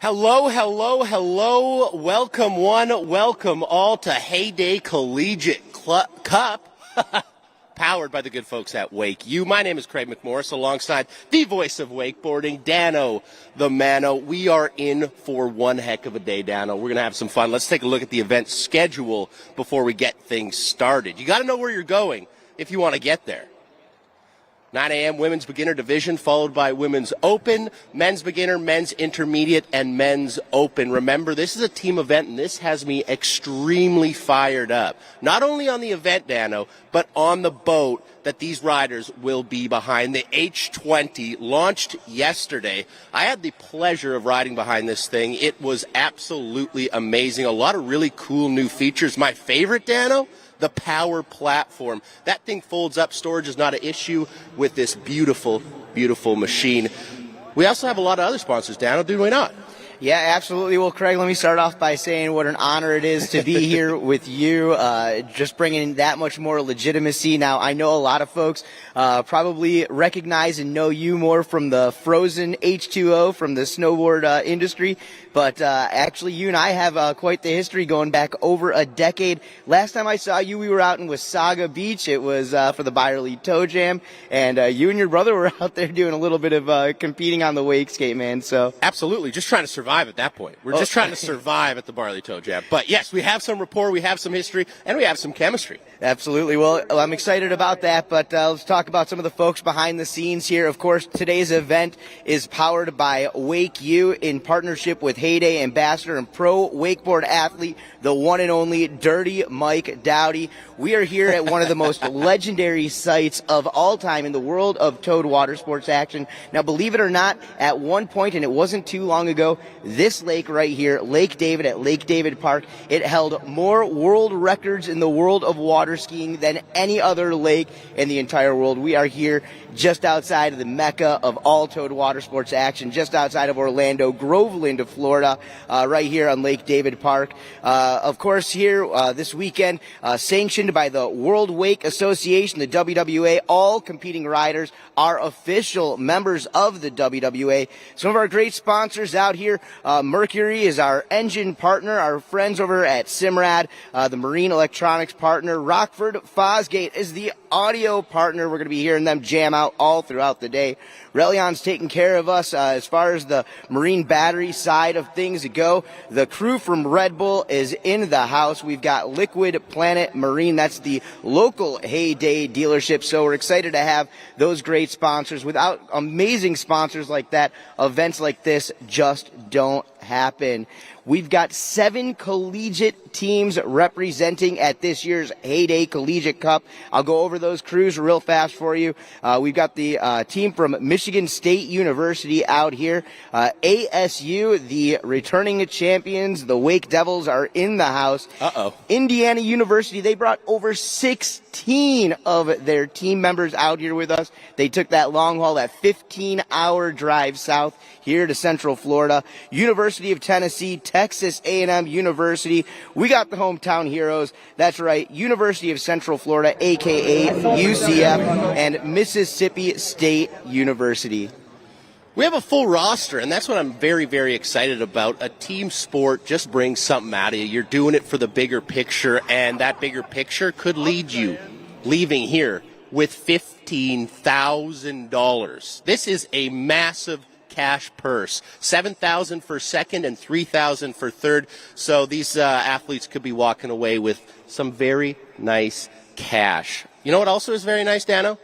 Hello, hello, hello. Welcome one, welcome all to Heyday Collegiate Cup, powered by the good folks at WakeU. My name is Craig McMorris, alongside the voice of wakeboarding, Dano the Mano. We are in for one heck of a day, Dano. We're going to have some fun. Let's take a look at the event schedule before we get things started. You got to know where you're going if you want to get there. 9 a.m. Women's Beginner Division, followed by Women's Open, Men's Beginner, Men's Intermediate, and Men's Open. Remember, this is a team event, and this has me extremely fired up. Not only on the event, Dano, but on the boat that these riders will be behind. The H20 launched yesterday. I had the pleasure of riding behind this thing. It was absolutely amazing. A lot of really cool new features. My favorite, Dano? The power platform. That thing folds up. Storage is not an issue with this beautiful, beautiful machine. We also have a lot of other sponsors, Dano, do we not? Yeah, absolutely. Well, Craig, let me start off by saying what an honor it is to be here with you, just bringing that much more legitimacy. Now, I know a lot of folks probably recognize and know you more from the frozen H2O from the snowboard industry, but actually you and I have quite the history going back over a decade. Last time I saw you, we were out in Wasaga Beach. It was for the Byerly Toe Jam, and you and your brother were out there doing a little bit of competing on the wake skate, man. So absolutely, just trying to survive at that point. We're just trying to survive at the Barley Toe Jam. But yes, we have some rapport, we have some history, and we have some chemistry. Absolutely. Well, I'm excited about that, but let's talk about some of the folks behind the scenes here. Of course, today's event is powered by WakeU in partnership with Heyday ambassador and pro wakeboard athlete, the one and only Dirty Mike Dowdy. We are here at one of the most legendary sites of all time in the world of towed water sports action. Now, believe it or not, at one point, and it wasn't too long ago, this lake right here, Lake David at Lake David Park, it held more world records in the world of water skiing than any other lake in the entire world. We are here just outside of the mecca of all towed water sports action, just outside of Orlando, Groveland, Florida, right here on Lake David Park. Of course, here this weekend, sanctioned by the World Wake Association, the WWA, all competing riders are official members of the WWA. Some of our great sponsors out here, Mercury is our engine partner, our friends over at Simrad, the marine electronics partner, Rockford Fosgate is the audio partner. We're going to be hearing them jam out all throughout the day. Relion's taking care of us as far as the marine battery side of things go. The crew from Red Bull is in the house. We've got Liquid Planet Marine. That's the local Heyday dealership. So we're excited to have those great sponsors. Without amazing sponsors like that, events like this just don't happen. We've got 7 collegiate teams representing at this year's Heyday Collegiate Cup. I'll go over those crews real fast for you. We've got the team from Michigan State University out here. ASU, the returning champions, the Wake Devils, are in the house. Indiana University, they brought over 16 of their team members out here with us. They took that long haul, that 15-hour drive south here to Central Florida. University of Tennessee, Texas A&M University. We got the hometown heroes. That's right, University of Central Florida, a.k.a. UCF, and Mississippi State University. We have a full roster, and that's what I'm very, very excited about. A team sport just brings something out of you. You're doing it for the bigger picture, and that bigger picture could lead you leaving here with $15,000. This is a massive cash purse. $7,000 for second and $3,000 for third. So these athletes could be walking away with some very nice cash. You know what also is very nice, Dano?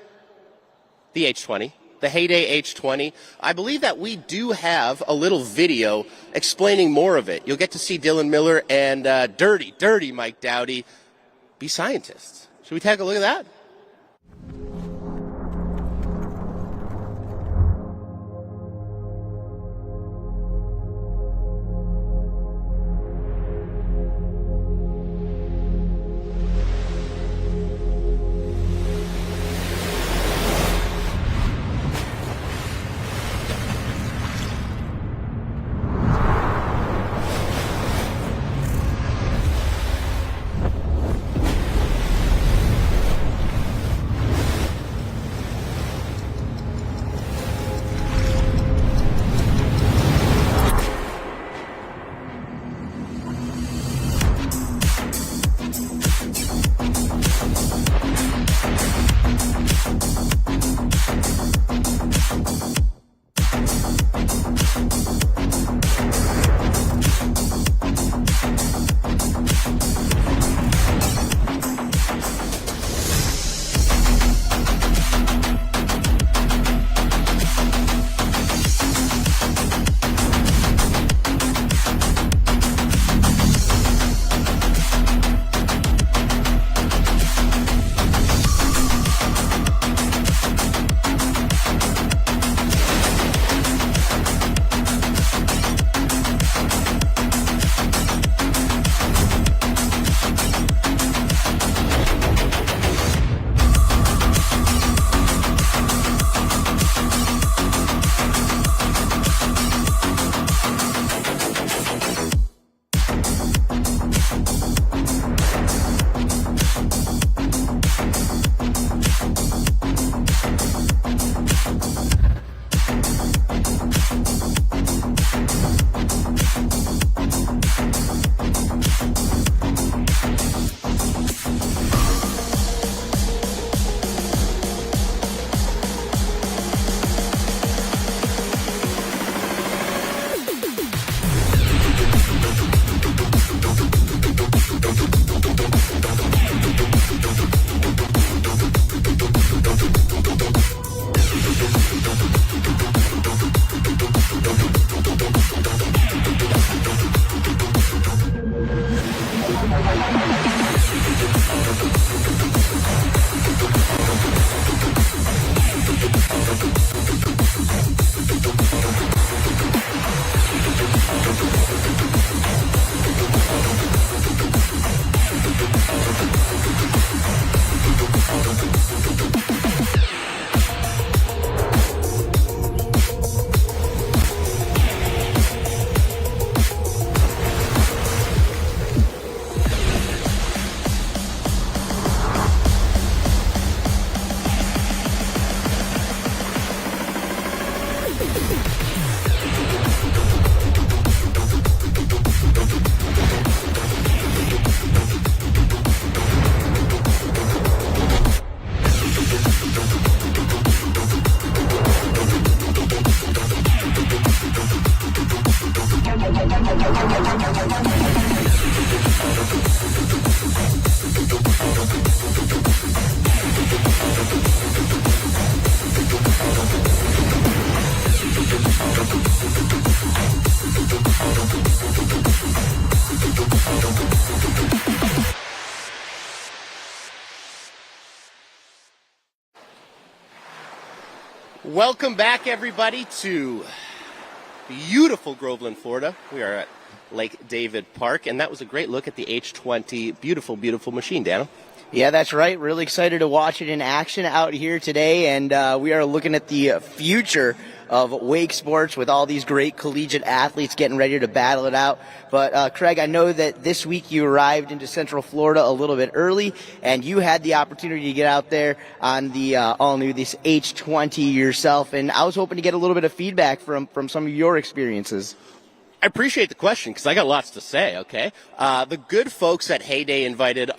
The H20. The Heyday H20. I believe that we do have a little video explaining more of it. You'll get to see Dylan Miller and Dirty Mike Dowdy be scientists. Should we take a look at that? Welcome back, everybody, to beautiful Groveland, Florida. We are at Lake David Park, and that was a great look at the H20. Beautiful, beautiful machine, Dano. Yeah, that's right. Really excited to watch it in action out here today, and we are looking at the future of wake sports with all these great collegiate athletes getting ready to battle it out. But Craig, I know that this week you arrived into Central Florida a little bit early, and you had the opportunity to get out there on the all-new this H20 yourself, and I was hoping to get a little bit of feedback from some of your experiences. I appreciate the question because I got lots to say, okay? The good folks at Heyday invited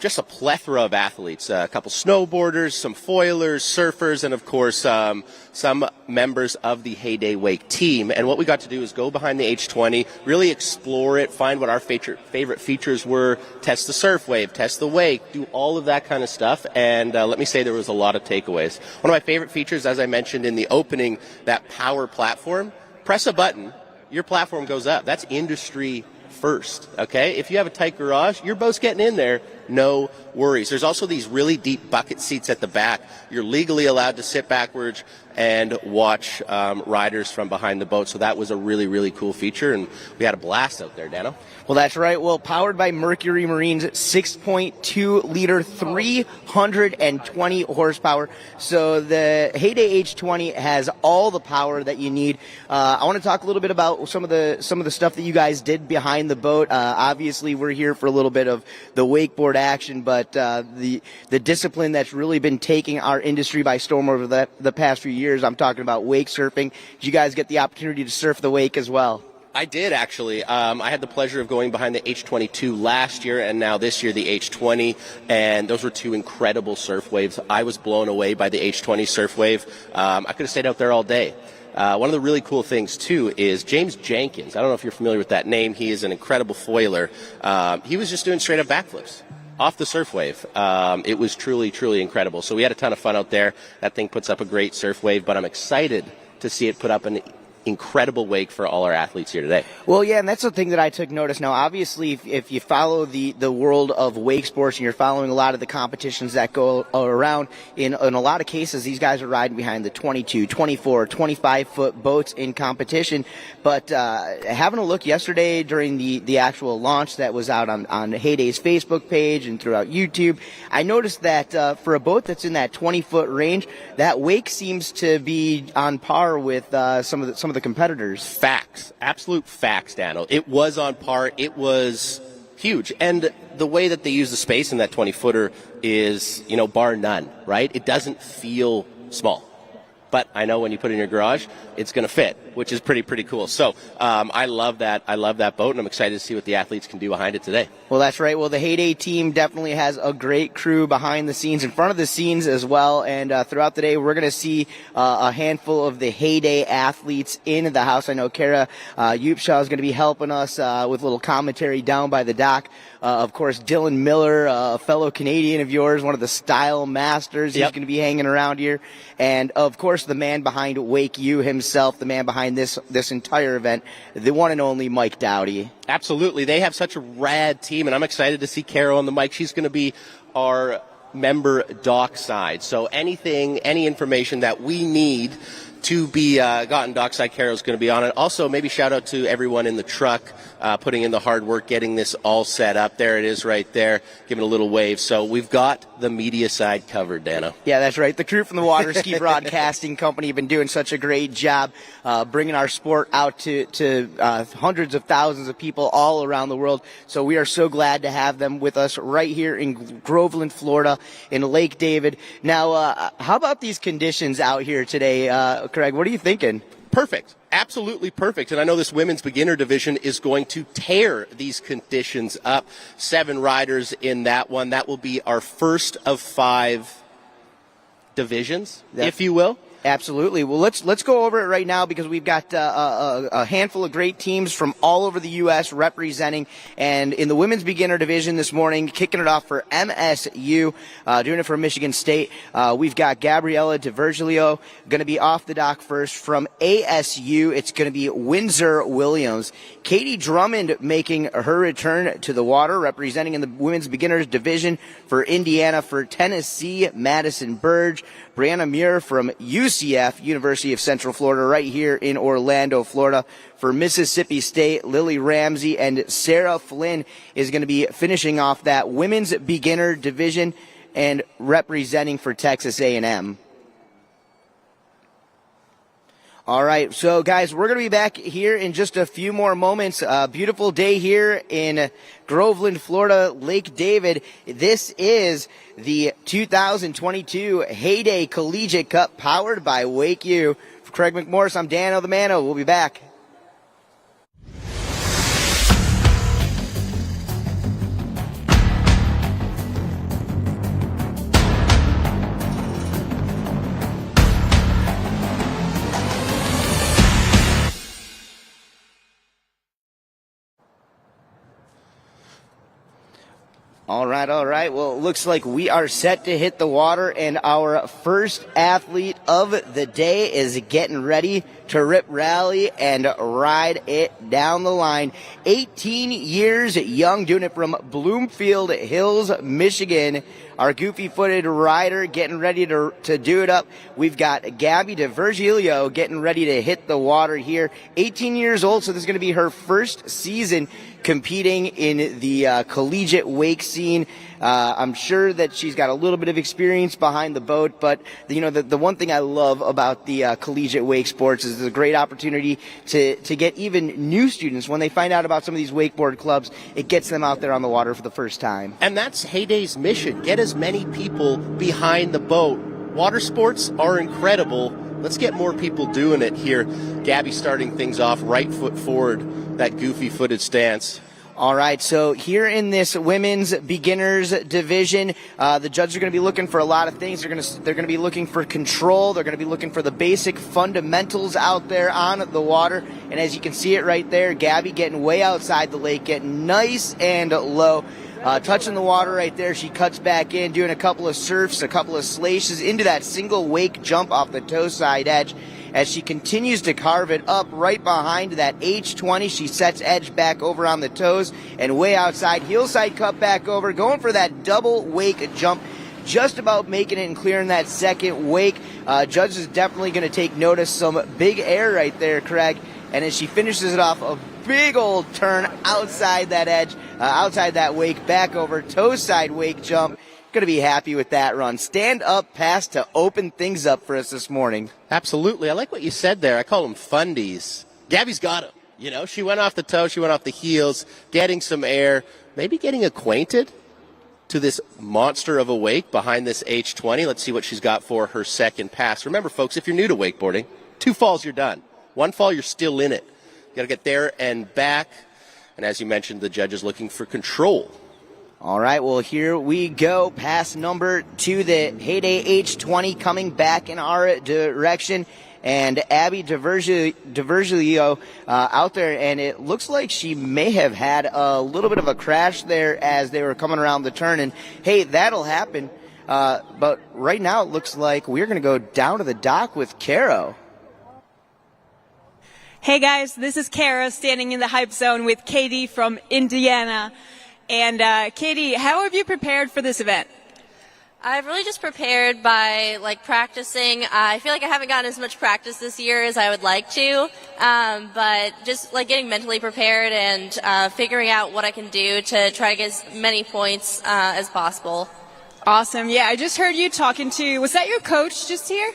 just a plethora of athletes, a couple snowboarders, some foilers, surfers, and of course some members of the Heyday Wake team. And what we got to do is go behind the H20, really explore it, find what our favorite features were, test the surf wave, test the wake, do all of that kind of stuff. And let me say there was a lot of takeaways. One of my favorite features, as I mentioned in the opening, that power platform, press a button, your platform goes up. That's industry first, okay? If you have a tight garage, your boat's getting in there, no worries. There's also these really deep bucket seats at the back. You're legally allowed to sit backwards and watch riders from behind the boat. So that was a really, really cool feature, and we had a blast out there, Dano. Well, that's right. Well, powered by Mercury Marine's 6.2-liter, 320 horsepower. So the Heyday H20 has all the power that you need. I want to talk a little bit about some of the stuff that you guys did behind the boat. Obviously, we're here for a little bit of the wakeboard action, but the discipline that's really been taking our industry by storm over the past few years. I'm talking about wake surfing. Did you guys get the opportunity to surf the wake as well? I did, actually. I had the pleasure of going behind the H22 last year and now this year the H20, and those were two incredible surf waves. I was blown away by the H20 surf wave. I could have stayed out there all day. One of the really cool things, too, is James Jenkins. I don't know if you're familiar with that name. He is an incredible foiler. He was just doing straight-up backflips off the surf wave. It was truly, truly incredible. So we had a ton of fun out there. That thing puts up a great surf wave, but I'm excited to see it put up an incredible wake for all our athletes here today. Well, yeah, and that's the thing that I took notice. Now, obviously, if you follow the world of wake sports and you're following a lot of the competitions that go around, in a lot of cases, these guys are riding behind the 22, 24, 25-foot boats in competition. But having a look yesterday during the actual launch that was out on Heyday's Facebook page and throughout YouTube, I noticed that for a boat that's in that 20-foot range, that wake seems to be on par with some of the competitors. Facts. Absolute facts, Dano. It was on par. It was huge. And the way that they use the space in that 20-footer is, bar none, right? It doesn't feel small. But I know when you put it in your garage, it's going to fit, which is pretty cool. So I love that. I love that boat, and I'm excited to see what the athletes can do behind it today. Well, that's right. Well, the Heyday team definitely has a great crew behind the scenes, in front of the scenes as well. And throughout the day, we're going to see a handful of the Heyday athletes in the house. I know Kara Upshaw is going to be helping us with a little commentary down by the dock. Of course, Dylan Miller, a fellow Canadian of yours, one of the style masters. He's going to be hanging around here. And, of course, the man behind WakeU himself, the man behind this entire event, the one and only Mike Dowdy. Absolutely. They have such a rad team, and I'm excited to see Carol on the mic. She's going to be our member dockside. So any information that we need to be gotten dockside, Carol's going to be on it. Also, maybe shout out to everyone in the truck putting in the hard work, getting this all set up. There it is right there, giving a little wave. So we've got the media side covered, Dano. Yeah, that's right. The crew from the Water Ski Broadcasting Company have been doing such a great job bringing our sport out to hundreds of thousands of people all around the world. So we are so glad to have them with us right here in Groveland, Florida, in Lake David. Now, how about these conditions out here today? Craig, what are you thinking? Perfect. Absolutely perfect. And I know this women's beginner division is going to tear these conditions up. 7 riders in that one. That will be our first of 5 divisions, if you will. Absolutely. Well, let's go over it right now because we've got a handful of great teams from all over the U.S. representing. And in the women's beginner division this morning, kicking it off for MSU, doing it for Michigan State, we've got Gabriella DiVirgilio going to be off the dock first. From ASU, it's going to be Windsor Williams. Katie Drummond making her return to the water, representing in the women's beginners division for Indiana. For Tennessee, Madison Burge. Brianna Muir from UC UCF, University of Central Florida, right here in Orlando, Florida. For Mississippi State, Lily Ramsey and Sarah Flynn is going to be finishing off that women's beginner division and representing for Texas A&M. All right, so guys, we're going to be back here in just a few more moments. Beautiful day here in Groveland, Florida, Lake David. This is the 2022 Heyday Collegiate Cup powered by WakeU. For Craig McMorris, I'm Dan O'Themano. We'll be back. All right. Well, it looks like we are set to hit the water, and our first athlete of the day is getting ready to rip rally and ride it down the line. 18 years young, doing it from Bloomfield Hills, Michigan. Our goofy-footed rider getting ready to do it up. We've got Gabby DeVirgilio getting ready to hit the water here. 18 years old, so this is going to be her first season competing in the collegiate wake scene. I'm sure that she's got a little bit of experience behind the boat, but the one thing I love about the collegiate wake sports is it's a great opportunity to get even new students, when they find out about some of these wakeboard clubs, it gets them out there on the water for the first time. And that's Heyday's mission. Get as many people behind the boat. Water sports are incredible. Let's get more people doing it here. Gabby starting things off, right foot forward, that goofy-footed stance. All right, so here in this women's beginners division, the judges are going to be looking for a lot of things. They're going to be looking for control. They're going to be looking for the basic fundamentals out there on the water. And as you can see it right there, Gabby getting way outside the lake, getting nice and low. Touching the water right there, she cuts back in, doing a couple of surfs, a couple of slashes into that single wake jump off the toe side edge. As she continues to carve it up right behind that H20, she sets edge back over on the toes and way outside, heel side cut back over, going for that double wake jump, just about making it and clearing that second wake. Judge is definitely going to take notice. Some big air right there, Craig. And as she finishes it off, a big old turn outside that edge, outside that wake, back over, toe side wake jump. Going to be happy with that run. Stand up pass to open things up for us this morning. Absolutely. I like what you said there. I call them fundies. Gabby's got them. She went off the toe, she went off the heels, getting some air, maybe getting acquainted to this monster of a wake behind this H20. Let's see what she's got for her second pass. Remember, folks, if you're new to wakeboarding, 2 falls, you're done. 1 fall, you're still in it. You got to get there and back. And as you mentioned, the judge is looking for control. All right, well, here we go. Pass number 2, the Heyday H20 coming back in our direction. And Abby DeVirgilio out there, and it looks like she may have had a little bit of a crash there as they were coming around the turn. And, hey, that'll happen. But right now it looks like we're going to go down to the dock with Caro. Hey, guys, this is Kara standing in the hype zone with Katie from Indiana. And Katie, how have you prepared for this event? I've really just prepared by practicing. I feel like I haven't gotten as much practice this year as I would like to, but just getting mentally prepared and figuring out what I can do to try to get as many points as possible. Awesome. Yeah, I just heard you talking to, was that your coach just here?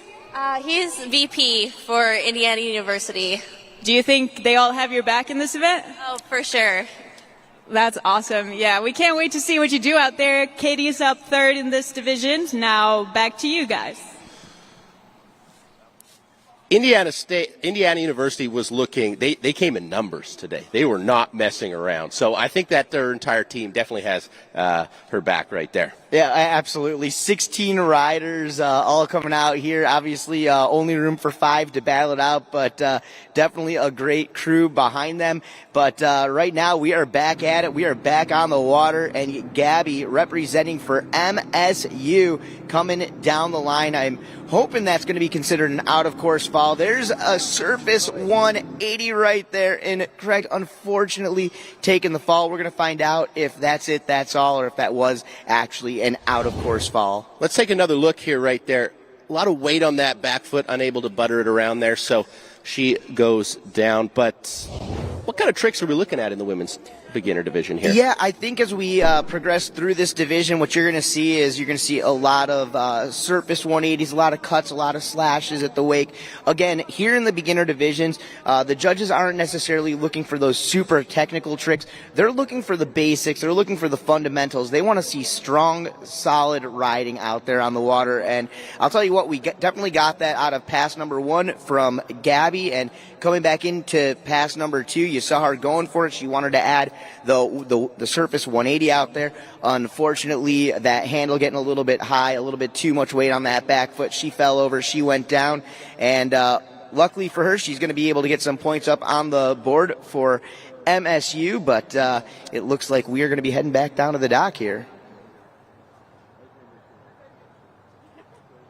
He's VP for Indiana University. Do you think they all have your back in this event? Oh, for sure. That's awesome. Yeah, we can't wait to see what you do out there. Katie's up 3rd in this division. Now back to you guys. Indiana University was looking, they came in numbers today. They were not messing around. So I think that their entire team definitely has her back right there. Yeah, absolutely. 16 riders all coming out here. Obviously, only room for 5 to battle it out, but definitely a great crew behind them. But right now, we are back at it. We are back on the water, and Gabby representing for MSU coming down the line. I'm hoping that's going to be considered an out-of-course fall. There's a surface 180 right there, and Craig, unfortunately, taking the fall. We're going to find out if that's it, that's all, or if that was actually an out-of-course fall. Let's take another look here right there. of weight on that back foot, unable to butter it around there, so she goes down. But what kind of tricks are we looking at in the women's beginner division here? Yeah, I think as we progress through this division, what you're going to see is you're going to see a lot of surface 180s, a lot of cuts, a lot of slashes at the wake. Again, here in the beginner divisions, the judges aren't necessarily looking for those super technical tricks. They're looking for the basics. They're looking for the fundamentals. They want to see strong, solid riding out there on the water. And I'll tell you what, we definitely got that out of pass number 1 from Gabby, and coming back into pass number 2, you saw her going for it. She wanted to add the surface 180 out there. Unfortunately, that handle getting a little bit high, a little bit too much weight on that back foot. She fell over, she went down, and luckily for her, she's going to be able to get some points up on the board for MSU, but it looks like we are going to be heading back down to the dock here.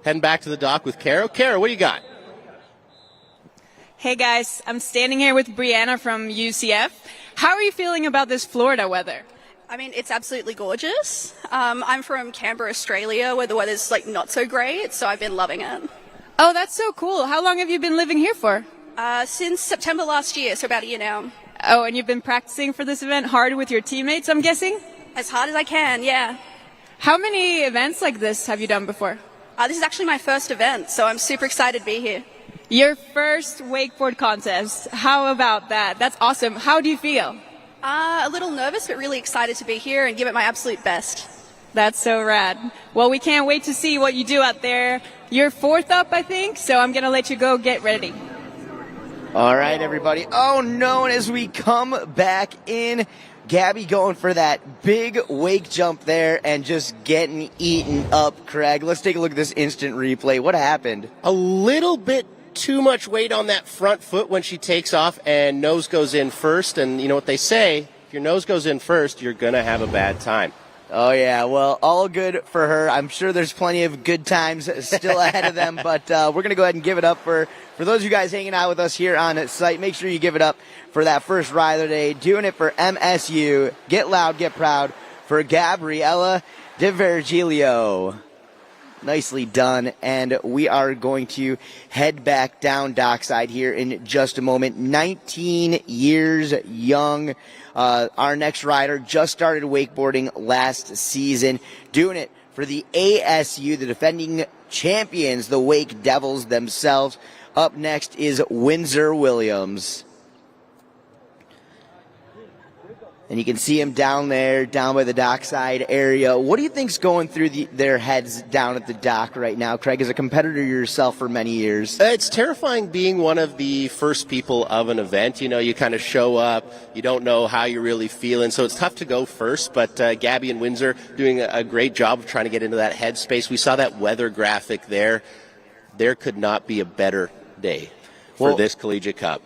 Heading back to the dock with Kara. Kara, what do you got? Hey guys, I'm standing here with Brianna from UCF. How are you feeling about this Florida weather? I mean, it's absolutely gorgeous. I'm from Canberra, Australia, where the weather's like not so great, so I've been loving it. Oh, that's so cool. How long have you been living here for? Since September last year, so about a year now. Oh, and you've been practicing for this event hard with your teammates, I'm guessing? As hard as I can, yeah. How many events like this have you done before? This is actually my first event, so I'm super excited to be here. Your first wakeboard contest. How about that? That's awesome. How do you feel? A little nervous, but really excited to be here and give it my absolute best. That's so rad. Well, we can't wait to see what you do out there. You're 4th up, I think, so I'm going to let you go get ready. All right, everybody. Oh, no, and as we come back in, Gabby going for that big wake jump there and just getting eaten up, Craig. Let's take a look at this instant replay. What happened? A little bit too much weight on that front foot when she takes off, and nose goes in first. And you know what they say, if your nose goes in first, you're going to have a bad time. Oh, yeah. Well, all good for her. I'm sure there's plenty of good times still ahead of them, but we're going to go ahead and give it up for those of you guys hanging out with us here on site. Make sure you give it up for that first rider today. Doing it for MSU. Get loud, get proud for Gabriella DiVergilio. Nicely done, and we are going to head back down dockside here in just a moment. 19 years young. Our next rider just started wakeboarding last season, doing it for the ASU, the defending champions, the Wake Devils themselves. Up next is Windsor Williams. And you can see him down there, down by the dockside area. What do you think's going through their heads down at the dock right now, Craig, as a competitor yourself for many years? It's terrifying being one of the first people of an event. You know, you kind of show up, you don't know how you're really feeling, so it's tough to go first. But Gabby and Windsor doing a great job of trying to get into that headspace. We saw that weather graphic there. There could not be a better day for this Collegiate Cup.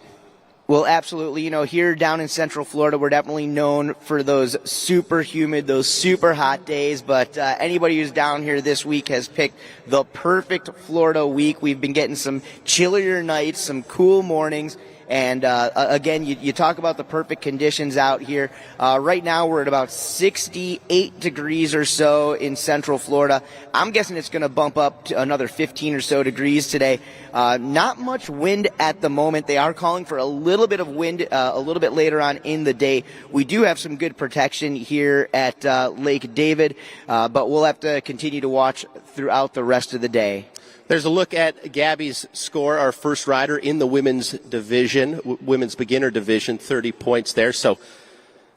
Well, absolutely. You know, here down in Central Florida, we're definitely known for those super humid, those super hot days. But anybody who's down here this week has picked the perfect Florida week. We've been getting some chillier nights, some cool mornings. And again, you talk about the perfect conditions out here. Right now, we're at about 68 degrees or so in Central Florida. I'm guessing it's going to bump up to another 15 or so degrees today. Not much wind at the moment. They are calling for a little bit of wind a little bit later on in the day. We do have some good protection here at Lake David, but we'll have to continue to watch throughout the rest of the day. There's a look at Gabby's score, our first rider in the women's division, women's beginner division, 30 points there. So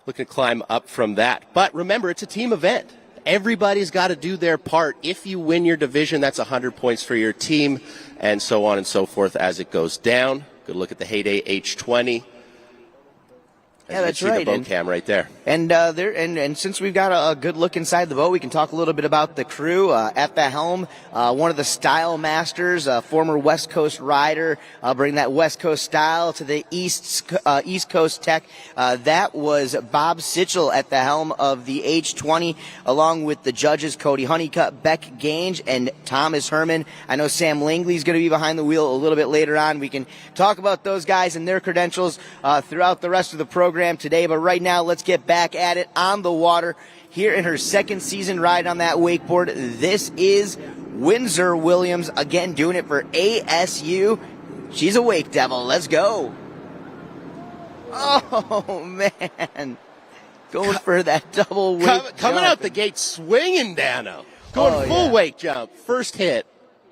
looking to climb up from that. But remember, it's a team event. Everybody's got to do their part. If you win your division, that's 100 points for your team, and so on and so forth as it goes down. Good look at the Heyday H20. Yeah, that's right. The boat cam right there. And since we've got a good look inside the boat, we can talk a little bit about the crew at the helm. One of the style masters, a former West Coast rider, bring that West Coast style to the East Coast tech. That was Bob Sitchell at the helm of the H20, along with the judges Cody Honeycutt, Beck Gange, and Thomas Herman. I know Sam Langley's going to be behind the wheel a little bit later on. We can talk about those guys and their credentials throughout the rest of the program today, but right now let's get back at it on the water here in her second season ride on that wakeboard. This is Windsor-Williams, again doing it for ASU. She's a Wake Devil. Let's go. Oh, man. Going for that double Wake Coming jump. out the gate swinging, Dano. Going full Wake jump. First hit.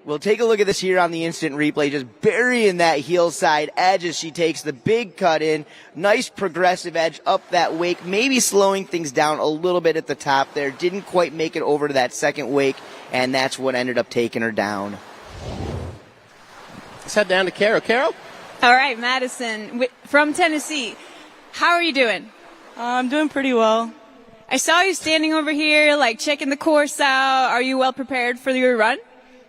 We'll take a look at this here on the instant replay, just burying that heel side edge as she takes the big cut in. Nice progressive edge up that wake, maybe slowing things down a little bit at the top there. Didn't quite make it over to that second wake, and that's what ended up taking her down. Let's head down to Carol. Carol? All right, Madison from Tennessee. How are you doing? I'm doing pretty well. I saw you standing over here, like checking the course out. Are you well prepared for your run?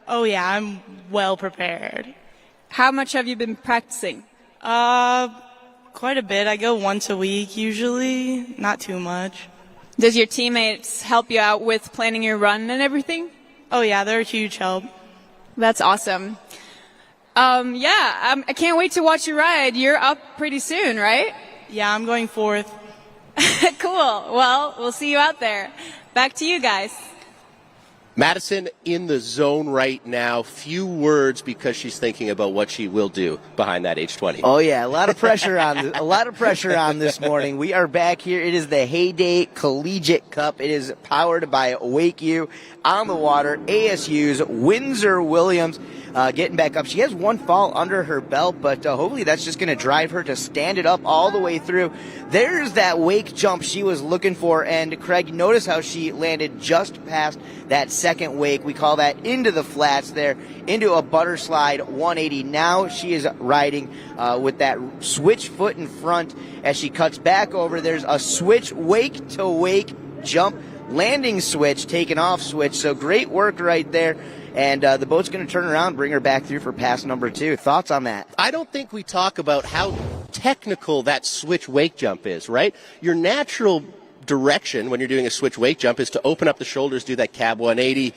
Oh, yeah, I'm well prepared. How much have you been practicing? Quite a bit. I go once a week usually, not too much. Does your teammates help you out with planning your run and everything? Oh, yeah, they're a huge help. That's awesome. I can't wait to watch you ride. You're up pretty soon, right? Yeah, I'm going fourth. Cool. Well, we'll see you out there. Back to you guys. Madison in the zone right now. Few words because she's thinking about what she will do behind that H20. Oh yeah, a lot of pressure on this morning. We are back here. It is the Heyday Collegiate Cup. It is powered by WakeU on the water. ASU's Windsor-Williams getting back up. She has one fall under her belt, but hopefully that's just going to drive her to stand it up all the way through. There's that wake jump she was looking for, and Craig, notice how she landed just past that second wake. We call that into the flats there, into a butter slide 180. Now she is riding with that switch foot in front as she cuts back over. There's a switch wake to wake jump, landing switch, taking off switch. So great work right there. And the boat's going to turn around, bring her back through for pass number 2. Thoughts on that? I don't think we talk about how technical that switch wake jump is, right? Your natural direction when you're doing a switch wake jump is to open up the shoulders, do that cab 180.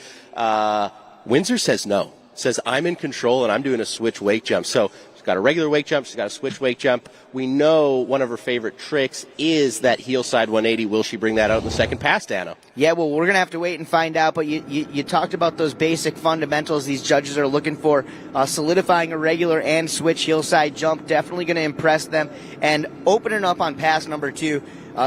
Windsor says no. Says I'm in control and I'm doing a switch wake jump. So she's got a regular wake jump. She's got a switch wake jump. We know one of her favorite tricks is that heel side 180. Will she bring that out in the second pass, Dano? Yeah, well, we're going to have to wait and find out, but you talked about those basic fundamentals these judges are looking for. Solidifying a regular and switch heel side jump, definitely going to impress them. And opening up on pass number 2,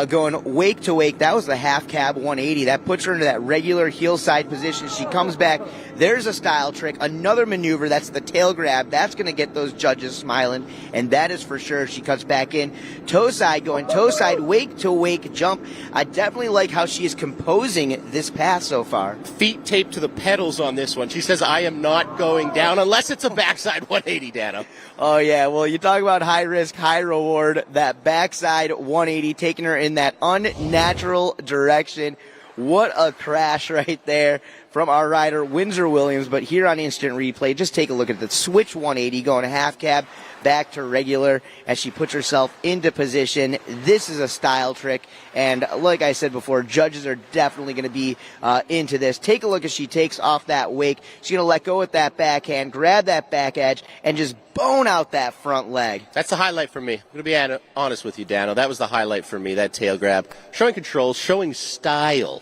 going wake to wake, that was the half cab 180. That puts her into that regular heel side position. She comes back. There's a style trick, another maneuver. That's the tail grab. That's going to get those judges smiling, and that is for sure. She cuts back in. Toe side, going toe side, wake to wake jump. I definitely like how she is composing this pass so far. Feet taped to the pedals on this one. She says, I am not going down unless it's a backside 180, Dano. Oh, yeah. Well, you talk about high risk, high reward. That backside 180 taking her in that unnatural direction. What a crash right there from our rider, Windsor-Williams. But here on instant replay, just take a look at the switch 180 going half cab back to regular as she puts herself into position. This is a style trick, and like I said before, judges are definitely going to be into this. Take a look as she takes off that wake. She's going to let go with that backhand, grab that back edge, and just bone out that front leg. That's the highlight for me. I'm going to be honest with you, Dano. That was the highlight for me, that tail grab. Showing control, showing style.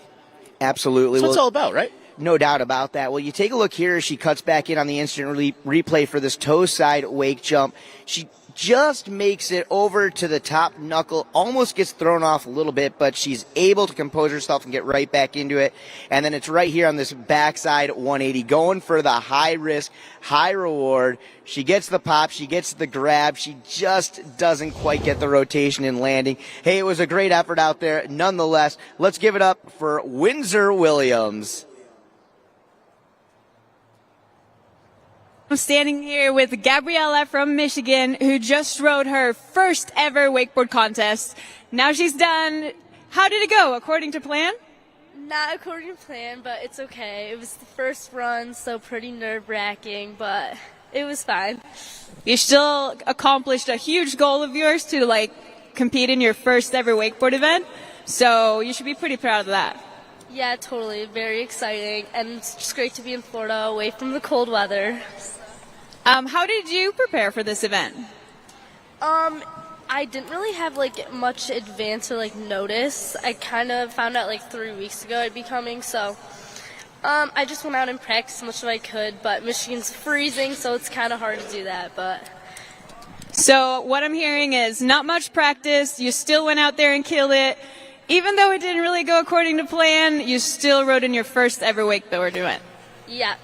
Absolutely. That's what it's all about, right? No doubt about that. Well, you take a look here as she cuts back in on the instant replay for this toe side wake jump. She just makes it over to the top knuckle, almost gets thrown off a little bit, but she's able to compose herself and get right back into it. And then it's right here on this backside 180, going for the high risk, high reward. She gets the pop, she gets the grab, she just doesn't quite get the rotation and landing. Hey, it was a great effort out there nonetheless. Let's give it up for Windsor-Williams. I'm standing here with Gabriella from Michigan, who just rode her first ever wakeboard contest. Now she's done. How did it go? According to plan? Not according to plan, but it's okay. It was the first run, so pretty nerve-wracking, but it was fine. You still accomplished a huge goal of yours to compete in your first ever wakeboard event, so you should be pretty proud of that. Yeah, totally. Very exciting, and it's just great to be in Florida, away from the cold weather. How did you prepare for this event? I didn't really have much advance or notice. I kind of found out 3 weeks ago I'd be coming, so I just went out and practiced as much as I could, but Michigan's freezing, so it's kind of hard to do that. But So what I'm hearing is not much practice. You still went out there and killed it. Even though it didn't really go according to plan, you still rode in your first ever wakeboard event. yeah,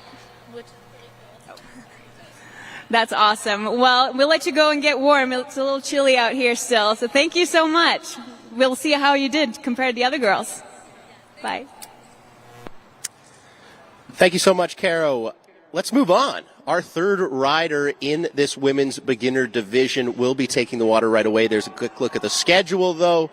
That's awesome. Well, we'll let you go and get warm. It's a little chilly out here still. So thank you so much. We'll see how you did compared to the other girls. Bye. Thank you so much, Caro. Let's move on. Our third rider in this women's beginner division will be taking the water right away. There's a quick look at the schedule, though.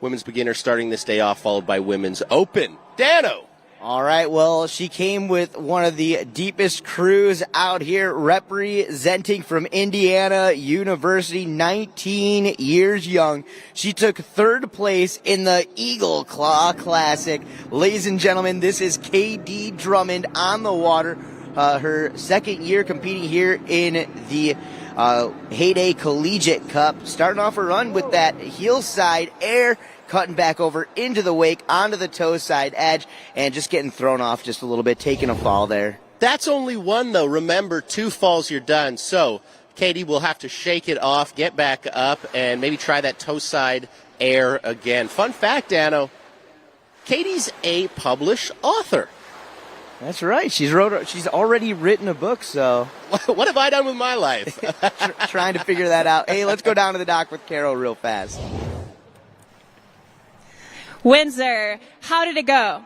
Women's beginner starting this day off, followed by women's open. Dano. All right, well, she came with one of the deepest crews out here, representing from Indiana University, 19 years young. She took third place in the Eagle Claw Classic. Ladies and gentlemen, this is KD Drummond on the water, her second year competing here in the Heyday Collegiate Cup. Starting off her run with that heel side air, cutting back over into the wake, onto the toe side edge, and just getting thrown off just a little bit, taking a fall there. That's only one, though. Remember, 2 falls, you're done. So Katie will have to shake it off, get back up, and maybe try that toe side air again. Fun fact, Dano, Katie's a published author. That's right. She's already written a book, so. What have I done with my life? Trying to figure that out. Hey, let's go down to the dock with Carol real fast. Windsor, how did it go?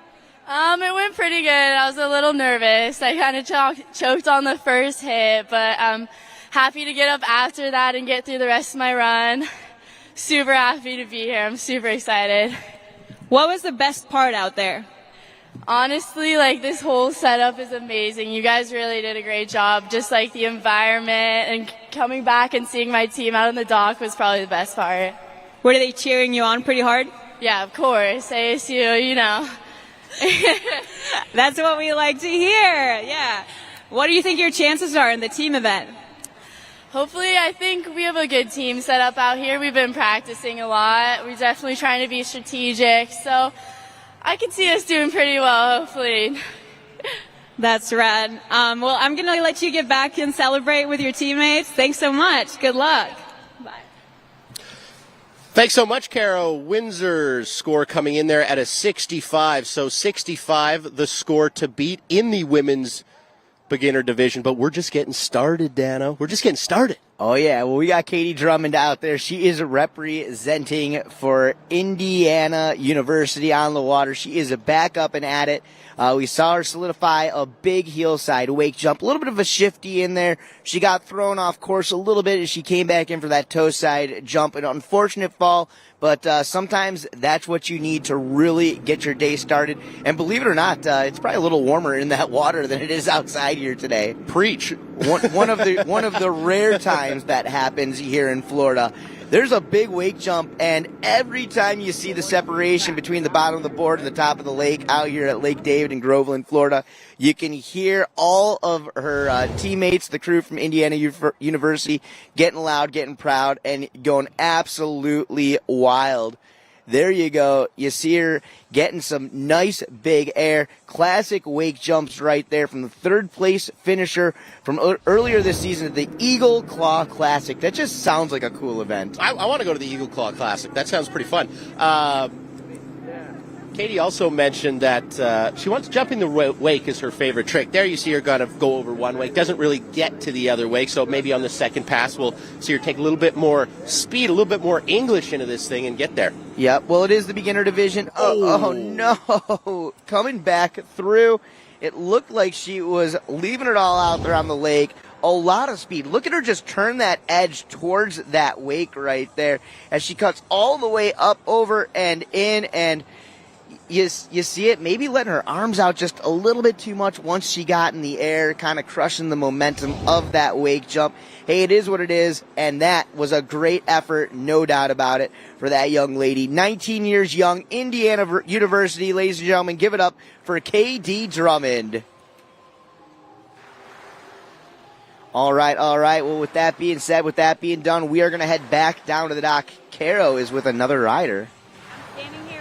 It went pretty good. I was a little nervous. I kind of choked on the first hit, but I'm happy to get up after that and get through the rest of my run. Super happy to be here. I'm super excited. What was the best part out there? Honestly, this whole setup is amazing. You guys really did a great job. Just the environment and coming back and seeing my team out on the dock was probably the best part. Were they cheering you on pretty hard? Yeah, of course. ASU, you know. That's what we like to hear. Yeah. What do you think your chances are in the team event? Hopefully, I think we have a good team set up out here. We've been practicing a lot. We're definitely trying to be strategic. So I can see us doing pretty well, hopefully. That's rad. Well, I'm going to let you get back and celebrate with your teammates. Thanks so much. Good luck. Bye. Thanks so much, Caro. Windsor's score coming in there at a 65. So 65, the score to beat in the women's beginner division. But we're just getting started, Dano. We're just getting started. Oh, yeah. Well, we got Katie Drummond out there. She is representing for Indiana University on the water. She is back up and at it. We saw her solidify a big heel side wake jump. A little bit of a shifty in there. She got thrown off course a little bit as she came back in for that toe side jump. An unfortunate fall, but sometimes that's what you need to really get your day started. And believe it or not, it's probably a little warmer in that water than it is outside here today. Preach. One of the rare times that happens here in Florida. There's a big wake jump, and every time you see the separation between the bottom of the board and the top of the lake out here at Lake David in Groveland, Florida, you can hear all of her teammates, the crew from Indiana University, getting loud, getting proud, and going absolutely wild. There you go. You see her getting some nice big air. Classic wake jumps right there from the third place finisher from earlier this season at the Eagle Claw Classic. That just sounds like a cool event. I want to go to the Eagle Claw Classic. That sounds pretty fun. Katie also mentioned that she wants jumping the wake is her favorite trick. There you see her going to go over one wake. Doesn't really get to the other wake, so maybe on the second pass we'll see her take a little bit more speed, a little bit more English into this thing and get there. Yep, well, it is the beginner division. Oh no. Coming back through. It looked like she was leaving it all out there on the lake. A lot of speed. Look at her just turn that edge towards that wake right there as she cuts all the way up, over, and in, and you see it, maybe letting her arms out just a little bit too much once she got in the air, kind of crushing the momentum of that wake jump. Hey, it is what it is, and that was a great effort, no doubt about it, for that young lady. 19 years young, Indiana University, ladies and gentlemen, give it up for KD Drummond. All right. Well, with that being said, with that being done, we are going to head back down to the dock. Caro is with another rider.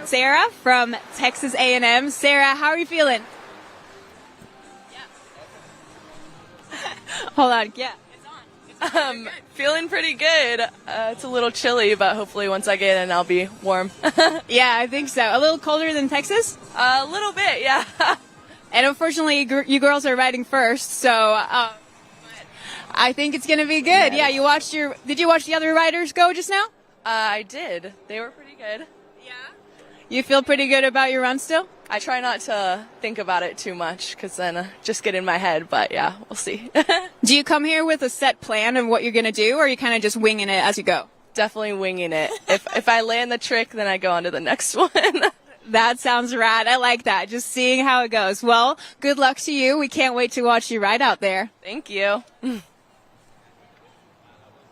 Sarah from Texas A&M. Sarah, how are you feeling? Hold on. Yeah. Feeling pretty good. It's a little chilly, but hopefully once I get in, I'll be warm. Yeah, I think so. A little colder than Texas? A little bit, yeah. And unfortunately, you girls are riding first, so I think it's going to be good. Yeah, did you watch the other riders go just now? I did. They were pretty good. Yeah. You feel pretty good about your run still? I try not to think about it too much because then just get in my head, but yeah, we'll see. Do you come here with a set plan of what you're going to do, or are you kind of just winging it as you go? Definitely winging it. If I land the trick, then I go on to the next one. That sounds rad. I like that. Just seeing how it goes. Well, good luck to you. We can't wait to watch you ride out there. Thank you.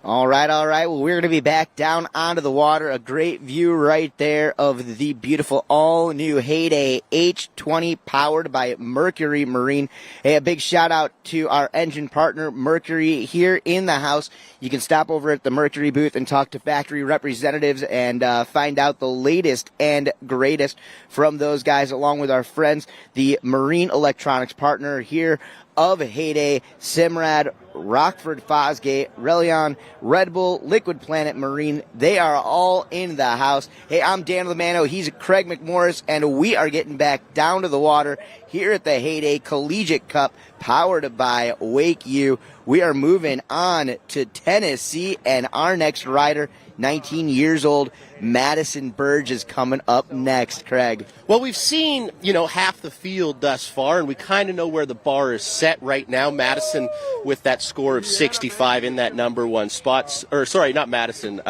All right. Well, we're going to be back down onto the water. A great view right there of the beautiful all-new Heyday H20 powered by Mercury Marine. Hey, a big shout-out to our engine partner, Mercury, here in the house. You can stop over at the Mercury booth and talk to factory representatives and find out the latest and greatest from those guys, along with our friends, the Marine Electronics partner here of Heyday, Simrad, Rockford Fosgate, Relion, Red Bull, Liquid Planet Marine. They are all in the house. Hey, I'm Dan Lamano. He's Craig McMorris, and we are getting back down to the water here at the Heyday Collegiate Cup, powered by WakeU. We are moving on to Tennessee, and our next rider, 19 years old, Madison Burge, is coming up next, Craig. Well, we've seen, half the field thus far, and we kind of know where the bar is set right now. Madison with that score of 65 in that number one spot. Not Madison,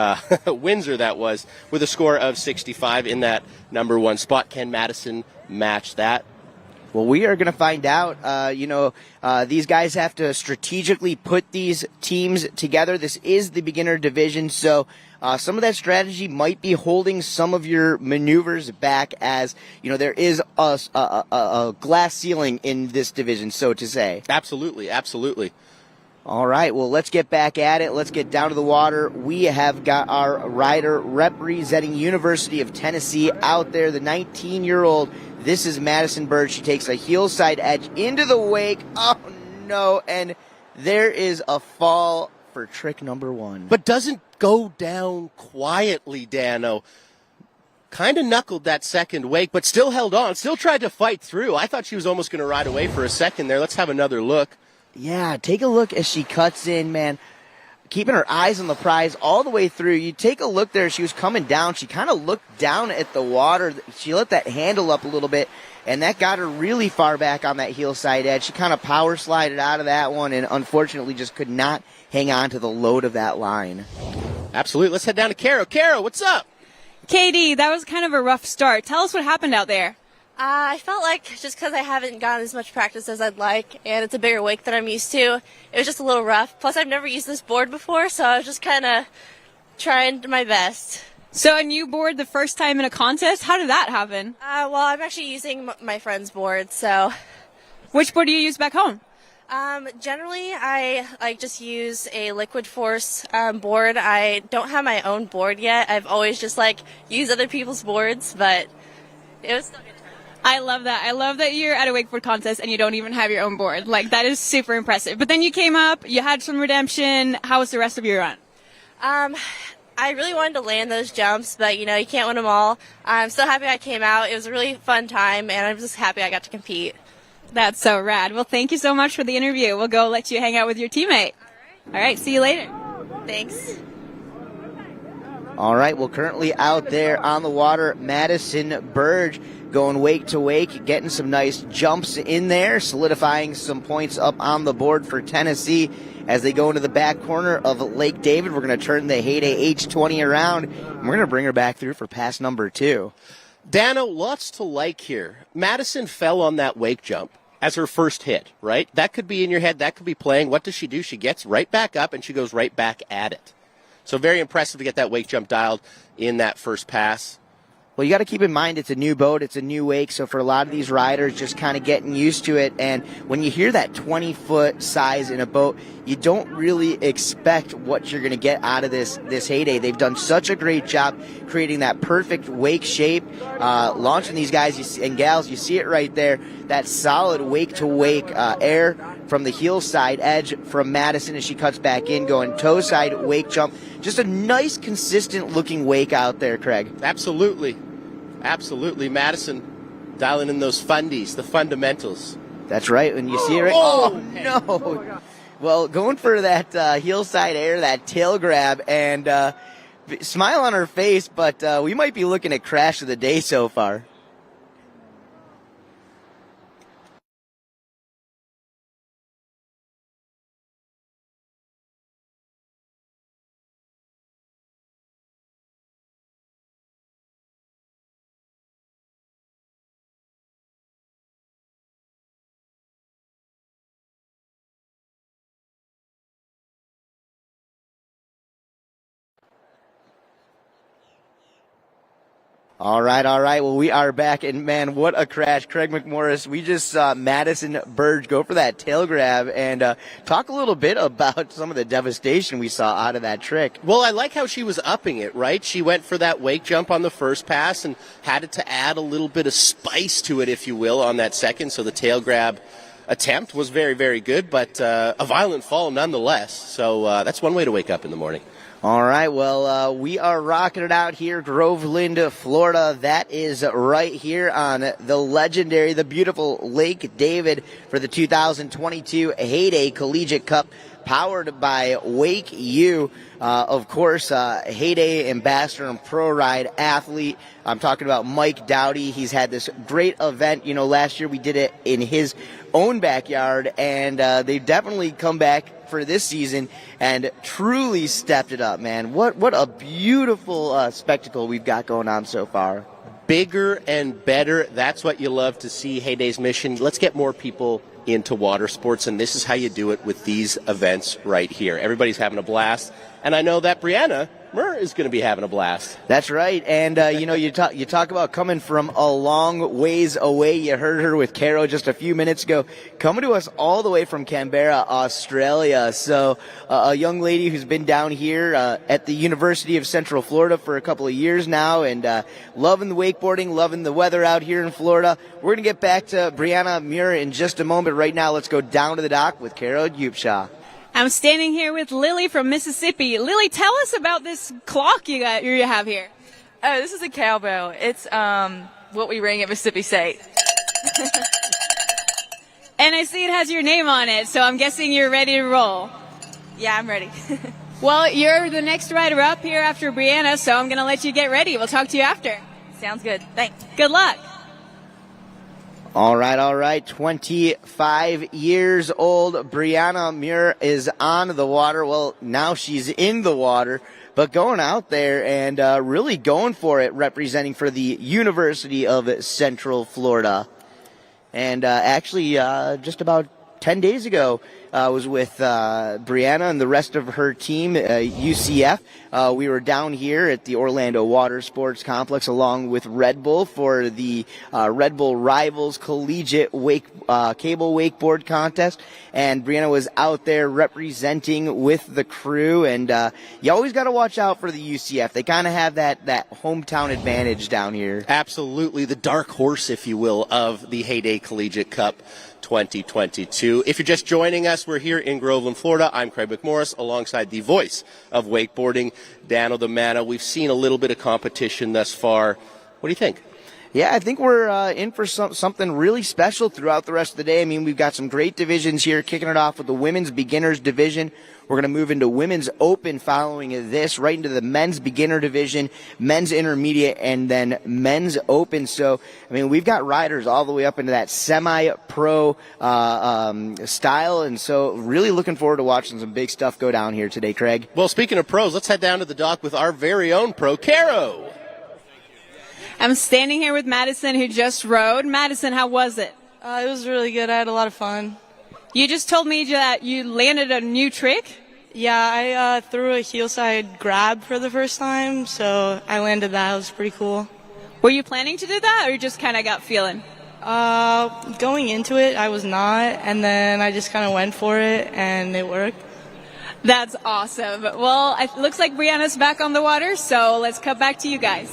Windsor that was, with a score of 65 in that number one spot. Can Madison match that? Well, we are going to find out. These guys have to strategically put these teams together. This is the beginner division, so some of that strategy might be holding some of your maneuvers back, as there is a glass ceiling in this division, so to say. Absolutely. All right, well, let's get back at it. Let's get down to the water. We have got our rider representing University of Tennessee out there, the 19-year-old. This is Madison Burge. She takes a heel side edge into the wake. Oh, no, and there is a fall for trick number one. But doesn't go down quietly, Dano. Kind of knuckled that second wake, but still held on, still tried to fight through. I thought she was almost going to ride away for a second there. Let's have another look. Yeah, take a look as she cuts in, man. Keeping her eyes on the prize all the way through. You take a look there. She was coming down. She kind of looked down at the water. She let that handle up a little bit, and that got her really far back on that heel side edge. She kind of power slided out of that one and unfortunately just could not hang on to the load of that line. Absolutely. Let's head down to Caro. Caro, what's up? Katie, that was kind of a rough start. Tell us what happened out there. I felt like just because I haven't gotten as much practice as I'd like, and it's a bigger wake than I'm used to, it was just a little rough. Plus, I've never used this board before, so I was just kind of trying my best. So a new board the first time in a contest? How did that happen? Well, I'm actually using my friend's board, so. Which board do you use back home? Generally, I just use a Liquid Force board. I don't have my own board yet. I've always just used other people's boards, but it was still good. I love that. I love that you're at a wakeboard contest and you don't even have your own board. That is super impressive. But then you came up, you had some redemption. How was the rest of your run? I really wanted to land those jumps, but you can't win them all. I'm so happy I came out. It was a really fun time, and I'm just happy I got to compete. That's so rad. Well, thank you so much for the interview. We'll go let you hang out with your teammate. All right, see you later. Thanks. All right, well, currently out there on the water, Madison Burge going wake to wake, getting some nice jumps in there, solidifying some points up on the board for Tennessee as they go into the back corner of Lake David. We're going to turn the Heyday H20 around, and we're going to bring her back through for pass number 2. Dano, lots to like here. Madison fell on that wake jump as her first hit, right? That could be in your head. That could be playing. What does she do? She gets right back up, and she goes right back at it. So very impressive to get that wake jump dialed in that first pass. Well, you got to keep in mind it's a new boat, it's a new wake, so for a lot of these riders, just kind of getting used to it. And when you hear that 20-foot size in a boat, you don't really expect what you're going to get out of this Heyday. They've done such a great job creating that perfect wake shape, launching these guys and gals. You see it right there, that solid wake-to-wake air from the heel side edge from Madison as she cuts back in, going toe side wake jump. Just a nice, consistent looking wake out there, Craig. Absolutely. Absolutely. Madison dialing in those fundies, the fundamentals. That's right. When you see it, oh no. Well, going for that heel side air, that tail grab, and smile on her face, but we might be looking at crash of the day so far. All right. Well, we are back, and man, what a crash. Craig McMorris, we just saw Madison Burge go for that tail grab, and talk a little bit about some of the devastation we saw out of that trick. Well, I like how she was upping it, right? She went for that wake jump on the first pass and had it to add a little bit of spice to it, if you will, on that second, so the tail grab attempt was very, very good, but a violent fall nonetheless, so that's one way to wake up in the morning. All right, well, we are rocking it out here, Groveland, Florida. That is right here on the legendary, the beautiful Lake David for the 2022 Heyday Collegiate Cup, powered by WakeU. Of course, Heyday ambassador and pro ride athlete. I'm talking about Mike Dowdy. He's had this great event. You know, last year we did it in his own backyard, and they've definitely come back for this season and truly stepped it up, man. What a beautiful spectacle we've got going on so far. Bigger and better. That's what you love to see. Heyday's mission. Let's get more people into water sports, and this is how you do it with these events right here. Everybody's having a blast, and I know that Brianna Murr is going to be having a blast. That's right, and you know, you talk about coming from a long ways away. You heard her with Caro just a few minutes ago, coming to us all the way from Canberra, Australia. So a young lady who's been down here at the University of Central Florida for a couple of years now, and loving the wakeboarding, loving the weather out here in Florida. We're going to get back to Brianna Muir in just a moment. Right now, let's go down to the dock with Caro Dupshaw. I'm standing here with Lily from Mississippi. Lily, tell us about this clock you have here. Oh, this is a cowbell. It's what we ring at Mississippi State. And I see it has your name on it, so I'm guessing you're ready to roll. Yeah, I'm ready. Well, you're the next rider up here after Brianna, so I'm going to let you get ready. We'll talk to you after. Sounds good. Thanks. Good luck. All right. 25 years old. Brianna Muir is on the water. Well, now she's in the water, but going out there and really going for it, representing for the University of Central Florida. And actually, just about 10 days ago, I was with Brianna and the rest of her team, UCF. We were down here at the Orlando Watersports Complex along with Red Bull for the Red Bull Rivals Collegiate Cable Wakeboard Contest. And Brianna was out there representing with the crew. And you always got to watch out for the UCF. They kind of have that hometown advantage down here. Absolutely. The dark horse, if you will, of the Heyday Collegiate Cup 2022. If you're just joining us, we're here in Groveland, Florida. I'm Craig McMorris alongside the voice of wakeboarding, Dan O'Damana. We've seen a little bit of competition thus far. What do you think? Yeah, I think we're in for something really special throughout the rest of the day. I mean, we've got some great divisions here, kicking it off with the women's beginners division. We're going to move into women's open following this, right into the men's beginner division, men's intermediate, and then men's open. So, I mean, we've got riders all the way up into that semi-pro style, and so really looking forward to watching some big stuff go down here today, Craig. Well, speaking of pros, let's head down to the dock with our very own pro, Caro. I'm standing here with Madison, who just rode. Madison, how was it? It was really good. I had a lot of fun. You just told me that you landed a new trick? Yeah, I threw a heel side grab for the first time, so I landed that. It was pretty cool. Were you planning to do that, or you just kind of got feeling? Going into it, I was not, and then I just kind of went for it, and it worked. That's awesome. Well, it looks like Brianna's back on the water, so let's cut back to you guys.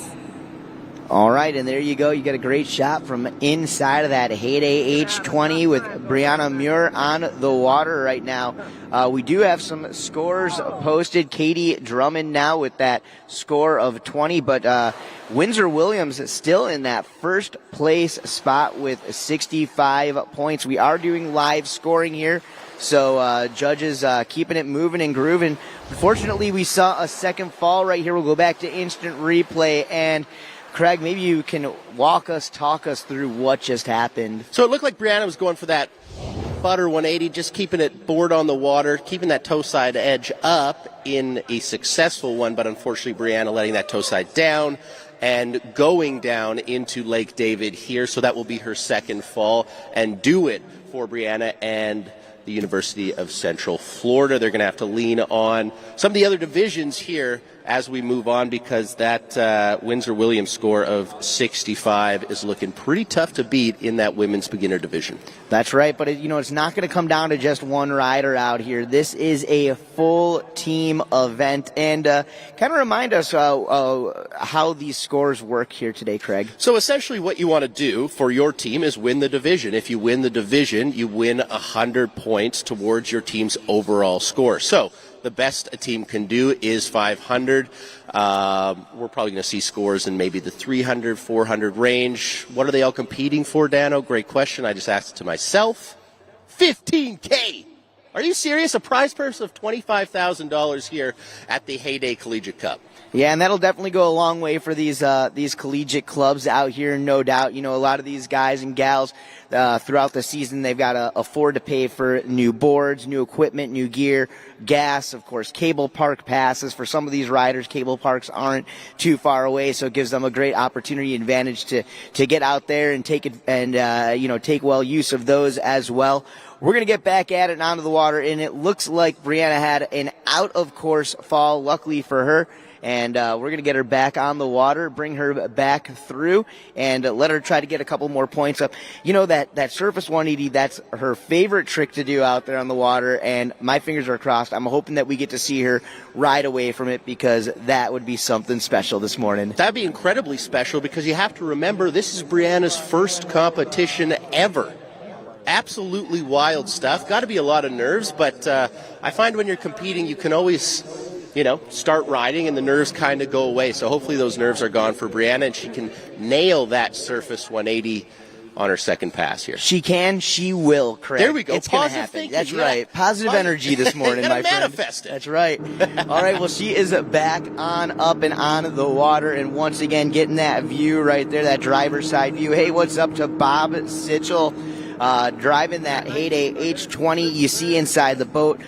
All right, and there you go. You got a great shot from inside of that Heyday H20 with Brianna Muir on the water right now. We do have some scores posted. Katie Drummond now with that score of 20, but Windsor Williams is still in that first place spot with 65 points. We are doing live scoring here, so judges keeping it moving and grooving. Unfortunately, we saw a second fall right here. We'll go back to instant replay, and Craig, maybe you can talk us through what just happened. So it looked like Brianna was going for that butter 180, just keeping it board on the water, keeping that toe side edge up in a successful one, but unfortunately Brianna letting that toe side down and going down into Lake David here. So that will be her second fall and do it for Brianna and the University of Central Florida. They're going to have to lean on some of the other divisions here as we move on, because that Windsor Williams score of 65 is looking pretty tough to beat in that women's beginner division. That's right, but it's not going to come down to just one rider out here. This is a full team event, and kind of remind us how these scores work here today, Craig. So essentially what you want to do for your team is win the division. If you win the division, you win 100 points towards your team's overall score. So the best a team can do is 500. We're probably going to see scores in maybe the 300, 400 range. What are they all competing for, Dano? Great question. I just asked it to myself. $15K. Are you serious? A prize purse of $25,000 here at the Heyday Collegiate Cup. Yeah, and that'll definitely go a long way for these collegiate clubs out here, no doubt. A lot of these guys and gals throughout the season, they've got to afford to pay for new boards, new equipment, new gear, gas, of course, cable park passes. For some of these riders, cable parks aren't too far away, so it gives them a great opportunity advantage to get out there and take well use of those as well. We're going to get back at it and onto the water, and it looks like Brianna had an out-of-course fall, luckily for her. And we're going to get her back on the water, bring her back through, and let her try to get a couple more points up. That surface 180, that's her favorite trick to do out there on the water, and my fingers are crossed. I'm hoping that we get to see her ride away from it, because that would be something special this morning. That'd be incredibly special, because you have to remember this is Brianna's first competition ever. Absolutely wild stuff. Got to be a lot of nerves, but I find when you're competing, you can always start riding and the nerves kind of go away. So hopefully those nerves are gone for Brianna and she can nail that surface 180 on her second pass here. She can, she will, Craig. There we go. It's going to happen. That's right. Positive energy this morning, my friend. Manifest it. That's right. All right, well, she is back on up and on the water, and once again getting that view right there, that driver's side view. Hey, what's up to Bob Sitchell? Driving that Heyday H20 you see inside the boat.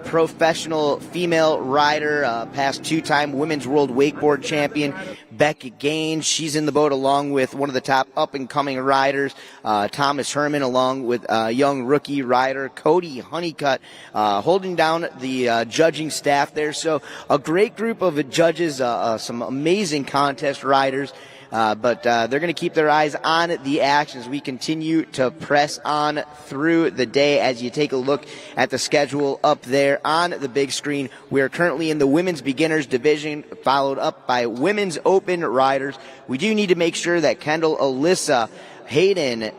Professional female rider, past two-time women's world wakeboard champion, Becca Gaines. She's in the boat along with one of the top up-and-coming riders, Thomas Herman, along with young rookie rider Cody Honeycutt, holding down the judging staff there. So a great group of judges, some amazing contest riders. But they're going to keep their eyes on the action as we continue to press on through the day. As you take a look at the schedule up there on the big screen, we are currently in the women's beginners division, followed up by women's open riders. We do need to make sure that Kendall, Alyssa, Hayden,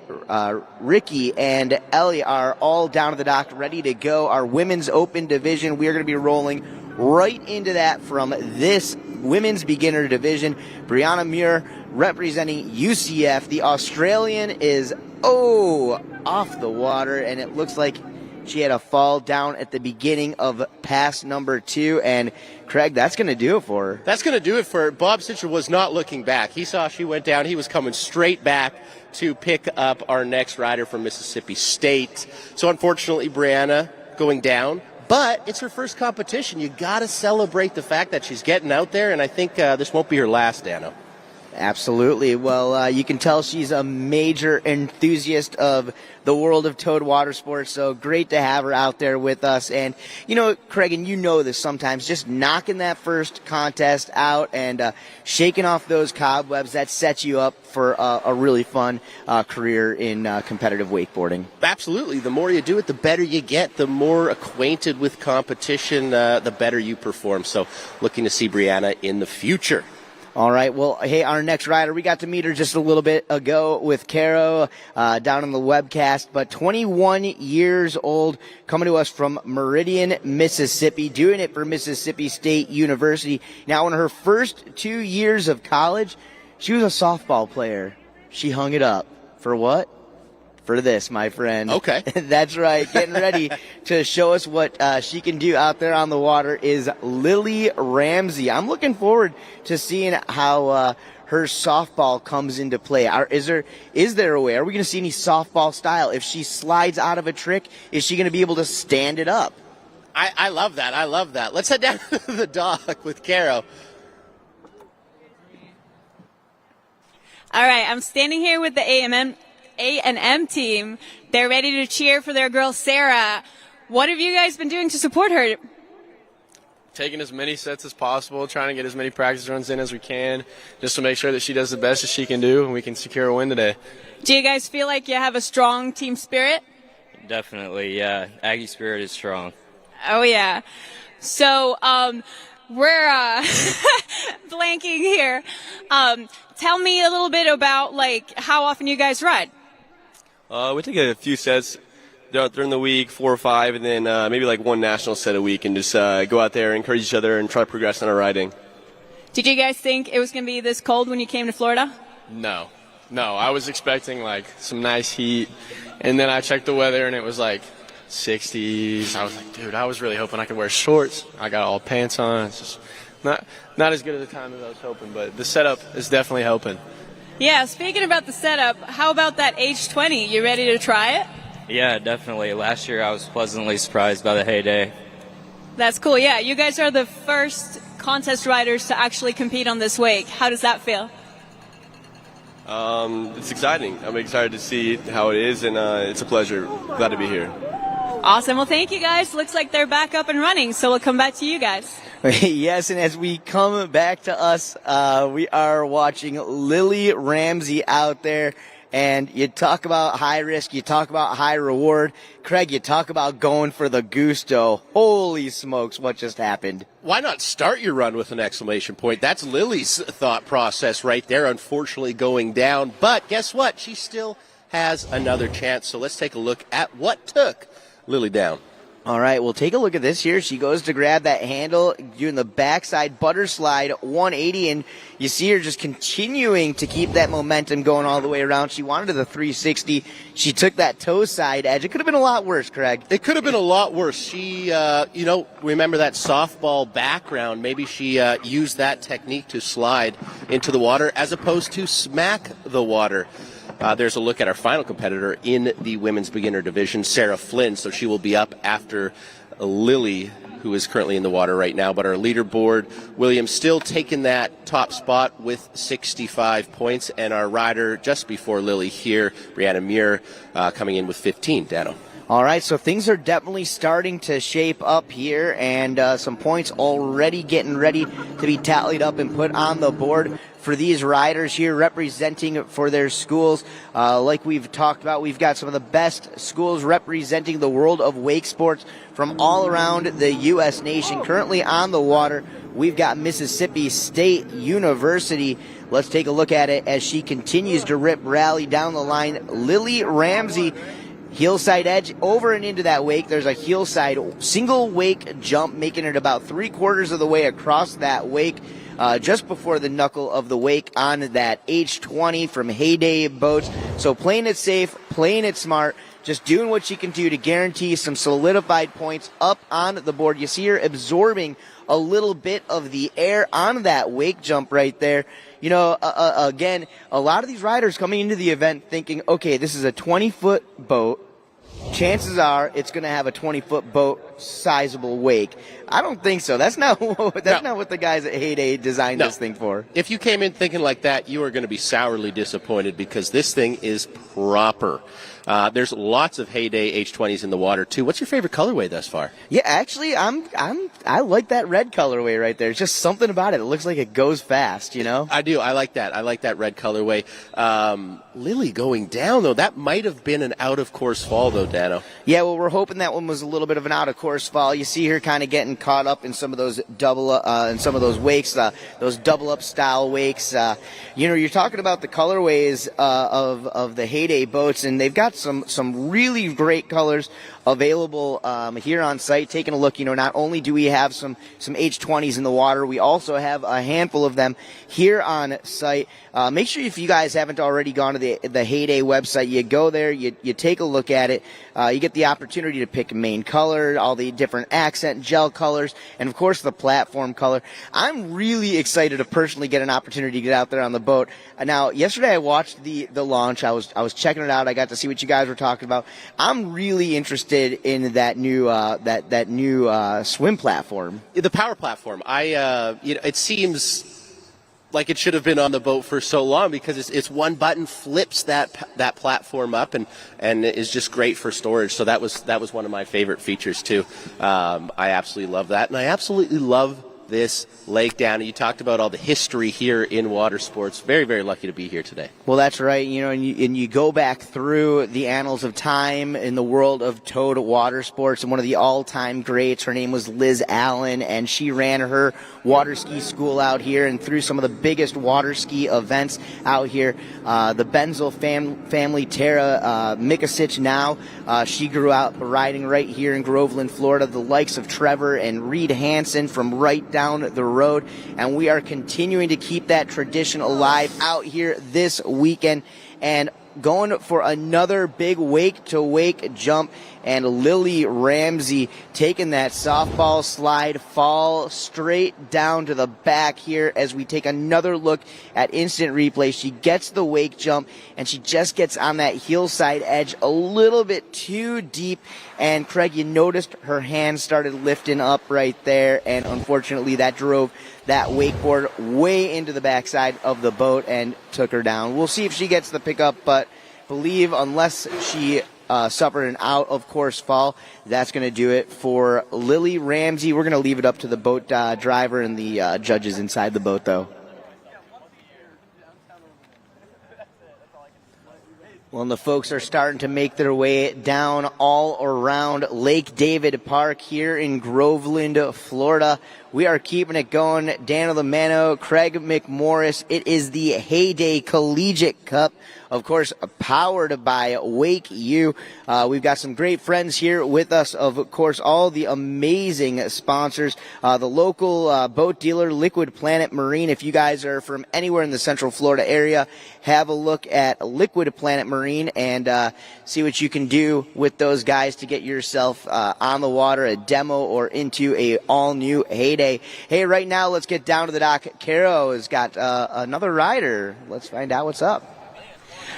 Ricky, and Ellie are all down to the dock, ready to go. Our women's open division, we are going to be rolling right into that from this women's beginner division. Brianna Muir representing UCF. The Australian is off the water, and it looks like she had a fall down at the beginning of pass number 2. And Craig, that's going to do it for her. That's going to do it for her. Bob Sitcher was not looking back. He saw she went down. He was coming straight back to pick up our next rider from Mississippi State. So unfortunately, Brianna going down. But it's her first competition. You got to celebrate the fact that she's getting out there, and I think this won't be her last, Dano. Absolutely. Well, you can tell she's a major enthusiast of the world of towed water sports, so great to have her out there with us. And, Craig, and this sometimes, just knocking that first contest out and shaking off those cobwebs, that sets you up for a really fun career in competitive wakeboarding. Absolutely. The more you do it, the better you get. The more acquainted with competition, the better you perform. So looking to see Brianna in the future. All right. Well, hey, our next rider, we got to meet her just a little bit ago with Caro down on the webcast, but 21 years old, coming to us from Meridian, Mississippi, doing it for Mississippi State University. Now, in her first 2 years of college, she was a softball player. She hung it up. For what? For this, my friend. Okay. That's right. Getting ready to show us what she can do out there on the water is Lily Ramsey. I'm looking forward to seeing how her softball comes into play. Is there a way? Are we going to see any softball style? If she slides out of a trick, is she going to be able to stand it up? I love that. I love that. Let's head down to the dock with Caro. All right, I'm standing here with the A&M team. They're ready to cheer for their girl, Sarah. What have you guys been doing to support her? Taking as many sets as possible, trying to get as many practice runs in as we can, just to make sure that she does the best that she can do and we can secure a win today. Do you guys feel like you have a strong team spirit? Definitely, yeah. Aggie spirit is strong. Oh, yeah. So, we're blanking here. Tell me a little bit about, like, how often you guys ride. We take a few sets during the week, 4 or 5, and then maybe like one national set a week, and just go out there, encourage each other, and try to progress on our riding. Did you guys think it was going to be this cold when you came to Florida? No. I was expecting like some nice heat, and then I checked the weather, and it was like 60s. I was like, dude, I was really hoping I could wear shorts. I got all pants on. It's just not as good at the time as I was hoping, but the setup is definitely helping. Yeah, speaking about the setup, how about that H20? You ready to try it? Yeah, definitely. Last year I was pleasantly surprised by the Heyday. That's cool. Yeah, you guys are the first contest riders to actually compete on this wake. How does that feel? It's exciting. I'm excited to see how it is, and it's a pleasure. Glad to be here. Awesome. Well, thank you guys. Looks like they're back up and running, so we'll come back to you guys. Yes, and as we come back to us, we are watching Lily Ramsey out there. And you talk about high risk, you talk about high reward. Craig, you talk about going for the gusto. Holy smokes, what just happened? Why not start your run with an exclamation point? That's Lily's thought process right there, unfortunately going down. But guess what? She still has another chance. So let's take a look at what took Lily down. All right, well, take a look at this here. She goes to grab that handle, doing the backside butter slide 180, and you see her just continuing to keep that momentum going all the way around. She wanted the 360. She took that toe side edge. It could have been a lot worse, Craig. It could have been a lot worse. She, remember that softball background. Maybe she used that technique to slide into the water as opposed to smack the water. There's a look at our final competitor in the women's beginner division, Sarah Flynn. So she will be up after Lily, who is currently in the water right now. But our leaderboard, William, still taking that top spot with 65 points. And our rider just before Lily here, Brianna Muir, coming in with 15. Dano. All right, so things are definitely starting to shape up here, and some points already getting ready to be tallied up and put on the board for these riders here representing for their schools. Like we've talked about, we've got some of the best schools representing the world of wake sports from all around the U.S. nation. Currently on the water, we've got Mississippi State University. Let's take a look at it as she continues to rip rally down the line. Lily Ramsey, heel-side edge over and into that wake. There's a heel-side single wake jump, making it about 3/4 of the way across that wake, just before the knuckle of the wake on that H20 from Heyday Boats. So playing it safe, playing it smart, just doing what she can do to guarantee some solidified points up on the board. You see her absorbing a little bit of the air on that wake jump right there. You know, again, a lot of these riders coming into the event thinking, okay, this is a 20-foot boat. Chances are it's going to have a 20-foot boat sizable wake. I don't think so. That's not what the guys at Heyday designed this thing for. If you came in thinking like that, you are going to be sourly disappointed because this thing is proper. There's lots of Heyday H20s in the water, too. What's your favorite colorway thus far? Yeah, actually, I like that red colorway right there. It's just something about it. It looks like it goes fast, you know? I do. I like that. I like that red colorway. Lily going down, though. That might have been an out-of-course fall, though, Dano. Yeah, well, we're hoping that one was a little bit of an out-of-course fall. You see her kind of getting caught up in some of those wakes, those double-up style wakes. You're talking about the colorways of the Heyday boats, and they've got some really great colors available here on site. Taking a look, not only do we have some H20s in the water, we also have a handful of them here on site. Make sure if you guys haven't already gone to the Heyday website, you go there, you take a look at it. You get the opportunity to pick a main color, all the different accent gel colors, and of course the platform color. I'm really excited to personally get an opportunity to get out there on the boat. Now, yesterday I watched the launch. I was checking it out. I got to see what you guys were talking about. I'm really interested in that new that new swim platform, the power platform. It seems like it should have been on the boat for so long because it's one button flips that platform up and is just great for storage. So that was one of my favorite features too. I absolutely love that, and I absolutely love this lake down. You talked about all the history here in water sports. Very, very lucky to be here today. Well, that's right. And you go back through the annals of time in the world of towed water sports, and one of the all-time greats, her name was Liz Allen, and she ran her water ski school out here and through some of the biggest water ski events out here. The Benzel family, Tara Mikasic now, she grew up riding right here in Groveland, Florida. The likes of Trevor and Reed Hansen from right down the road, and we are continuing to keep that tradition alive out here this weekend and going for another big wake-to-wake jump, and Lily Ramsey taking that softball slide fall straight down to the back here as we take another look at instant replay. She gets the wake jump, and she just gets on that hillside edge a little bit too deep, and Craig, you noticed her hands started lifting up right there, and unfortunately that drove that wakeboard way into the backside of the boat and took her down. We'll see if she gets the pickup, but believe unless she suffered an out-of-course fall, that's going to do it for Lily Ramsey. We're going to leave it up to the boat driver and the judges inside the boat, though. Well, and the folks are starting to make their way down all around Lake David Park here in Groveland, Florida. We are keeping it going. Dan Lamano, Craig McMorris. It is the Heyday Collegiate Cup, of course, powered by WakeU. We've got some great friends here with us, of course, all the amazing sponsors. The local boat dealer, Liquid Planet Marine. If you guys are from anywhere in the Central Florida area, have a look at Liquid Planet Marine and see what you can do with those guys to get yourself on the water, a demo, or into a all-new Heyday. Hey, right now, let's get down to the dock. Caro has got another rider. Let's find out what's up.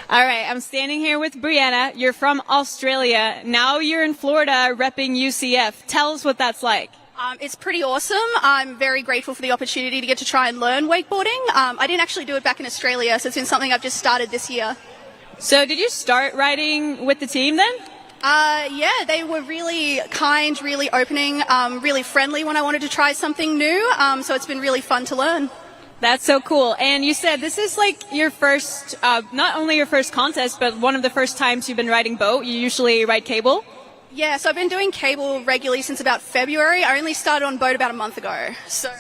All right, I'm standing here with Brianna. You're from Australia. Now you're in Florida repping UCF. Tell us what that's like. It's pretty awesome. I'm very grateful for the opportunity to get to try and learn wakeboarding. I didn't actually do it back in Australia, so it's been something I've just started this year. So did you start riding with the team then? Yeah, they were really kind, really opening, really friendly when I wanted to try something new. So it's been really fun to learn. That's so cool. And you said this is like your first, not only your first contest, but one of the first times you've been riding boat. You usually ride cable? Yeah, so I've been doing cable regularly since about February. I only started on boat about a month ago. So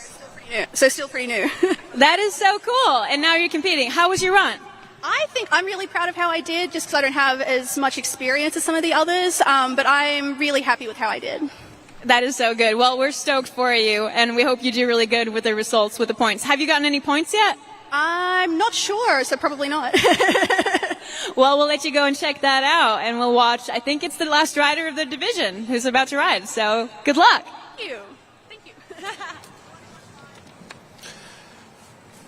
still pretty new. That is so cool. And now you're competing. How was your run? I think I'm really proud of how I did, just because I don't have as much experience as some of the others, but I'm really happy with how I did. That is so good. Well, we're stoked for you, and we hope you do really good with the results, with the points. Have you gotten any points yet? I'm not sure, so probably not. Well, we'll let you go and check that out, and we'll watch. I think it's the last rider of the division who's about to ride, so good luck. Thank you.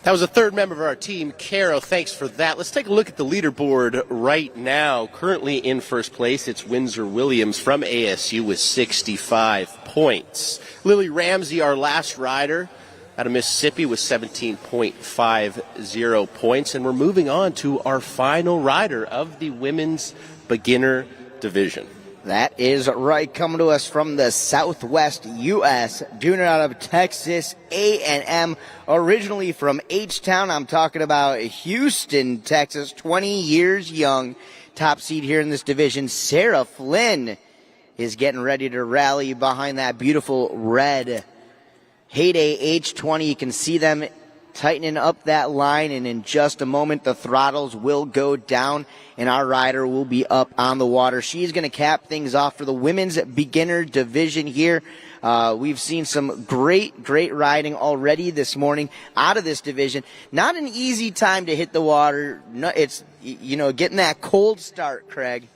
That was a third member of our team, Caro. Thanks for that. Let's take a look at the leaderboard right now. Currently in first place, it's Windsor Williams from ASU with 65 points. Lily Ramsey, our last rider, out of Mississippi with 17.50 points. And we're moving on to our final rider of the women's beginner division. That is right, coming to us from the Southwest U.S., doing it out of Texas A&M, originally from H-Town. I'm talking about Houston, Texas, 20 years young, top seed here in this division. Sarah Flynn is getting ready to rally behind that beautiful red Heyday H20. You can see them tightening up that line, and in just a moment the throttles will go down and our rider will be up on the water. She's going to cap things off for the women's beginner division here. We've seen some great riding already this morning out of this division. Not an easy time to hit the water. No, it's, getting that cold start, Craig.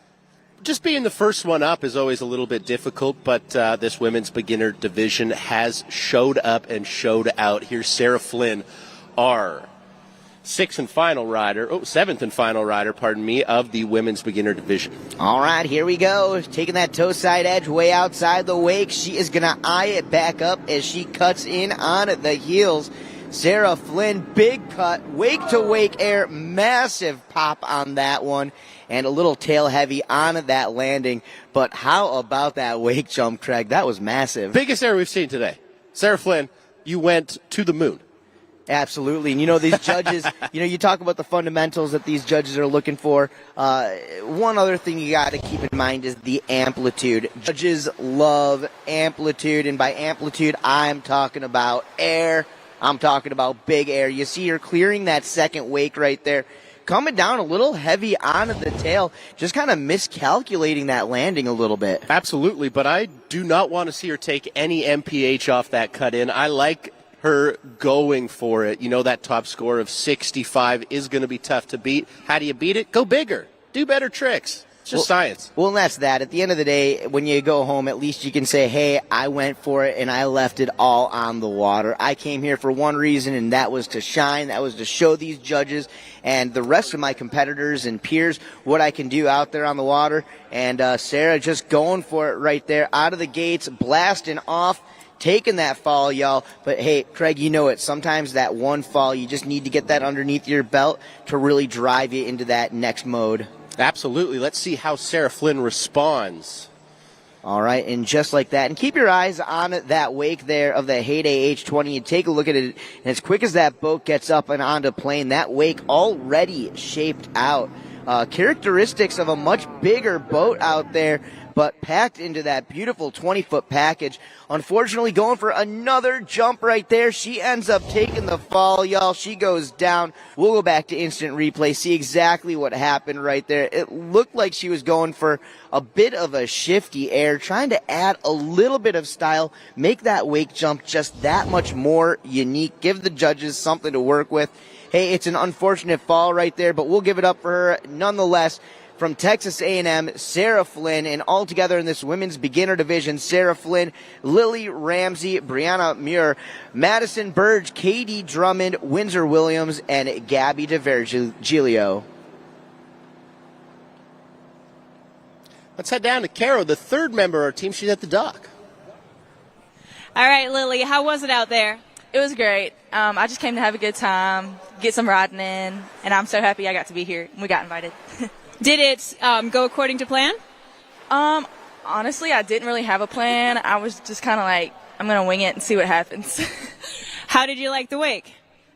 Just being the first one up is always a little bit difficult, but this women's beginner division has showed up and showed out. Here's Sarah Flynn, our seventh and final rider, of the women's beginner division. All right, here we go. Taking that toe side edge way outside the wake. She is going to eye it back up as she cuts in on the heels. Sarah Flynn, big cut, wake to wake air, massive pop on that one, and a little tail heavy on that landing. But how about that wake jump, Craig? That was massive. Biggest air we've seen today. Sarah Flynn, you went to the moon. Absolutely. And, these judges, you talk about the fundamentals that these judges are looking for. One other thing you got to keep in mind is the amplitude. Judges love amplitude, and by amplitude, I'm talking about air. I'm talking about big air. You see her clearing that second wake right there, coming down a little heavy on the tail, just kind of miscalculating that landing a little bit. Absolutely, but I do not want to see her take any MPH off that cut in. I like her going for it. That top score of 65 is going to be tough to beat. How do you beat it? Go bigger. Do better tricks. It's just science. Well, and that's that. At the end of the day, when you go home, at least you can say, hey, I went for it and I left it all on the water. I came here for one reason, and that was to shine. That was to show these judges and the rest of my competitors and peers what I can do out there on the water. And Sarah just going for it right there, out of the gates, blasting off, taking that fall, y'all. But, hey, Craig, you know it. Sometimes that one fall, you just need to get that underneath your belt to really drive you into that next mode. Absolutely. Let's see how Sarah Flynn responds. All right, and just like that. And keep your eyes on that wake there of the Heyday H20 and take a look at it. And as quick as that boat gets up and onto plane, that wake already shaped out. Characteristics of a much bigger boat out there, but packed into that beautiful 20-foot package. Unfortunately, going for another jump right there. She ends up taking the fall, y'all. She goes down. We'll go back to instant replay, see exactly what happened right there. It looked like she was going for a bit of a shifty air, trying to add a little bit of style, make that wake jump just that much more unique, give the judges something to work with. Hey, it's an unfortunate fall right there, but we'll give it up for her nonetheless. From Texas A&M, Sarah Flynn, and all together in this women's beginner division, Sarah Flynn, Lily Ramsey, Brianna Muir, Madison Burge, Katie Drummond, Windsor Williams, and Gabby DeVergilio. Let's head down to Caro, the third member of our team. She's at the dock. All right, Lily, how was it out there? It was great. I just came to have a good time, get some riding in, and I'm so happy I got to be here. We got invited. Did it go according to plan? Honestly, I didn't really have a plan. I was just kind of like, I'm going to wing it and see what happens. How did you like the wake?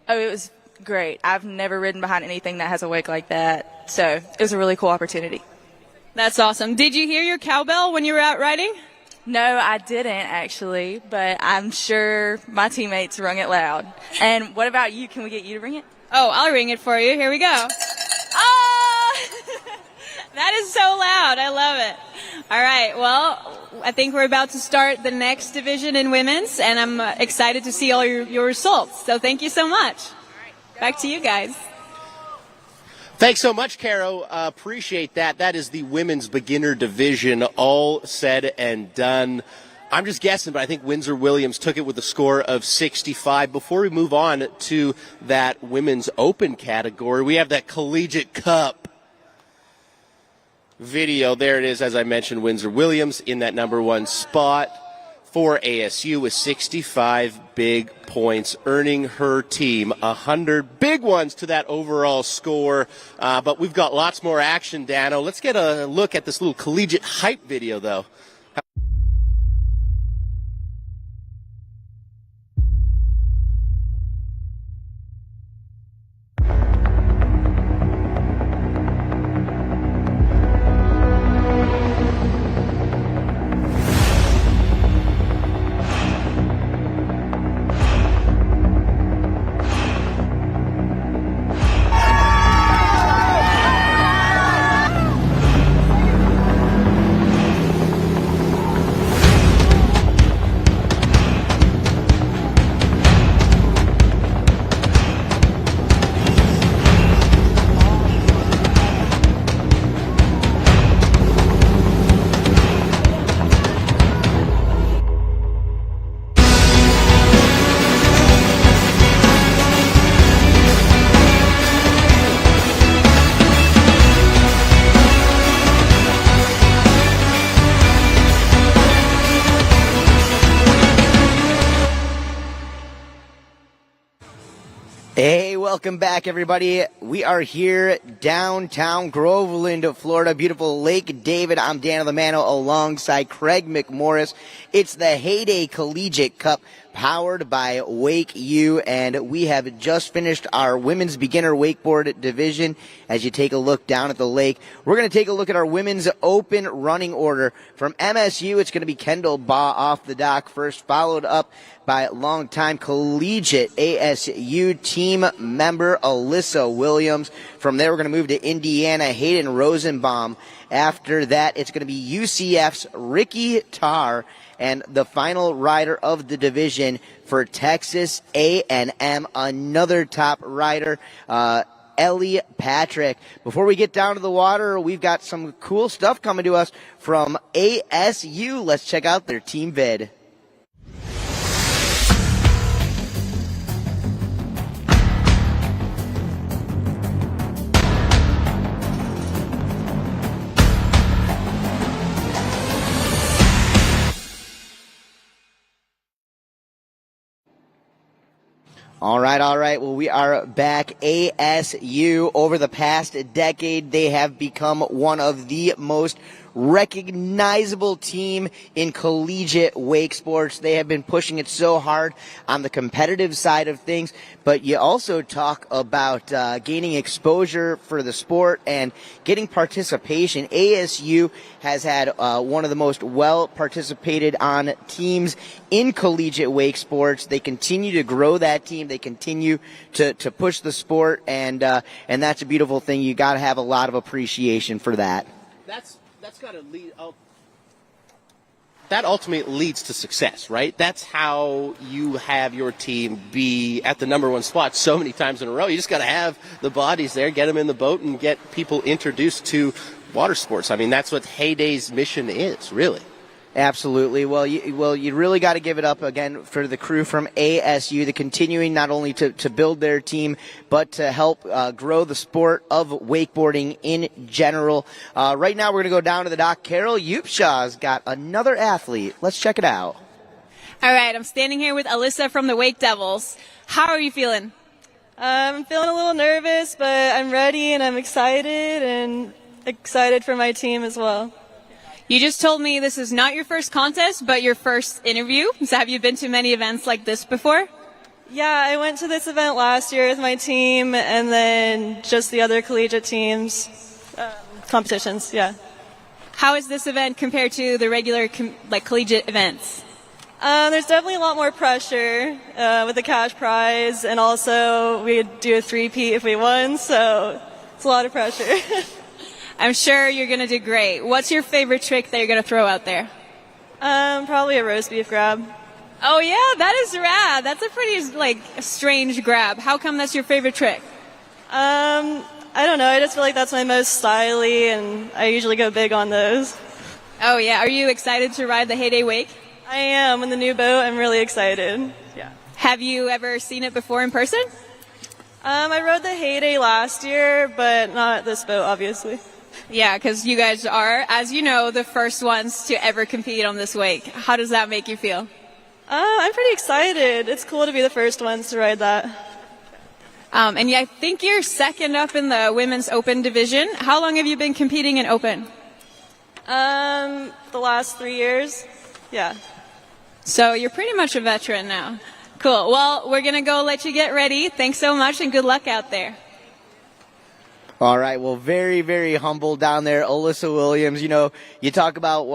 Oh, it was great. I've never ridden behind anything that has a wake like that, so it was a really cool opportunity. That's awesome. Did you hear your cowbell when you were out riding? No, I didn't actually, but I'm sure my teammates rung it loud. And what about you? Can we get you to ring it? Oh, I'll ring it for you. Here we go. That is so loud. I love it. All right. Well, I think we're about to start the next division in women's, and I'm excited to see all your results. So thank you so much. Back to you guys. Thanks so much, Caro. Appreciate that. That is the women's beginner division, all said and done. I'm just guessing, but I think Windsor Williams took it with a score of 65. Before we move on to that women's open category, we have that Collegiate Cup video. There it is, as I mentioned, Windsor Williams in that number one spot. for ASU with 65 big points, earning her team 100 big ones to that overall score. But we've got lots more action, Dano. Let's get a look at this little collegiate hype video, though. Hey, welcome back, everybody. We are here downtown Groveland, Florida, beautiful Lake David. I'm Dan Lamano alongside Craig McMorris. It's the Heyday Collegiate Cup powered by WakeU, and we have just finished our women's beginner wakeboard division. As you take a look down at the lake, we're going to take a look at our women's open running order. From MSU, it's going to be Kendall Baugh off the dock first, followed up by longtime collegiate ASU team member Alyssa Williams. From there, we're going to move to Indiana, Hayden Rosenbaum. After that, it's going to be UCF's Ricky Tarr. And the final rider of the division for Texas A&M, another top rider, Ellie Patrick. Before we get down to the water, we've got some cool stuff coming to us from ASU. Let's check out their team vid. All right. Well, we are back. ASU, over the past decade, they have become one of the most recognizable team in collegiate wake sports. They have been pushing it so hard on the competitive side of things, but you also talk about gaining exposure for the sport and getting participation. ASU has had one of the most well participated on teams in collegiate wake sports. They continue to grow that team. They continue to push the sport, and that's a beautiful thing. You got to have a lot of appreciation for that. That's got to lead. That ultimately leads to success, right? That's how you have your team be at the number one spot so many times in a row. You just got to have the bodies there, get them in the boat, and get people introduced to water sports. I mean, that's what Heyday's mission is, really. Absolutely. Well, you really got to give it up again for the crew from ASU, the continuing not only to build their team, but to help grow the sport of wakeboarding in general. Right now, we're going to go down to the dock. Carol Upshaw's got another athlete. Let's check it out. All right, I'm standing here with Alyssa from the Wake Devils. How are you feeling? I'm feeling a little nervous, but I'm ready and I'm excited for my team as well. You just told me this is not your first contest, but your first interview. So have you been to many events like this before? Yeah, I went to this event last year with my team and then just the other collegiate teams, competitions, yeah. How is this event compared to the regular collegiate events? There's definitely a lot more pressure with the cash prize, and also we'd do a three-peat if we won, so it's a lot of pressure. I'm sure you're going to do great. What's your favorite trick that you're going to throw out there? Probably a roast beef grab. Oh, yeah, that is rad. That's a pretty, strange grab. How come that's your favorite trick? I don't know. I just feel like that's my most styly, and I usually go big on those. Oh, yeah. Are you excited to ride the Heyday Wake? I am. In the new boat, I'm really excited. Yeah. Have you ever seen it before in person? I rode the Heyday last year, but not this boat, obviously. Yeah, because you guys are, as you know, the first ones to ever compete on this wake. How does that make you feel? I'm pretty excited. It's cool to be the first ones to ride that. And yeah, I think you're second up in the women's open division. How long have you been competing in open? The last 3 years. Yeah. So you're pretty much a veteran now. Cool. Well, we're going to go let you get ready. Thanks so much and good luck out there. All right, well, very, very humble down there, Alyssa Williams. You know, you talk about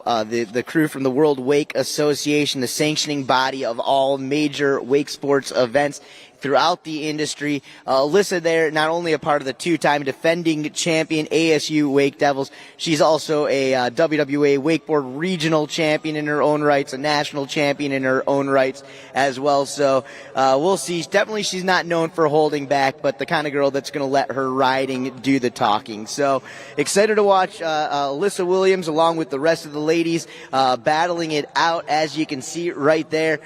the crew from the World Wake Association, the sanctioning body of all major wake sports events throughout the industry. Alyssa there, not only a part of the two-time defending champion ASU Wake Devils, she's also a WWA wakeboard regional champion in her own rights, a national champion in her own rights as well. So we'll see. Definitely she's not known for holding back, but the kind of girl that's going to let her riding do the talking. So excited to watch Alyssa Williams along with the rest of the ladies battling it out, as you can see right there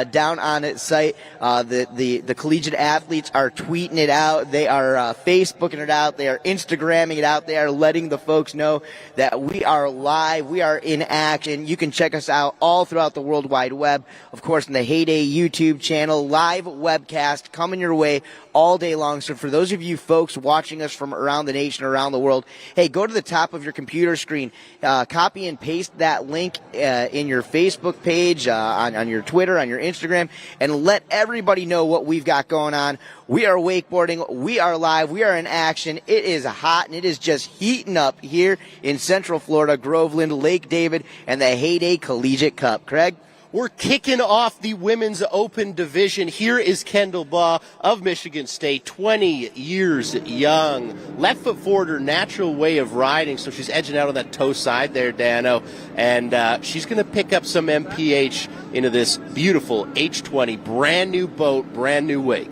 down on its site. The collegiate athletes are tweeting it out. They are Facebooking it out. They are Instagramming it out. They are letting the folks know that we are live. We are in action. You can check us out all throughout the World Wide Web. Of course, in the Heyday YouTube channel, live webcast coming your way all day long. So for those of you folks watching us from around the nation, around the world, hey, go to the top of your computer screen, copy and paste that link in your Facebook page, on your Twitter, on your Instagram, and let everybody know what we've got going on. We are wakeboarding. We are live. We are in action. It is hot, and it is just heating up here in Central Florida, Groveland, Lake David, and the Heyday Collegiate Cup. Craig? We're kicking off the women's open division. Here is Kendall Baugh of Michigan State, 20 years young. Left foot forward, her natural way of riding, so she's edging out on that toe side there, Dano. And she's going to pick up some MPH into this beautiful H20, brand new boat, brand new wake.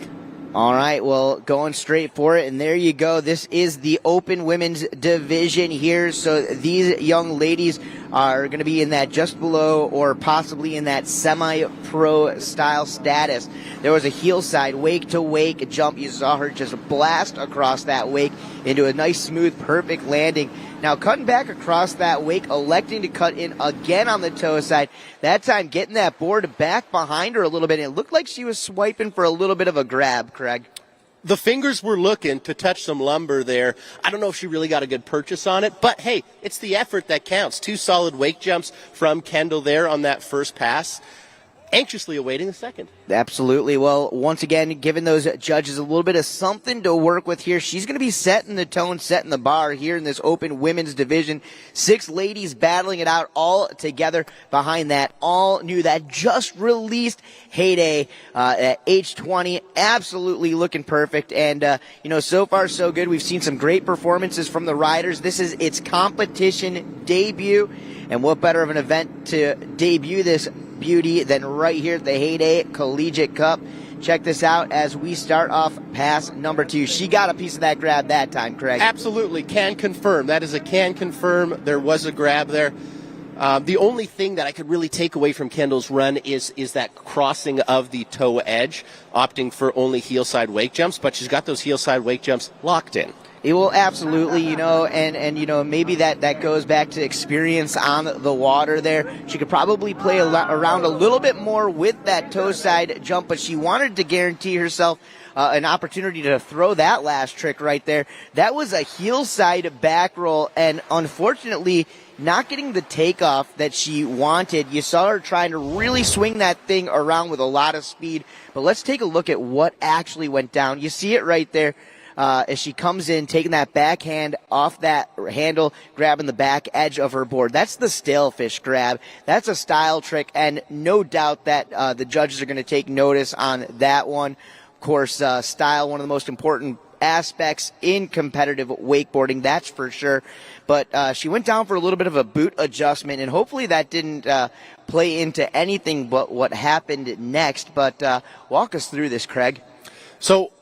All right, well, going straight for it, and there you go. This is the open women's division here. So these young ladies are going to be in that just below or possibly in that semi-pro style status. There was a heel side wake to wake jump. You saw her just blast across that wake into a nice, smooth, perfect landing. Now cutting back across that wake, electing to cut in again on the toe side. That time getting that board back behind her a little bit. It looked like she was swiping for a little bit of a grab, Craig. The fingers were looking to touch some lumber there. I don't know if she really got a good purchase on it, but hey, it's the effort that counts. 2 solid wake jumps from Kendall there on that first pass. Anxiously awaiting the second. Absolutely. Well, once again, giving those judges a little bit of something to work with here. She's going to be setting the tone, setting the bar here in this open women's division. 6 ladies battling it out all together behind that all new, that just released Heyday at H20. Absolutely looking perfect. And, so far so good. We've seen some great performances from the riders. This is its competition debut. And what better of an event to debut this beauty than right here at the Heyday Collegiate Cup. Check this out as we start off pass number 2. She got a piece of that grab that time, Craig. Absolutely. Can confirm. That is a can confirm. There was a grab there. The only thing that I could really take away from Kendall's run is that crossing of the toe edge, opting for only heel side wake jumps, but she's got those heel side wake jumps locked in. It will absolutely, and maybe that goes back to experience on the water there. She could probably play around a little bit more with that toe side jump, but she wanted to guarantee herself an opportunity to throw that last trick right there. That was a heel side back roll, and unfortunately not getting the takeoff that she wanted. You saw her trying to really swing that thing around with a lot of speed, but let's take a look at what actually went down. You see it right there. As she comes in, taking that backhand off that handle, grabbing the back edge of her board. That's the stalefish grab. That's a style trick, and no doubt that the judges are going to take notice on that one. Of course, style, one of the most important aspects in competitive wakeboarding, that's for sure. But she went down for a little bit of a boot adjustment, and hopefully that didn't play into anything but what happened next. But walk us through this, Craig. So,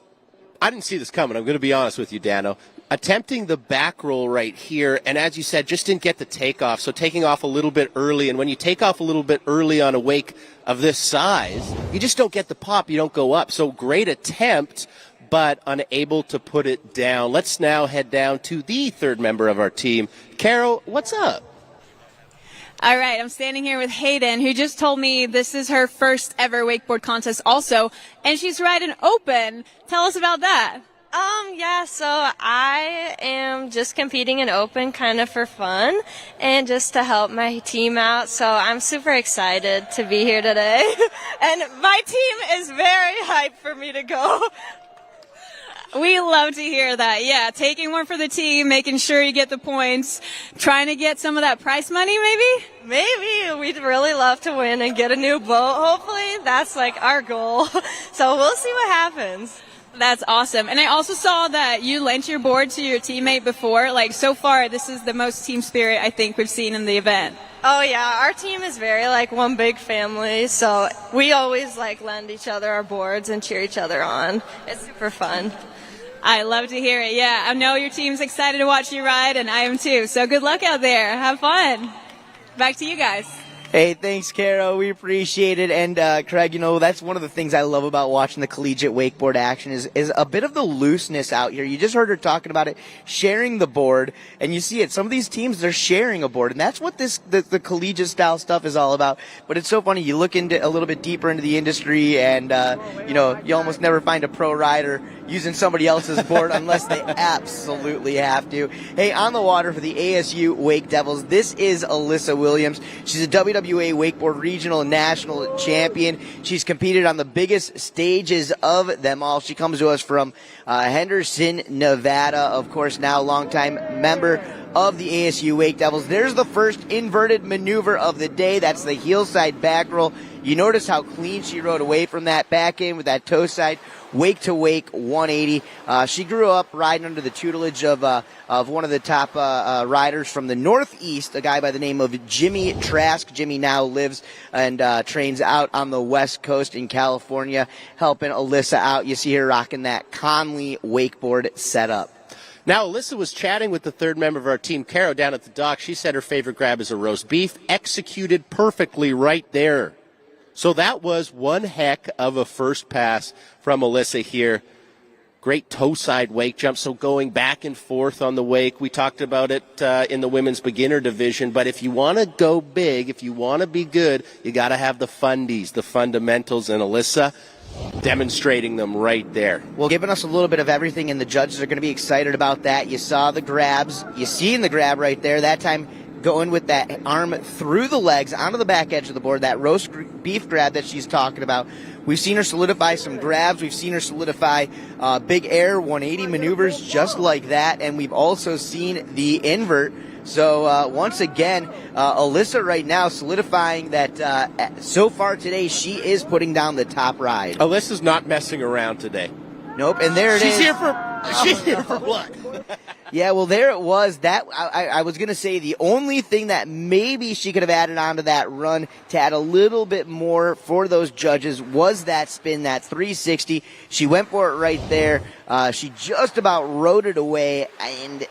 I didn't see this coming. I'm going to be honest with you, Dano. Attempting the back roll right here, and as you said, just didn't get the takeoff. So taking off a little bit early, and when you take off a little bit early on a wake of this size, you just don't get the pop. You don't go up. So great attempt, but unable to put it down. Let's now head down to the third member of our team. Carol, what's up? All right, I'm standing here with Hayden, who just told me this is her first ever wakeboard contest also, and she's riding open. Tell us about that. Yeah, so I am just competing in open kind of for fun and just to help my team out. So I'm super excited to be here today. And my team is very hyped for me to go. We love to hear that. Yeah, taking one for the team, making sure you get the points, trying to get some of that prize money maybe? Maybe. We'd really love to win and get a new boat. Hopefully that's like our goal. So we'll see what happens. That's awesome. And I also saw that you lent your board to your teammate before. Like, so far, this is the most team spirit I think we've seen in the event. Oh, yeah. Our team is very, like, one big family. So we always, like, lend each other our boards and cheer each other on. It's super fun. I love to hear it. Yeah, I know your team's excited to watch you ride, and I am too. So good luck out there. Have fun. Back to you guys. Hey, thanks, Carol. We appreciate it. And, Craig, you know, that's one of the things I love about watching the collegiate wakeboard action is a bit of the looseness out here. You just heard her talking about it, sharing the board, and you see it. Some of these teams, they're sharing a board, and that's what the collegiate style stuff is all about. But it's so funny. You look into a little bit deeper into the industry, and, you know, you almost never find a pro rider using somebody else's board unless they absolutely have to. Hey, on the water for the ASU Wake Devils, this is Alyssa Williams. She's a WWA Wakeboard Regional and National Champion. She's competed on the biggest stages of them all. She comes to us from Henderson, Nevada. Of course, now longtime member of the ASU Wake Devils. There's the first inverted maneuver of the day. That's the heel side back roll. You notice how clean she rode away from that back end with that toe side wake to wake 180. She grew up riding under the tutelage of one of the top riders from the Northeast, a guy by the name of Jimmy Trask. Jimmy now lives and trains out on the West Coast in California, helping Alyssa out. You see her rocking that Conley wakeboard setup. Now, Alyssa was chatting with the third member of our team, Caro, down at the dock. She said her favorite grab is a roast beef, executed perfectly right there. So that was one heck of a first pass from Alyssa here. Great toe side wake jump, so going back and forth on the wake. We talked about it in the women's beginner division, but if you want to go big, if you want to be good, you got to have the fundies, the fundamentals, and Alyssa demonstrating them right there. Well, giving us a little bit of everything, and the judges are going to be excited about that. You saw the grabs. You seen the grab right there. That time going with that arm through the legs onto the back edge of the board, that roast beef grab that she's talking about. We've seen her solidify some grabs. We've seen her solidify big air 180 maneuvers just like that, and we've also seen the invert. So once again, Alyssa right now solidifying that so far today she is putting down the top ride. Alyssa's not messing around today. Nope, and there it is. She's here for what? Yeah, well, there it was. That I was going to say the only thing that maybe she could have added onto that run to add a little bit more for those judges was that spin, that 360. She went for it right there. She just about rode it away. And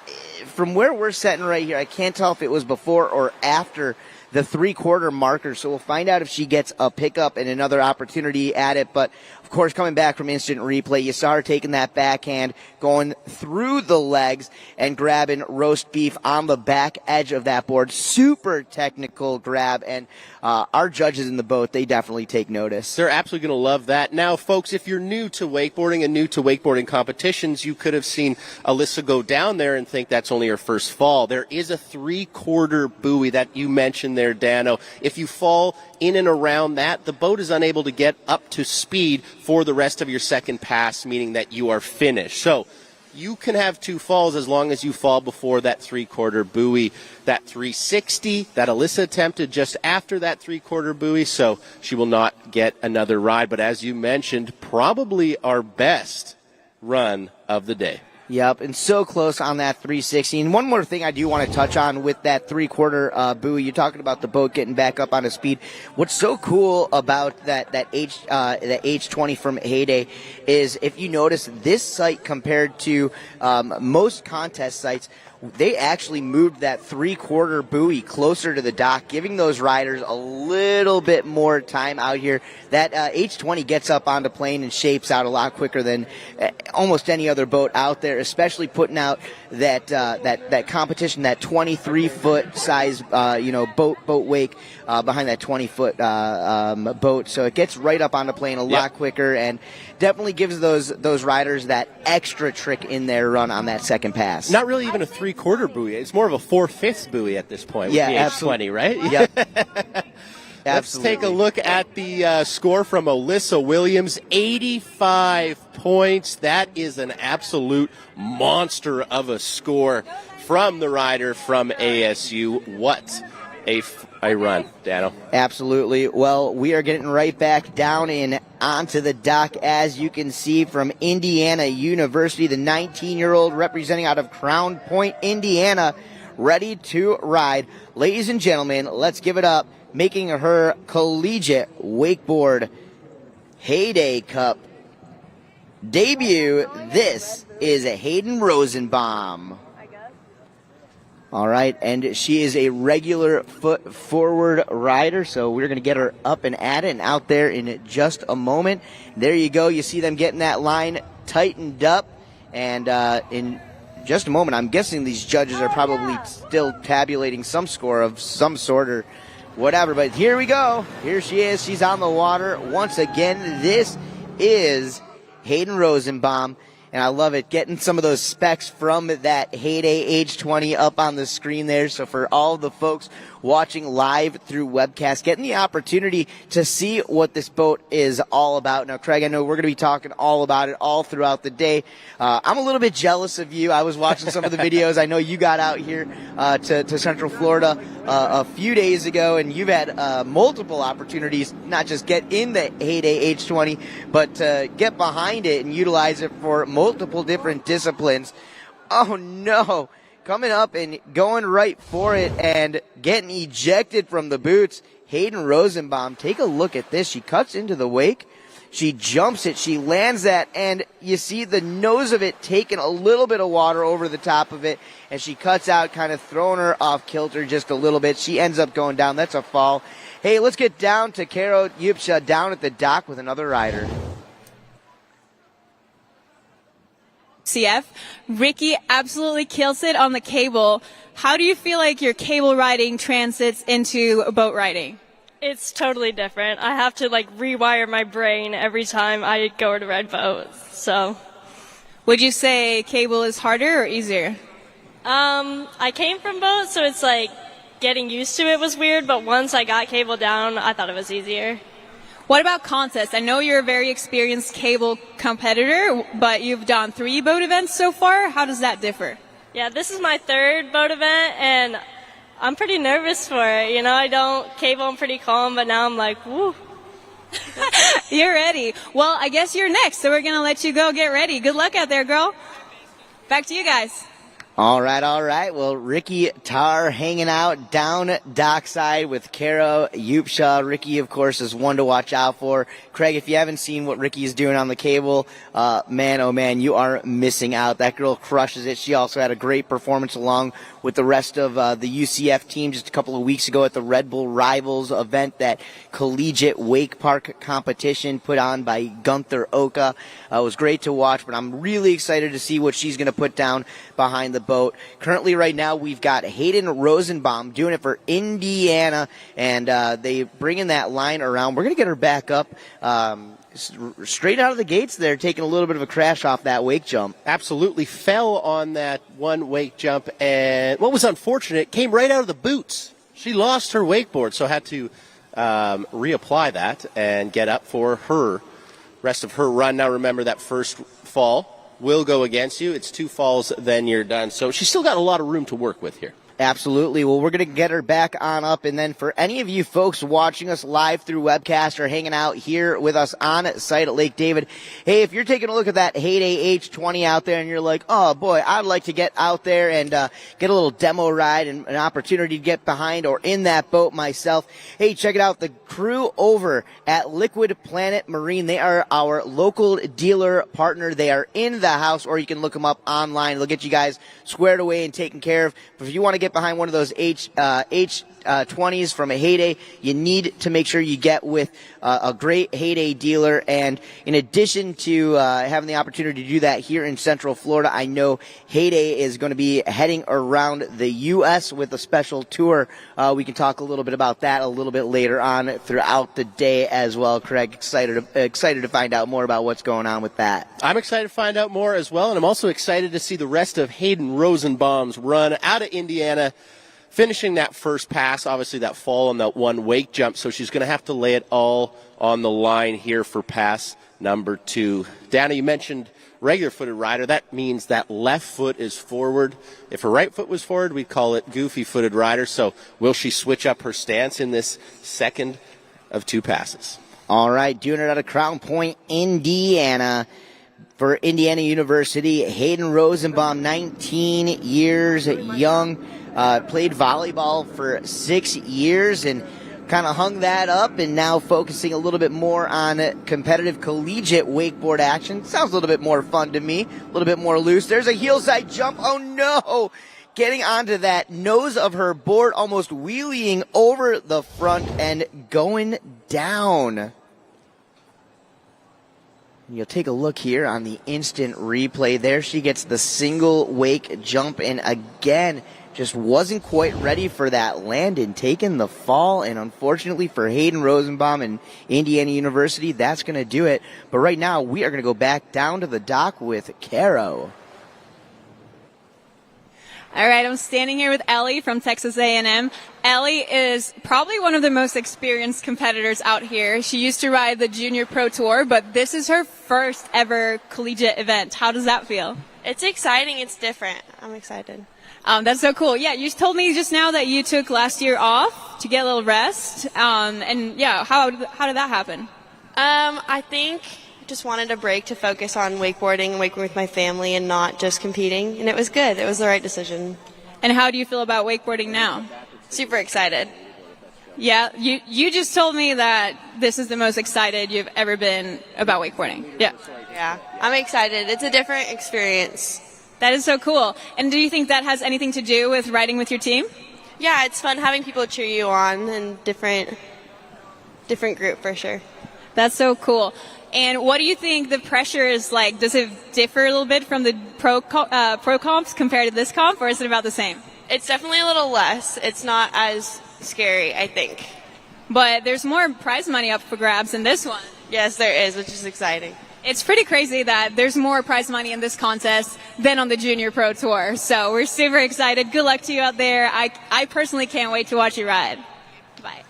from where we're sitting right here, I can't tell if it was before or after the three-quarter marker. So we'll find out if she gets a pickup and another opportunity at it. But of course, coming back from instant replay, you saw her taking that backhand, going through the legs and grabbing roast beef on the back edge of that board. Super technical grab, and our judges in the boat, they definitely take notice. They're absolutely going to love that. Now, folks, if you're new to wakeboarding and new to wakeboarding competitions, you could have seen Alyssa go down there and think that's only her first fall. There is a three-quarter buoy that you mentioned there, Dano. If you fall in and around that, the boat is unable to get up to speed for the rest of your second pass, meaning that you are finished. So you can have two falls as long as you fall before that three-quarter buoy. That 360 that Alyssa attempted just after that three-quarter buoy, so she will not get another ride. But as you mentioned, probably our best run of the day. Yep, and so close on that 360. And one more thing I do want to touch on with that three-quarter buoy. You're talking about the boat getting back up on a speed. What's so cool about that H20 from Heyday is if you notice this site compared to most contest sites, they actually moved that 3/4 buoy closer to the dock, giving those riders a little bit more time out here. That H20 gets up onto plane and shapes out a lot quicker than almost any other boat out there, especially putting out that competition, that 23-foot size boat wake behind that 20-foot boat. So it gets right up on the plane a lot quicker, and definitely gives those riders that extra trick in their run on that second pass. Not really even a 3/4 buoy. It's more of a 4/5 buoy at this point with the H20, right? Yep. Let's take a look at the score from Alyssa Williams. 85 points. That is an absolute monster of a score from the rider from ASU. What a run, Dano. Absolutely. Well, we are getting right back down and onto the dock, as you can see, from Indiana University, the 19-year-old representing out of Crown Point, Indiana, ready to ride. Ladies and gentlemen, let's give it up, making her collegiate wakeboard Heyday Cup debut. This is Hayden Rosenbaum. All right, and she is a regular foot forward rider, so we're going to get her up and at it and out there in just a moment. There you go. You see them getting that line tightened up, and in just a moment, I'm guessing these judges are probably still tabulating some score of some sort or whatever, but here we go. Here she is. She's on the water once again. This is Hayden Rosenbaum. And I love it, getting some of those specs from that Heyday H20 up on the screen there. So for all the folks watching live through webcast, getting the opportunity to see what this boat is all about. Now, Craig, I know we're going to be talking all about it all throughout the day. I'm a little bit jealous of you. I was watching some of the videos. I know you got out here to Central Florida a few days ago, and you've had multiple opportunities, not just get in the Heyday H20, but get behind it and utilize it for multiple different disciplines. Oh, no. Coming up and going right for it and getting ejected from the boots. Hayden Rosenbaum, take a look at this. She cuts into the wake. She jumps it. She lands that, and you see the nose of it taking a little bit of water over the top of it, and she cuts out, kind of throwing her off kilter just a little bit. She ends up going down. That's a fall. Hey, let's get down to Karo Yupsha down at the dock with another rider. CF. Ricky absolutely kills it on the cable. How do you feel like your cable riding transits into boat riding? It's totally different. I have to rewire my brain every time I go to ride boats. So, would you say cable is harder or easier? I came from boats, so it's getting used to it was weird, but once I got cable down, I thought it was easier. What about contests? I know you're a very experienced cable competitor, but you've done 3 boat events so far. How does that differ? Yeah, this is my 3rd boat event, and I'm pretty nervous for it. I don't cable, I'm pretty calm, but now I'm like, woo. You're ready. Well, I guess you're next, so we're going to let you go get ready. Good luck out there, girl. Back to you guys. All right. Well, Ricky Tarr hanging out down dockside with Karo Yupsha. Ricky, of course, is one to watch out for. Craig, if you haven't seen what Ricky is doing on the cable, man, oh man, you are missing out. That girl crushes it. She also had a great performance along with the rest of the UCF team just a couple of weeks ago at the Red Bull Rivals event, that collegiate wake park competition put on by Gunther Oka. It was great to watch, but I'm really excited to see what she's going to put down behind the boat. Currently right now we've got Hayden Rosenbaum doing it for Indiana, and they bringing that line around. We're going to get her back up straight out of the gates there, taking a little bit of a crash off that wake jump. Absolutely fell on that one wake jump, and what was unfortunate, came right out of the boots. She lost her wakeboard, so had to reapply that and get up for her rest of her run. Now remember, that first fall will go against you. It's 2 falls, then you're done. So she's still got a lot of room to work with here. Absolutely. Well, we're going to get her back on up. And then for any of you folks watching us live through webcast or hanging out here with us on site at Lake David, hey, if you're taking a look at that Heyday H20 out there and you're like, oh boy, I'd like to get out there and get a little demo ride and an opportunity to get behind or in that boat myself, hey, check it out. The crew over at Liquid Planet Marine, they are our local dealer partner. They are in the house, or you can look them up online. They'll get you guys squared away and taken care of. But if you want to get behind one of those H20s from a Heyday, you need to make sure you get with a great Heyday dealer. And in addition to having the opportunity to do that here in Central Florida, I know Heyday is going to be heading around the U.S. with a special tour. We can talk a little bit about that a little bit later on throughout the day as well. Craig, excited to find out more about what's going on with that. I'm excited to find out more as well, and I'm also excited to see the rest of Hayden Rosenbaum's run out of Indiana, finishing that first pass, obviously that fall on that one wake jump, so she's going to have to lay it all on the line here for pass number 2. Dana, you mentioned regular-footed rider. That means that left foot is forward. If her right foot was forward, we'd call it goofy-footed rider. So will she switch up her stance in this second of 2 passes? All right, doing it out of Crown Point, Indiana. For Indiana University, Hayden Rosenbaum, 19 years young, played volleyball for 6 years and kind of hung that up, and now focusing a little bit more on competitive collegiate wakeboard action. Sounds a little bit more fun to me, a little bit more loose. There's a heel side jump. Oh no! Getting onto that nose of her board, almost wheeling over the front and going down. You'll take a look here on the instant replay. There she gets the single wake jump, and again, just wasn't quite ready for that land and taking the fall. And unfortunately for Hayden Rosenbaum and Indiana University, that's going to do it. But right now, we are going to go back down to the dock with Caro. All right, I'm standing here with Ellie from Texas A&M. Ellie is probably one of the most experienced competitors out here. She used to ride the Junior Pro Tour, but this is her first ever collegiate event. How does that feel? It's exciting. It's different. I'm excited. That's so cool. Yeah, you told me just now that you took last year off to get a little rest. And yeah, how did that happen? I think I just wanted a break to focus on wakeboarding and wakeboarding with my family and not just competing. And it was good. It was the right decision. And how do you feel about wakeboarding now? Super excited. Yeah, you just told me that this is the most excited you've ever been about wakeboarding. Yeah. Yeah, I'm excited. It's a different experience. That is so cool. And do you think that has anything to do with riding with your team? Yeah, it's fun having people cheer you on and different group for sure. That's so cool. And what do you think the pressure is like? Does it differ a little bit from the pro comps compared to this comp, or is it about the same? It's definitely a little less. It's not as scary, I think. But there's more prize money up for grabs in this one. Yes, there is, which is exciting. It's pretty crazy that there's more prize money in this contest than on the Junior Pro Tour. So we're super excited. Good luck to you out there. I personally can't wait to watch you ride. Bye.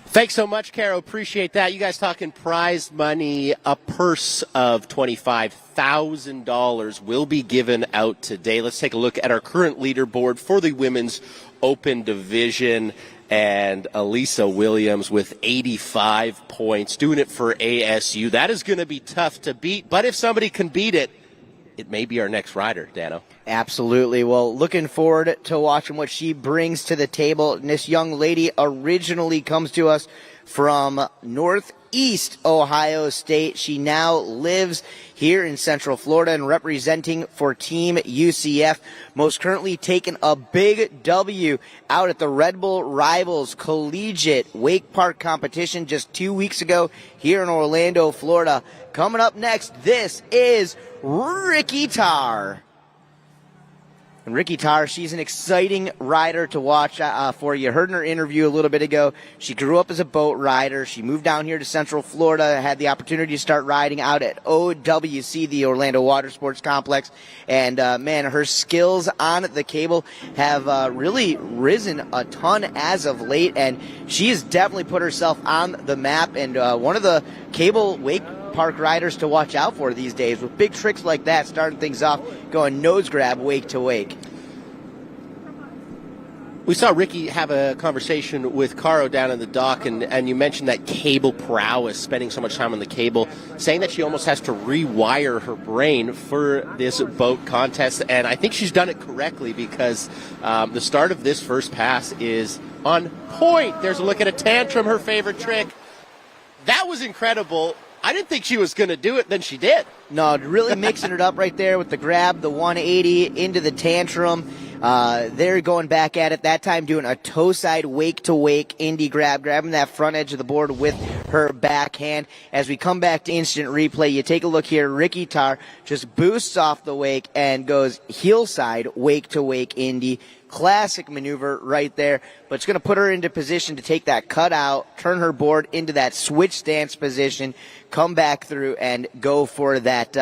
Thanks so much, Caro. Appreciate that. You guys talking prize money, a purse of $25,000 will be given out today. Let's take a look at our current leaderboard for the Women's Open Division. And Elisa Williams with 85 points, doing it for ASU. That is going to be tough to beat, but if somebody can beat it, it may be our next rider, Dano. Absolutely. Well, looking forward to watching what she brings to the table. And this young lady originally comes to us from Northeast Ohio State. She now lives here in Central Florida and representing for Team UCF. Most currently taking a big W out at the Red Bull Rivals Collegiate Wake Park competition just 2 weeks ago here in Orlando, Florida. Coming up next, this is Ricky Tarr. And Ricky Tarr, she's an exciting rider to watch for you. Heard in her interview a little bit ago, she grew up as a boat rider. She moved down here to Central Florida, had the opportunity to start riding out at OWC, the Orlando Watersports Complex. And, man, her skills on the cable have really risen a ton as of late. And she has definitely put herself on the map and one of the cable wake park riders to watch out for these days with big tricks like that, starting things off, going nose grab wake to wake. We saw Ricky have a conversation with Caro down in the dock, and you mentioned that cable prowess, spending so much time on the cable, saying that she almost has to rewire her brain for this boat contest. And I think she's done it correctly, because the start of this first pass is on point. There's a look at a tantrum, her favorite trick. That was incredible. I didn't think she was going to do it, then she did. No, really mixing it up right there with the grab, the 180 into the tantrum. They're going back at it, that time doing a toe side wake to wake indie grab, grabbing that front edge of the board with her backhand. As we come back to instant replay, you take a look here, Ricky Tarr just boosts off the wake and goes heel side wake to wake indie. Classic maneuver right there, but it's going to put her into position to take that cut out, turn her board into that switch stance position, come back through and go for that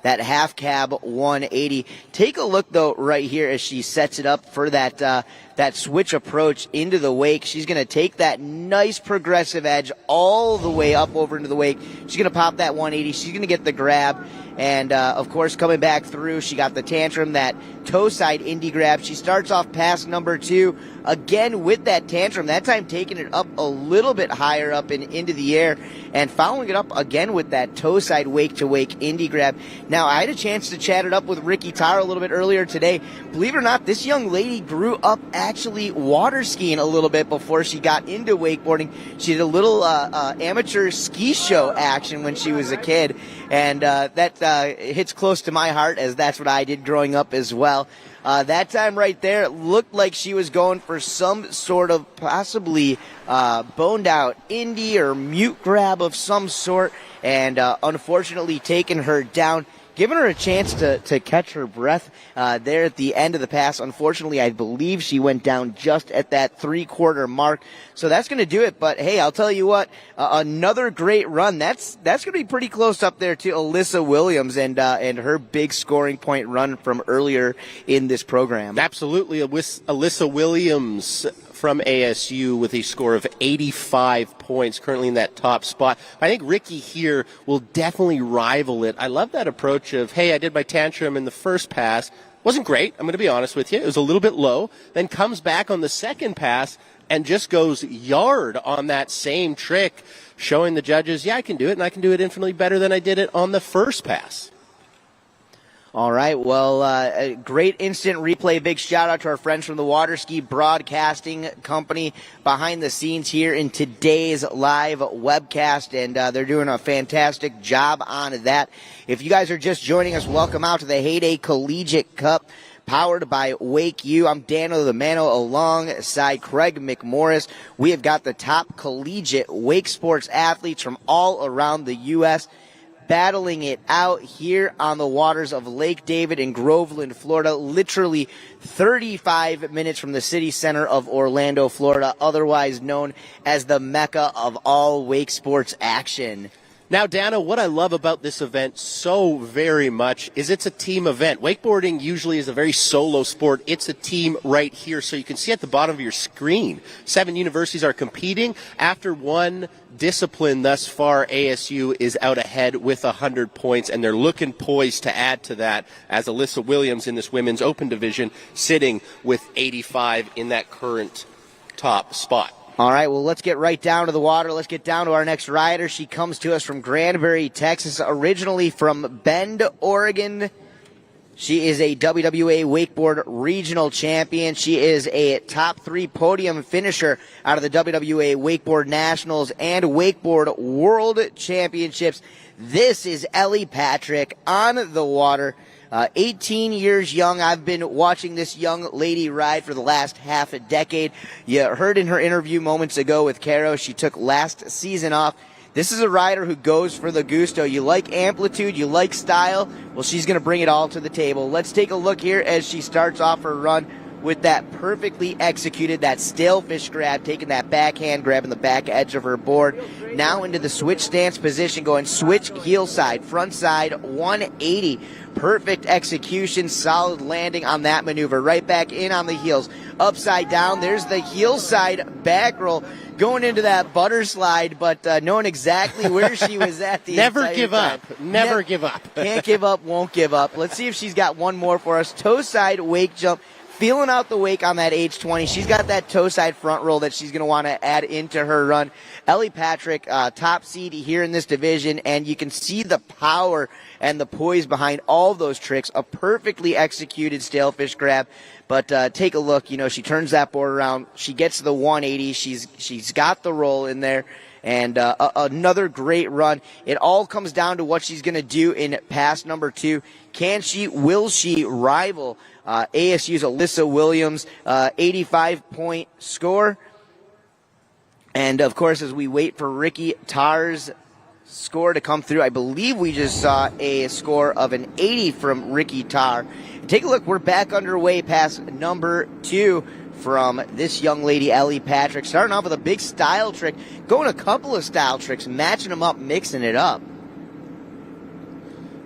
half cab 180. Take a look though right here as she sets it up for that switch approach into the wake. She's going to take that nice progressive edge all the way up over into the wake. She's going to pop that 180. She's going to get the grab. And, of course, coming back through, she got the tantrum, that toe side indie grab. She starts off pass number 2, again with that tantrum, that time taking it up a little bit higher up and into the air, and following it up again with that toe side wake to wake indie grab. Now, I had a chance to chat it up with Ricky Tarr a little bit earlier today. Believe it or not, this young lady grew up actually water skiing a little bit before she got into wakeboarding. She did a little amateur ski show action when she was a kid, and that hits close to my heart, as that's what I did growing up as well. That time right there, it looked like she was going for some sort of possibly boned out indie or mute grab of some sort, and unfortunately taking her down, giving her a chance to catch her breath there at the end of the pass. Unfortunately, I believe she went down just at that 3/4 mark. So that's going to do it. But, hey, I'll tell you what, another great run. That's going to be pretty close up there to Alyssa Williams and her big scoring point run from earlier in this program. Absolutely. Alyssa Williams from ASU with a score of 85 points, currently in that top spot. I think Ricky here will definitely rival it. I love that approach of, hey, I did my tantrum in the first pass. Wasn't great, I'm going to be honest with you. It was a little bit low. Then comes back on the second pass and just goes yard on that same trick, showing the judges, yeah, I can do it, and I can do it infinitely better than I did it on the first pass. All right, well, a great instant replay. Big shout out to our friends from the Water Ski Broadcasting Company behind the scenes here in today's live webcast, and they're doing a fantastic job on that. If you guys are just joining us, welcome out to the Heyday Collegiate Cup, powered by WakeU. I'm Dano the Mano alongside Craig McMorris. We have got the top collegiate wake sports athletes from all around the U.S. battling it out here on the waters of Lake David in Groveland, Florida, literally 35 minutes from the city center of Orlando, Florida, otherwise known as the Mecca of all wake sports action. Now, Dana, what I love about this event so very much is it's a team event. Wakeboarding usually is a very solo sport. It's a team right here. So you can see at the bottom of your screen, 7 universities are competing. After one discipline thus far, ASU is out ahead with 100 points, and they're looking poised to add to that as Alyssa Williams in this women's open division sitting with 85 in that current top spot. All right, well, let's get right down to the water. Let's get down to our next rider. She comes to us from Granbury, Texas, originally from Bend, Oregon. She is a WWA Wakeboard Regional Champion. She is a top 3 podium finisher out of the WWA Wakeboard Nationals and Wakeboard World Championships. This is Ellie Patrick on the water. 18 years young. I've been watching this young lady ride for the last half a decade. You heard in her interview moments ago with Caro, she took last season off. This is a rider who goes for the gusto. You like amplitude, you like style, well, she's going to bring it all to the table. Let's take a look here as she starts off her run with that perfectly executed, that stalefish grab, taking that backhand, grabbing the back edge of her board. Now into the switch stance position, going switch heel side, front side, 180. Perfect execution, solid landing on that maneuver. Right back in on the heels. Upside down, there's the heel side back roll. Going into that butter slide, but knowing exactly where she was at the Never entire give time. up. Never give up. Can't give up, won't give up. Let's see if she's got one more for us. Toe side wake jump. feeling out the wake on that age 20. She's got that toe side front roll that she's going to want to add into her run. Ellie Patrick, top seed here in this division, and you can see the power and the poise behind all of those tricks. A perfectly executed stalefish grab. But take a look. You know, she turns that board around. She gets to the 180. She's got the roll in there. And another great run. It all comes down to what she's going to do in pass number 2. Will she rival ASU's Alyssa Williams' 85-point score? And, of course, as we wait for Ricky Tarr's score to come through, I believe we just saw a score of an 80 from Ricky Tarr. Take a look. We're back underway past number 2 from this young lady, Ellie Patrick. Starting off with a big style trick, going a couple of style tricks, matching them up, mixing it up.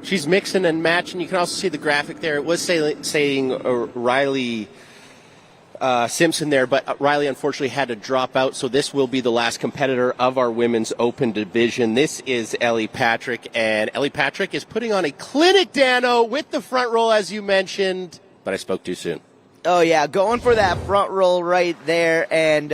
She's mixing and matching. You can also see the graphic there. It was saying Riley Simpson there, but Riley unfortunately had to drop out, so this will be the last competitor of our women's open division. This is Ellie Patrick, and Ellie Patrick is putting on a clinic, Dano, with the front roll, as you mentioned, but I spoke too soon. Oh, yeah, going for that front roll right there. And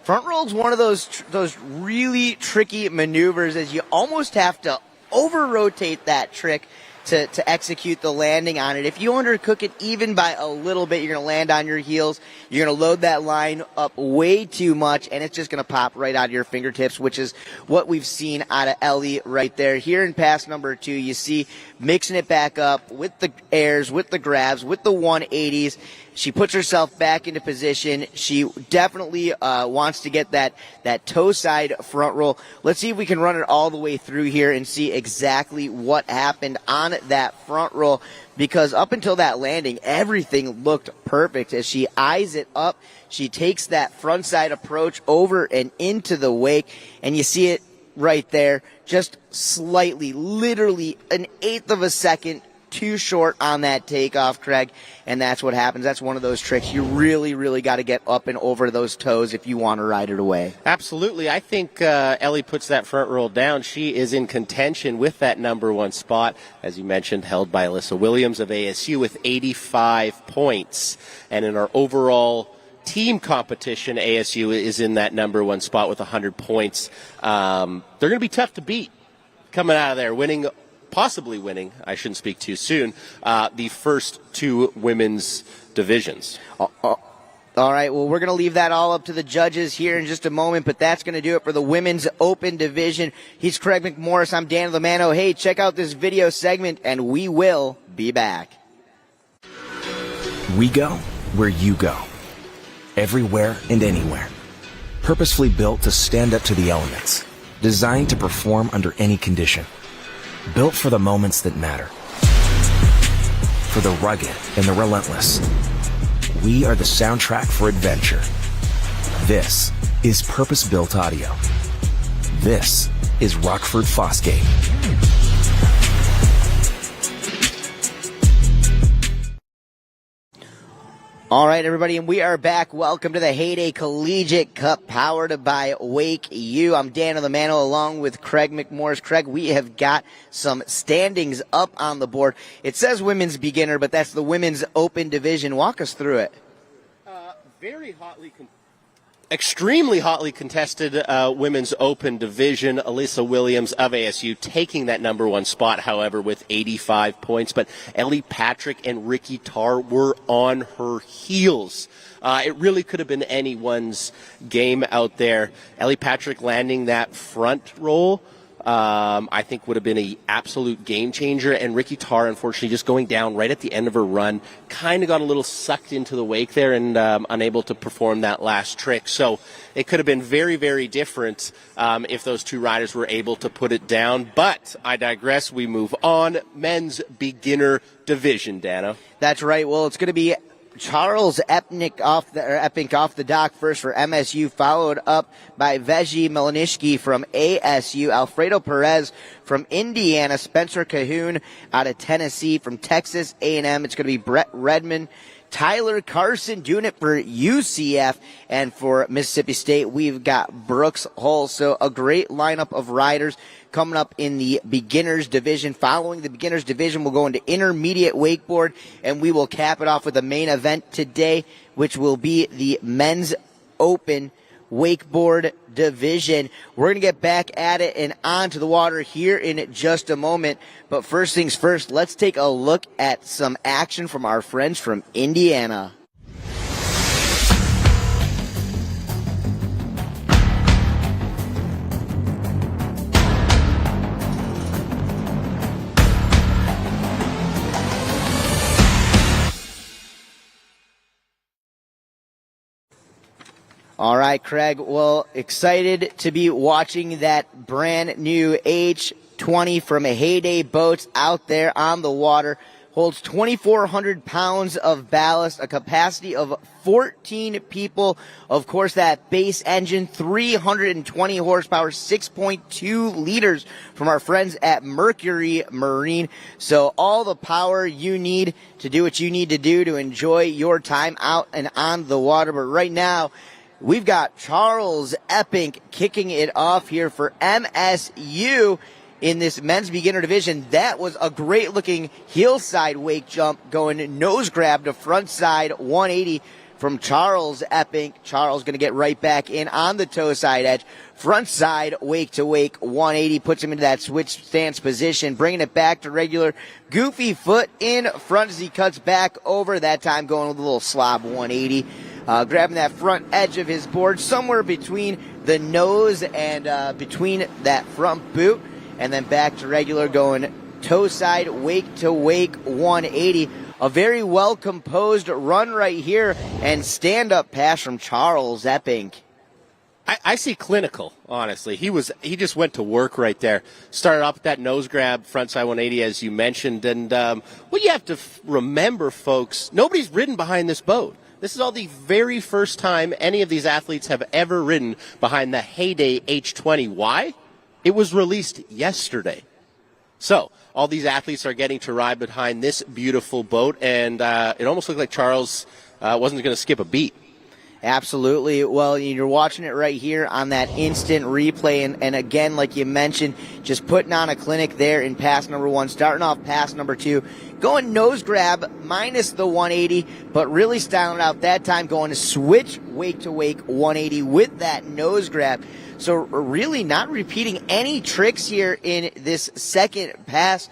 front roll's one of those really tricky maneuvers, as you almost have to over-rotate that trick to execute the landing on it. If you undercook it even by a little bit, you're going to land on your heels. You're going to load that line up way too much, and it's just going to pop right out of your fingertips, which is what we've seen out of Ellie right there. Here in pass number 2, you see mixing it back up with the airs, with the grabs, with the 180s. She puts herself back into position. She definitely wants to get that toe side front roll. Let's see if we can run it all the way through here and see exactly what happened on that front roll, because up until that landing, everything looked perfect. As she eyes it up, she takes that front side approach over and into the wake, and you see it right there, just slightly, literally an eighth of a second too short on that takeoff, Craig, and that's what happens. That's one of those tricks. You really, really got to get up and over those toes if you want to ride it away. Absolutely. I think Ellie puts that front roll down. She is in contention with that number 1 spot, as you mentioned, held by Alyssa Williams of ASU with 85 points. And in our overall team competition, ASU is in that number 1 spot with 100 points. They're going to be tough to beat coming out of there, possibly winning, I shouldn't speak too soon, the first 2 women's divisions. All right, well, we're going to leave that all up to the judges here in just a moment, but that's going to do it for the women's open division. He's Craig McMorris. I'm Dan Lamano. Hey, check out this video segment, and we will be back. We go where you go. Everywhere and anywhere. Purposefully built to stand up to the elements. Designed to perform under any condition. Built for the moments that matter. For the rugged and the relentless. We are the soundtrack for adventure. This is purpose-built audio. This is Rockford Fosgate. All right, everybody, and we are back. Welcome to the Heyday Collegiate Cup, powered by WakeU. I'm Dan Lamano along with Craig McMorris. Craig, we have got some standings up on the board. It says women's beginner, but that's the women's open division. Walk us through it. Extremely hotly contested women's open division. Alyssa Williams of ASU taking that number 1 spot, however, with 85 points. But Ellie Patrick and Ricky Tarr were on her heels. It really could have been anyone's game out there. Ellie Patrick landing that front roll, I think would have been an absolute game changer. And Ricky Tarr, unfortunately, just going down right at the end of her run, kind of got a little sucked into the wake there and unable to perform that last trick. So it could have been very, very different if those 2 riders were able to put it down. But I digress. We move on. Men's beginner division, Dano. That's right. Well, it's going to be Charles Epink off the dock first for MSU, followed up by Veji Milanishki from ASU, Alfredo Perez from Indiana, Spencer Cahoon out of Tennessee, from Texas A&M. It's going to be Brett Redmond, Tyler Carson doing it for UCF, and for Mississippi State, we've got Brooks Hull. So a great lineup of riders coming up in the beginners division. Following the beginners division, we'll go into intermediate wakeboard, and we will cap it off with the main event today, which will be the men's open wakeboard division. We're going to get back at it and onto the water here in just a moment. But first things first, let's take a look at some action from our friends from Indiana. All right, Craig. Well, excited to be watching that brand new H20 from Heyday Boats out there on the water. Holds 2,400 pounds of ballast, a capacity of 14 people. Of course, that base engine, 320 horsepower, 6.2 liters from our friends at Mercury Marine. So all the power you need to do what you need to do to enjoy your time out and on the water. But right now, we've got Charles Epping kicking it off here for MSU in this men's beginner division. That was a great looking hillside wake jump going nose grab to front side 180 from Charles Epping. Charles going to get right back in on the toe side edge. Front side wake to wake 180 puts him into that switch stance position, bringing it back to regular. Goofy foot in front as he cuts back over, that time going with a little slob 180. Grabbing that front edge of his board somewhere between the nose and between that front boot, and then back to regular going toe side wake to wake 180. A very well composed run right here, and stand up pass from Charles Epping. I see clinical, honestly. He just went to work right there. Started off with that nose grab, frontside 180, as you mentioned. And what you have to remember, folks, nobody's ridden behind this boat. This is all the very first time any of these athletes have ever ridden behind the Heyday H20. Why? It was released yesterday. So all these athletes are getting to ride behind this beautiful boat, and it almost looked like Charles wasn't going to skip a beat. Absolutely. Well, you're watching it right here on that instant replay. And again, like you mentioned, just putting on a clinic there in pass number one, starting off pass number two, going nose grab minus the 180, but really styling out that time, going to switch wake to wake 180 with that nose grab. So really not repeating any tricks here in this second pass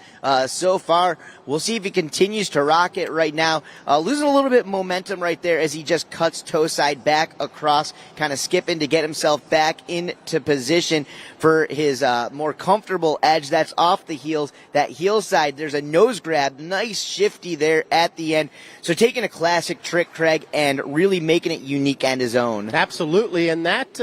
so far. We'll see if he continues to rock it right now. Losing a little bit of momentum right there as he just cuts toe side back across, kind of skipping to get himself back into position for his more comfortable edge. That's off the heels. That heel side, there's a nose grab. Nice shifty there at the end. So taking a classic trick, Craig, and really making it unique and his own. Absolutely, and that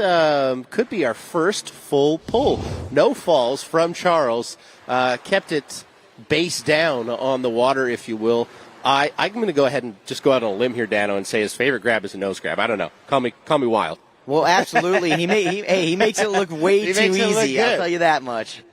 could be our first full pull. No falls from Charles. Kept it base down on the water, if you will. I'm going to go ahead and just go out on a limb here, Dano, and say his favorite grab is a nose grab. I don't know. Call me wild. Well, absolutely. And he makes it look way too easy. I'll tell you that much.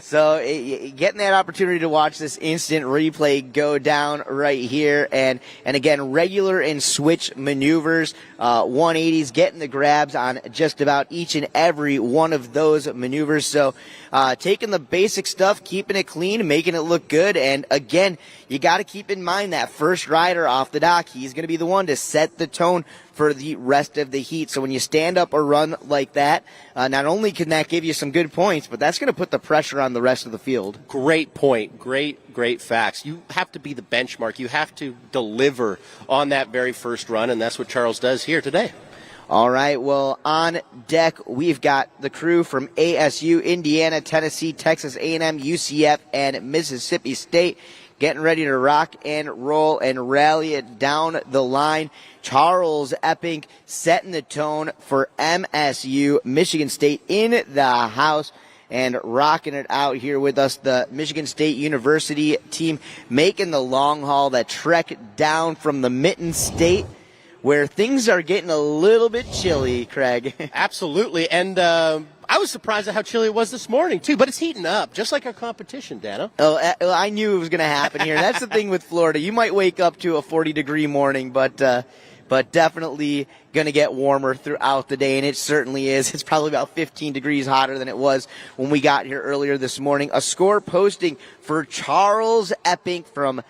So getting that opportunity to watch this instant replay go down right here. And again, regular and switch maneuvers, 180s, getting the grabs on just about each and every one of those maneuvers. So taking the basic stuff, keeping it clean, making it look good. And again, you got to keep in mind that first rider off the dock, he's going to be the one to set the tone for the rest of the heat. So when you stand up or run like that, not only can that give you some good points, but that's going to put the pressure on the rest of the field. Great point. Great facts. You have to be the benchmark. You have to deliver on that very first run, and that's what Charles does here today. All right, well, on deck, we've got the crew from ASU, Indiana, Tennessee, Texas A&M, UCF, and Mississippi State getting ready to rock and roll and rally it down the line. Charles Epping setting the tone for MSU, Michigan State in the house and rocking it out here with us. The Michigan State University team making the long haul, that trek down from the Mitten State, where things are getting a little bit chilly, Craig. Absolutely, and I was surprised at how chilly it was this morning, too, but it's heating up, just like our competition, Dano. Oh, I knew it was going to happen here. That's the thing with Florida. You might wake up to a 40-degree morning, but but definitely going to get warmer throughout the day, and it certainly is. It's probably about 15 degrees hotter than it was when we got here earlier this morning. A score posting for Charles Epping from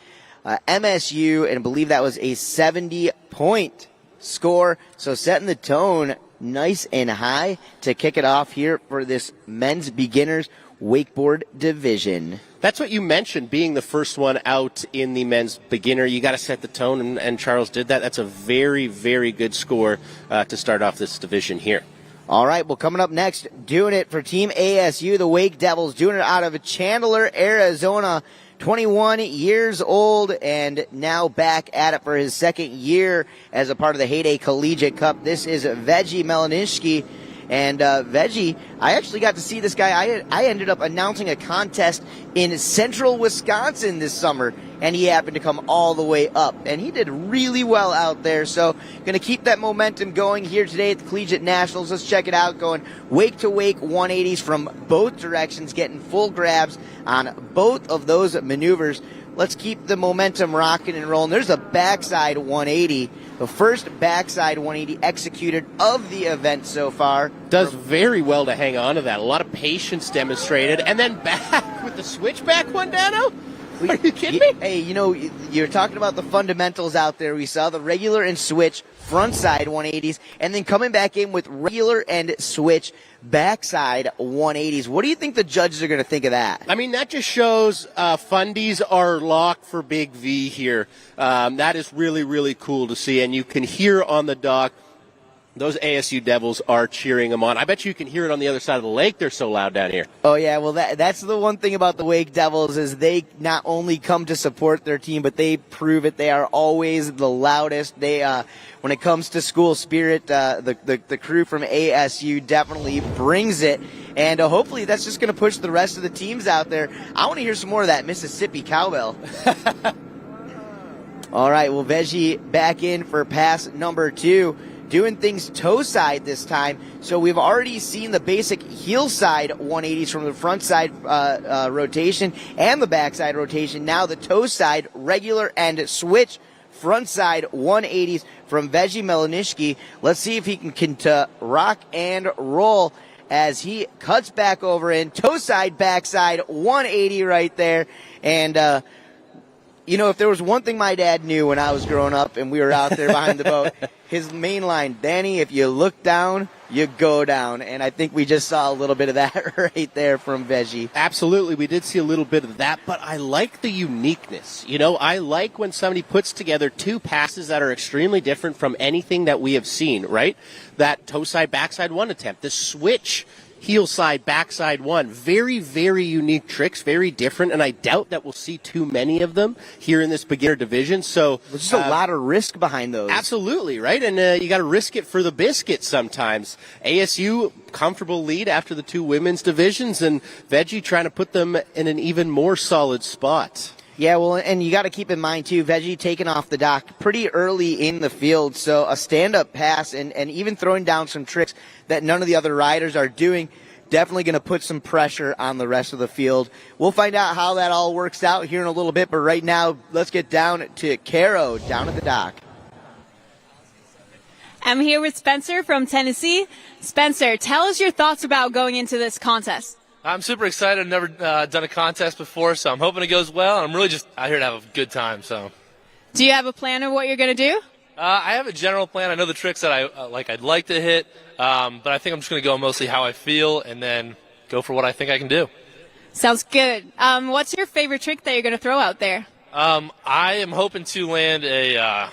MSU, and I believe that was a 70-point score. So setting the tone nice and high to kick it off here for this men's beginners wakeboard division. That's what you mentioned, being the first one out in the men's beginner. You got to set the tone, and Charles did that. That's a very, very good score to start off this division here. All right, well, coming up next, doing it for Team ASU, the Wake Devils, doing it out of Chandler, Arizona. 21 years old and now back at it for his second year as a part of the Heyday Collegiate Cup. This is Veggie Melaniszki. And Veggie, I actually got to see this guy. I ended up announcing a contest in central Wisconsin this summer, and he happened to come all the way up. And he did really well out there. So going to keep that momentum going here today at the Collegiate Nationals. Let's check it out. Going wake to wake 180s from both directions, getting full grabs on both of those maneuvers. Let's keep the momentum rocking and rolling. There's a backside 180. The first backside 180 executed of the event so far. Does very well to hang on to that. A lot of patience demonstrated. And then back with the switchback one, Dano? Are you kidding me? Hey, you know, you're talking about the fundamentals out there. We saw the regular and switch frontside 180s, and then coming back in with regular and switch backside 180s. What do you think the judges are going to think of that? I mean, that just shows fundies are locked for Big V here. That is really, really cool to see, and you can hear on the dock those ASU Devils are cheering them on. I bet you can hear it on the other side of the lake. They're so loud down here. Oh, yeah. Well, that's the one thing about the Wake Devils is they not only come to support their team, but they prove it. They are always the loudest. They, when it comes to school spirit, the crew from ASU definitely brings it. And hopefully that's just going to push the rest of the teams out there. I want to hear some more of that Mississippi cowbell. All right. Well, Veggie back in for pass number 2. Doing things toe side this time. So we've already seen the basic heel side 180s from the front side rotation and the back side rotation. Now the toe side regular and switch front side 180s from Veggie Melaniszki. Let's see if he can rock and roll as he cuts back over in toe side, back side 180 right there. And you know, if there was one thing my dad knew when I was growing up and we were out there behind the boat, his main line, Danny, if you look down, you go down. And I think we just saw a little bit of that right there from Veggie. Absolutely, we did see a little bit of that, but I like the uniqueness. You know, I like when somebody puts together two passes that are extremely different from anything that we have seen, right? That toe side, backside one attempt, the switch heel side, backside one. Very, very unique tricks, very different, and I doubt that we'll see too many of them here in this beginner division. So there's just a lot of risk behind those. Absolutely, right? And you got to risk it for the biscuit sometimes. ASU, comfortable lead after the two women's divisions, and Veggie trying to put them in an even more solid spot. Yeah, well, and you got to keep in mind, too, Veggie taking off the dock pretty early in the field. So a stand-up pass and even throwing down some tricks that none of the other riders are doing, definitely going to put some pressure on the rest of the field. We'll find out how that all works out here in a little bit. But right now, let's get down to Caro down at the dock. I'm here with Spencer from Tennessee. Spencer, tell us your thoughts about going into this contest. I'm super excited. I've never done a contest before, so I'm hoping it goes well. I'm really just out here to have a good time. So, do you have a plan of what you're going to do? I have a general plan. I know the tricks that I'd like to hit, but I think I'm just going to go mostly how I feel and then go for what I think I can do. Sounds good. What's your favorite trick that you're going to throw out there? I am hoping to land a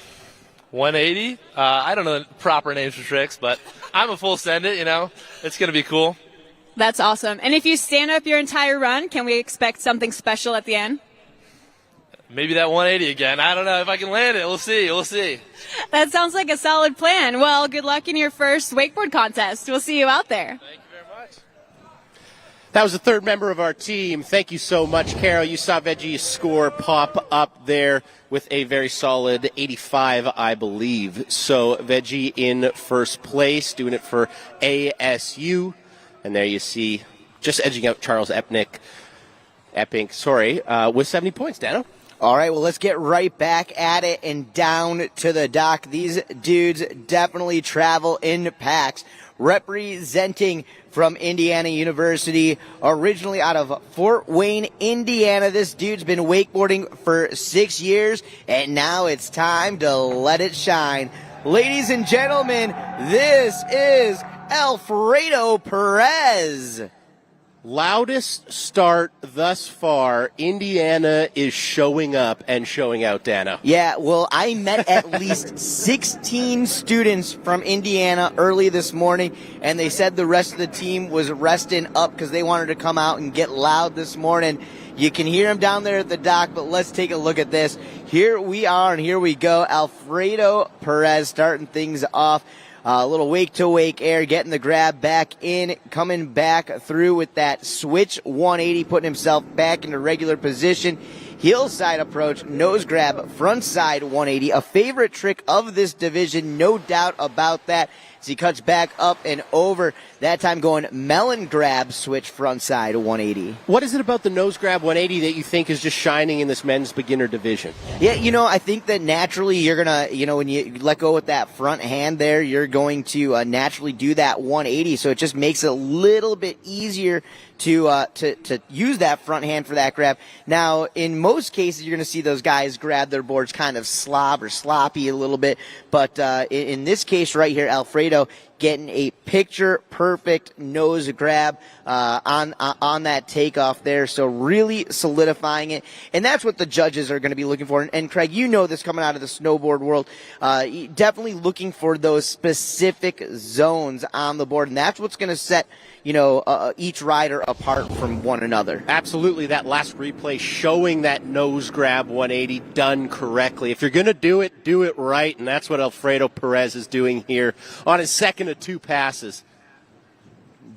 180. I don't know the proper names for tricks, but I'm a full send it. You know, it's going to be cool. That's awesome. And if you stand up your entire run, can we expect something special at the end? Maybe that 180 again. I don't know if I can land it. We'll see. We'll see. That sounds like a solid plan. Well, good luck in your first wakeboard contest. We'll see you out there. Thank you very much. That was the third member of our team. Thank you so much, Carol. You saw Veggie's score pop up there with a very solid 85, I believe. So Veggie in first place, doing it for ASU. And there you see, just edging out Charles Epping, with 70 points, Dano. All right, well, let's get right back at it and down to the dock. These dudes definitely travel in packs. Representing from Indiana University, originally out of Fort Wayne, Indiana. This dude's been wakeboarding for 6 years, and now it's time to let it shine. Ladies and gentlemen, this is Alfredo Perez. Loudest start thus far. Indiana is showing up and showing out, Dano. Yeah, well, I met at least 16 students from Indiana early this morning, and they said the rest of the team was resting up because they wanted to come out and get loud this morning. You can hear them down there at the dock, but let's take a look at this. Here we are, and here we go. Alfredo Perez starting things off. A little wake-to-wake air, getting the grab back in, coming back through with that switch 180, putting himself back into regular position. Hillside approach, nose grab, front side 180. A favorite trick of this division, no doubt about that. As he cuts back up and over, that time going melon grab, switch front side 180. What is it about the nose grab 180 that you think is just shining in this men's beginner division? Yeah, I think that naturally you're going to, when you let go with that front hand there, you're going to naturally do that 180. So it just makes it a little bit easier to use that front hand for that grab. Now, in most cases, you're going to see those guys grab their boards kind of sloppy a little bit. But in this case right here, Alfredo getting a picture-perfect nose grab on that takeoff there. So really solidifying it. And that's what the judges are going to be looking for. And Craig, you know this coming out of the snowboard world. Definitely looking for those specific zones on the board. And that's what's going to set each rider apart from one another. Absolutely. That last replay showing that nose grab 180 done correctly. If you're going to do it right. And that's what Alfredo Perez is doing here on his second of 2 passes.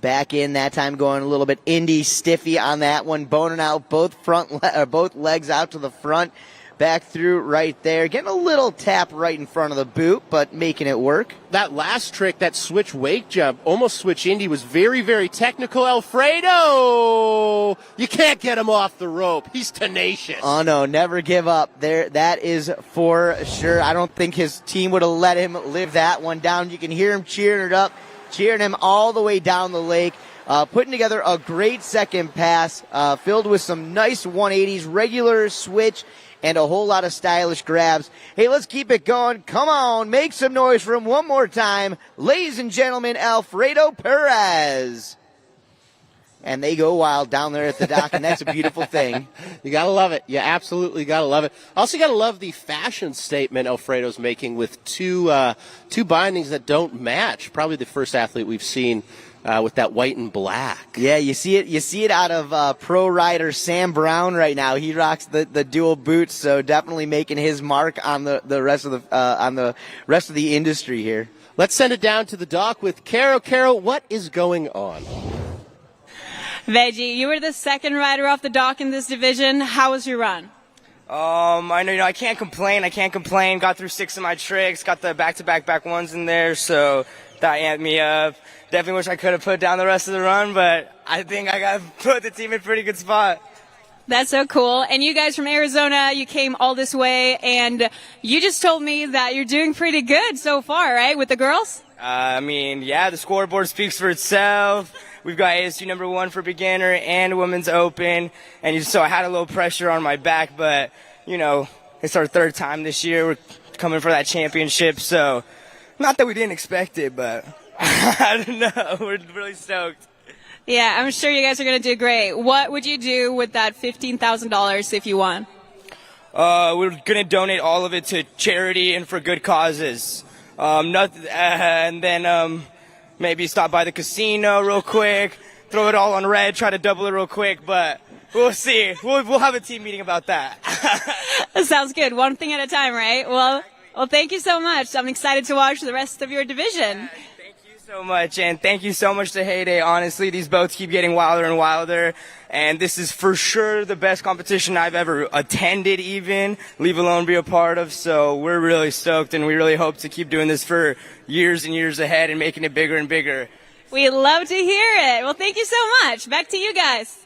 Back in that time, going a little bit Indy stiffy on that one, boning out both legs out to the front, back through right there, getting a little tap right in front of the boot, but making it work. That last trick, that switch wake jump, almost switch Indy, was very, very technical. Alfredo, you can't get him off the rope. He's tenacious. Oh no, never give up. That is for sure. I don't think his team would have let him live that one down. You can hear him cheering it up, cheering him all the way down the lake. Putting together a great second pass, filled with some nice 180s, regular switch, and a whole lot of stylish grabs. Hey, let's keep it going. Come on, make some noise for him one more time. Ladies and gentlemen, Alfredo Perez. And they go wild down there at the dock, and that's a beautiful thing. You got to love it. You absolutely got to love it. Also got to love the fashion statement Alfredo's making with two bindings that don't match. Probably the first athlete we've seen with that white and black. Yeah, you see it out of pro rider Sam Brown right now. He rocks the dual boots, so definitely making his mark on the rest of the industry here. Let's send it down to the dock with Caro. Caro, what is going on? Veggie, you were the second rider off the dock in this division. How was your run? I can't complain. Got through 6 of my tricks. Got the back-to-back back ones in there, so that amped me up. Definitely wish I could have put down the rest of the run, but I think I got put the team in a pretty good spot. That's so cool. And you guys from Arizona, you came all this way, and you just told me that you're doing pretty good so far, right, with the girls? The scoreboard speaks for itself. We've got ASU number 1 for beginner and women's open, and so I had a little pressure on my back, but, it's our 3rd time this year. We're coming for that championship, so not that we didn't expect it, but I don't know. We're really stoked. Yeah, I'm sure you guys are going to do great. What would you do with that $15,000 if you won? We're going to donate all of it to charity and for good causes. And then maybe stop by the casino real quick, throw it all on red, try to double it real quick, but we'll see. We'll have a team meeting about that. That sounds good. One thing at a time, right? Well, thank you so much. I'm excited to watch the rest of your division. Thank you so much, and thank you so much to Heyday. Honestly, these boats keep getting wilder and wilder, and this is for sure the best competition I've ever attended even, leave alone be a part of, so we're really stoked, and we really hope to keep doing this for years and years ahead and making it bigger and bigger. We love to hear it. Well, thank you so much. Back to you guys.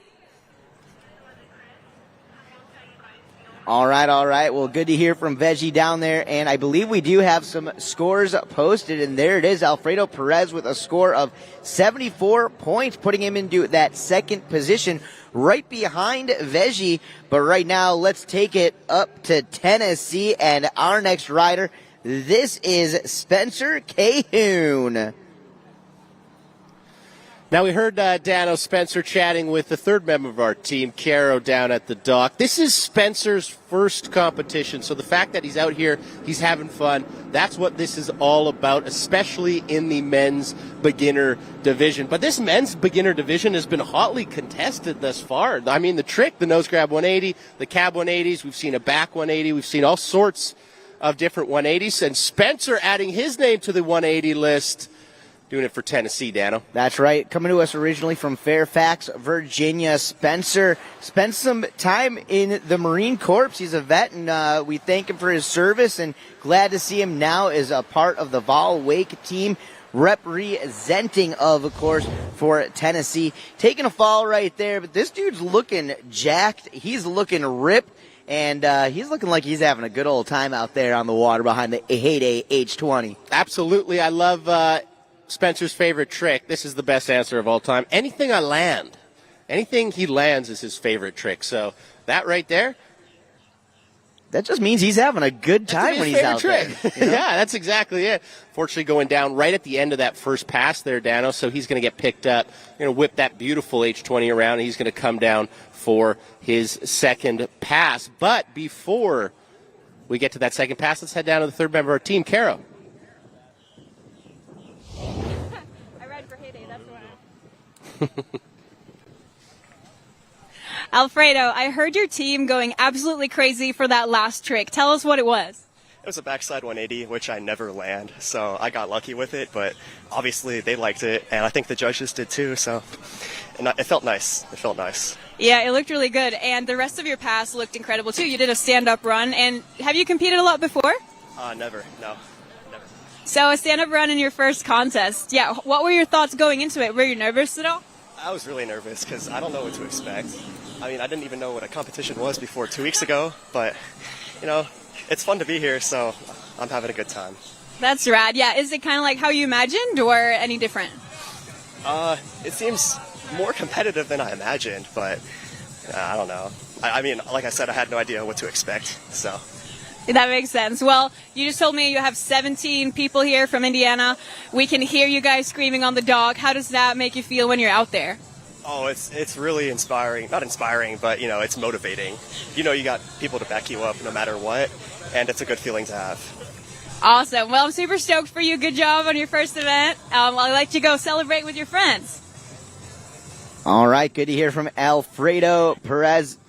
All right. Well, good to hear from Veggie down there. And I believe we do have some scores posted. And there it is, Alfredo Perez with a score of 74 points, putting him into that second position right behind Veggie. But right now, let's take it up to Tennessee and our next rider. This is Spencer Cahoon. Now, we heard Dano Spencer chatting with the third member of our team, Caro, down at the dock. This is Spencer's first competition, so the fact that he's out here, he's having fun, that's what this is all about, especially in the men's beginner division. But this men's beginner division has been hotly contested thus far. I mean, the trick, the nose grab 180, the cab 180s, we've seen a back 180, we've seen all sorts of different 180s, and Spencer adding his name to the 180 list. Doing it for Tennessee, Dano. That's right. Coming to us originally from Fairfax, Virginia. Spencer spent some time in the Marine Corps. He's a vet, and we thank him for his service, and glad to see him now as a part of the Vol Wake team, representing, of course, for Tennessee. Taking a fall right there, but this dude's looking jacked. He's looking ripped, and he's looking like he's having a good old time out there on the water behind the Heyday H20. Absolutely. I love Spencer's favorite trick. This is the best answer of all time. Anything I land. Anything he lands is his favorite trick. So that right there. That just means he's having a good time when he's out there. You know? Yeah, that's exactly it. Fortunately, going down right at the end of that first pass there, Dano, so he's going to get picked up. Going to whip that beautiful H20 around, and he's going to come down for his second pass. But before we get to that second pass, let's head down to the third member of our team, Caro. I ride for Heyday, that's why. Alfredo, I heard your team going absolutely crazy for that last trick. Tell us what it was. It was a backside 180, which I never land, so I got lucky with it, but obviously they liked it, and I think the judges did too, so it felt nice. It felt nice. Yeah, it looked really good, and the rest of your pass looked incredible too. You did a stand-up run, and have you competed a lot before? Never, no. So a stand-up run in your first contest. Yeah, what were your thoughts going into it? Were you nervous at all? I was really nervous because I don't know what to expect. I mean, I didn't even know what a competition was before 2 weeks ago, but, you know, it's fun to be here, so I'm having a good time. That's rad. Yeah, is it kind of like how you imagined or any different? It seems more competitive than I imagined, but I don't know. I mean, like I said, I had no idea what to expect, so... That makes sense. Well, you just told me you have 17 people here from Indiana. We can hear you guys screaming on the dock. How does that make you feel when you're out there? Oh, it's really inspiring. Not inspiring, but, you know, it's motivating. You know you got people to back you up no matter what, and it's a good feeling to have. Awesome. Well, I'm super stoked for you. Good job on your first event. I'll let you go celebrate with your friends. All right, good to hear from Alfredo Perez.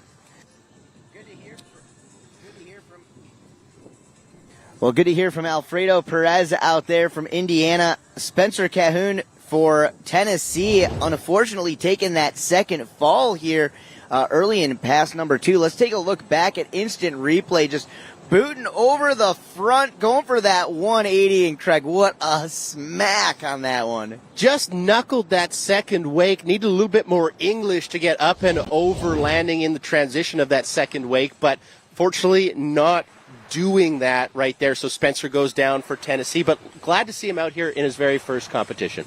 Well, good to hear from Alfredo Perez out there from Indiana. Spencer Cahoon for Tennessee, unfortunately taking that second fall here early in pass number 2. Let's take a look back at instant replay. Just booting over the front, going for that 180. And Craig, what a smack on that one. Just knuckled that second wake. Needed a little bit more English to get up and over landing in the transition of that second wake, but fortunately not doing that right there. So Spencer goes down for Tennessee, but glad to see him out here in his very first competition.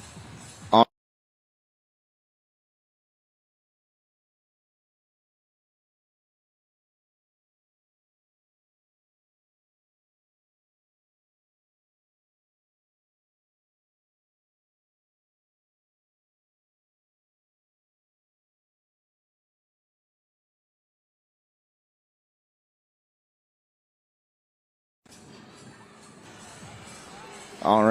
All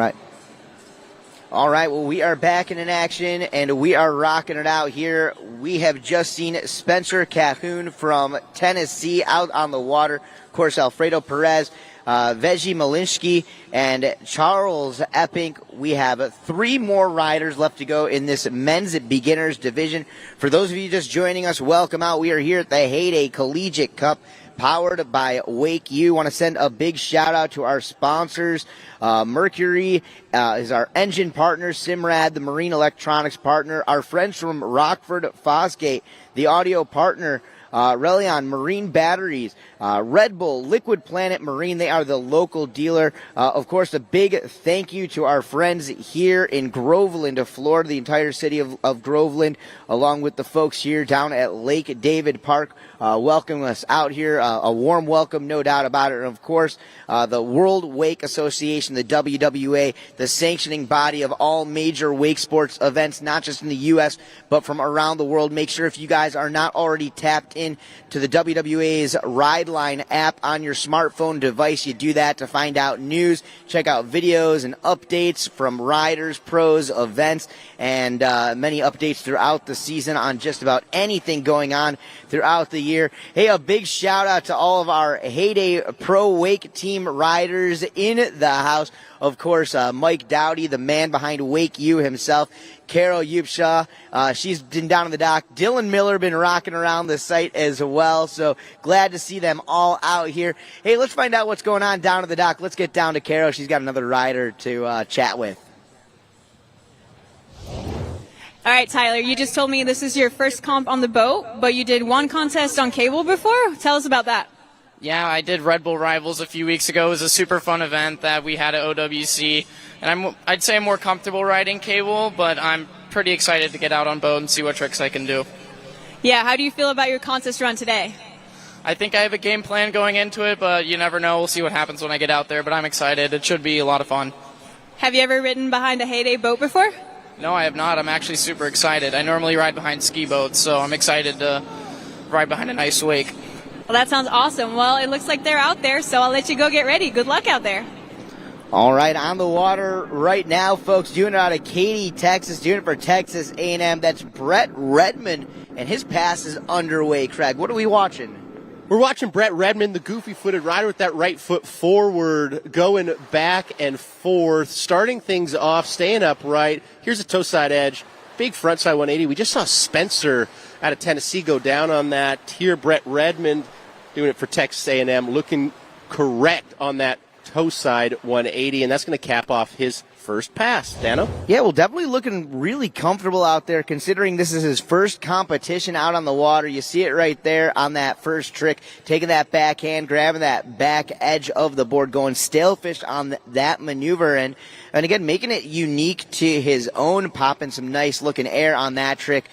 right. Well, we are back in action, and we are rocking it out here. We have just seen Spencer Cahoon from Tennessee out on the water. Of course, Alfredo Perez, Veggie Malinsky, and Charles Epping. We have 3 more riders left to go in this men's beginners division. For those of you just joining us, welcome out. We are here at the Heyday Collegiate Cup, powered by WakeU. Want to send a big shout out to our sponsors. Mercury is our engine partner. Simrad, the marine electronics partner. Our friends from Rockford Fosgate, the audio partner Relion Marine Batteries, Red Bull, Liquid Planet Marine. They are the local dealer. Of course, a big thank you to our friends here in Groveland, Florida, the entire city of Groveland, along with the folks here down at Lake David Park, welcoming us out here. A warm welcome, no doubt about it. And of course, the World Wake Association, the WWA, the sanctioning body of all major wake sports events, not just in the U.S., but from around the world. Make sure if you guys are not already tapped in to the WWA's Ride Line app on your smartphone device, you do that to find out news, check out videos and updates from riders, pros, events, and many updates throughout the season on just about anything going on throughout the year. Hey, a big shout out to all of our Heyday Pro Wake Team riders in the house. Of course, Mike Dowdy, the man behind WakeU himself. Carol Yupshaw, she's been down on the dock. Dylan Miller been rocking around the site as well. So glad to see them all out here. Hey, let's find out what's going on down at the dock. Let's get down to Carol. She's got another rider to chat with. All right, Tyler, you just told me this is your first comp on the boat, but you did one contest on cable before. Tell us about that. Yeah, I did Red Bull Rivals a few weeks ago. It was a super fun event that we had at OWC, and I'd say I'm more comfortable riding cable, but I'm pretty excited to get out on boat and see what tricks I can do. Yeah, how do you feel about your contest run today? I think I have a game plan going into it, but you never know. We'll see what happens when I get out there, but I'm excited. It should be a lot of fun. Have you ever ridden behind a Heyday boat before? No, I have not. I'm actually super excited. I normally ride behind ski boats, so I'm excited to ride behind a nice wake. Well, that sounds awesome. Well, it looks like they're out there, so I'll let you go get ready. Good luck out there. All right, on the water right now, folks, doing it out of Katy, Texas, doing it for Texas A&M. That's Brett Redmond, and his pass is underway. Craig, what are we watching? We're watching Brett Redmond, the goofy-footed rider with that right foot forward, going back and forth, starting things off, staying upright. Here's a toe side edge, big front side 180. We just saw Spencer out of Tennessee go down on that. Here, Brett Redmond doing it for Texas A&M, looking correct on that toe side 180, and that's going to cap off his first pass. Dano? Yeah, well, definitely looking really comfortable out there considering this is his first competition out on the water. You see it right there on that first trick, taking that backhand, grabbing that back edge of the board, going stalefish on that maneuver, and again, making it unique to his own, popping some nice looking air on that trick.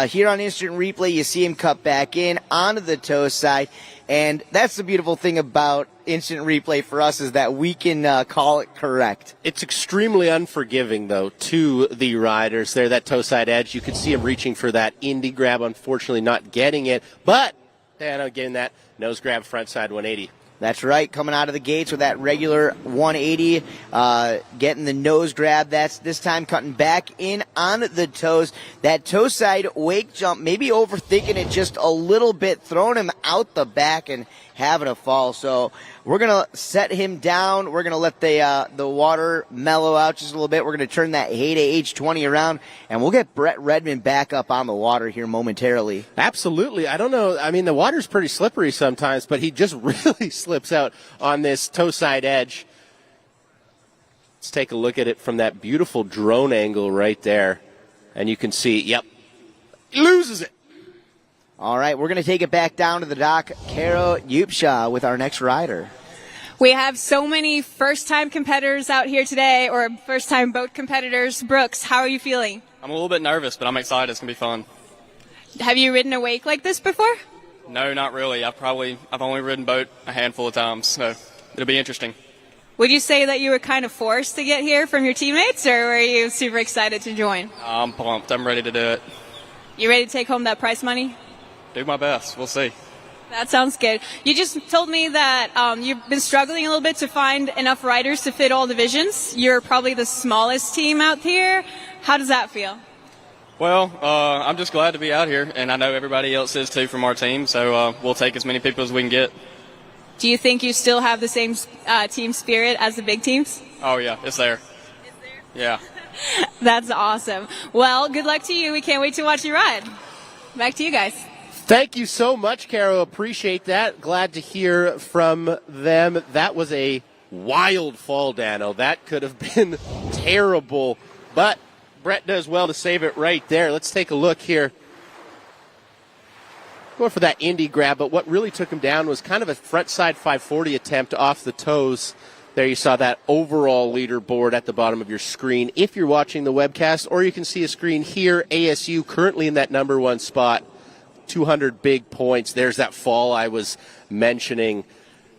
Here on instant replay, you see him cut back in onto the toe side. And that's the beautiful thing about instant replay for us is that we can call it correct. It's extremely unforgiving, though, to the riders there. That toe side edge, you could see him reaching for that indie grab, unfortunately not getting it. But Dano getting that nose grab front side 180. That's right, coming out of the gates with that regular 180, getting the nose grab. That's this time cutting back in on the toes. That toe side wake jump, maybe overthinking it just a little bit, throwing him out the back and having a fall. So we're going to set him down. We're going to let the water mellow out just a little bit. We're going to turn that Heyday H20 around, and we'll get Brett Redmond back up on the water here momentarily. Absolutely. I don't know. I mean, the water's pretty slippery sometimes, but he just really slips out on this toe side edge. Let's take a look at it from that beautiful drone angle right there. And you can see, yep, he loses it. All right, we're going to take it back down to the dock. Carol Yupshaw with our next rider. We have so many first-time competitors out here today, or first-time boat competitors. Brooks, how are you feeling? I'm a little bit nervous, but I'm excited. It's going to be fun. Have you ridden a wake like this before? No, not really. I've only ridden boat a handful of times, so it'll be interesting. Would you say that you were kind of forced to get here from your teammates, or were you super excited to join? I'm pumped. I'm ready to do it. You ready to take home that prize money? Do my best. We'll see. That sounds good. You just told me that you've been struggling a little bit to find enough riders to fit all divisions. You're probably the smallest team out here. How does that feel? Well, I'm just glad to be out here, and I know everybody else is too from our team, so we'll take as many people as we can get. Do you think you still have the same team spirit as the big teams? Oh, yeah, it's there. Yeah. That's awesome. Well, good luck to you. We can't wait to watch you ride. Back to you guys. Thank you so much, Caro. Appreciate that. Glad to hear from them. That was a wild fall, Dano. That could have been terrible, but Brett does well to save it right there. Let's take a look here. going for that Indy grab, but what really took him down was kind of a front side 540 attempt off the toes. There you saw that overall leaderboard at the bottom of your screen if you're watching the webcast, or you can see a screen here. ASU currently in that number one spot, 200 big points. There's that fall I was mentioning.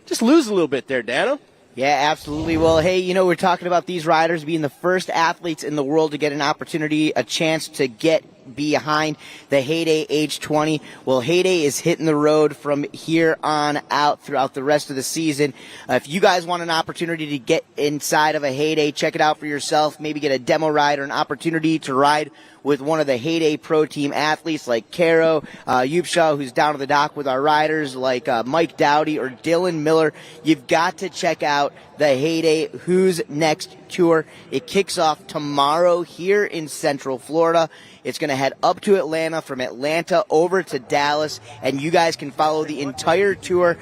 Just lose a little bit there, Dano. Yeah, absolutely. Well, hey, you know, we're talking about these riders being the first athletes in the world to get an opportunity, a chance to get behind the Heyday age 20. Well, Heyday is hitting the road from here on out throughout the rest of the season. If you guys want an opportunity to get inside of a Heyday, check it out for yourself. Maybe get a demo ride or an opportunity to ride with one of the Heyday Pro Team athletes like Caro Upshaw, who's down at the dock with our riders, like Mike Dowdy or Dylan Miller. You've got to check out the Heyday Who's Next tour. It kicks off tomorrow here in Central Florida. It's going to head up to Atlanta, from Atlanta over to Dallas, and you guys can follow the entire tour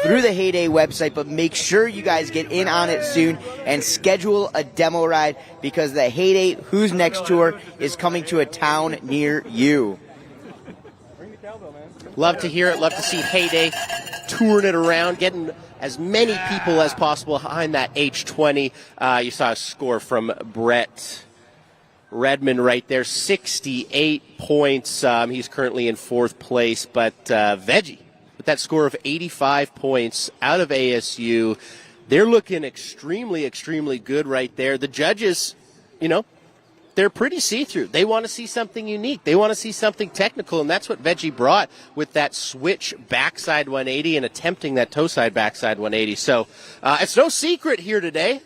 through the Heyday website, but make sure you guys get in on it soon and schedule a demo ride, because the Heyday Who's Next tour is coming to a town near you. Love to hear it. Love to see Heyday touring it around, getting as many people as possible behind that H20. You saw a score from Brett Redmond right there, 68 points. He's currently in fourth place, but Veggie with that score of 85 points out of ASU. They're looking extremely, extremely good right there. The judges, you know, they're pretty see-through. They want to see something unique. They want to see something technical, and that's what Veggie brought with that switch backside 180 and attempting that toe side backside 180. So it's no secret here today.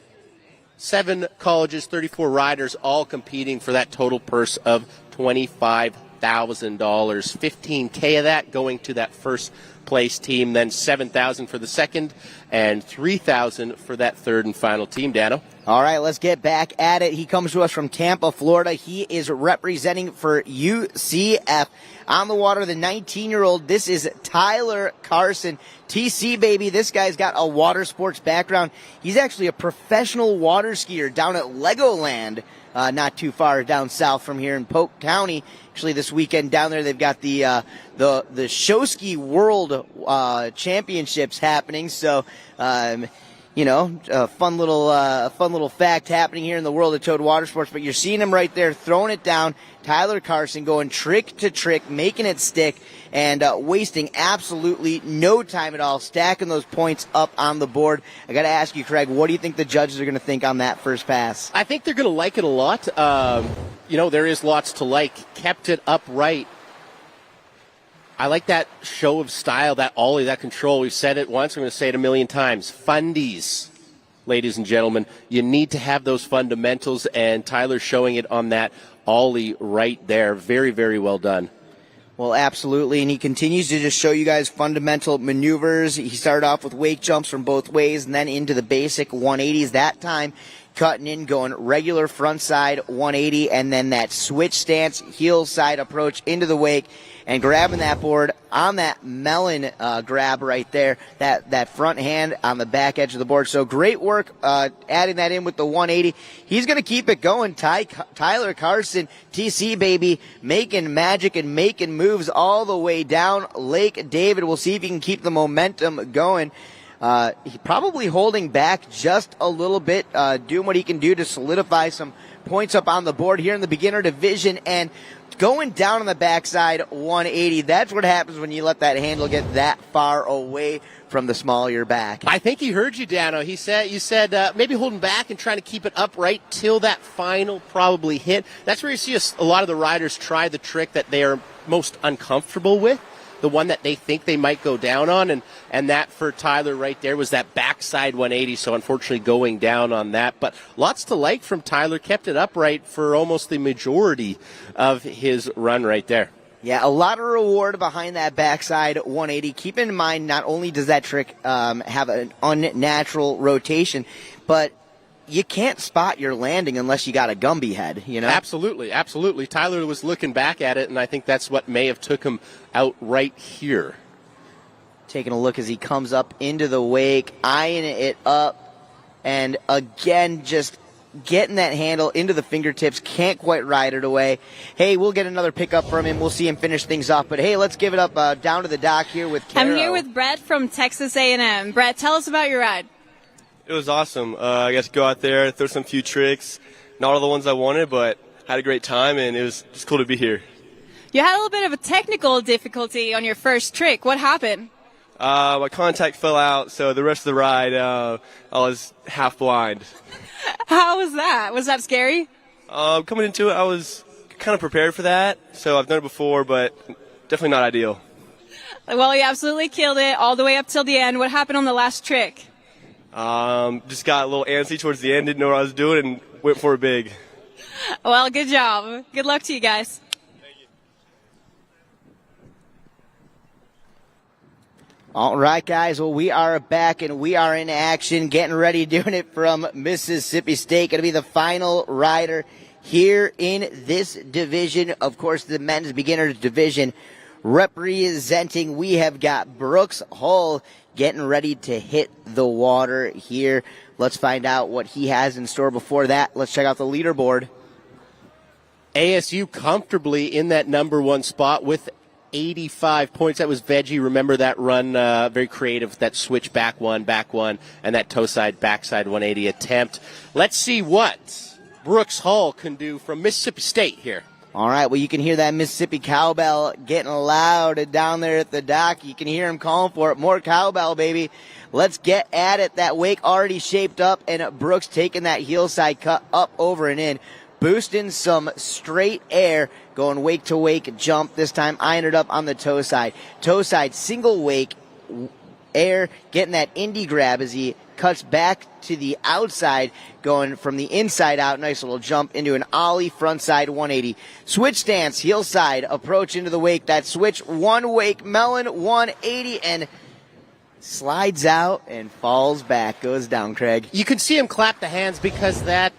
7 colleges, 34 riders, all competing for that total purse of $25,000. $15K of that going to that first place team, then $7,000 for the second, and $3,000 for that third and final team, Dano. All right, let's get back at it. He comes to us from Tampa, Florida. He is representing for UCF. On the water, the 19-year-old, this is Tyler Carson. TC, baby, this guy's got a water sports background. He's actually a professional water skier down at Legoland, not too far down south from here in Polk County. Actually, this weekend down there, they've got the Show Ski World Championships happening. So, you know, a fun little fact happening here in the world of Toad Water Sports. But you're seeing him right there throwing it down. Tyler Carson going trick to trick, making it stick, and wasting absolutely no time at all, stacking those points up on the board. I got to ask you, Craig, what do you think the judges are going to think on that first pass? I think they're going to like it a lot. You know, there is lots to like. Kept it upright. I like that show of style, that ollie, that control. We've said it once. I'm going to say it a million times. Fundies, ladies and gentlemen. You need to have those fundamentals, and Tyler's showing it on that ollie right there. Very, very well done. Well, absolutely, and he continues to just show you guys fundamental maneuvers. He started off with wake jumps from both ways and then into the basic 180s. That time, cutting in, going regular front side 180, and then that switch stance, heel side approach into the wake, and grabbing that board on that melon grab right there, that front hand on the back edge of the board. So great work adding that in with the 180. He's going to keep it going. Tyler Carson, TC, baby, making magic and making moves all the way down Lake David. We'll see if he can keep the momentum going. He probably holding back just a little bit, doing what he can do to solidify some points up on the board here in the beginner division, and going down on the backside 180. That's what happens when you let that handle get that far away from the small of your back. I think he heard you, Dano. You said maybe holding back and trying to keep it upright till that final probably hit. That's where you see a lot of the riders try the trick that they are most uncomfortable with, the one that they think they might go down on, and that for Tyler right there was that backside 180, so unfortunately going down on that. But lots to like from Tyler, kept it upright for almost the majority of his run right there. Yeah, a lot of reward behind that backside 180. Keep in mind, not only does that trick have an unnatural rotation, but you can't spot your landing unless you got a Gumby head, you know? Absolutely, absolutely. Tyler was looking back at it, and I think that's what may have took him out right here. Taking a look as he comes up into the wake, eyeing it up, and again, just getting that handle into the fingertips, can't quite ride it away. Hey, we'll get another pickup from him. We'll see him finish things off. But hey, let's give it up down to the dock here with Caro. I'm here with Brett from Texas A&M. Brett, tell us about your ride. It was awesome. I got to go out there, throw some few tricks. Not all the ones I wanted, but had a great time, and it was just cool to be here. You had a little bit of a technical difficulty on your first trick. What happened? My contact fell out, so the rest of the ride, I was half blind. How was that? Was that scary? Coming into it, I was kind of prepared for that. So I've done it before, but definitely not ideal. Well, you absolutely killed it all the way up till the end. What happened on the last trick? Just got a little antsy towards the end, didn't know what I was doing, and went for it big. Well, good job. Good luck to you guys. All right, guys. Well, we are back and we are in action, getting ready, doing it from Mississippi State. Going to be the final rider here in this division. Of course, the men's beginners division representing. We have got Brooks Hull getting ready to hit the water here. Let's find out what he has in store. Before that, let's check out the leaderboard. ASU comfortably in that number one spot with 85 points. That was Veggie. Remember that run, very creative, that switch back one, and that toe side, backside 180 attempt. Let's see what Brooks Hull can do from Mississippi State here. All right, well, you can hear that Mississippi cowbell getting loud down there at the dock. You can hear him calling for it. More cowbell, baby. Let's get at it. That wake already shaped up, and Brooks taking that heel side cut up, over, and in. Boosting some straight air, going wake to wake jump. This time eyeing it up on the toe side. Toe side, single wake, air, getting that indie grab as he cuts back to the outside, going from the inside out. Nice little jump into an ollie, front side 180. Switch stance, heel side, approach into the wake. That switch, one wake, melon 180, and slides out and falls back, goes down, Craig. You can see him clap the hands because that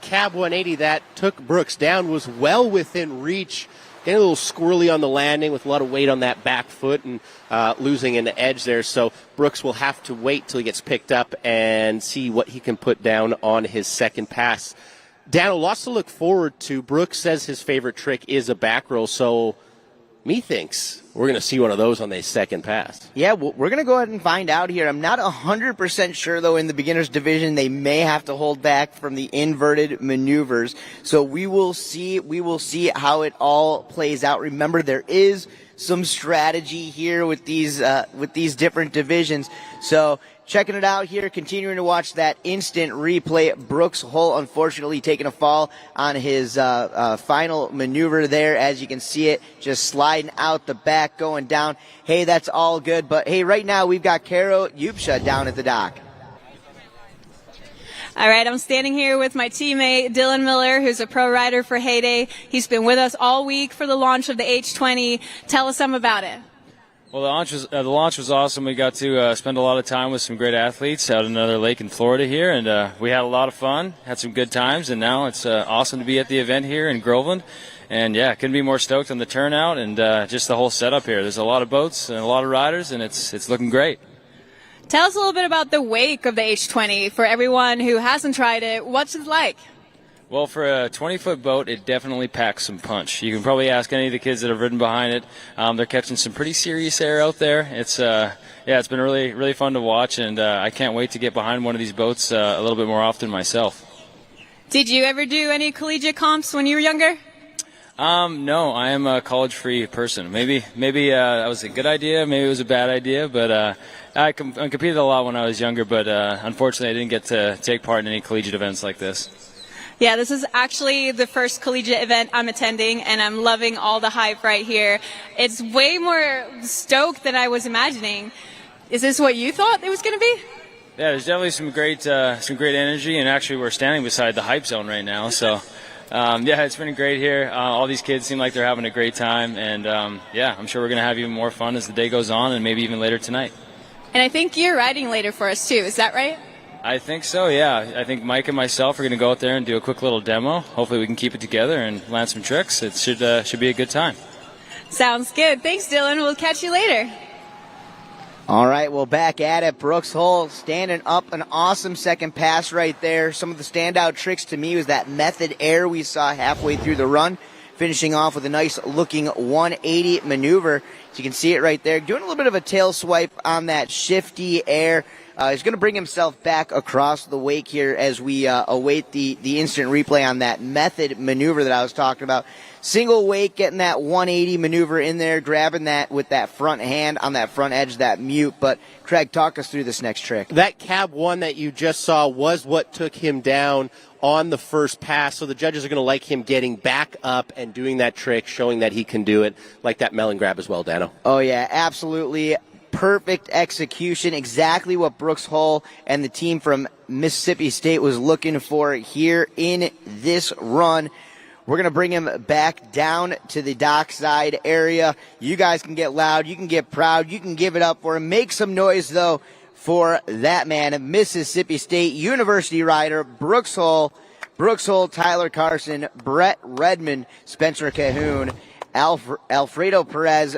cab 180 that took Brooks down was well within reach. Getting a little squirrely on the landing with a lot of weight on that back foot and losing an edge there. So Brooks will have to wait till he gets picked up and see what he can put down on his second pass. Daniel, lots to look forward to. Brooks says his favorite trick is a back roll, so methinks we're going to see one of those on the second pass. Yeah, we're going to go ahead and find out here. I'm not 100% sure, though, in the beginners division. They may have to hold back from the inverted maneuvers. So we will see how it all plays out. Remember, there is some strategy here with these different divisions. So checking it out here, continuing to watch that instant replay. Brooks Hull, unfortunately, taking a fall on his final maneuver there. As you can see it, just sliding out the back, going down. Hey, that's all good. But, hey, right now we've got Caro Yupsha down at the dock. All right, I'm standing here with my teammate, Dylan Miller, who's a pro rider for Heyday. He's been with us all week for the launch of the H20. Tell us some about it. Well, the launch was awesome. We got to spend a lot of time with some great athletes out at another lake in Florida here, and we had a lot of fun, had some good times, and now it's awesome to be at the event here in Groveland. And, yeah, couldn't be more stoked on the turnout and just the whole setup here. There's a lot of boats and a lot of riders, and it's looking great. Tell us a little bit about the wake of the H20 for everyone who hasn't tried it. What's it like? Well, for a 20-foot boat, it definitely packs some punch. You can probably ask any of the kids that have ridden behind it. They're catching some pretty serious air out there. It's it's been really, really fun to watch, and I can't wait to get behind one of these boats a little bit more often myself. Did you ever do any collegiate comps when you were younger? No, I am a college-free person. Maybe that was a good idea. Maybe it was a bad idea, but I competed a lot when I was younger, but unfortunately I didn't get to take part in any collegiate events like this. Yeah, this is actually the first collegiate event I'm attending, and I'm loving all the hype right here. It's way more stoked than I was imagining. Is this what you thought it was going to be? Yeah, there's definitely some great energy, and actually we're standing beside the hype zone right now, so it's been great here. All these kids seem like they're having a great time, and I'm sure we're going to have even more fun as the day goes on and maybe even later tonight. And I think you're riding later for us too, is that right? I think so, yeah. I think Mike and myself are going to go out there and do a quick little demo. Hopefully we can keep it together and land some tricks. It should be a good time. Sounds good. Thanks, Dylan. We'll catch you later. All right, well, back at it. Brooks Hull standing up, an awesome second pass right there. Some of the standout tricks to me was that method air we saw halfway through the run, finishing off with a nice-looking 180 maneuver. So you can see it right there. Doing a little bit of a tail swipe on that shifty air. He's going to bring himself back across the wake here as we await the instant replay on that method maneuver that I was talking about. Single wake, getting that 180 maneuver in there, grabbing that with that front hand on that front edge, that mute. But, Craig, talk us through this next trick. That cab one that you just saw was what took him down on the first pass, so the judges are going to like him getting back up and doing that trick, showing that he can do it, like that melon grab as well, Dano. Oh, yeah, absolutely. Perfect execution, exactly what Brooks Hull and the team from Mississippi State was looking for here in this run. We're going to bring him back down to the dockside area. You guys can get loud. You can get proud. You can give it up for him. Make some noise, though, for that man, Mississippi State University rider, Brooks Hull. Brooks Hull, Tyler Carson, Brett Redmond, Spencer Cahoon, Alfredo Perez,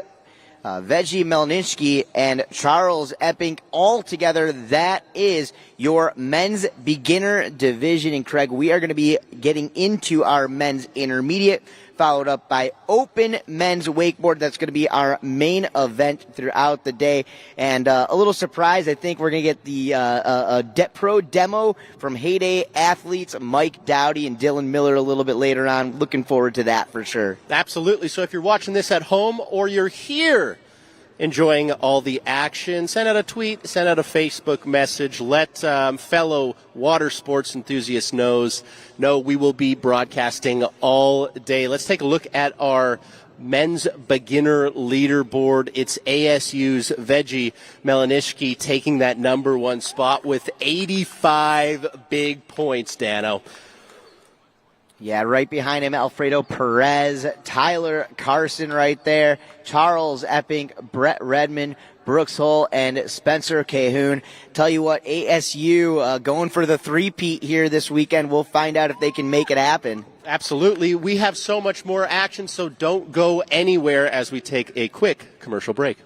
Veggie Melninsky, and Charles Epping. All together, that is your men's beginner division. And Craig, we are going to be getting into our men's intermediate, followed up by open men's wakeboard. That's going to be our main event throughout the day. And a little surprise, I think we're going to get the pro demo from Heyday athletes Mike Dowdy and Dylan Miller a little bit later on. Looking forward to that for sure. Absolutely. So if you're watching this at home or you're here enjoying all the action, send out a tweet, send out a Facebook message. Let fellow water sports enthusiasts know we will be broadcasting all day. Let's take a look at our men's beginner leaderboard. It's ASU's Veggie Melninsky taking that number one spot with 85 big points, Dano. Yeah, right behind him, Alfredo Perez, Tyler Carson right there, Charles Epping, Brett Redmond, Brooks Hull, and Spencer Cahoon. Tell you what, ASU going for the three-peat here this weekend. We'll find out if they can make it happen. Absolutely. We have so much more action, so don't go anywhere as we take a quick commercial break.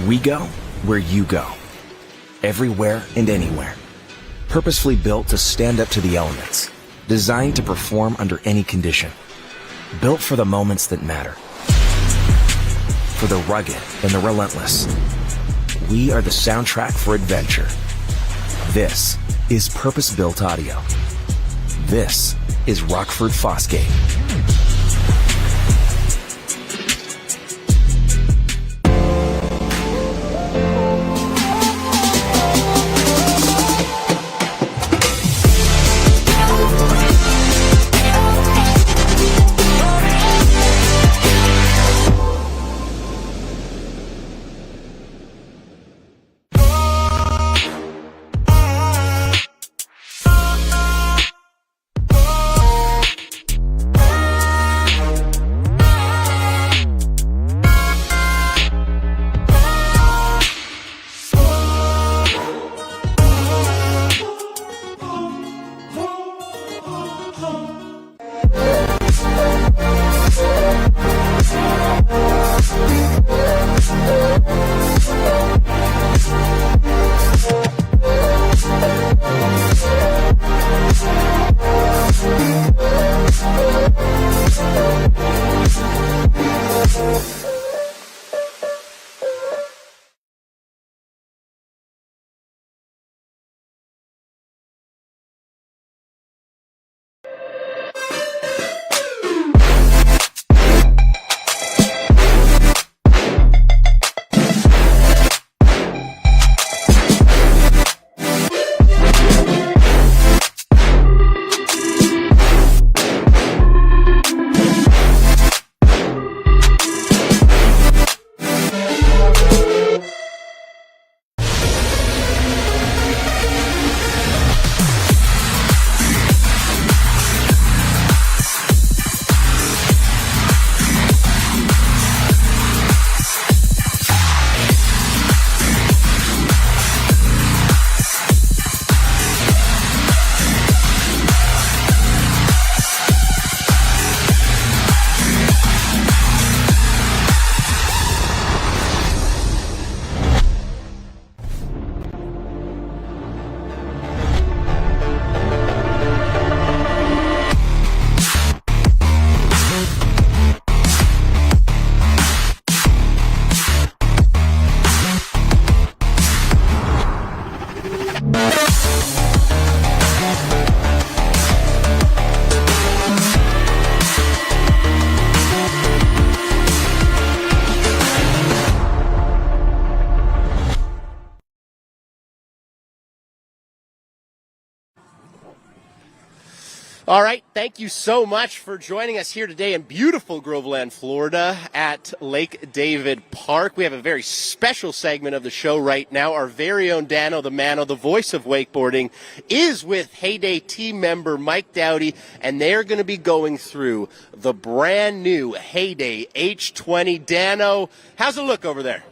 We go where you go. Everywhere and anywhere. Purposefully built to stand up to the elements. Designed to perform under any condition. Built for the moments that matter. For the rugged and the relentless. We are the soundtrack for adventure. This is purpose-built audio. This is Rockford Fosgate. All right, thank you so much for joining us here today in beautiful Groveland, Florida at Lake David Park. We have a very special segment of the show right now. Our very own Dano the Mano, the voice of wakeboarding, is with Heyday team member Mike Dowdy, and they're going to be going through the brand new Heyday H20. Dano, how's it look over there?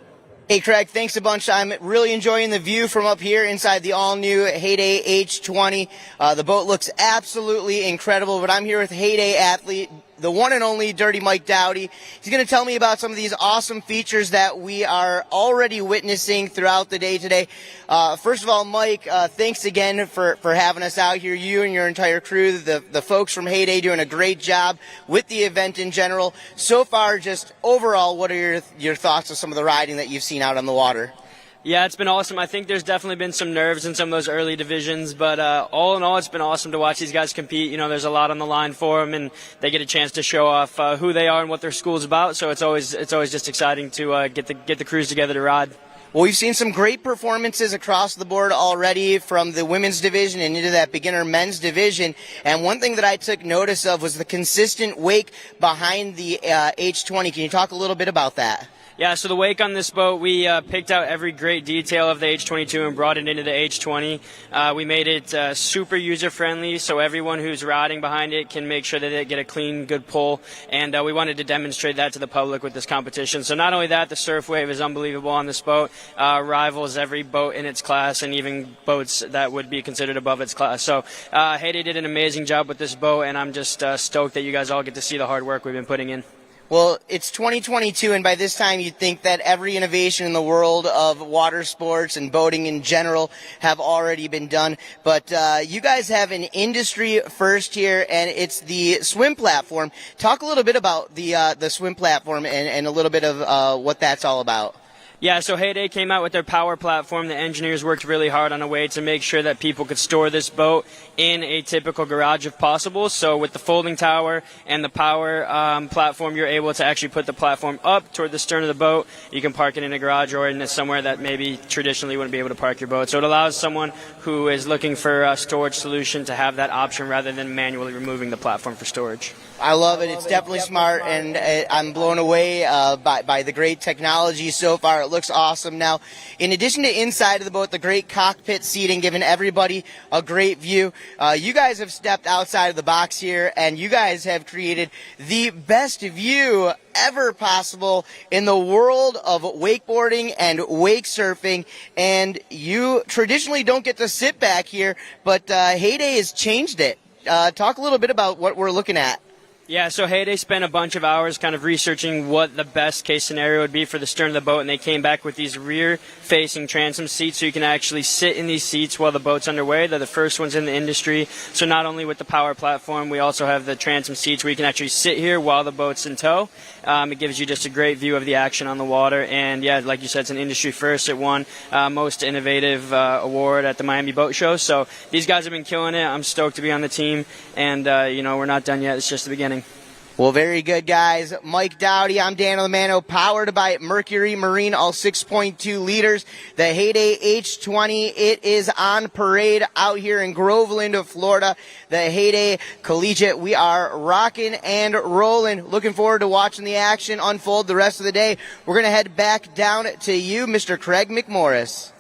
Hey, Craig, thanks a bunch. I'm really enjoying the view from up here inside the all-new Heyday H20. The boat looks absolutely incredible, but I'm here with Heyday athlete, the one and only Dirty Mike Dowdy. He's going to tell me about some of these awesome features that we are already witnessing throughout the day today. First of all, Mike, thanks again for having us out here. You and your entire crew, the folks from Heyday doing a great job with the event in general. So far, just overall, what are your thoughts of some of the riding that you've seen out on the water? Yeah, it's been awesome. I think there's definitely been some nerves in some of those early divisions, but all in all, it's been awesome to watch these guys compete. You know, there's a lot on the line for them, and they get a chance to show off who they are and what their school's about. So it's always just exciting to get the crews together to ride. Well, we've seen some great performances across the board already from the women's division and into that beginner men's division. And one thing that I took notice of was the consistent wake behind the H20. Can you talk a little bit about that? Yeah, so the wake on this boat, we picked out every great detail of the H22 and brought it into the H20. We made it super user-friendly, so everyone who's riding behind it can make sure that they get a clean, good pull. And we wanted to demonstrate that to the public with this competition. So not only that, the surf wave is unbelievable on this boat. Rivals every boat in its class and even boats that would be considered above its class. So Heyday did an amazing job with this boat, and I'm just stoked that you guys all get to see the hard work we've been putting in. Well, it's 2022, and by this time you'd think that every innovation in the world of water sports and boating in general have already been done. But you guys have an industry first here, and it's the swim platform. Talk a little bit about the swim platform and a little bit of what that's all about. Yeah, so Heyday came out with their power platform. The engineers worked really hard on a way to make sure that people could store this boat in a typical garage if possible. So with the folding tower and the power platform, you're able to actually put the platform up toward the stern of the boat. You can park it in a garage or in somewhere that maybe traditionally wouldn't be able to park your boat. So it allows someone who is looking for a storage solution to have that option rather than manually removing the platform for storage. I love it. It's definitely smart, and I'm blown away by the great technology so far. It looks awesome. Now, in addition to inside of the boat, the great cockpit seating, giving everybody a great view, you guys have stepped outside of the box here, and you guys have created the best view ever possible in the world of wakeboarding and wake surfing. And you traditionally don't get to sit back here, but Heyday has changed it. Talk a little bit about what we're looking at. Yeah, so Heyday spent a bunch of hours kind of researching what the best case scenario would be for the stern of the boat, and they came back with these rear-facing transom seats, so you can actually sit in these seats while the boat's underway. They're the first ones in the industry. So not only with the power platform, we also have the transom seats where you can actually sit here while the boat's in tow. It gives you just a great view of the action on the water, and yeah, like you said, it's an industry first. It won Most Innovative award at the Miami Boat Show. So these guys have been killing it. I'm stoked to be on the team, and we're not done yet. It's just the beginning. Well, very good, guys. Mike Dowdy, I'm Dano the Mano, powered by Mercury Marine, all 6.2 liters. The Heyday H20, it is on parade out here in Groveland, Florida. The Heyday Collegiate, we are rocking and rolling. Looking forward to watching the action unfold the rest of the day. We're going to head back down to you, Mr. Craig McMorris.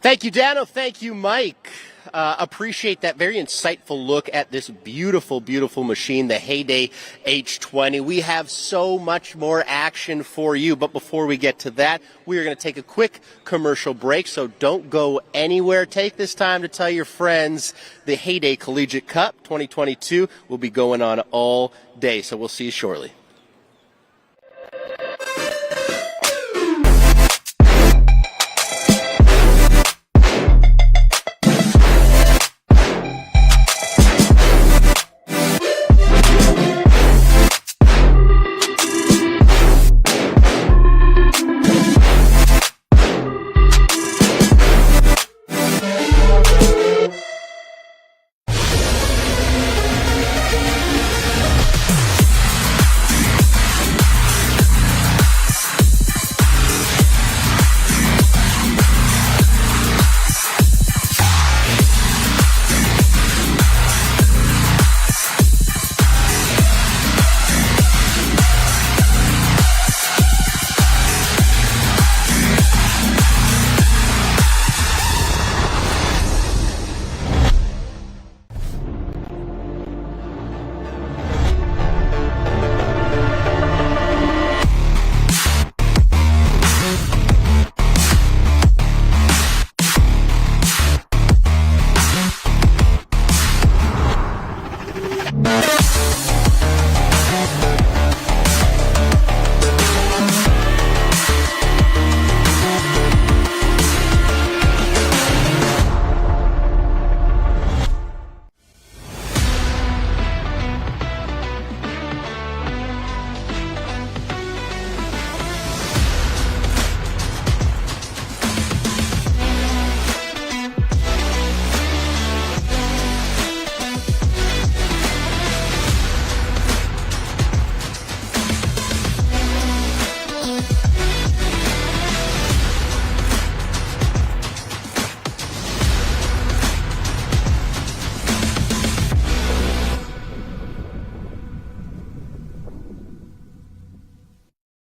Thank you, Dano. Thank you, Mike. Appreciate that very insightful look at this beautiful, beautiful machine, the Heyday H20. We have so much more action for you, but before we get to that, we are going to take a quick commercial break, so don't go anywhere. Take this time to tell your friends the Heyday Collegiate Cup 2022 will be going on all day, so we'll see you shortly.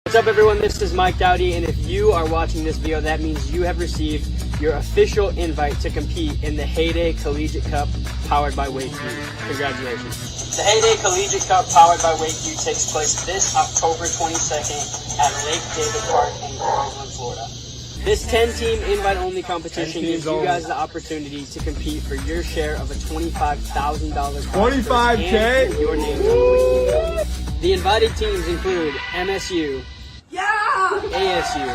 What's up, everyone? This is Mike Dowdy, and if you are watching this video, that means you have received your official invite to compete in the Heyday Collegiate Cup powered by WakeU. Congratulations. The Heyday Collegiate Cup powered by WakeU takes place this October 22nd at Lake David Park in Groveland, Florida. This 10-team invite-only competition gives you guys the opportunity to compete for your share of a $25,000 prize. $25K? And your name on the WakeU Cup. The invited teams include MSU, ASU,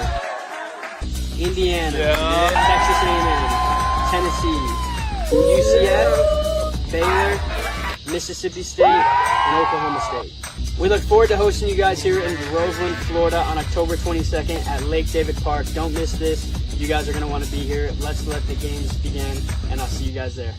Indiana, Texas A&M, Tennessee, UCF, Baylor, Mississippi State, and Oklahoma State. We look forward to hosting you guys here in Groveland, Florida on October 22nd at Lake David Park. Don't miss this. You guys are going to want to be here. Let's let the games begin, and I'll see you guys there.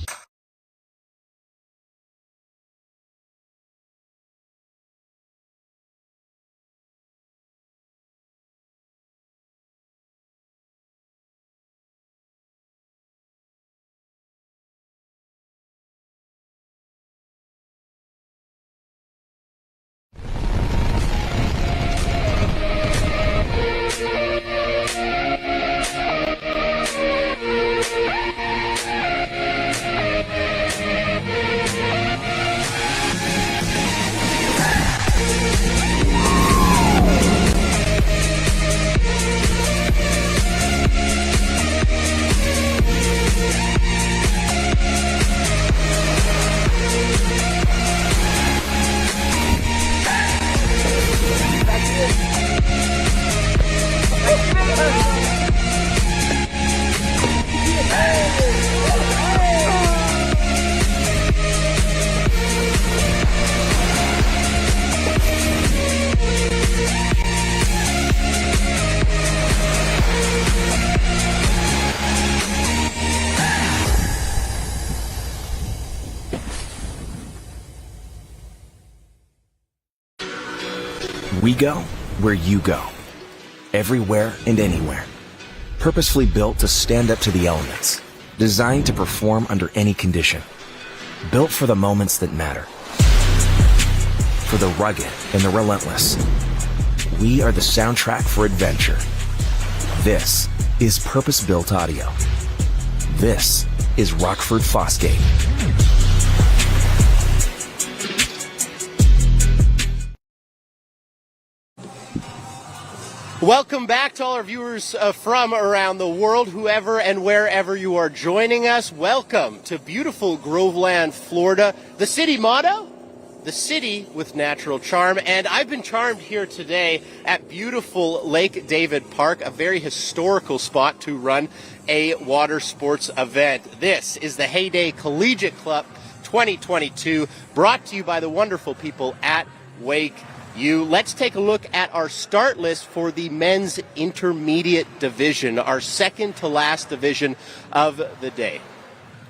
We go where you go. Everywhere and anywhere. Purposefully built to stand up to the elements. Designed to perform under any condition. Built for the moments that matter. For the rugged and the relentless. We are the soundtrack for adventure. This is purpose-built audio. This is Rockford Fosgate. Welcome back to all our viewers from around the world, whoever and wherever you are joining us. Welcome to beautiful Groveland, Florida. The city motto? The city with natural charm. And I've been charmed here today at beautiful Lake David Park, a very historical spot to run a water sports event. This is the Heyday Collegiate Cup 2022, brought to you by the wonderful people at WakeU. Let's take a look at our start list for the men's intermediate division, our second to last division of the day.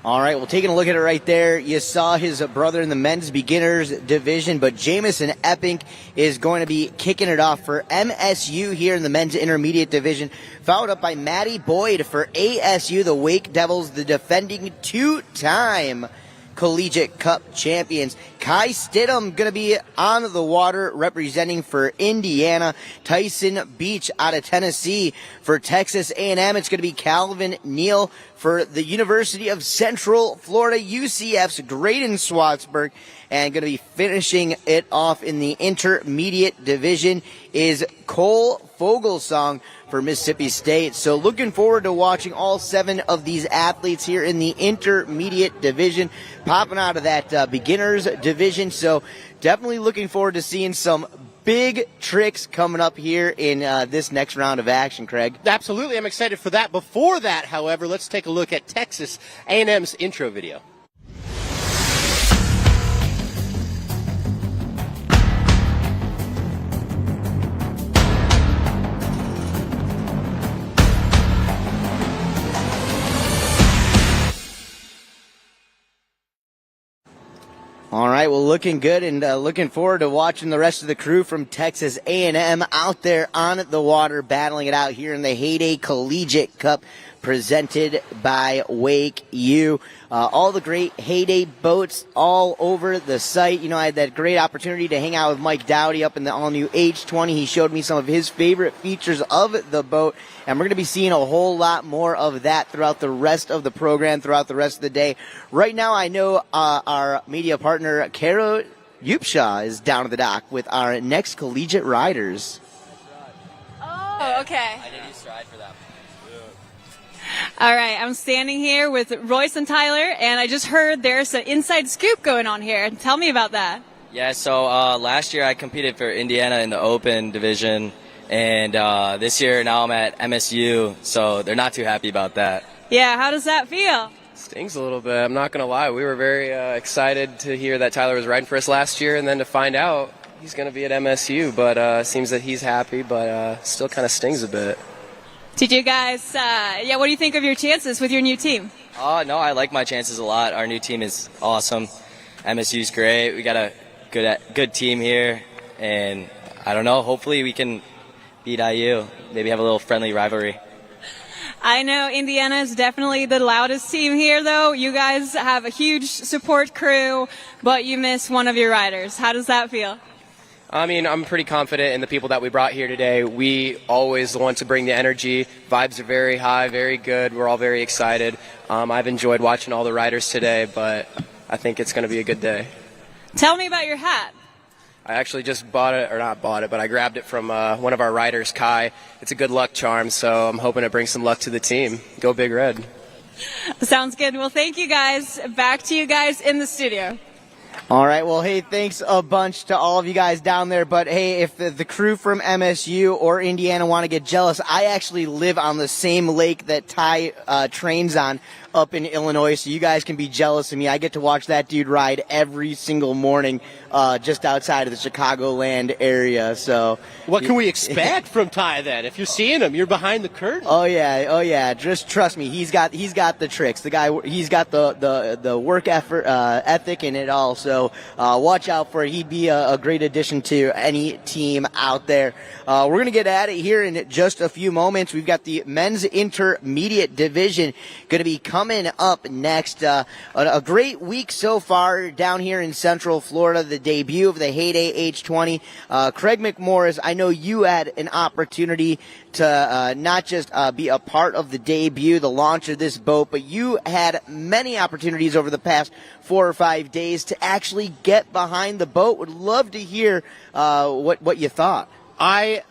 All right, well, taking a look at it right there, you saw his brother in the men's beginners division, but Jamison Epping is going to be kicking it off for MSU here in the men's intermediate division, followed up by Matty Boyd for ASU, the Wake Devils, the defending two-time Collegiate Cup champions. Kai Stidham going to be on the water representing for Indiana. Tyson Beach out of Tennessee for Texas A&M. It's going to be Calvin Neal for the University of Central Florida, UCF's Graydon Swartzberg. And going to be finishing it off in the intermediate division is Cole Fogelsong for Mississippi State. So looking forward to watching all 7 of these athletes here in the intermediate division popping out of that beginners division. So definitely looking forward to seeing some big tricks coming up here in this next round of action, Craig. Absolutely, I'm excited for that. Before that, however, let's take a look at Texas A&M's intro video. All right, well, looking good and looking forward to watching the rest of the crew from Texas A&M out there on the water, battling it out here in the Heyday Collegiate Cup, presented by WakeU. All the great Heyday boats all over the site. You know, I had that great opportunity to hang out with Mike Dowdy up in the all-new H20. He showed me some of his favorite features of the boat, and we're going to be seeing a whole lot more of that throughout the rest of the program, throughout the rest of the day. Right now, I know our media partner, Kara Yupshaw, is down at the dock with our next collegiate riders. Oh, okay. I didn't use stride for that. All right, I'm standing here with Royce and Tyler, and I just heard there's an inside scoop going on here. Tell me about that. Yeah, so last year I competed for Indiana in the Open division, and this year now I'm at MSU, so they're not too happy about that. Yeah, how does that feel? Stings a little bit. I'm not going to lie. We were very excited to hear that Tyler was riding for us last year, and then to find out he's going to be at MSU. But seems that he's happy, but still kind of stings a bit. Did you guys, what do you think of your chances with your new team? No, I like my chances a lot. Our new team is awesome. MSU's great. We got a good team here, and I don't know. Hopefully we can beat IU. Maybe have a little friendly rivalry. I know Indiana is definitely the loudest team here, though. You guys have a huge support crew, but you miss one of your riders. How does that feel? I mean, I'm pretty confident in the people that we brought here today. We always want to bring the energy. Vibes are very high, very good. We're all very excited. I've enjoyed watching all the riders today, but I think it's going to be a good day. Tell me about your hat. I actually just bought it, or not bought it, but I grabbed it from one of our riders, Kai. It's a good luck charm, so I'm hoping to bring some luck to the team. Go Big Red. Sounds good. Well, thank you guys. Back to you guys in the studio. All right, well, hey, thanks a bunch to all of you guys down there. But, hey, if the crew from MSU or Indiana want to get jealous, I actually live on the same lake that Ty trains on up in Illinois, so you guys can be jealous of me. I get to watch that dude ride every single morning just outside of the Chicagoland area. So, what can we expect from Ty then? If you're seeing him, you're behind the curtain. Oh yeah. Just trust me. He's got the tricks. The guy, he's got the work ethic in it all. So watch out for it. He'd be a great addition to any team out there. We're gonna get at it here in just a few moments. We've got the men's intermediate division gonna be coming up next. A great week so far down here in Central Florida. The debut of the Heyday H20. Craig McMorris, I know you had an opportunity to not just be a part of the debut, the launch of this boat, but you had many opportunities over the past 4 or 5 days to actually get behind the boat. Would love to hear what you thought. I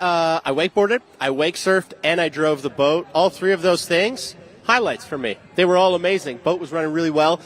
wakeboarded, I wake surfed, and I drove the boat. All three of those things, highlights for me. They were all amazing. Boat was running really well.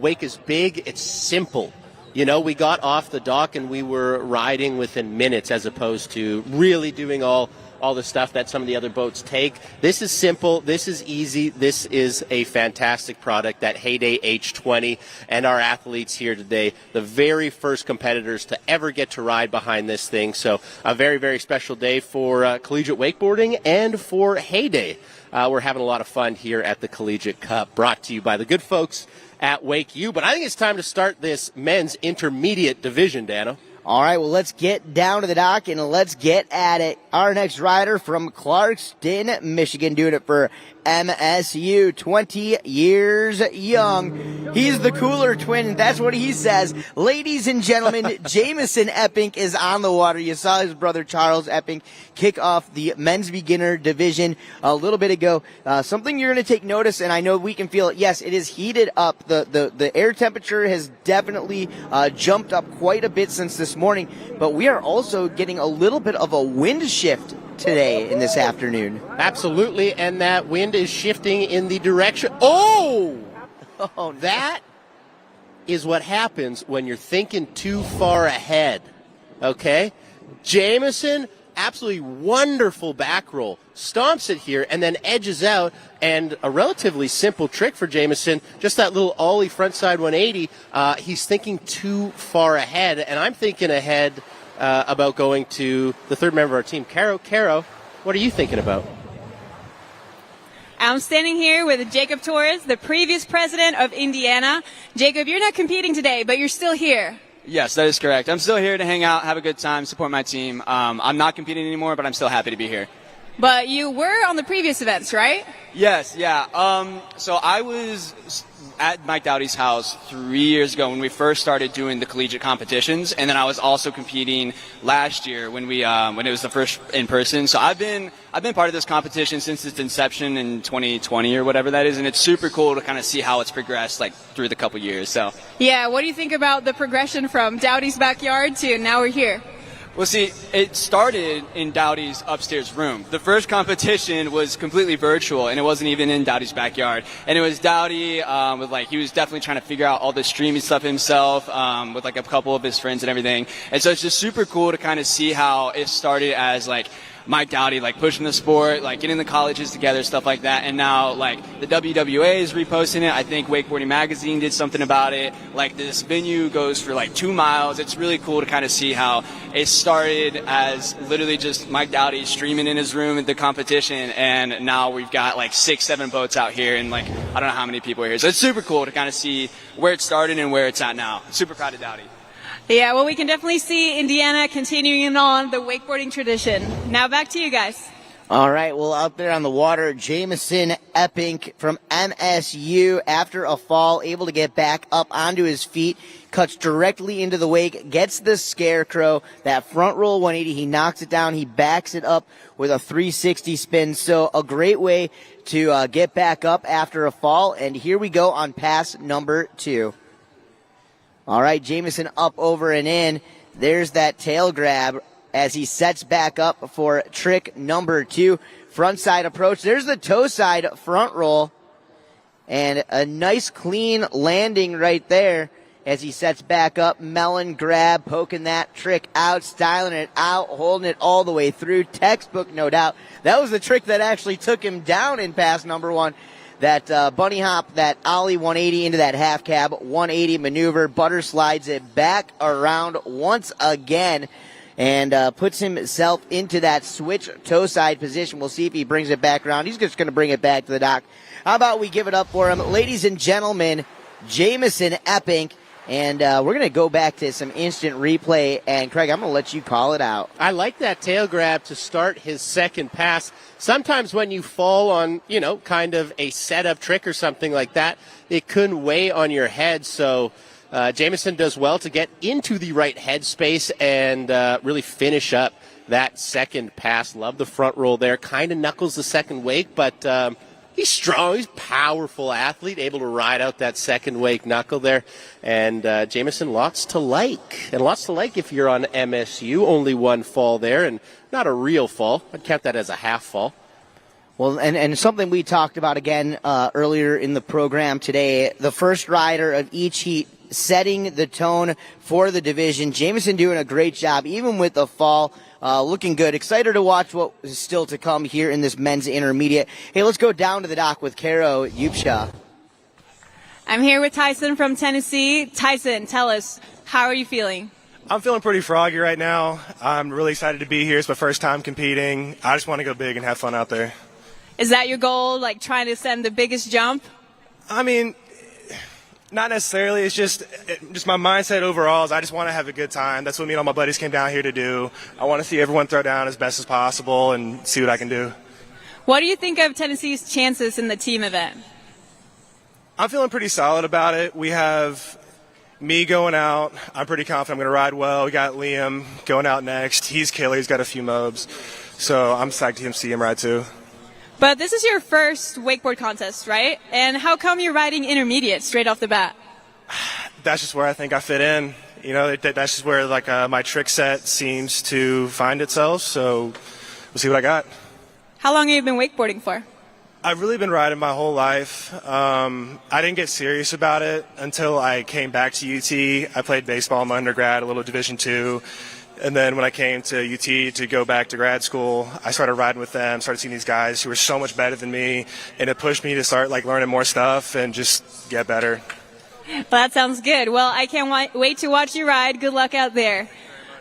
Wake is big. It's simple. You know, we got off the dock and we were riding within minutes as opposed to really doing all the stuff that some of the other boats take. This is simple. This is easy. This is a fantastic product, that Heyday H20, and our athletes here today, the very first competitors to ever get to ride behind this thing. So a very, very special day for collegiate wakeboarding and for Heyday. We're having a lot of fun here at the Collegiate Cup, brought to you by the good folks at WakeU. But I think it's time to start this men's intermediate division, Dano. All right, well, let's get down to the dock and let's get at it. Our next rider from Clarkston, Michigan, doing it for MSU, 20 years young. He's the cooler twin. That's what he says. Ladies and gentlemen, Jamison Epping is on the water. You saw his brother Charles Epping kick off the men's beginner division a little bit ago. Something you're going to take notice, and I know we can feel it. Yes, it is heated up. The air temperature has definitely jumped up quite a bit since this morning, but we are also getting a little bit of a wind shift today and this afternoon. Absolutely, and that wind is shifting in the direction. Oh, that is what happens when you're thinking too far ahead. Okay? Jamison, absolutely wonderful back roll. Stomps it here and then edges out, and a relatively simple trick for Jamison, just that little ollie frontside 180. He's thinking too far ahead, and I'm thinking ahead about going to the third member of our team, Caro. Caro, what are you thinking about? I'm standing here with Jacob Torres, the previous president of Indiana. Jacob, you're not competing today, but you're still here. Yes, that is correct. I'm still here to hang out, have a good time, support my team. I'm not competing anymore, but I'm still happy to be here. But you were on the previous events, right? Yes, yeah. So I was at Mike Dowdy's house 3 years ago when we first started doing the collegiate competitions, and then I was also competing last year when it was the first in person. So I've been part of this competition since its inception in 2020 or whatever that is, and it's super cool to kind of see how it's progressed like through the couple years. So yeah, what do you think about the progression from Dowdy's backyard to now we're here? well, see, it started in Dowdy's upstairs room. The first competition was completely virtual, and it wasn't even in Dowdy's backyard. And it was Dowdy he was definitely trying to figure out all the streaming stuff himself with like a couple of his friends and everything. And so it's just super cool to kind of see how it started as like Mike Dowdy, like pushing the sport, like getting the colleges together, stuff like that. And now, like, the WWA is reposting it. I think Wakeboarding Magazine did something about it. Like, this venue goes for like 2 miles. It's really cool to kind of see how it started as literally just Mike Dowdy streaming in his room at the competition. And now we've got like 6-7 boats out here and like, I don't know how many people are here. So it's super cool to kind of see where it started and where it's at now. Super proud of Dowdy. Yeah, well, we can definitely see Indiana continuing on the wakeboarding tradition. Now back to you guys. All right, well, out there on the water, Jamison Epping from MSU, after a fall, able to get back up onto his feet, cuts directly into the wake, gets the scarecrow, that front roll 180, he knocks it down, he backs it up with a 360 spin. So a great way to get back up after a fall. And here we go on pass number 2. All right, Jamison up, over, and in. There's that tail grab as he sets back up for trick number 2. Front side approach. There's the toe side front roll. And a nice clean landing right there as he sets back up. Melon grab, poking that trick out, styling it out, holding it all the way through. Textbook, no doubt. That was the trick that actually took him down in pass number 1. That bunny hop, that ollie 180 into that half cab 180 maneuver. Butter slides it back around once again and puts himself into that switch toe side position. We'll see if he brings it back around. He's just going to bring it back to the dock. How about we give it up for him? Ladies and gentlemen, Jamison Epping. And we're going to go back to some instant replay. And, Craig, I'm going to let you call it out. I like that tail grab to start his second pass. Sometimes when you fall on, kind of a setup trick or something like that, it can weigh on your head. So Jamison does well to get into the right headspace and really finish up that second pass. Love the front roll there. Kind of knuckles the second wake, but he's strong. He's a powerful athlete, able to ride out that second wake knuckle there. And Jamison, lots to like. And lots to like if you're on MSU. Only one fall there, and not a real fall. I'd count that as a half fall. Well, and something we talked about again earlier in the program today, the first rider of each heat setting the tone for the division. Jamison doing a great job, even with the fall. Looking good. Excited to watch what is still to come here in this men's intermediate. Hey, let's go down to the dock with Caro Yupsha. I'm here with Tyson from Tennessee. Tyson, tell us, how are you feeling? I'm feeling pretty froggy right now. I'm really excited to be here. It's my first time competing. I just want to go big and have fun out there. Is that your goal, like trying to send the biggest jump? I mean, not necessarily. It's just my mindset overall is I just want to have a good time. That's what me and all my buddies came down here to do. I want to see everyone throw down as best as possible and see what I can do. What do you think of Tennessee's chances in the team event? I'm feeling pretty solid about it. We have me going out. I'm pretty confident I'm going to ride well. We got Liam going out next. He's killer. He's got a few mobs. So I'm psyched to see him ride too. But this is your first wakeboard contest, right? And how come you're riding intermediate straight off the bat? That's just where I think I fit in. That's just where my trick set seems to find itself. So we'll see what I got. How long have you been wakeboarding for? I've really been riding my whole life. I didn't get serious about it until I came back to UT. I played baseball in my undergrad, a little Division II. And then when I came to UT to go back to grad school, I started riding with them, started seeing these guys who were so much better than me, and it pushed me to start learning more stuff and just get better. Well, that sounds good. Well, I can't wait to watch you ride. Good luck out there.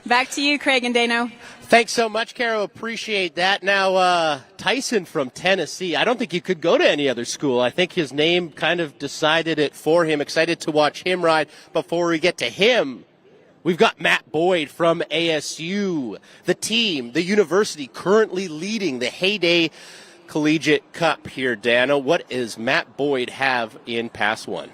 Back to you, Craig and Dano. Thanks so much, Caro. Appreciate that. Now, Tyson from Tennessee. I don't think he could go to any other school. I think his name kind of decided it for him. Excited to watch him ride. Before we get to him, We've got Matt Boyd from ASU, the team, the university currently leading the Heyday Collegiate Cup here, Dano. What does Matt Boyd have in Pass 1?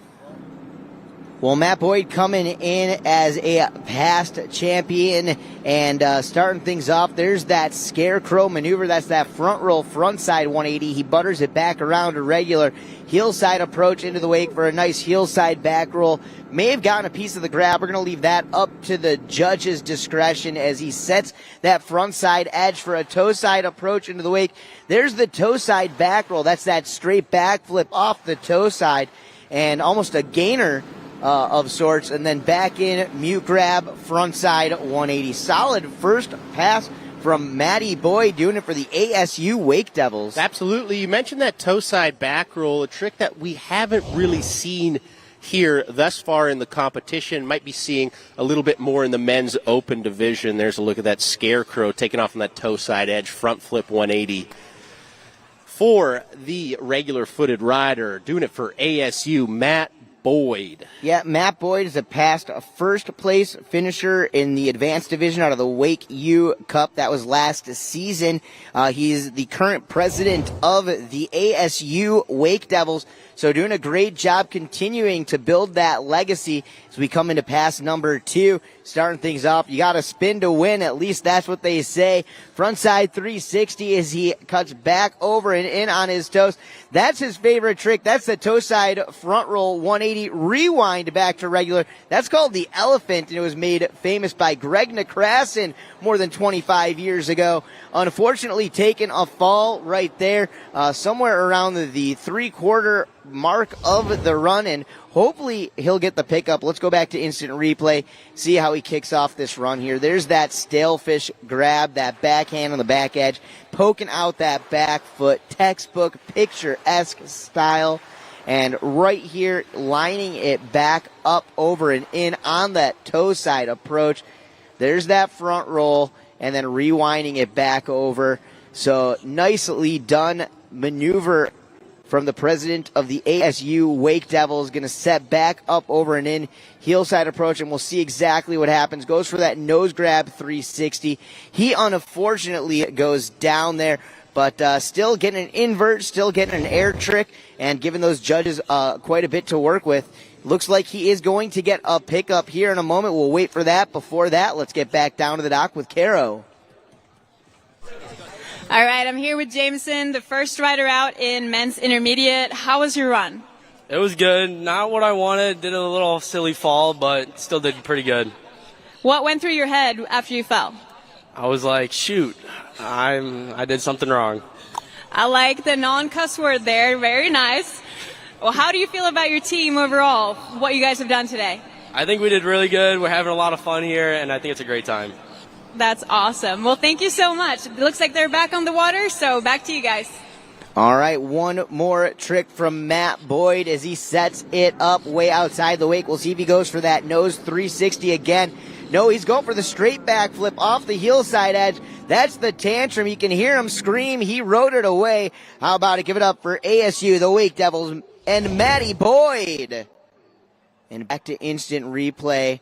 Well, Matt Boyd coming in as a past champion and starting things off. There's that scarecrow maneuver. That's that front roll, front side 180. He butters it back around a regular heel side approach into the wake for a nice heel side back roll. May have gotten a piece of the grab. We're going to leave that up to the judge's discretion as he sets that front side edge for a toe side approach into the wake. There's the toe side back roll. That's that straight back flip off the toe side and almost a gainer of sorts, and then back in, mute grab, front side 180. Solid first pass from Matty Boyd, doing it for the ASU Wake Devils. Absolutely. You mentioned that toe side back roll, a trick that we haven't really seen here thus far in the competition. Might be seeing a little bit more in the men's open division. There's a look at that scarecrow taking off on that toe side edge, front flip 180. For the regular footed rider, doing it for ASU, Matt Boyd. Yeah, Matt Boyd is a past first place finisher in the advanced division out of the WakeU Cup. That was last season. He's the current president of the ASU Wake Devils. So doing a great job continuing to build that legacy as we come into pass number 2. Starting things off, you got to spin to win. At least that's what they say. Frontside 360 as he cuts back over and in on his toes. That's his favorite trick. That's the toe side front roll 180 rewind back to regular. That's called the elephant, and it was made famous by Greg Nekrasin more than 25 years ago. Unfortunately, taking a fall right there, somewhere around the 3/4 mark of the run, and hopefully he'll get the pickup. Let's go back to instant replay, see how he kicks off this run here. There's that stalefish grab, that backhand on the back edge, poking out that back foot, textbook picture-esque style, and right here lining it back up over and in on that toe side approach. There's that front roll, and then rewinding it back over. So nicely done maneuver from the president of the ASU Wake Devils. Going to set back up over and in, heel side approach, and we'll see exactly what happens. Goes for that nose grab 360. He unfortunately goes down there, but still getting an invert, still getting an air trick, and giving those judges quite a bit to work with. Looks like he is going to get a pickup here in a moment. We'll wait for that. Before that, let's get back down to the dock with Caro. All right, I'm here with Jameson, the first rider out in men's intermediate. How was your run? It was good. Not what I wanted. Did a little silly fall, but still did pretty good. What went through your head after you fell? I was like, shoot, I did something wrong. I like the non-cuss word there. Very nice. Well, how do you feel about your team overall, what you guys have done today? I think we did really good. We're having a lot of fun here, and I think it's a great time. That's awesome. Well, thank you so much. It looks like they're back on the water, so back to you guys. All right, one more trick from Matt Boyd as he sets it up way outside the wake. We'll see if he goes for that nose 360 again. No, he's going for the straight back flip off the heel side edge. That's the tantrum. You can hear him scream. He rode it away. How about it? Give it up for ASU, the Wake Devils, and Matty Boyd. And back to instant replay.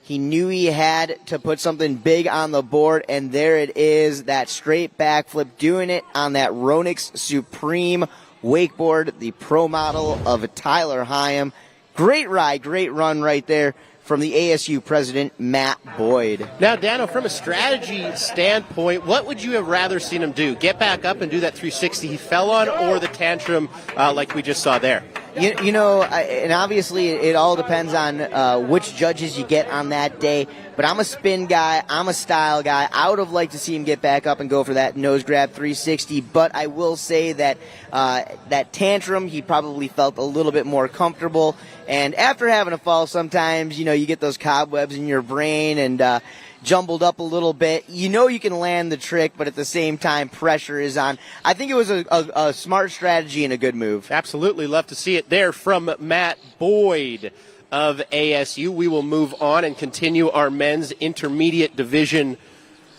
He knew he had to put something big on the board, and there it is, that straight backflip, doing it on that Ronix Supreme wakeboard, the pro model of Tyler Hyam. Great ride, great run right there from the ASU president, Matt Boyd. Now, Dano, from a strategy standpoint, what would you have rather seen him do? Get back up and do that 360 he fell on, or the tantrum like we just saw there? You know, and obviously it all depends on which judges you get on that day. But I'm a spin guy. I'm a style guy. I would have liked to see him get back up and go for that nose grab 360. But I will say that that tantrum, he probably felt a little bit more comfortable. And after having a fall, sometimes, you know, you get those cobwebs in your brain and jumbled up a little bit. You know you can land the trick, but at the same time, pressure is on. I think it was a smart strategy and a good move. Absolutely. Love to see it there from Matt Boyd of ASU. We will move on and continue our men's intermediate division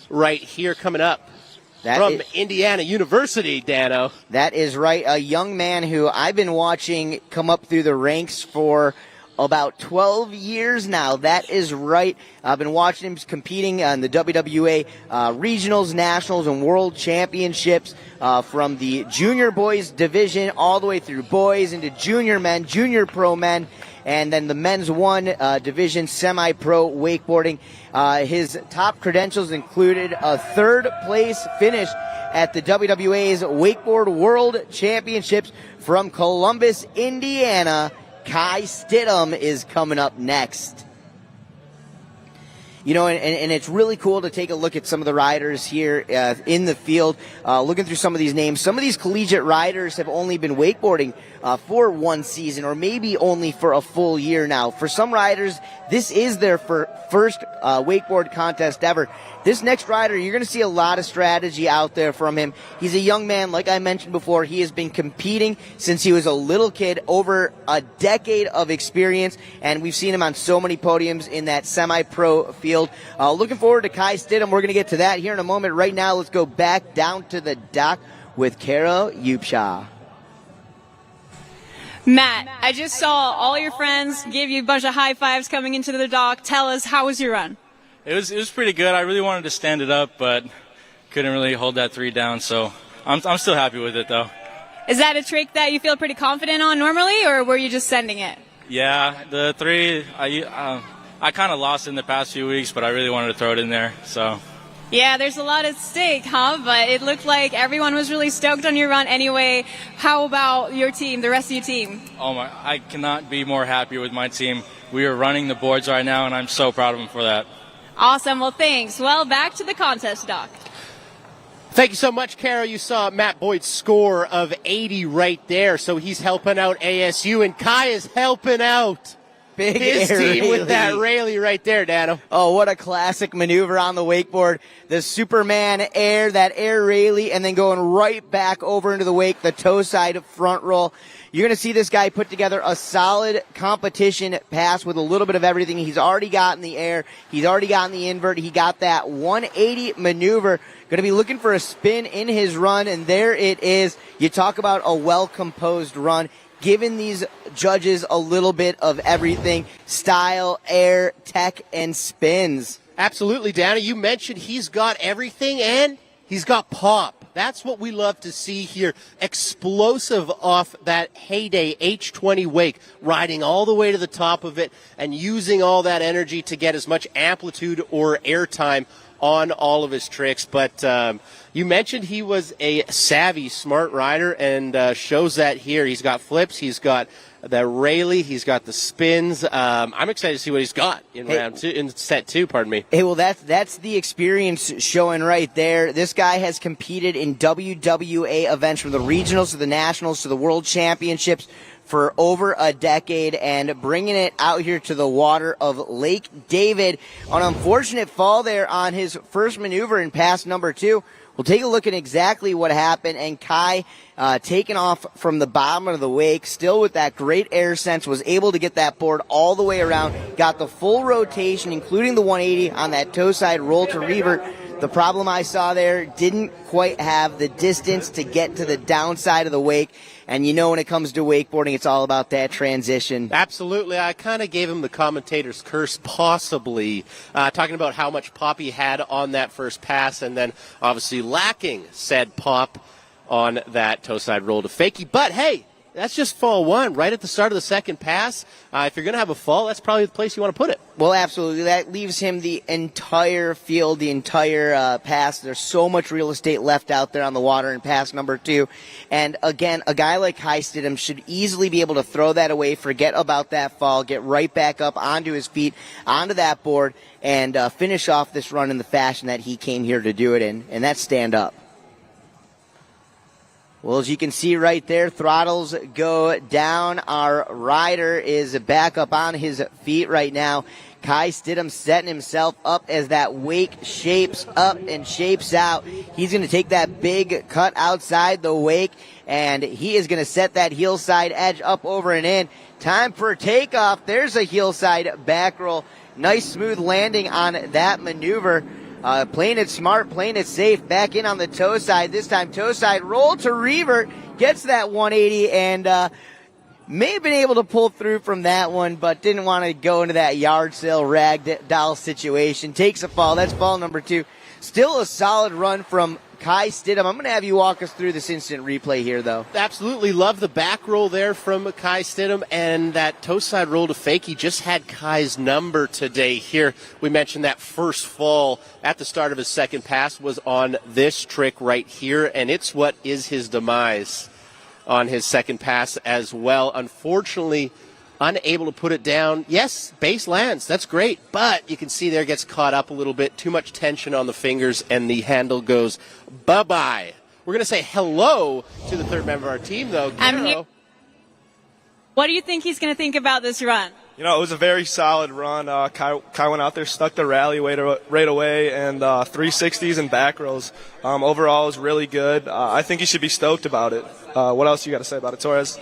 right here coming up. From Indiana University, Dano. That is right. A young man who I've been watching come up through the ranks for about 12 years now. That is right. I've been watching him competing in the WWA regionals, nationals, and world championships from the junior boys division all the way through boys into junior men, junior pro men, and then the men's one division, semi-pro wakeboarding. His top credentials included a third place finish at the WWA's Wakeboard World Championships from Columbus, Indiana. Kai Stidham is coming up next. You know, and it's really cool to take a look at some of the riders here in the field, looking through some of these names. Some of these collegiate riders have only been wakeboarding for one season or maybe only for a full year now. For some riders, this is their first wakeboard contest ever. This next rider, you're going to see a lot of strategy out there from him. He's a young man, like I mentioned before. He has been competing since he was a little kid, over a decade of experience, and we've seen him on so many podiums in that semi-pro field. Looking forward to Kai Stidham. We're going to get to that here in a moment. Right now, let's go back down to the dock with Kara Upshaw. Matt, I just saw all your friends give you a bunch of high fives coming into the dock. Tell us, how was your run? It was pretty good. I really wanted to stand it up, but couldn't really hold that 3 down. So I'm still happy with it, though. Is that a trick that you feel pretty confident on normally, or were you just sending it? Yeah, the 3, I kind of lost in the past few weeks, but I really wanted to throw it in there. So. Yeah, there's a lot at stake, huh? But it looked like everyone was really stoked on your run anyway. How about your team, the rest of your team? Oh my, I cannot be more happy with my team. We are running the boards right now, and I'm so proud of them for that. Awesome. Well, thanks. Well, back to the contest, Doc. Thank you so much, Carol. You saw Matt Boyd's score of 80 right there, so he's helping out ASU, and Kai is helping out Big his air team with Rayleigh. that Rayleigh right there, Dano. Oh, what a classic maneuver on the wakeboard. The Superman air, that air Rayleigh, and then going right back over into the wake, the toe side front roll. You're going to see this guy put together a solid competition pass with a little bit of everything. He's already gotten the air. He's already gotten the invert. He got that 180 maneuver. Going to be looking for a spin in his run, and there it is. You talk about a well-composed run, giving these judges a little bit of everything: style, air, tech, and spins. Absolutely, Dana. You mentioned he's got everything, and he's got pop. That's what we love to see here. Explosive off that Heyday H20 wake, riding all the way to the top of it and using all that energy to get as much amplitude or airtime on all of his tricks. But you mentioned he was a savvy, smart rider, and shows that here. He's got flips, he's got the Rayleigh, he's got the spins. I'm excited to see what he's got in in set 2. Pardon me. Hey, well, that's the experience showing right there. This guy has competed in WWA events, from the regionals to the nationals to the world championships, for over a decade, and bringing it out here to the water of Lake David. An unfortunate fall there on his first maneuver in pass number 2. We'll take a look at exactly what happened, and Kai taking off from the bottom of the wake, still with that great air sense, was able to get that board all the way around, got the full rotation, including the 180 on that toe side roll to revert. The problem I saw there, didn't quite have the distance to get to the downside of the wake. And you know, when it comes to wakeboarding, it's all about that transition. Absolutely. I kind of gave him the commentator's curse, possibly, talking about how much pop he had on that first pass, and then obviously lacking said pop on that toe side roll to fakie. But hey, that's just fall 1, right at the start of the second pass. If you're going to have a fall, that's probably the place you want to put it. Well, absolutely. That leaves him the entire field, the entire pass. There's so much real estate left out there on the water in pass number 2. And again, a guy like Kai Stidham should easily be able to throw that away, forget about that fall, get right back up onto his feet, onto that board, and finish off this run in the fashion that he came here to do it in, and that's stand up. Well, as you can see right there, throttles go down. Our rider is back up on his feet right now. Kai Stidham setting himself up as that wake shapes up and shapes out. He's going to take that big cut outside the wake, and he is going to set that heel side edge up over and in. Time for takeoff. There's a heel side back roll. Nice smooth landing on that maneuver. Playing it smart, playing it safe. Back in on the toe side. This time toe side roll to revert. Gets that 180, and May have been able to pull through from that one, but didn't want to go into that yard sale ragdoll situation. Takes a fall. That's fall number 2. Still a solid run from Kai Stidham. I'm going to have you walk us through this instant replay here, though. Absolutely love the back roll there from Kai Stidham, and that toe side roll to fake. He just had Kai's number today here. We mentioned that first fall at the start of his second pass was on this trick right here, and it's what is his demise on his second pass as well. Unfortunately, unable to put it down. Yes, base lands. That's great. But you can see there gets caught up a little bit. Too much tension on the fingers, and the handle goes bye-bye. We're going to say hello to the third member of our team, though. I'm here. What do you think he's going to think about this run? You know, it was a very solid run. Kai went out there, stuck the rally right away, and 360s and back rolls. Overall, it was really good. I think he should be stoked about it. What else you got to say about it, Torres?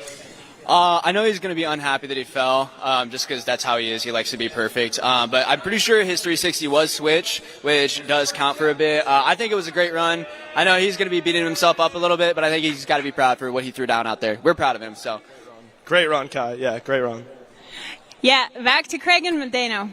I know he's going to be unhappy that he fell, just because that's how he is. He likes to be perfect. But I'm pretty sure his 360 was switch, which does count for a bit. I think it was a great run. I know he's going to be beating himself up a little bit, but I think he's got to be proud for what he threw down out there. We're proud of him. So, great run, Kai. Yeah, great run. Yeah, back to Craig and Medano.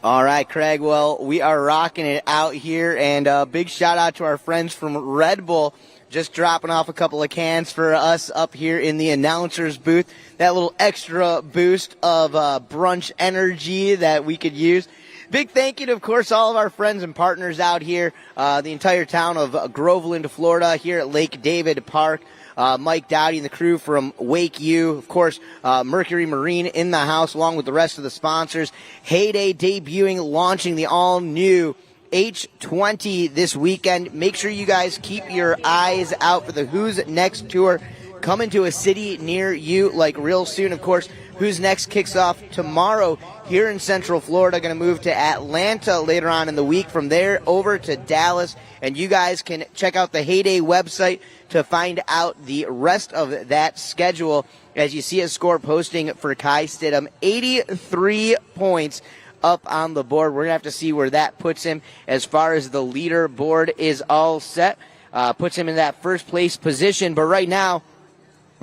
All right, Craig. Well, we are rocking it out here, and big shout out to our friends from Red Bull. Just dropping off a couple of cans for us up here in the announcer's booth. That little extra boost of brunch energy that we could use. Big thank you to, of course, all of our friends and partners out here, the entire town of Groveland, Florida, here at Lake David Park. Mike Dowdy and the crew from WakeU, of course, Mercury Marine in the house, along with the rest of the sponsors. Heyday debuting, launching the all-new H20 this weekend. Make sure you guys keep your eyes out for the Who's Next tour coming to a city near you, like real soon. Of course, Who's Next kicks off tomorrow here in Central Florida. Going to move to Atlanta later on in the week. From there over to Dallas. And you guys can check out the Heyday website to find out the rest of that schedule. As you see a score posting for Kai Stidham, 83 points up on the board. We're going to have to see where that puts him as far as the leaderboard is all set. Puts him in that first place position. But right now,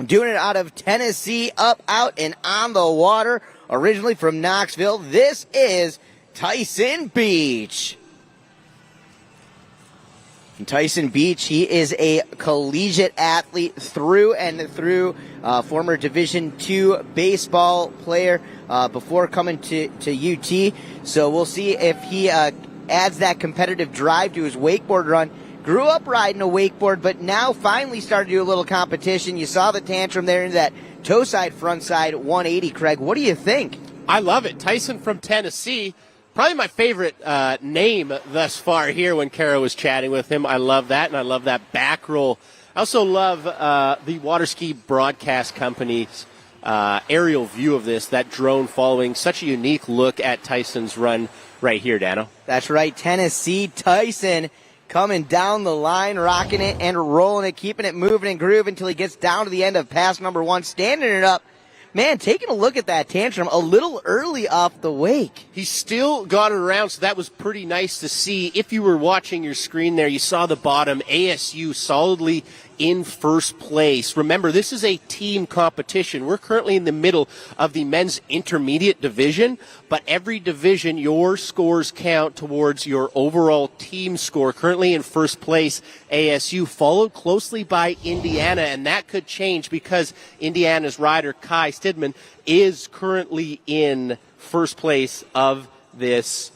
doing it out of Tennessee, up, out, and on the water. Originally from Knoxville, this is Tyson Beach. Tyson Beach, he is a collegiate athlete through and through, former Division II baseball player before coming to UT. So we'll see if he adds that competitive drive to his wakeboard run. Grew up riding a wakeboard, but now finally started to do a little competition. You saw the tantrum there in that toe side, front side 180, Craig. What do you think? I love it. Tyson from Tennessee. Probably my favorite name thus far here when Kara was chatting with him. I love that, and I love that back roll. I also love the Water Ski Broadcast Company's aerial view of this, that drone following. Such a unique look at Tyson's run right here, Dano. That's right, Tennessee Tyson coming down the line, rocking it and rolling it, keeping it moving and grooving until he gets down to the end of pass number 1, standing it up. Man, taking a look at that tantrum a little early off the wake. He still got it around, so that was pretty nice to see. If you were watching your screen there, you saw the bottom. ASU solidly in first place. Remember, this is a team competition. We're currently in the middle of the men's intermediate division, but every division, your scores count towards your overall team score. Currently in first place, ASU, followed closely by Indiana, and that could change because Indiana's rider, Kai Stidham, is currently in first place of this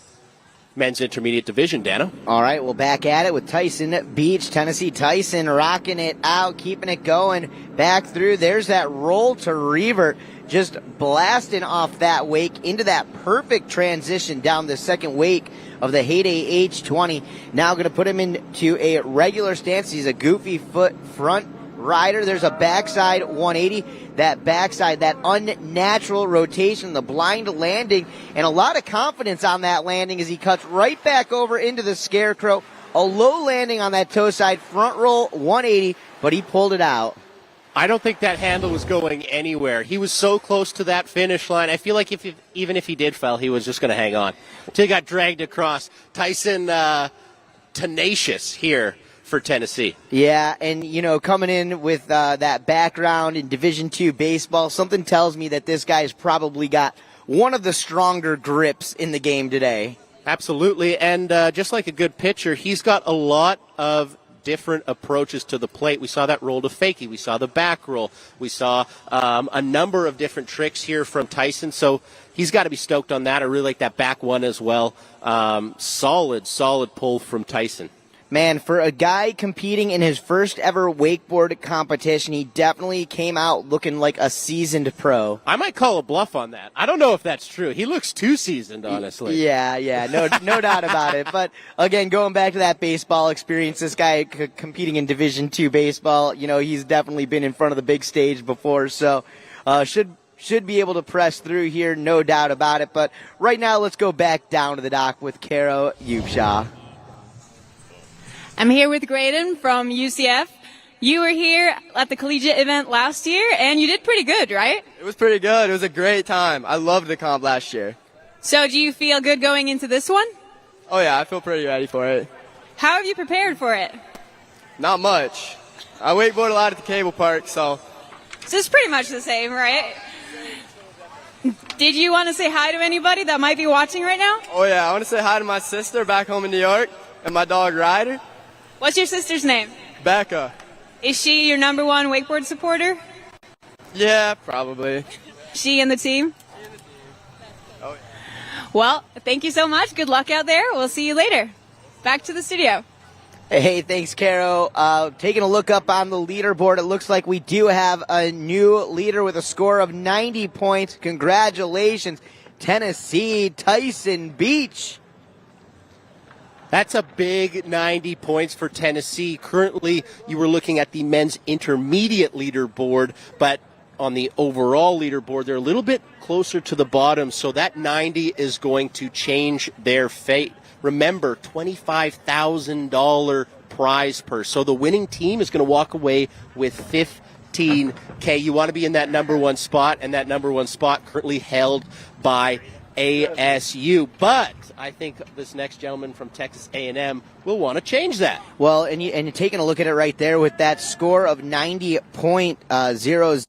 men's intermediate division, Dano. All right, well, back at it with Tyson Beach. Tennessee Tyson rocking it out, keeping it going. Back through. There's that roll to revert, just blasting off that wake into that perfect transition down the second wake of the Heyday H20. Now going to put him into a regular stance. He's a goofy foot front rider. There's a backside 180. That backside, that unnatural rotation, the blind landing, and a lot of confidence on that landing as he cuts right back over into the scarecrow. A low landing on that toe side, front roll 180, but he pulled it out. I don't think that handle was going anywhere. He was so close to that finish line. I feel like even if he did fall, he was just going to hang on until he got dragged across. Tyson, tenacious here for Tennessee. Yeah, and, coming in with that background in Division II baseball, something tells me that this guy's probably got one of the stronger grips in the game today. Absolutely, and just like a good pitcher, he's got a lot of different approaches to the plate. We saw that roll to fakie. We saw the back roll. We saw a number of different tricks here from Tyson, so he's got to be stoked on that. I really like that back one as well. Solid pull from Tyson. Man, for a guy competing in his first ever wakeboard competition, he definitely came out looking like a seasoned pro. I might call a bluff on that. I don't know if that's true. He looks too seasoned, honestly. Yeah, no doubt about it. But again, going back to that baseball experience, this guy competing in Division II baseball, he's definitely been in front of the big stage before, so should be able to press through here, no doubt about it. But right now, let's go back down to the dock with Kara Upshaw. I'm here with Graydon from UCF. You were here at the collegiate event last year, and you did pretty good, right? It was pretty good. It was a great time. I loved the comp last year. So do you feel good going into this one? Oh, yeah, I feel pretty ready for it. How have you prepared for it? Not much. I wakeboard a lot at the cable park, so. So it's pretty much the same, right? Did you want to say hi to anybody that might be watching right now? Oh, yeah, I want to say hi to my sister back home in New York and my dog Ryder. What's your sister's name? Becca. Is she your number one wakeboard supporter? Yeah, probably. She and the team? Oh, yeah. Well, thank you so much. Good luck out there. We'll see you later. Back to the studio. Hey, thanks, Caro. Taking a look up on the leaderboard, it looks like we do have a new leader with a score of 90 points. Congratulations, Tennessee, Tyson Beach. That's a big 90 points for Tennessee. Currently, you were looking at the men's intermediate leaderboard, but on the overall leaderboard, they're a little bit closer to the bottom, so that 90 is going to change their fate. Remember, $25,000 prize purse. So the winning team is going to walk away with $15K. You want to be in that number one spot, and that number one spot currently held by ASU. But I think this next gentleman from Texas A&M will want to change that. Well, and you're taking a look at it right there with that score of 90.00.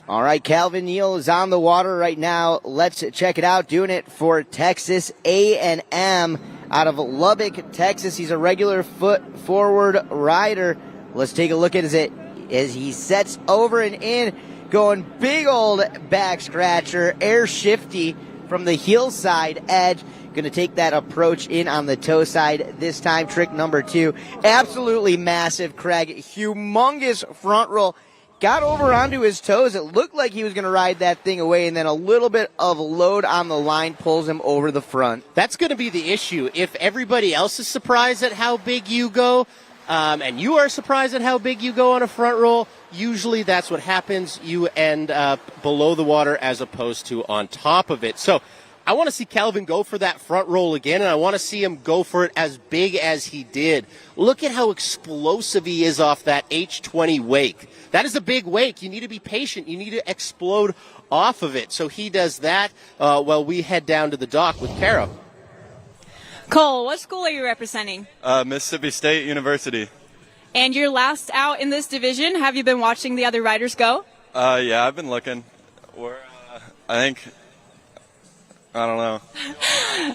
All right, Calvin Neal is on the water right now. Let's check it out. Doing it for Texas A&M out of Lubbock, Texas. He's a regular foot forward rider. Let's take a look at it as he sets over and in, going big old back scratcher, air shifty from the heel side edge. Going to take that approach in on the toe side this time. Trick number 2. Absolutely massive, Craig. Humongous front roll. Got over onto his toes. It looked like he was going to ride that thing away, and then a little bit of load on the line pulls him over the front. That's going to be the issue. If everybody else is surprised at how big you go, and you are surprised at how big you go on a front roll, usually that's what happens. You end up below the water as opposed to on top of it. So I want to see Calvin go for that front roll again, and I want to see him go for it as big as he did. Look at how explosive he is off that H20 wake. That is a big wake. You need to be patient. You need to explode off of it. So he does that while we head down to the dock with Caro. Cole, what school are you representing? Mississippi State University. And you're last out in this division. Have you been watching the other riders go? Yeah, I've been looking. We're, I don't know.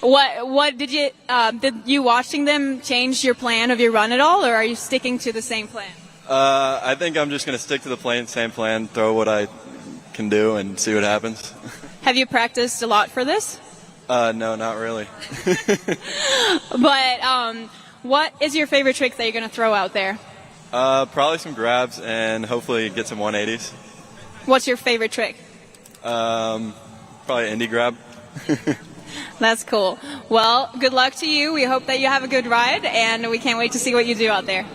What did you watching them change your plan of your run at all, or are you sticking to the same plan? I think I'm just going to stick to the same plan, throw what I can do, and see what happens. Have you practiced a lot for this? No, not really. But what is your favorite trick that you're going to throw out there? Probably some grabs and hopefully get some 180s. What's your favorite trick? Probably indie grab. That's cool. Well, good luck to you. We hope that you have a good ride, and we can't wait to see what you do out there.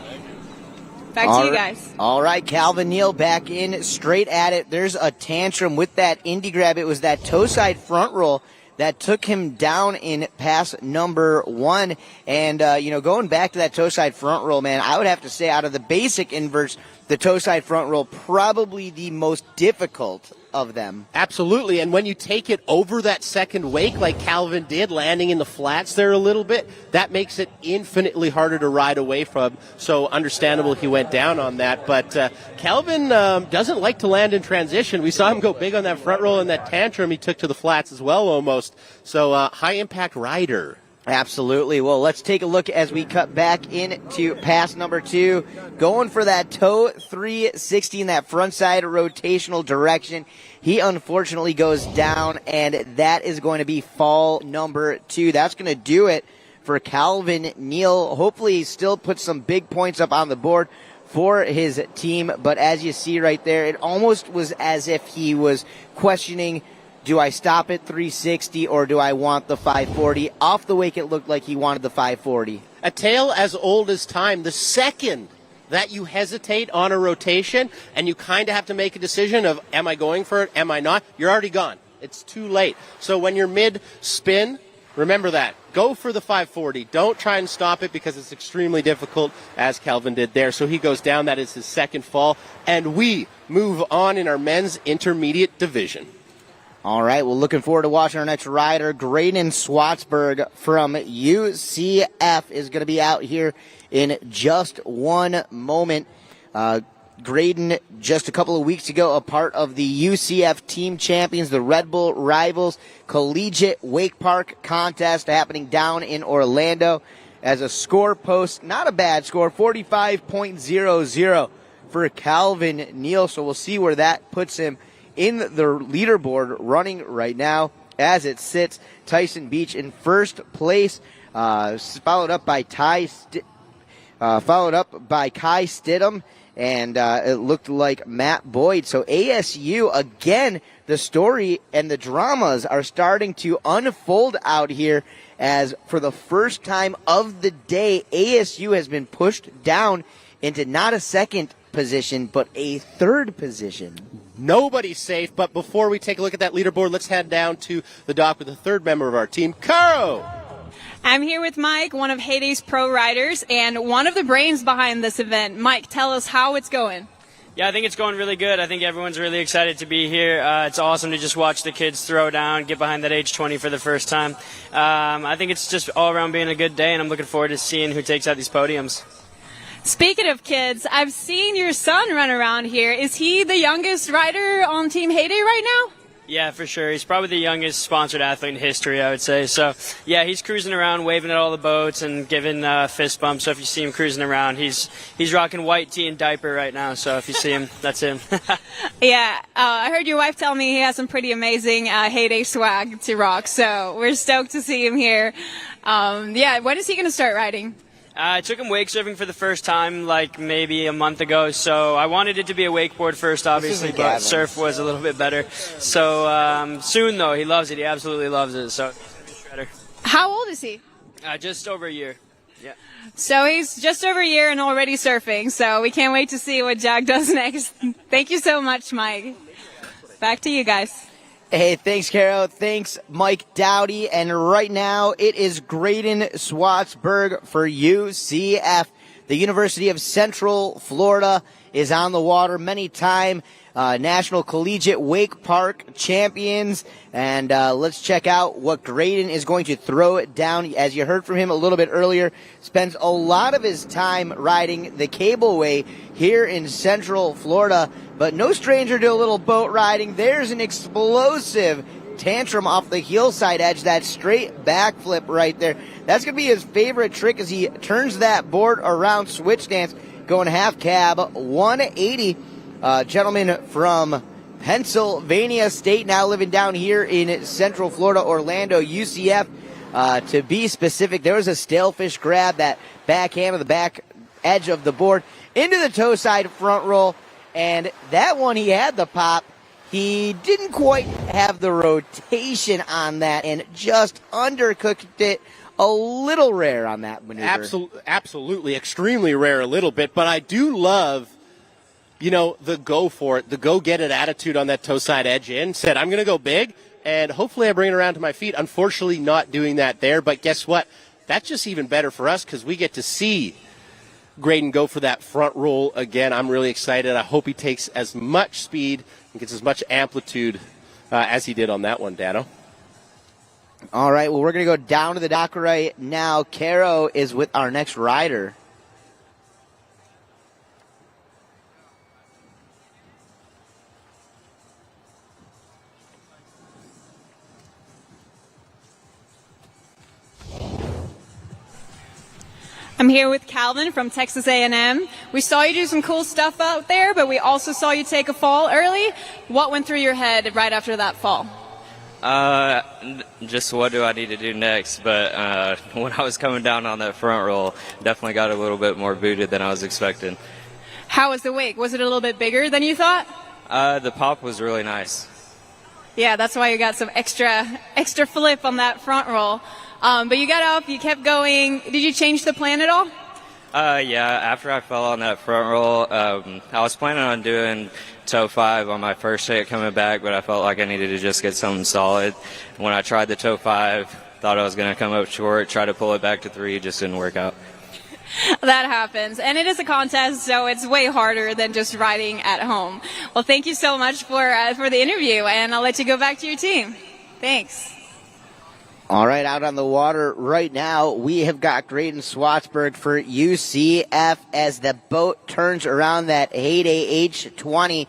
Back to you guys. All right, Calvin Neal back in, straight at it. There's a tantrum with that indie grab. It was that toe side front roll that took him down in pass number 1. And, going back to that toe side front roll, man, I would have to say out of the basic inverts, the toe side front roll probably the most difficult of them. Absolutely, and when you take it over that second wake like Calvin did, landing in the flats there a little bit, that makes it infinitely harder to ride away from. So understandable he went down on that, but Calvin doesn't like to land in transition. We saw him go big on that front roll and that tantrum he took to the flats as well almost. So high-impact rider. Absolutely. Well, let's take a look as we cut back into pass number 2. Going for that toe 360 in that front side rotational direction. He unfortunately goes down, and that is going to be fall number 2. That's going to do it for Calvin Neal. Hopefully he still puts some big points up on the board for his team. But as you see right there, it almost was as if he was questioning, do I stop at 360 or do I want the 540? Off the wake, it looked like he wanted the 540. A tale as old as time. The second that you hesitate on a rotation and you kind of have to make a decision of, am I going for it, am I not? You're already gone. It's too late. So when you're mid-spin, remember that. Go for the 540. Don't try and stop it because it's extremely difficult, as Calvin did there. So he goes down. That is his second fall. And we move on in our men's intermediate division. All right, well, looking forward to watching our next rider. Graydon Swatsburg from UCF is going to be out here in just one moment. Graydon, just a couple of weeks ago, a part of the UCF team champions, the Red Bull Rivals Collegiate Wake Park contest happening down in Orlando. As a score post, not a bad score, 45.00 for Calvin Neal. So we'll see where that puts him in the leaderboard running right now. As it sits, Tyson Beach in first place, followed up by Kai Stidham, and it looked like Matt Boyd. So ASU, again, the story and the dramas are starting to unfold out here, as for the first time of the day, ASU has been pushed down into not a second position, but a third position. Nobody's safe, but before we take a look at that leaderboard, let's head down to the dock with the third member of our team, Caro. I'm here with Mike, one of Heyday's pro riders and one of the brains behind this event. Mike, tell us how it's going. Yeah, I think it's going really good. I think everyone's really excited to be here. It's awesome to just watch the kids throw down, get behind that age 20 for the first time. I think it's just all around being a good day, and I'm looking forward to seeing who takes out these podiums. Speaking of kids, I've seen your son run around here. Is he the youngest rider on Team Heyday right now? Yeah, for sure. He's probably the youngest sponsored athlete in history, I would say. So, yeah, he's cruising around, waving at all the boats and giving fist bumps. So if you see him cruising around, he's rocking white tee and diaper right now. So if you see him, that's him. Yeah, I heard your wife tell me he has some pretty amazing Heyday swag to rock. So we're stoked to see him here. Yeah, when is he going to start riding? I took him wake surfing for the first time like maybe a month ago, so I wanted it to be a wakeboard first, obviously, but surf was a little bit better. So soon, though, he loves it. He absolutely loves it. So how old is he? Just over a year. Yeah. So he's just over a year and already surfing, so we can't wait to see what Jack does next. Thank you so much, Mike. Back to you guys. Hey, thanks, Caro. Thanks, Mike Dowdy. And right now, it is Graydon Swatsburg for UCF. The University of Central Florida is on the water. Many-time National Collegiate Wake Park champions. And let's check out what Graydon is going to throw it down. As you heard from him a little bit earlier, spends a lot of his time riding the cableway here in Central Florida. But no stranger to a little boat riding. There's an explosive tantrum off the hillside edge, that straight backflip right there. That's going to be his favorite trick as he turns that board around, switch stance, going half cab, 180. Gentleman from Pennsylvania State, now living down here in Central Florida, Orlando, UCF. To be specific, there was a stalefish grab, that backhand of the back edge of the board into the toe side front roll. And that one, he had the pop. He didn't quite have the rotation on that and just undercooked it a little rare on that maneuver. Absolutely, extremely rare a little bit, but I do love, the go for it, the go get it attitude on that toe side edge in. Said, I'm going to go big, and hopefully I bring it around to my feet. Unfortunately, not doing that there, but guess what? That's just even better for us because we get to see Graydon go for that front roll again. I'm really excited. I hope he takes as much speed and gets as much amplitude as he did on that one, Dano. All right, well, we're going to go down to the dock right now. Caro is with our next rider. I'm here with Calvin from Texas A&M. We saw you do some cool stuff out there, but we also saw you take a fall early. What went through your head right after that fall? Just what do I need to do next? But when I was coming down on that front roll, definitely got a little bit more booted than I was expecting. How was the wake? Was it a little bit bigger than you thought? The pop was really nice. Yeah, that's why you got some extra flip on that front roll. But you got up, you kept going. Did you change the plan at all? Yeah, after I fell on that front roll, I was planning on doing toe 5 on my first hit coming back, but I felt like I needed to just get something solid. When I tried the toe 5, thought I was going to come up short, tried to pull it back to 3, just didn't work out. That happens. And it is a contest, so it's way harder than just riding at home. Well, thank you so much for the interview, and I'll let you go back to your team. Thanks. All right, out on the water right now, we have got Graydon Swatsburg for UCF as the boat turns around that Heyday H20,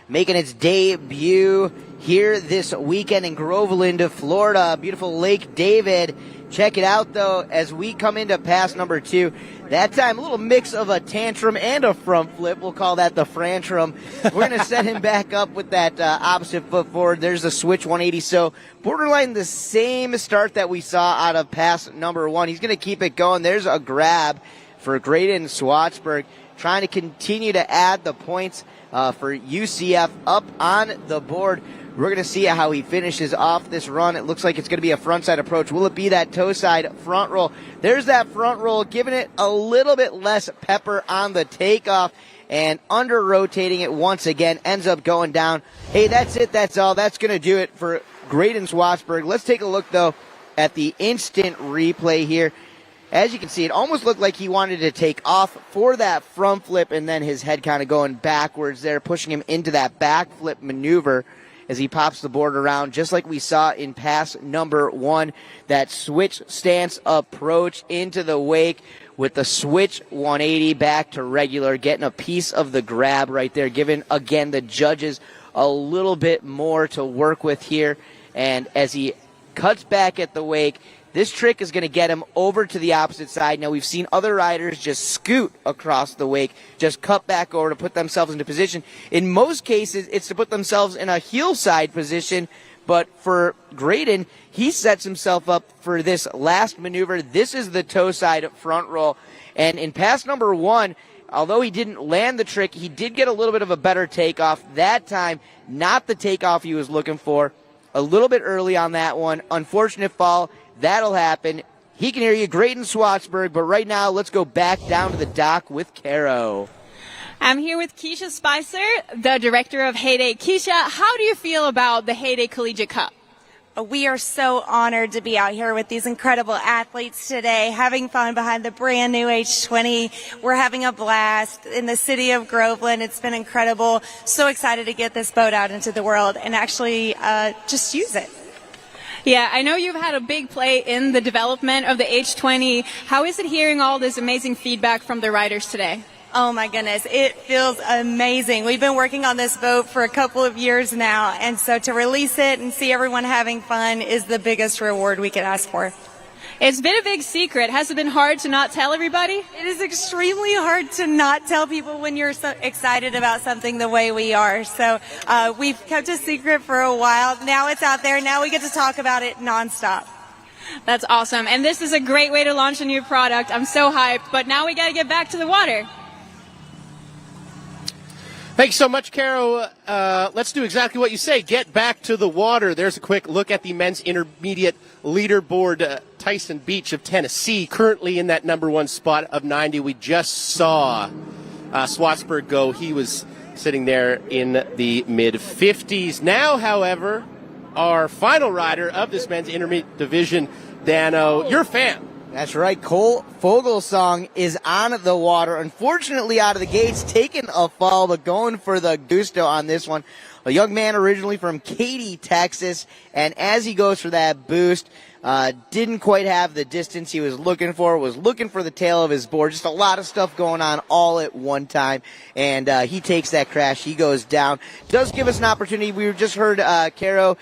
making its debut here this weekend in Groveland, Florida. Beautiful Lake David. Check it out, though, as we come into pass number 2. That time, a little mix of a tantrum and a front flip. We'll call that the frantrum. We're going to set him back up with that opposite foot forward. There's a switch 180. So borderline the same start that we saw out of pass number 1. He's going to keep it going. There's a grab for Graydon Swatsburg, trying to continue to add the points for UCF up on the board. We're going to see how he finishes off this run. It looks like it's going to be a frontside approach. Will it be that toe side front roll? There's that front roll, giving it a little bit less pepper on the takeoff and under rotating it once again. Ends up going down. Hey, that's it. That's all. That's going to do it for Graydon Swatsburg. Let's take a look, though, at the instant replay here. As you can see, it almost looked like he wanted to take off for that front flip and then his head kind of going backwards there, pushing him into that back flip maneuver as he pops the board around, just like we saw in pass number 1, that switch stance approach into the wake with the switch 180 back to regular, getting a piece of the grab right there, giving, again, the judges a little bit more to work with here. And as he cuts back at the wake, this trick is going to get him over to the opposite side. Now, we've seen other riders just scoot across the wake, just cut back over to put themselves into position. In most cases, it's to put themselves in a heel side position. But for Graydon, he sets himself up for this last maneuver. This is the toe side front roll. And in pass number 1, although he didn't land the trick, he did get a little bit of a better takeoff. That time, not the takeoff he was looking for. A little bit early on that one. Unfortunate fall. That'll happen. He can hear you, Graydon Swatsburg, but right now let's go back down to the dock with Caro. I'm here with Keisha Spicer, the director of Heyday. Keisha, how do you feel about the Heyday Collegiate Cup? We are so honored to be out here with these incredible athletes today, having fun behind the brand new H20. We're having a blast in the city of Groveland. It's been incredible. So excited to get this boat out into the world and actually just use it. Yeah, I know you've had a big play in the development of the H20. How is it hearing all this amazing feedback from the riders today? Oh my goodness, it feels amazing. We've been working on this boat for a couple of years now, and so to release it and see everyone having fun is the biggest reward we could ask for. It's been a big secret. Has it been hard to not tell everybody? It is extremely hard to not tell people when you're so excited about something the way we are. So we've kept a secret for a while. Now it's out there. Now we get to talk about it nonstop. That's awesome. And this is a great way to launch a new product. I'm so hyped. But now we got to get back to the water. Thanks so much, Caro. Let's do exactly what you say. Get back to the water. There's a quick look at the men's intermediate leaderboard. Tyson Beach of Tennessee currently in that number 1 spot of 90. We just saw Swartzberg go. He was sitting there in the mid-50s. Now, however, our final rider of this men's intermediate division, Dano, your fan. That's right. Cole Fogelsong is on the water. Unfortunately, out of the gates, taking a fall, but going for the gusto on this one. A young man originally from Katy, Texas, and as he goes for that boost, didn't quite have the distance he was looking for, was looking for the tail of his board. Just a lot of stuff going on all at one time, and he takes that crash. He goes down. Does give us an opportunity. We just heard Caro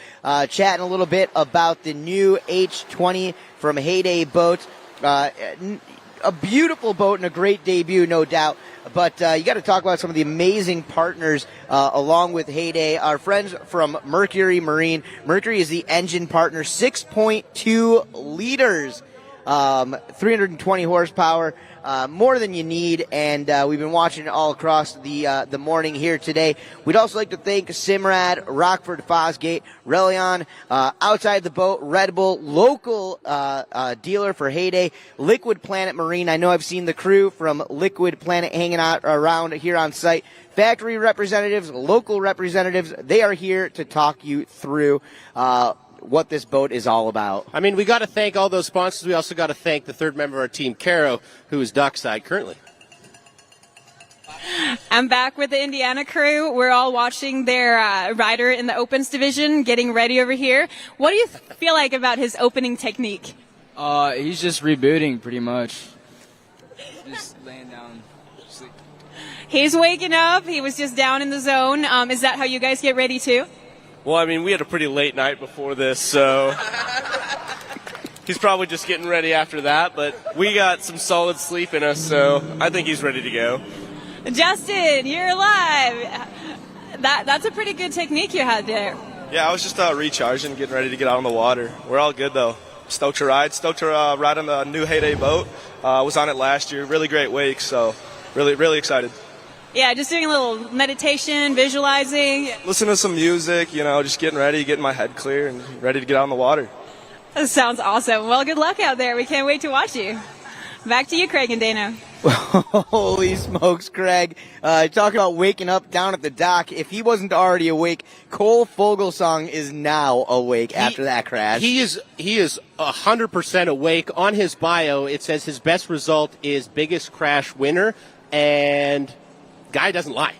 chatting a little bit about the new H20 from Heyday Boats. A beautiful boat and a great debut, no doubt. But you got to talk about some of the amazing partners along with Heyday. Our friends from Mercury Marine. Mercury is the engine partner, 6.2 liters, 320 horsepower, more than you need. And we've been watching it all across the morning here today. We'd also like to thank Simrad, Rockford Fosgate, Relion, Outside the Boat, Red Bull, local dealer for Heyday, Liquid Planet Marine. I know I've seen the crew from Liquid Planet hanging out around here on site. Factory representatives, local representatives, they are here to talk you through what this boat is all about. I mean, we got to thank all those sponsors. We also got to thank the third member of our team, Caro, who is dockside currently. I'm back with the Indiana crew. We're all watching their rider in the opens division, getting ready over here. What do you feel like about his opening technique? He's just rebooting pretty much. Just laying down, sleep. He's waking up. He was just down in the zone. Is that how you guys get ready too? Well, I mean, we had a pretty late night before this, so he's probably just getting ready after that, but we got some solid sleep in us, so I think he's ready to go. Justin, you're alive. That's a pretty good technique you had there. Yeah, I was just recharging, getting ready to get out on the water. We're all good, though. Stoked to ride on the new Heyday boat. Was on it last year. Really great wake, so really, really excited. Yeah, just doing a little meditation, visualizing. Listen to some music, just getting ready, getting my head clear, and ready to get out on the water. That sounds awesome. Well, good luck out there. We can't wait to watch you. Back to you, Craig and Dana. Holy smokes, Craig. Talking about waking up down at the dock. If he wasn't already awake, Cole Fogelsong is now awake after that crash. He is 100% awake. On his bio, it says his best result is biggest crash winner, and guy doesn't lie.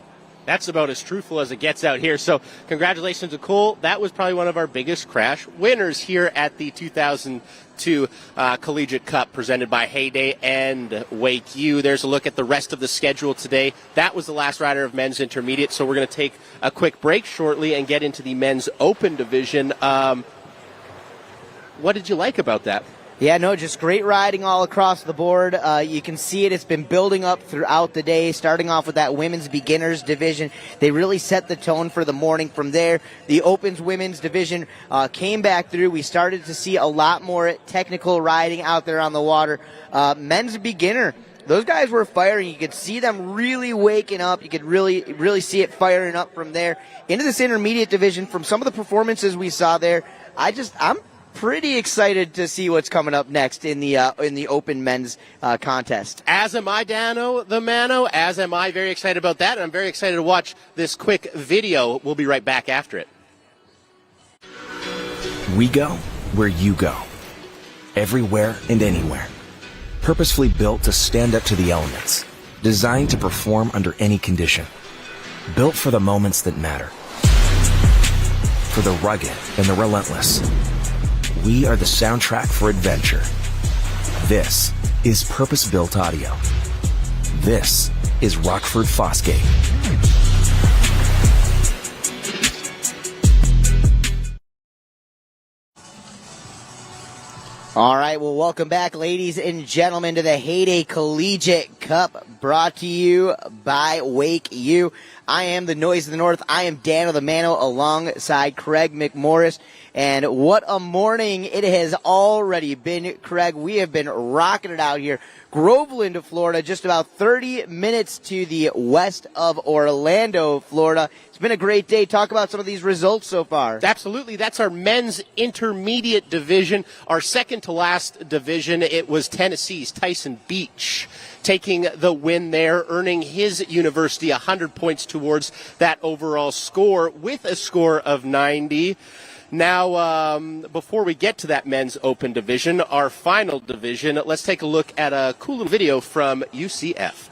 That's about as truthful as it gets out here. So congratulations to Cole. That was probably one of our biggest crash winners here at the 2002 Collegiate Cup presented by Heyday and WakeU. There's a look at the rest of the schedule today. That was the last rider of men's intermediate. So we're going to take a quick break shortly and get into the men's open division. What did you like about that? Yeah, no, just great riding all across the board. You can see it. It's been building up throughout the day, starting off with that women's beginners division. They really set the tone for the morning. From there, the opens women's division came back through. We started to see a lot more technical riding out there on the water. Men's beginner, those guys were firing. You could see them really waking up. You could really see it firing up from there. Into this intermediate division, from some of the performances we saw there, I'm pretty excited to see what's coming up next in the open men's contest. As am I, Dano the Mano. As am I. Very excited about that, and I'm very excited to watch this quick video. We'll be right back after it. We go where you go. Everywhere and anywhere. Purposefully built to stand up to the elements. Designed to perform under any condition. Built for the moments that matter. For the rugged and the relentless. We are the soundtrack for adventure. This is purpose-built audio. This is Rockford Fosgate. All right, well, welcome back, ladies and gentlemen, to the Heyday Collegiate Cup, brought to you by WakeU. I am the Noise of the North. I am Dano the Mano alongside Craig McMorris. And what a morning it has already been, Craig. We have been rocking it out here. Groveland, Florida, just about 30 minutes to the west of Orlando, Florida. It's been a great day. Talk about some of these results so far. Absolutely. That's our men's intermediate division. Our second to last division, it was Tennessee's Tyson Beach taking the win there, earning his university 100 points towards that overall score with a score of 90. Now, before we get to that men's open division, our final division, let's take a look at a cool little video from UCF.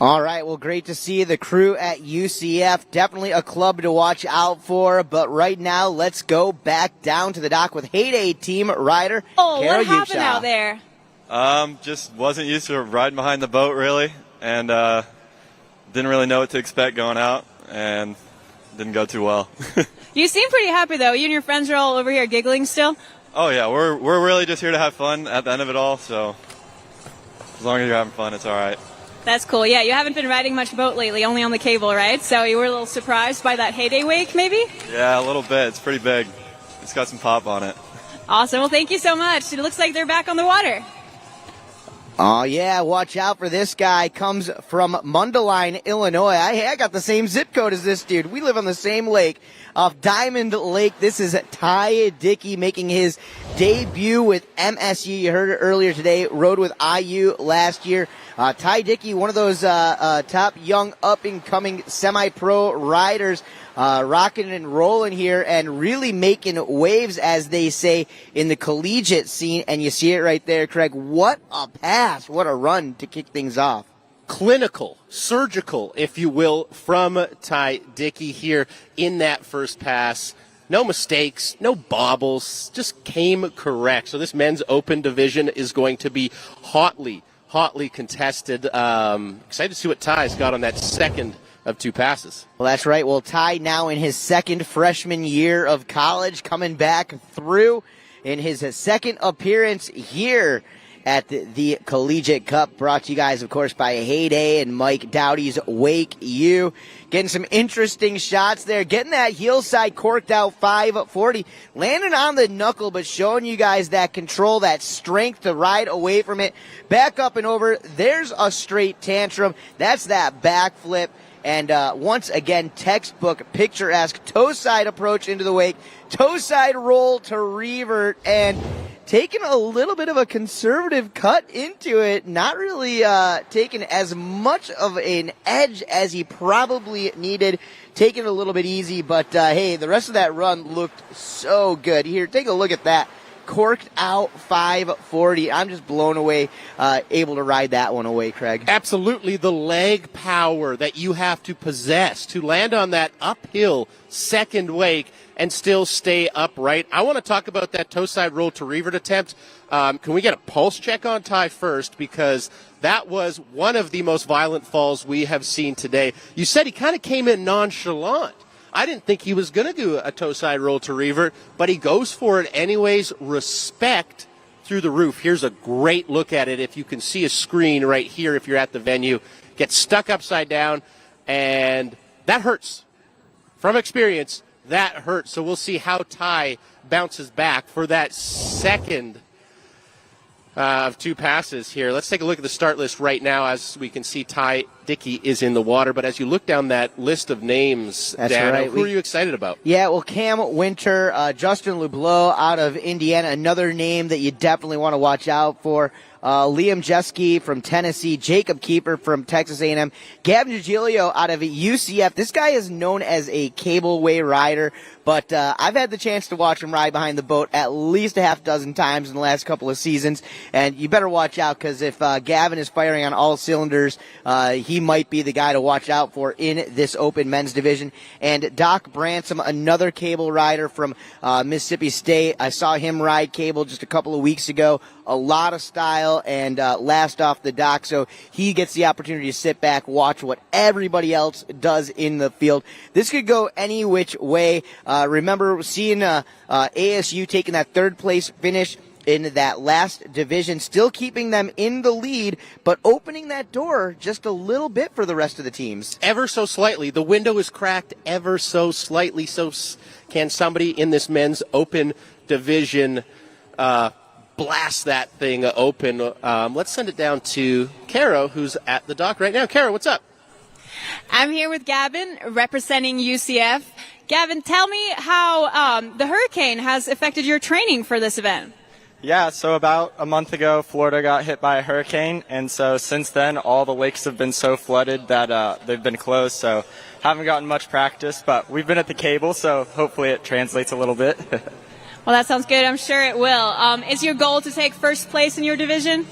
All right, well, great to see the crew at UCF. Definitely a club to watch out for. But right now, let's go back down to the dock with Heyday team rider Oh, Carol what happened Upshaw. out there? Just wasn't used to riding behind the boat, really, and didn't really know what to expect going out, and didn't go too well. You seem pretty happy, though. You and your friends are all over here giggling still? Oh, yeah, we're really just here to have fun at the end of it all, so as long as you're having fun, it's all right. That's cool. Yeah, you haven't been riding much boat lately, only on the cable, right? So you were a little surprised by that Heyday wake, maybe? Yeah, a little bit. It's pretty big. It's got some pop on it. Awesome. Well, thank you so much. It looks like they're back on the water. Oh, yeah, watch out for this guy. Comes from Mundelein, Illinois. I got the same zip code as this dude. We live on the same lake. Off Diamond Lake, this is Ty Dickey making his debut with MSU. You heard it earlier today. Rode with IU last year. Ty Dickey, one of those top young up-and-coming semi-pro riders, rocking and rolling here and really making waves, as they say, in the collegiate scene. And you see it right there, Craig. What a pass. What a run to kick things off. Clinical, surgical, if you will, from Ty Dickey here in that first pass. No mistakes, no bobbles, just came correct. So this men's open division is going to be hotly contested. Excited to see what Ty's got on that second of two passes. Well, that's right. Well, Ty now in his second freshman year of college, coming back through in his second appearance here at the Collegiate Cup, brought to you guys, of course, by Heyday and Mike Dowdy's WakeU. Getting some interesting shots there. Getting that heel side corked out 540. Landing on the knuckle, but showing you guys that control, that strength to ride away from it. Back up and over. There's a straight tantrum. That's that backflip. And once again, textbook, picturesque toe side approach into the wake. Toe side roll to revert, and taking a little bit of a conservative cut into it, not really taking as much of an edge as he probably needed, taking it a little bit easy, but hey, the rest of that run looked so good. Here, take a look at that. Corked out 540. I'm just blown away, able to ride that one away, Craig. Absolutely, the leg power that you have to possess to land on that uphill second wake and still stay upright. I want to talk about that toe side roll to revert attempt. Can we get a pulse check on Ty first? Because that was one of the most violent falls we have seen today. You said he kind of came in nonchalant. I didn't think he was going to do a toe side roll to revert, but he goes for it anyways. Respect through the roof. Here's a great look at it. If you can see a screen right here, if you're at the venue, gets stuck upside down, and that hurts. From experience, that hurts. So we'll see how Ty bounces back for that second of two passes here. Let's take a look at the start list right now. As we can see, Ty Dickey is in the water. But as you look down that list of names, Dan, who are you excited about? Yeah, well, Cam Winter, Justin Lublow out of Indiana, another name that you definitely want to watch out for. Liam Jeske from Tennessee, Jacob Keeper from Texas A&M, Gavin Giglio out of UCF. This guy is known as a cableway rider, but I've had the chance to watch him ride behind the boat at least a half dozen times in the last couple of seasons, and you better watch out, because if Gavin is firing on all cylinders, he might be the guy to watch out for in this open men's division. And Doc Bransom, another cable rider from Mississippi State. I saw him ride cable just a couple of weeks ago. a lot of style, and last off the dock, so he gets the opportunity to sit back, watch what everybody else does in the field. This could go any which way. Remember seeing ASU taking that third place finish in that last division, still keeping them in the lead, but opening that door just a little bit for the rest of the teams. Ever so slightly. The window is cracked ever so slightly. So can somebody in this men's open division blast that thing open? Let's send it down to Caro, who's at the dock right now. Caro, what's up? I'm here with Gavin, representing UCF. Gavin, tell me how the hurricane has affected your training for this event. Yeah, so about a month ago, Florida got hit by a hurricane, and so since then, all the lakes have been so flooded that they've been closed, so haven't gotten much practice, but we've been at the cable, so hopefully it translates a little bit. Well, that sounds good. I'm sure it will. Is your goal to take first place in your division?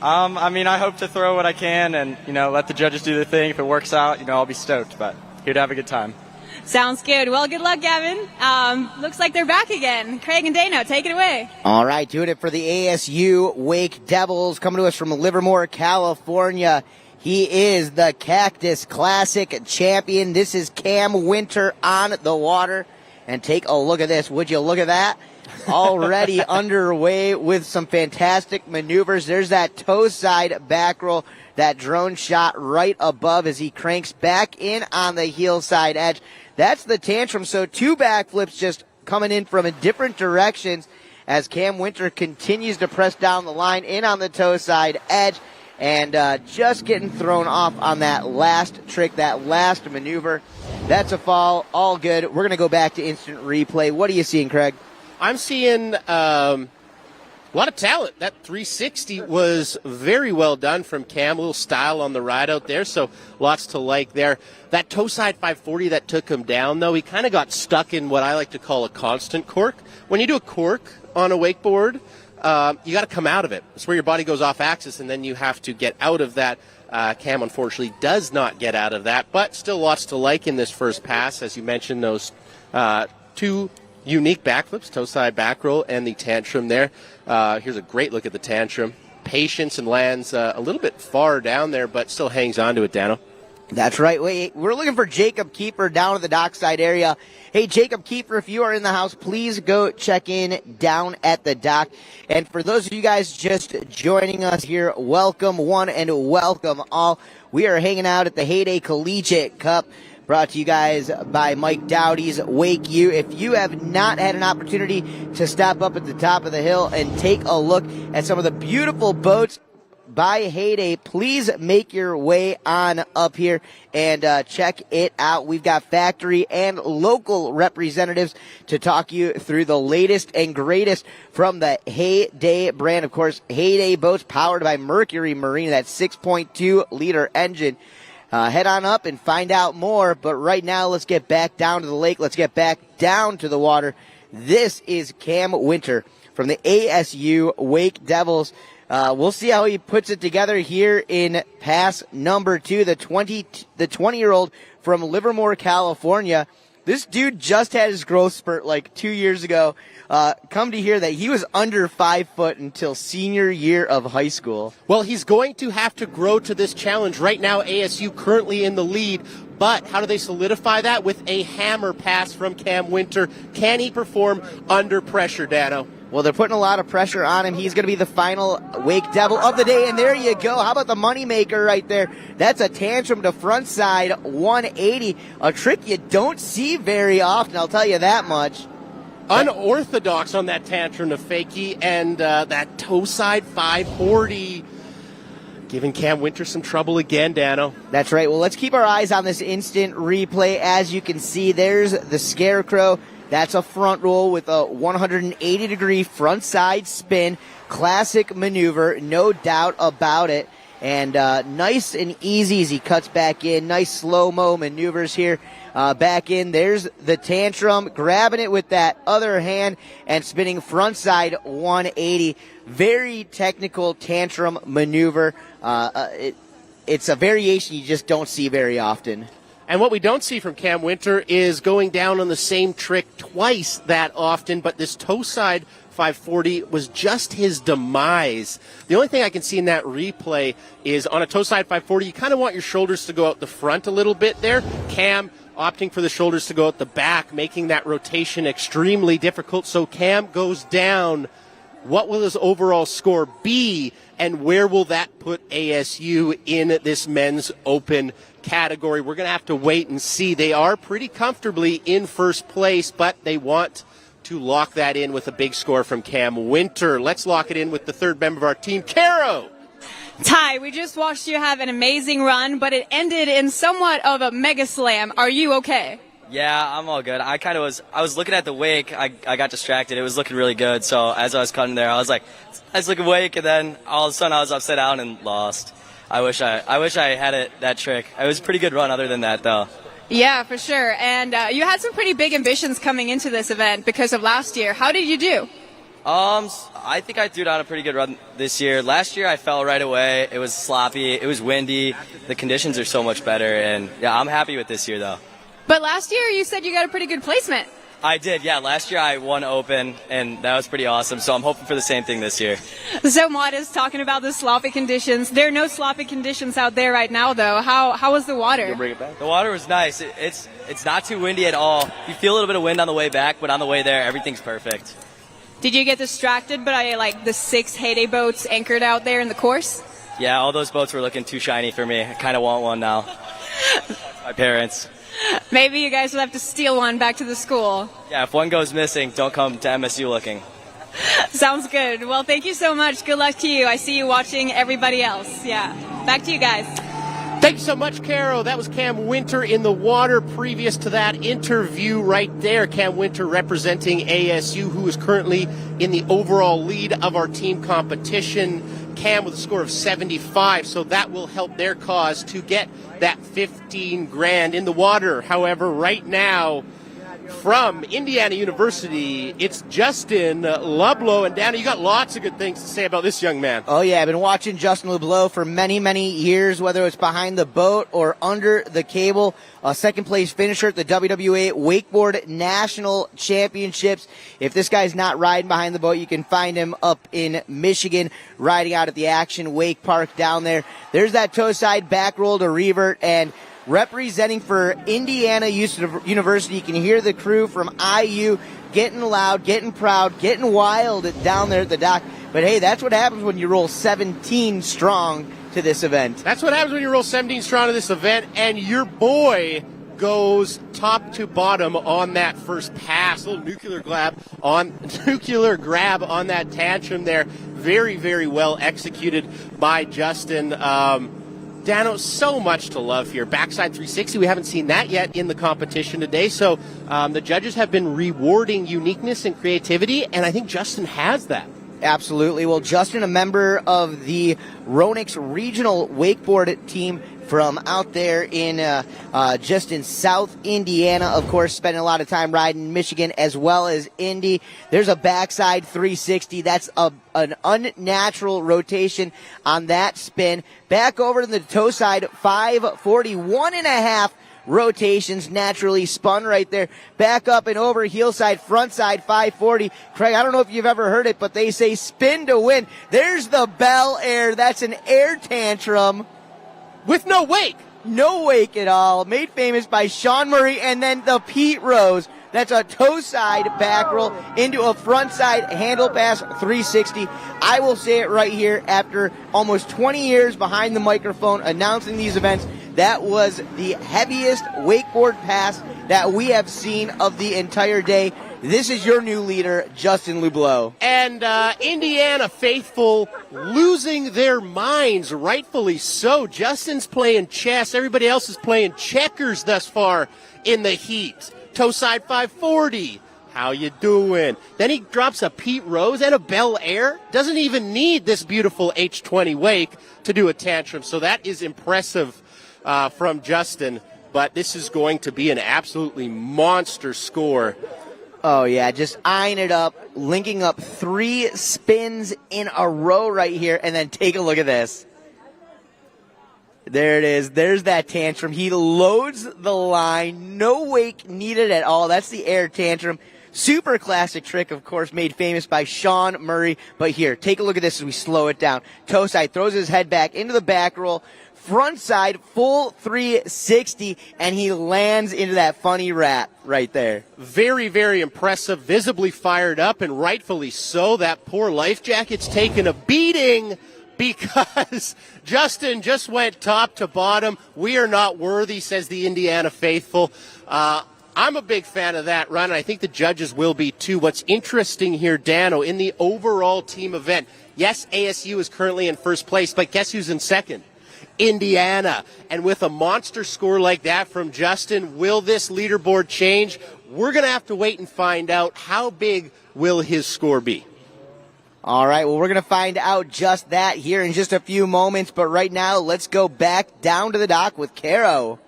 I mean, I hope to throw what I can and, let the judges do their thing. If it works out, I'll be stoked, but here to have a good time. Sounds good. Well, good luck, Gavin. Looks like they're back again. Craig and Dano, take it away. All right, doing it for the ASU Wake Devils, coming to us from Livermore, California. He is the Cactus Classic champion. This is Cam Winter on the water. And take a look at this. Would you look at that? Already underway with some fantastic maneuvers. There's that toe side back roll, that drone shot right above as he cranks back in on the heel side edge. That's the tantrum. So 2 backflips just coming in from different directions as Cam Winter continues to press down the line in on the toe side edge and just getting thrown off on that last trick, that last maneuver. That's a fall. All good. We're going to go back to instant replay. What are you seeing, Craig? I'm seeing a lot of talent. That 360 was very well done from Cam. A little style on the ride out there, so lots to like there. That toe side 540 that took him down, though, he kind of got stuck in what I like to call a constant cork. When you do a cork on a wakeboard, you got to come out of it. It's where your body goes off axis, and then you have to get out of that. Cam, unfortunately, does not get out of that, but still lots to like in this first pass. As you mentioned, those 2 unique backflips, toe side back roll, and the tantrum there. Here's a great look at the tantrum. Patience and lands a little bit far down there, but still hangs on to it, Dano. That's right. Wait, we're looking for Jacob Kiefer down at the dockside area. Hey, Jacob Kiefer, if you are in the house, please go check in down at the dock. And for those of you guys just joining us here, welcome one and welcome all. We are hanging out at the Heyday Collegiate Cup, brought to you guys by Mike Dowdy's WakeU. If you have not had an opportunity to stop up at the top of the hill and take a look at some of the beautiful boats by Heyday, please make your way on up here and check it out. We've got factory and local representatives to talk you through the latest and greatest from the Heyday brand. Of course, Heyday boats powered by Mercury Marine, that 6.2 liter engine. Head on up and find out more. But right now, let's get back down to the lake. Let's get back down to the water. This is Cam Winter from the ASU Wake Devils. We'll see how he puts it together here in pass number 2. The 20-year-old from Livermore, California. This dude just had his growth spurt like 2 years ago. Come to hear that he was under 5 foot until senior year of high school. Well, he's going to have to grow to this challenge. Right now, ASU currently in the lead, but how do they solidify that? With a hammer pass from Cam Winter. Can he perform under pressure, Dano? Well, they're putting a lot of pressure on him. He's going to be the final Wake Devil of the day, and there you go. How about the moneymaker right there? That's a tantrum to front side 180, a trick you don't see very often, I'll tell you that much. Unorthodox on that tantrum to fakie, and that toe side 540. Giving Cam Winter some trouble again, Dano. That's right. Well, let's keep our eyes on this instant replay. As you can see, there's the Scarecrow. That's a front roll with a 180-degree front side spin. Classic maneuver, no doubt about it. And nice and easy as he cuts back in. Nice slow-mo maneuvers here. Back in. There's the tantrum, grabbing it with that other hand and spinning front side 180. Very technical tantrum maneuver. It's a variation you just don't see very often. And what we don't see from Cam Winter is going down on the same trick twice that often, but this toe side 540 was just his demise. The only thing I can see in that replay is on a toe side 540, you kind of want your shoulders to go out the front a little bit there. Cam opting for the shoulders to go out the back, making that rotation extremely difficult. So Cam goes down. What will his overall score be, and where will that put ASU in this men's open category? We're going to have to wait and see. They are pretty comfortably in first place, but they want to lock that in with a big score from Cam Winter. Let's lock it in with the third member of our team, Caro. Ty, we just watched you have an amazing run, but it ended in somewhat of a mega slam. Are you okay? Yeah, I'm all good. I was looking at the wake. I got distracted. It was looking really good. So as I was cutting there, I was like, let's look at wake, and then all of a sudden I was upside down and lost. I wish I had that trick. It was a pretty good run other than that, though. Yeah, for sure. And you had some pretty big ambitions coming into this event because of last year. How did you do? I think I threw down a pretty good run this year. Last year I fell right away. It was sloppy. It was windy. The conditions are so much better, and yeah, I'm happy with this year, though. But last year you said you got a pretty good placement. I did, yeah. Last year I won Open, and that was pretty awesome. So I'm hoping for the same thing this year. So Maud is talking about the sloppy conditions. There are no sloppy conditions out there right now, though. How was the water? You'll bring it back? The water was nice. It's not too windy at all. You feel a little bit of wind on the way back, but on the way there, everything's perfect. Did you get distracted by the 6 Heyday boats anchored out there in the course? Yeah, all those boats were looking too shiny for me. I kind of want one now. My parents. Maybe you guys will have to steal one back to the school. Yeah, if one goes missing, don't come to MSU looking. Sounds good. Well, thank you so much. Good luck to you. I see you watching everybody else. Yeah. Back to you guys. Thank you so much, Caro. That was Cam Winter in the water. Previous to that interview right there, Cam Winter representing ASU, who is currently in the overall lead of our team competition. Cam with a score of 75, so that will help their cause to get that 15 grand in the water. However, right now, from Indiana University, it's Justin Lublow. And Danny, you got lots of good things to say about this young man. Oh, yeah. I've been watching Justin Lublow for many, many years, whether it's behind the boat or under the cable. A second-place finisher at the WWA Wakeboard National Championships. If this guy's not riding behind the boat, you can find him up in Michigan, riding out at the Action Wake Park down there. There's that toe side back roll to revert, and representing for Indiana University, you can hear the crew from IU getting loud, getting proud, getting wild down there at the dock. But hey, that's what happens when you roll 17 strong to this event. That's what happens when you roll 17 strong to this event, and your boy goes top to bottom on that first pass. A little nuclear grab on that tantrum there. Very, very well executed by Justin. Dano, so much to love here. Backside 360, we haven't seen that yet in the competition today. So the judges have been rewarding uniqueness and creativity, and I think Justin has that. Absolutely. Well, Justin, a member of the Ronix Regional Wakeboard team from out there in just in South Indiana, of course, spending a lot of time riding Michigan as well as Indy. There's a backside 360. That's an unnatural rotation on that spin. Back over to the toe side 540, 1.5 rotations naturally spun right there. Back up and over, heel side, front side, 540. Craig, I don't know if you've ever heard it, but they say spin to win. There's the Bel Air. That's an air tantrum. With no wake. No wake at all. Made famous by Sean Murray, and then the Pete Rose. That's a toe side back roll into a front side handle pass 360. I will say it right here, after almost 20 years behind the microphone announcing these events, that was the heaviest wakeboard pass that we have seen of the entire day. This is your new leader, Justin Lublow. And Indiana faithful losing their minds, rightfully so. Justin's playing chess. Everybody else is playing checkers thus far in the heat. Toe side 540. How you doing? Then he drops a Pete Rose and a Bel Air. Doesn't even need this beautiful H20 wake to do a tantrum. So that is impressive from Justin. But this is going to be an absolutely monster score. Oh, yeah, just eyeing it up, linking up 3 spins in a row right here, and then take a look at this. There it is. There's that tantrum. He loads the line. No wake needed at all. That's the air tantrum. Super classic trick, of course, made famous by Sean Murray. But here, take a look at this as we slow it down. Toe side throws his head back into the back roll. Front side, full 360, and he lands into that funny wrap right there. Very, very impressive, visibly fired up, and rightfully so. That poor life jacket's taken a beating because Justin just went top to bottom. We are not worthy, says the Indiana faithful. I'm a big fan of that run, and I think the judges will be too. What's interesting here, Dano, in the overall team event, yes, ASU is currently in first place, but guess who's in second? Indiana. And with a monster score like that from Justin, will this leaderboard change? We're going to have to wait and find out. How big will his score be? All right, well, we're going to find out just that here in just a few moments, but right now, let's go back down to the dock with Caro.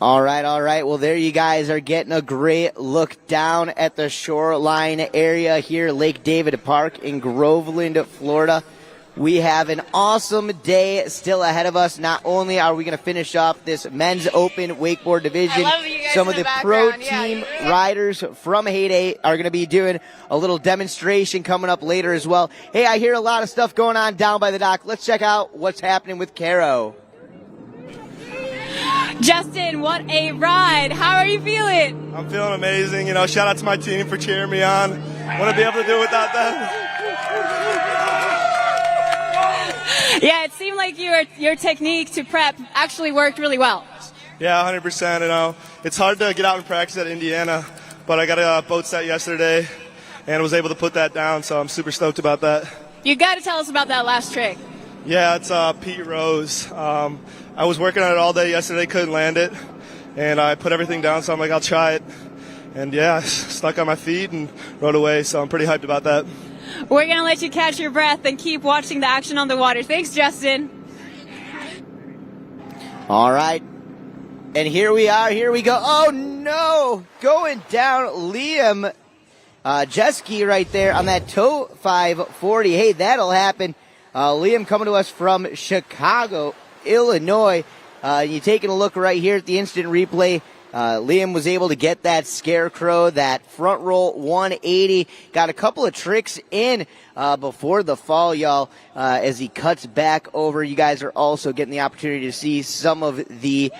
All right. Well, there you guys are getting a great look down at the shoreline area here, Lake David Park in Groveland, Florida. We have an awesome day still ahead of us. Not only are we going to finish off this men's open wakeboard division, some of the pro team riders from Heyday are going to be doing a little demonstration coming up later as well. Hey, I hear a lot of stuff going on down by the dock. Let's check out what's happening with Caro. Justin, what a ride. How are you feeling? I'm feeling amazing. You know, shout out to my team for cheering me on. Wouldn't be able to do it without them. Yeah, it seemed like your technique to prep actually worked really well. Yeah, 100%. You know, it's hard to get out and practice at Indiana, but I got a boat set yesterday and was able to put that down, so I'm super stoked about that. You got to tell us about that last trick. Yeah, it's Pete Rose. I was working on it all day yesterday, couldn't land it, and I put everything down, so I'm like, I'll try it. And yeah, stuck on my feet and rode away, so I'm pretty hyped about that. We're going to let you catch your breath and keep watching the action on the water. Thanks, Justin. All right. And here we are. Here we go. Oh, no. Going down Liam Jeski right there on that toe 540. Hey, that'll happen. Liam coming to us from Chicago, Illinois. You taking a look right here at the instant replay. Liam was able to get that scarecrow, that front roll 180. Got a couple of tricks in before the fall, y'all, as he cuts back over. You guys are also getting the opportunity to see some of the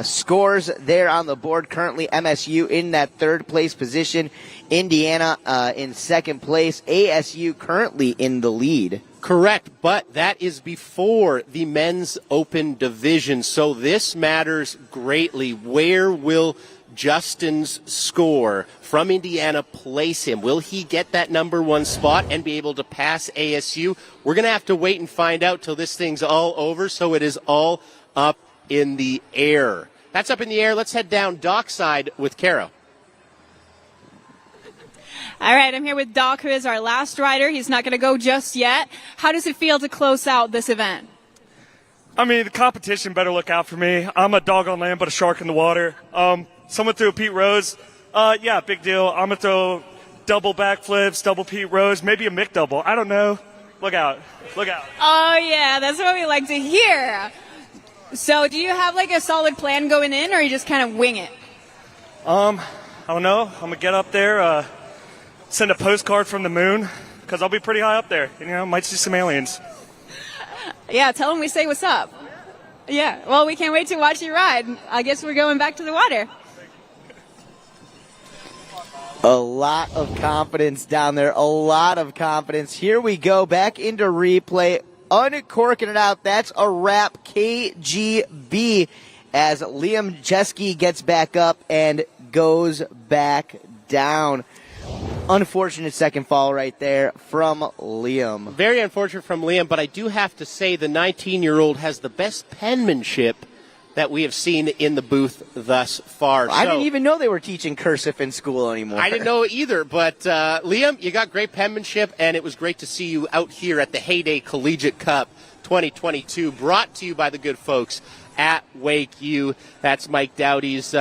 scores there on the board. Currently, MSU in that third place position. Indiana in second place. ASU currently in the lead. Correct, but that is before the men's open division, so this matters greatly. Where will Justin's score from Indiana place him? Will he get that number one spot and be able to pass ASU? We're going to have to wait and find out till this thing's all over, so it is all up in the air. That's up in the air. Let's head down dockside with Caro. All right, I'm here with Doc, who is our last rider. He's not going to go just yet. How does it feel to close out this event? I mean, the competition better look out for me. I'm a dog on land, but a shark in the water. Someone threw a Pete Rose. Yeah, big deal. I'm going to throw double backflips, double Pete Rose, maybe a Mick double. I don't know. Look out. Look out. Oh, yeah, that's what we like to hear. So do you have like a solid plan going in, or you just kind of wing it? I don't know. I'm going to get up there, send a postcard from the moon, because I'll be pretty high up there. You know, might see some aliens. Yeah, tell them we say what's up. Yeah, well, we can't wait to watch you ride. I guess we're going back to the water. A lot of confidence down there, a lot of confidence. Here we go, back into replay, uncorking it out. That's a wrap, KGB, as Liam Jeski gets back up and goes back down. Unfortunate second fall right there from Liam. Very unfortunate from Liam, but I do have to say the 19-year-old has the best penmanship that we have seen in the booth thus far. I didn't even know they were teaching cursive in school anymore. I didn't know either, but Liam, you got great penmanship, and it was great to see you out here at the Heyday Collegiate Cup 2022, brought to you by the good folks at WakeU. That's Mike Dowdy's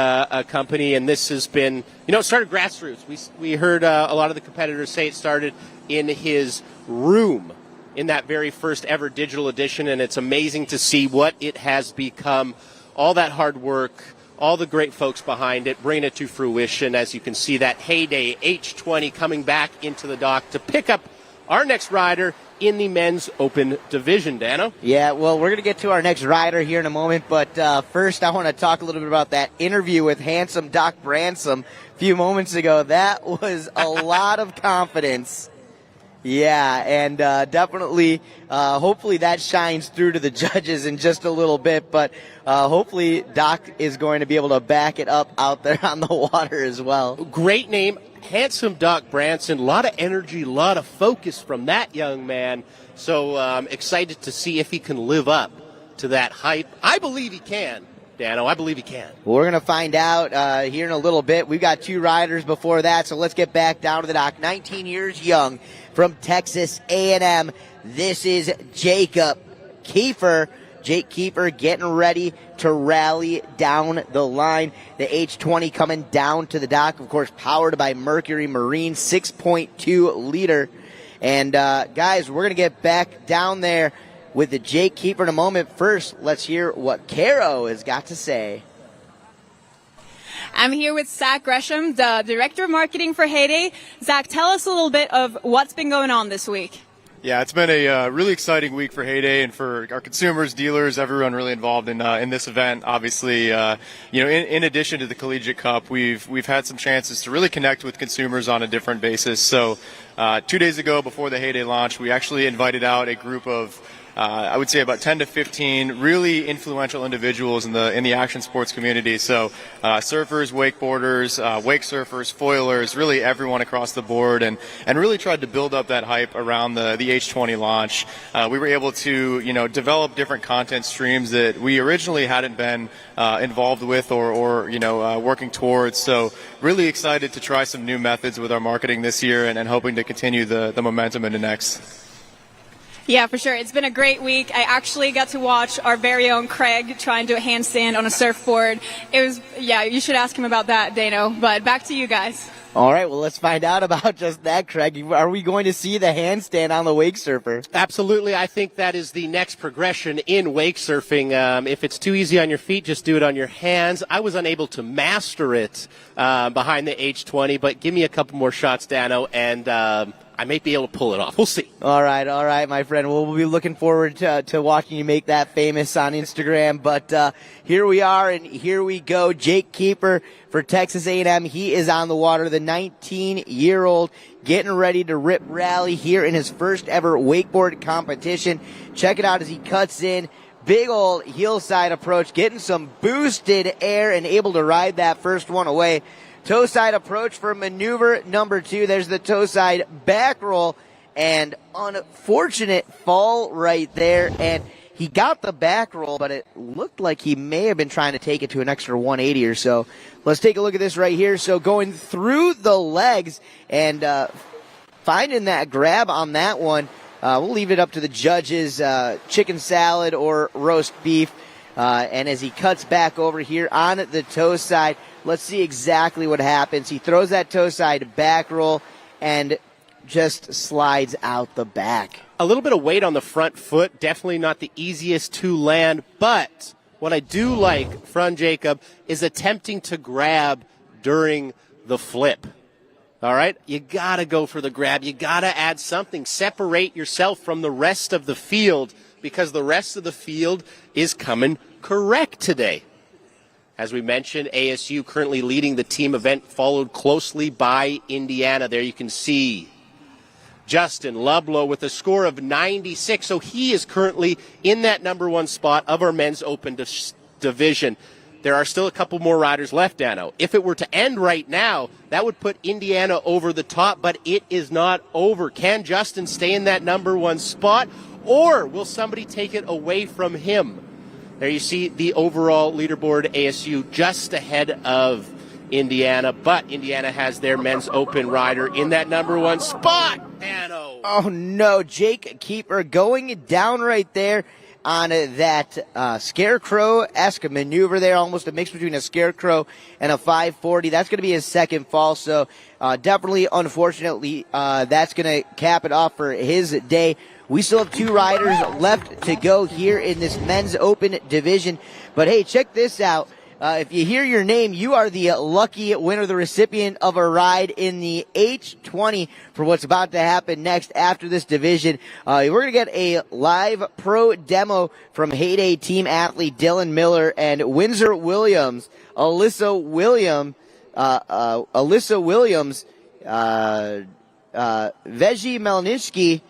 company, and this has been, it started grassroots. We heard a lot of the competitors say it started in his room in that very first ever digital edition, and it's amazing to see what it has become. All that hard work, all the great folks behind it, bringing it to fruition. As you can see, that Heyday H20 coming back into the dock to pick up our next rider in the men's open division. Dano? Yeah, well, we're going to get to our next rider here in a moment, but first I want to talk a little bit about that interview with handsome Doc Bransom a few moments ago. That was a lot of confidence. Yeah, and definitely, hopefully that shines through to the judges in just a little bit, but hopefully Doc is going to be able to back it up out there on the water as well. Great name, handsome Doc Branson. A lot of energy, a lot of focus from that young man. So excited to see if he can live up to that hype. I believe he can. Dano, I believe he can. We're going to find out here in a little bit. We've got two riders before that, so let's get back down to the dock. 19 years young from Texas A&M. This is Jacob Kiefer. Jake Kiefer getting ready to rally down the line. The H20 coming down to the dock, of course, powered by Mercury Marine, 6.2 liter. And, guys, we're going to get back down there with the Jake Kiefer in a moment. First, let's hear what Caro has got to say. I'm here with Zach Gresham, the Director of Marketing for Heyday. Zach, tell us a little bit of what's been going on this week. Yeah, it's been a really exciting week for Heyday and for our consumers, dealers, everyone really involved in this event. Obviously, in addition to the Collegiate Cup, we've had some chances to really connect with consumers on a different basis. So 2 days ago, before the Heyday launch, we actually invited out a group of I would say about 10 to 15 really influential individuals in the action sports community. So surfers, wakeboarders, wake surfers, foilers, really everyone across the board, and really tried to build up that hype around the H20 launch. We were able to develop different content streams that we originally hadn't been involved with or working towards. So really excited to try some new methods with our marketing this year and hoping to continue the momentum into next. Yeah, for sure. It's been a great week. I actually got to watch our very own Craig try and do a handstand on a surfboard. You should ask him about that, Dano. But back to you guys. All right, well, let's find out about just that, Craig. Are we going to see the handstand on the wake surfer? Absolutely. I think that is the next progression in wake surfing. If it's too easy on your feet, just do it on your hands. I was unable to master it behind the H20, but give me a couple more shots, Dano, and I may be able to pull it off. We'll see. All right, my friend. We'll be looking forward to watching you make that famous on Instagram. But here we are, and here we go. Jake Kiefer for Texas A&M. He is on the water, the 19-year-old, getting ready to rip rally here in his first ever wakeboard competition. Check it out as he cuts in. Big old hillside approach, getting some boosted air and able to ride that first one away. Toe side approach for maneuver number 2. There's the toe side back roll, and unfortunate fall right there. And he got the back roll, but it looked like he may have been trying to take it to an extra 180 or so. Let's take a look at this right here. So going through the legs and finding that grab on that one. We'll leave it up to the judges, chicken salad or roast beef. And as he cuts back over here on the toe side, let's see exactly what happens. He throws that toe side back roll and just slides out the back. A little bit of weight on the front foot, definitely not the easiest to land, but what I do like from Jacob is attempting to grab during the flip. All right? You got to go for the grab. You got to add something. Separate yourself from the rest of the field because the rest of the field is coming correct today. As we mentioned, ASU currently leading the team event, followed closely by Indiana. There you can see Justin Lublow with a score of 96. So he is currently in that number 1 spot of our men's open division. There are still a couple more riders left, Dano. If it were to end right now, that would put Indiana over the top, but it is not over. Can Justin stay in that number 1 spot, or will somebody take it away from him? There you see the overall leaderboard, ASU just ahead of Indiana, but Indiana has their men's open rider in that number 1 spot. Dano. Oh, no. Jake Keeper going down right there on that scarecrow-esque maneuver there, almost a mix between a scarecrow and a 540. That's going to be his second fall, so definitely, unfortunately, that's going to cap it off for his day. We still have 2 riders left to go here in this men's open division. But, hey, check this out. If you hear your name, you are the lucky winner, the recipient of a ride in the H20 for what's about to happen next after this division. We're going to get a live pro demo from Heyday team athlete Dylan Miller and Windsor Williams, Alyssa Williams, Veji Melnitsky,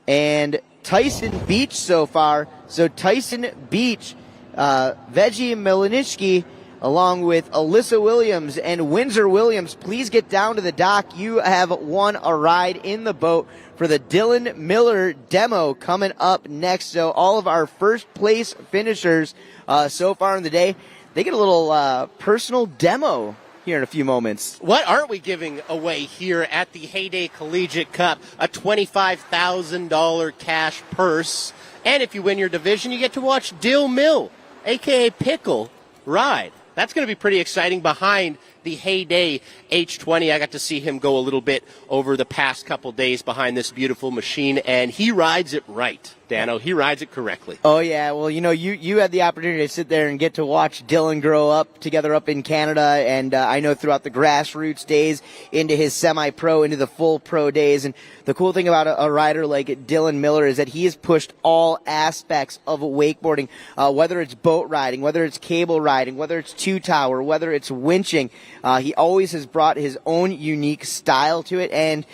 and Tyson Beach so far. So Tyson Beach, Veji Melnitsky, along with Alyssa Williams and Windsor Williams, please get down to the dock. You have won a ride in the boat for the Dylan Miller demo coming up next. So all of our first place finishers so far in the day, they get a little personal demo here in a few moments. What aren't we giving away here at the Heyday Collegiate Cup? A $25,000 cash purse. And if you win your division, you get to watch Dill Mill, a.k.a. Pickle, ride. That's going to be pretty exciting behind the Heyday H20. I got to see him go a little bit over the past couple days behind this beautiful machine, and he rides it right, Dano. He rides it correctly. Oh, yeah. Well, you had the opportunity to sit there and get to watch Dylan grow up together up in Canada, and I know throughout the grassroots days into his semi-pro, into the full pro days. And the cool thing about a rider like Dylan Miller is that he has pushed all aspects of wakeboarding, whether it's boat riding, whether it's cable riding, whether it's two-tower, whether it's winching. He always has brought his own unique style to it, and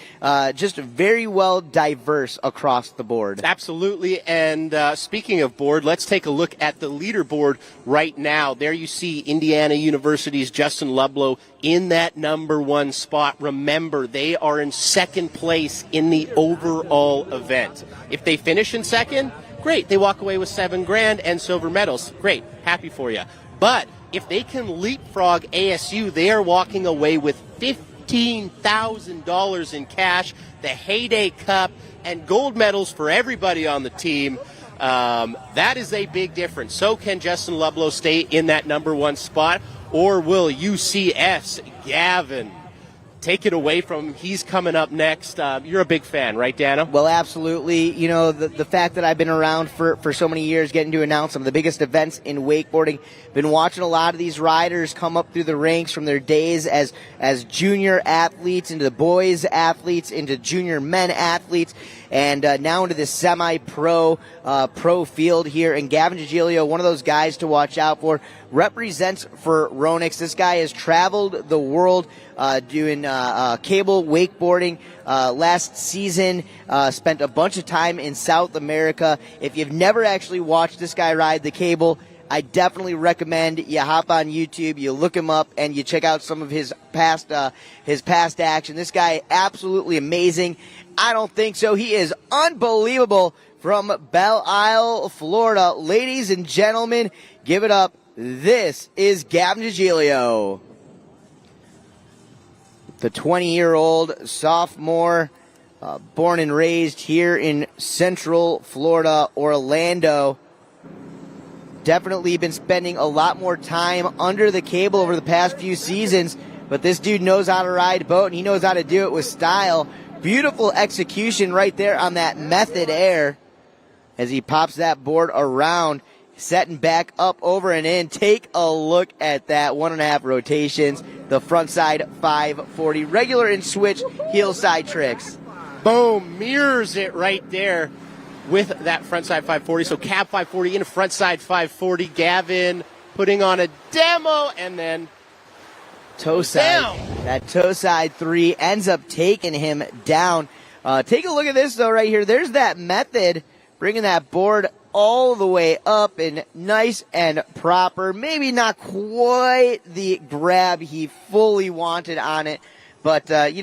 just very well diverse across the board. Absolutely. And speaking of board, let's take a look at the leaderboard right now. There you see Indiana University's Justin Ludlow in that number 1 spot. Remember, they are in second place in the overall event. If they finish in second, great. They walk away with $7,000 and silver medals. Great. Happy for you. But if they can leapfrog ASU, they are walking away with $15,000 in cash, the Heyday Cup, and gold medals for everybody on the team. That is a big difference. So can Justin Ludlow stay in that number 1 spot, or will UCF's Gavin take it away from him? He's coming up next. You're a big fan, right, Dano? Well, absolutely. The fact that I've been around for so many years, getting to announce some of the biggest events in wakeboarding, been watching a lot of these riders come up through the ranks from their days as junior athletes into the boys athletes, into junior men athletes, and now into this semi-pro pro field here. And Gavin Giglio, one of those guys to watch out for, represents for Ronix. This guy has traveled the world doing cable wakeboarding last season, spent a bunch of time in South America. If you've never actually watched this guy ride the cable, I definitely recommend you hop on YouTube, you look him up, and you check out some of his past action. This guy, absolutely amazing. I don't think so. He is unbelievable from Belle Isle, Florida. Ladies and gentlemen, give it up. This is Gavin Giglio. The 20-year-old sophomore, born and raised here in Central Florida, Orlando. Definitely been spending a lot more time under the cable over the past few seasons, but this dude knows how to ride a boat, and he knows how to do it with style. Beautiful execution right there on that method air as he pops that board around, setting back up, over and in. Take a look at that 1.5 rotations, the front side 540, regular and switch heel side tricks. Boom, mirrors it right there with that front side 540. So cab 540 into front side 540. Gavin putting on a demo, and then toe side. Down. That toe side 3 ends up taking him down. Take a look at this though right here. There's that method, bringing that board all the way up and nice and proper. Maybe not quite the grab he fully wanted on it, but he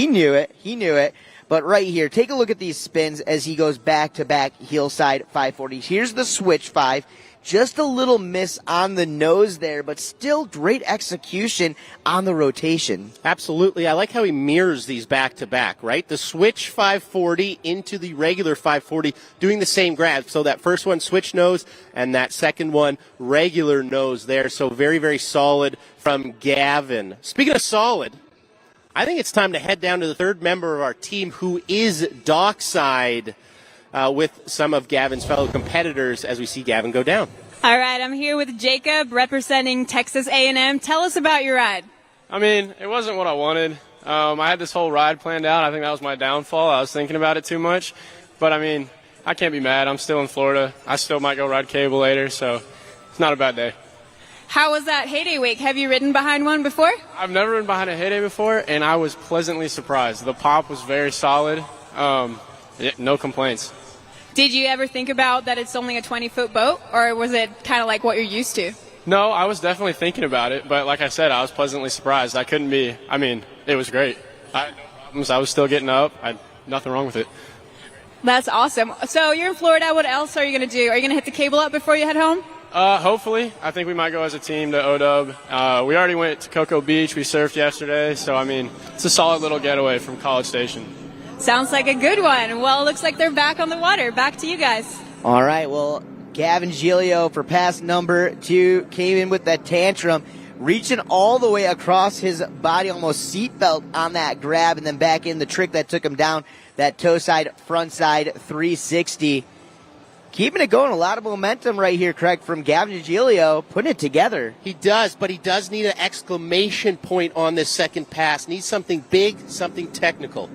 knew it. He knew it. But right here, take a look at these spins as he goes back-to-back hillside 540s. Here's the switch 5. Just a little miss on the nose there, but still great execution on the rotation. Absolutely. I like how he mirrors these back-to-back, right? The switch 540 into the regular 540, doing the same grab. So that first one, switch nose, and that second one, regular nose there. So very, very solid from Gavin. Speaking of solid, I think it's time to head down to the third member of our team, who is dockside, with some of Gavin's fellow competitors as we see Gavin go down. All right, I'm here with Jacob representing Texas A&M. Tell us about your ride. I mean, it wasn't what I wanted. I had this whole ride planned out. I think that was my downfall. I was thinking about it too much. But, I mean, I can't be mad. I'm still in Florida. I still might go ride cable later, so it's not a bad day. How was that Heyday Wake? Have you ridden behind one before? I've never ridden behind a Heyday before, and I was pleasantly surprised. The pop was very solid. No complaints. Did you ever think about that it's only a 20-foot boat, or was it kind of like what you're used to? No, I was definitely thinking about it, but like I said, I was pleasantly surprised. It was great. I had no problems. I was still getting up. Nothing wrong with it. That's awesome. So you're in Florida. What else are you going to do? Are you going to hit the cable up before you head home? Hopefully. I think we might go as a team to OW. We already went to Cocoa Beach. We surfed yesterday, so, it's a solid little getaway from College Station. Sounds like a good one. Well, it looks like they're back on the water. Back to you guys. All right, well, Gavin Giglio for pass number 2 came in with that tantrum, reaching all the way across his body, almost seatbelt on that grab, and then back in the trick that took him down, that toe side, front side 360. Keeping it going, a lot of momentum right here, Craig, from Gavin Giglio, putting it together. He does, but he does need an exclamation point on this second pass. Needs something big, something technical.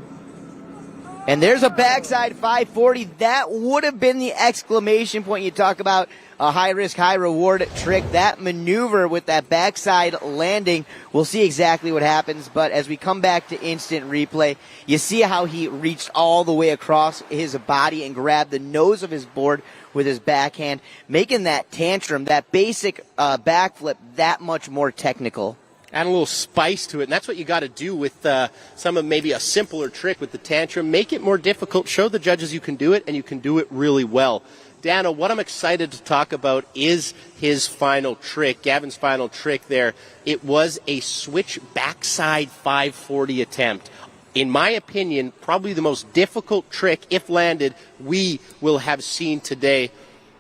And there's a backside 540. That would have been the exclamation point. You talk about a high-risk, high-reward trick. That maneuver with that backside landing, we'll see exactly what happens. But as we come back to instant replay, you see how he reached all the way across his body and grabbed the nose of his board with his backhand, making that tantrum, that basic backflip, that much more technical. Add a little spice to it, and that's what you got to do with some of maybe a simpler trick with the tantrum. Make it more difficult. Show the judges you can do it, and you can do it really well. Dana, what I'm excited to talk about is his final trick, Gavin's final trick there. It was a switch backside 540 attempt. In my opinion, probably the most difficult trick, if landed, we will have seen today.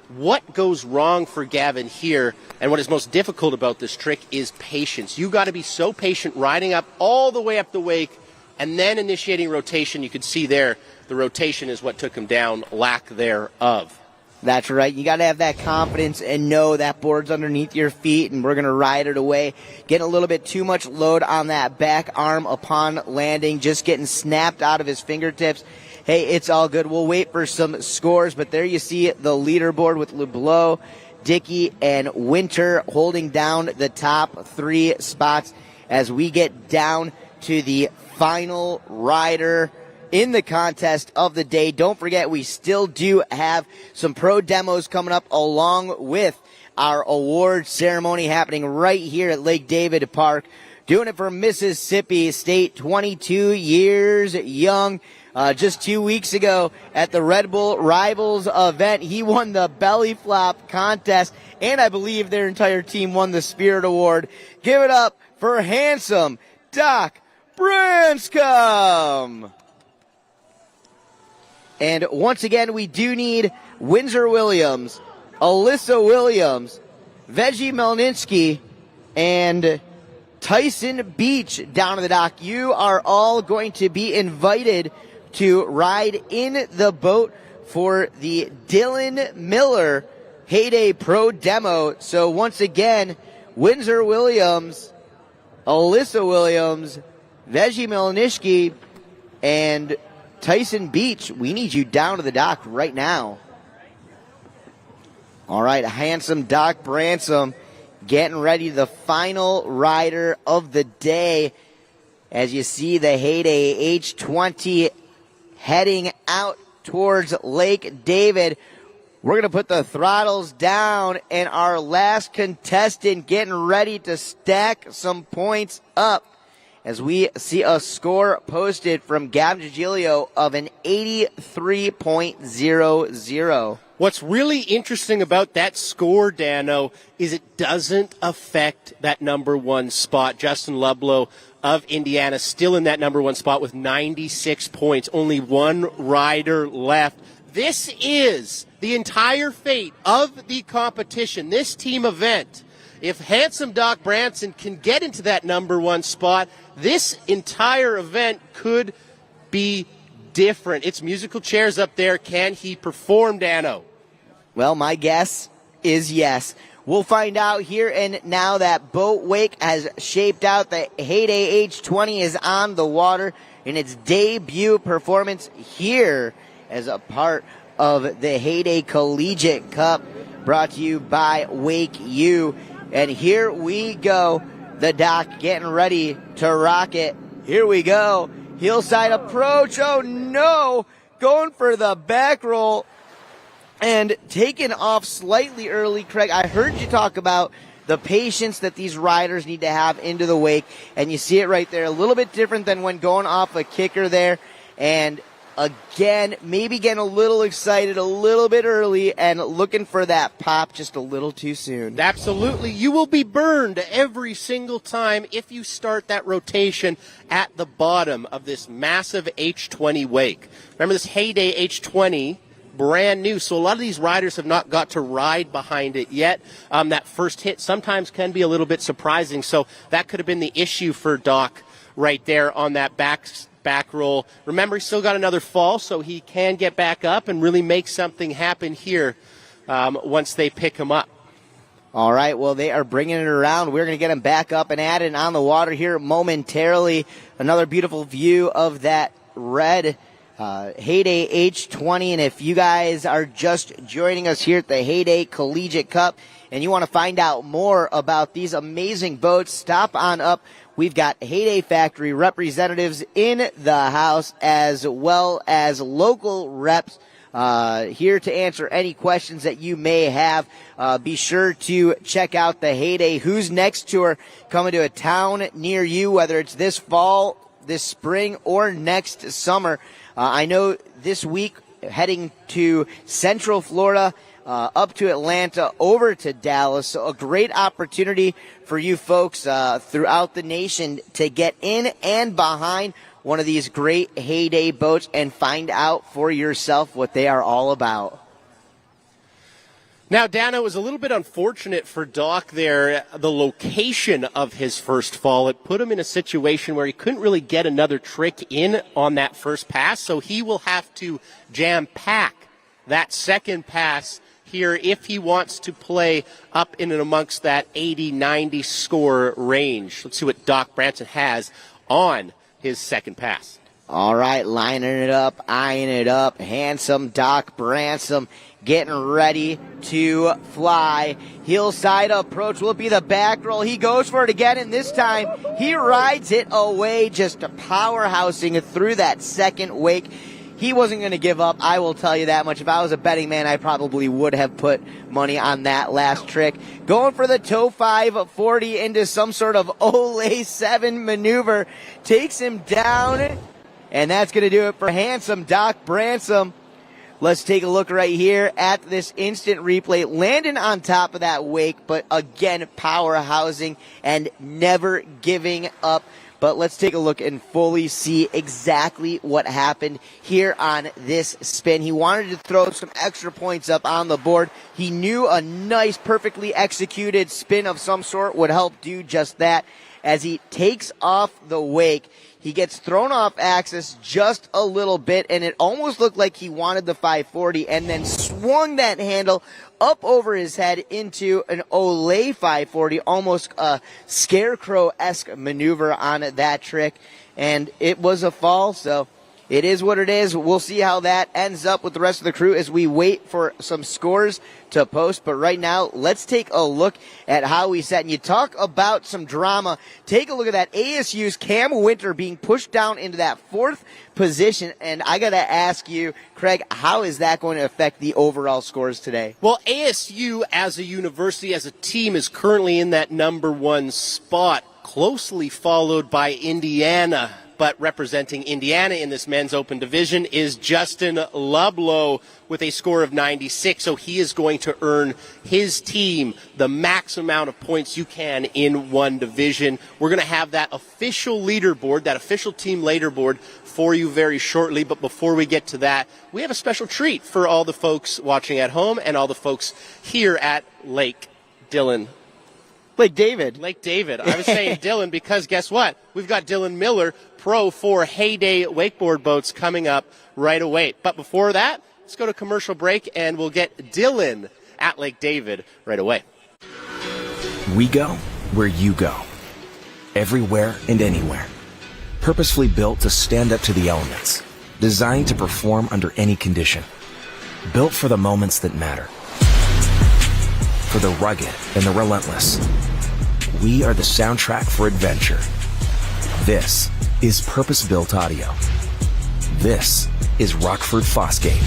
What goes wrong for Gavin here, and what is most difficult about this trick is patience. You got to be so patient riding up all the way up the wake and then initiating rotation. You could see there the rotation is what took him down, lack thereof. That's right. You got to have that confidence and know that board's underneath your feet, and we're going to ride it away. Getting a little bit too much load on that back arm upon landing, just getting snapped out of his fingertips. Hey, it's all good. We'll wait for some scores, but there you see the leaderboard with LeBlanc, Dickey, and Winter holding down the top 3 spots as we get down to the final rider in the contest of the day. Don't forget, we still do have some pro demos coming up along with our award ceremony happening right here at Lake David Park. Doing it for Mississippi State, 22 years young. Just 2 weeks ago at the Red Bull Rivals event, he won the belly flop contest, and I believe their entire team won the Spirit Award. Give it up for handsome Doc Branscombe. And once again, we do need Windsor Williams, Alyssa Williams, Veggie Melninsky, and Tyson Beach down to the dock. You are all going to be invited to ride in the boat for the Dylan Miller Heyday Pro Demo. So once again, Windsor Williams, Alyssa Williams, Veggie Melninsky, and Tyson Beach, we need you down to the dock right now. All right, handsome Doc Bransom getting ready, the final rider of the day. As you see the Heyday H20 heading out towards Lake David. We're going to put the throttles down, and our last contestant getting ready to stack some points up. as we see a score posted from Gavin Giglio of an 83.00. What's really interesting about that score, Dano, is it doesn't affect that number one spot. Justin Ludlow of Indiana still in that number one spot with 96 points. Only one rider left. This is the entire fate of the competition, this team event. If handsome Doc Branson can get into that number one spot, this entire event could be different. It's musical chairs up there. Can he perform, Dano? Well, my guess is yes. We'll find out here and now that Boat Wake has shaped out. The Heyday H20 is on the water in its debut performance here as a part of the Heyday Collegiate Cup, brought to you by WakeU. And here we go. The Doc getting ready to rock it. Here we go. Hillside approach. Oh no! Going for the back roll and taken off slightly early. Craig, I heard you talk about the patience that these riders need to have into the wake, and you see it right there. A little bit different than when going off a kicker there. And again, maybe getting a little excited a little bit early and looking for that pop just a little too soon. Absolutely. You will be burned every single time if you start that rotation at the bottom of this massive H20 wake. Remember, this Heyday H20, brand new, so a lot of these riders have not got to ride behind it yet. That first hit sometimes can be a little bit surprising, so that could have been the issue for Doc right there on that back roll. Remember, he's still got another fall, so he can get back up and really make something happen here once they pick him up. All right, well, they are bringing it around. We're going to get him back up and at it on the water here momentarily. Another beautiful view of that red Heyday H20. And if you guys are just joining us here at the Heyday Collegiate Cup and you want to find out more about these amazing boats, stop on up. We've got Heyday Factory representatives in the house as well as local reps here to answer any questions that you may have. Be sure to check out the Heyday Who's Next tour coming to a town near you, whether it's this fall, this spring, or next summer. I know this week heading to Central Florida, up to Atlanta, over to Dallas. So a great opportunity for you folks throughout the nation to get in and behind one of these great Heyday boats and find out for yourself what they are all about. Now, Dano, it was a little bit unfortunate for Doc there, the location of his first fall. It put him in a situation where he couldn't really get another trick in on that first pass, so he will have to jam-pack that second pass here if he wants to play up in and amongst that 80-90 score range. Let's see what Doc Branson has on his second pass. All right, lining it up, eyeing it up. Handsome Doc Branson getting ready to fly. Hillside approach will be the back roll. He goes for it again, and this time he rides it away, just powerhousing through that second wake. He wasn't going to give up, I will tell you that much. If I was a betting man, I probably would have put money on that last trick. Going for the toe 540 into some sort of Olay 7 maneuver. Takes him down, and that's going to do it for handsome Doc Branson. Let's take a look right here at this instant replay. Landing on top of that wake, but again, powerhousing and never giving up. But let's take a look and fully see exactly what happened here on this spin. He wanted to throw some extra points up on the board. He knew a nice, perfectly executed spin of some sort would help do just that. As he takes off the wake, he gets thrown off axis just a little bit, and it almost looked like he wanted the 540 and then swung that handle up over his head into an Olay 540, almost a scarecrow-esque maneuver on that trick. And it was a fall, so it is what it is. We'll see how that ends up with the rest of the crew as we wait for some scores to post. But right now, let's take a look at how we set. And you talk about some drama. Take a look at that. ASU's Cam Winter being pushed down into that fourth position. And I got to ask you, Craig, how is that going to affect the overall scores today? Well, ASU as a university, as a team, is currently in that number one spot. closely followed by Indiana. But representing Indiana in this men's open division is Justin Lublow with a score of 96. So he is going to earn his team the max amount of points you can in one division. We're going to have that official leaderboard, that official team leaderboard for you very shortly. But before we get to that, we have a special treat for all the folks watching at home and all the folks here at Lake David. Lake David. I was saying Dylan because guess what? We've got Dylan Miller, pro for Heyday wakeboard boats, coming up right away. But before that, let's go to commercial break and we'll get Dylan at Lake David right away. We go where you go. Everywhere and anywhere. Purposefully built to stand up to the elements. Designed to perform under any condition. Built for the moments that matter. For the rugged and the relentless. We are the soundtrack for adventure. This is purpose-built audio. This is Rockford Fosgate.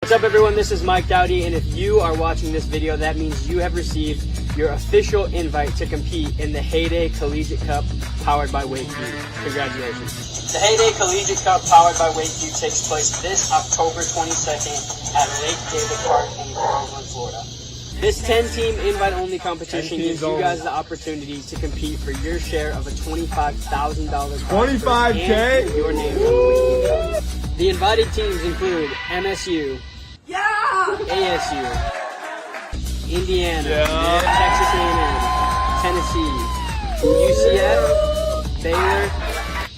What's up everyone, this is Mike Dowdy, and if you are watching this video, that means you have received your official invite to compete in the Heyday Collegiate Cup powered by WakeU. Congratulations. The Heyday Collegiate Cup powered by WakeU takes place this October 22nd at Lake David Park in Groveland, Florida. This 10-team invite-only competition gives you guys the opportunity to compete for your share of a $25,000 prize. $25K? And your name on the WakeU Cup. The invited teams include MSU, ASU, Indiana, Texas A&M, Tennessee, UCF, Baylor,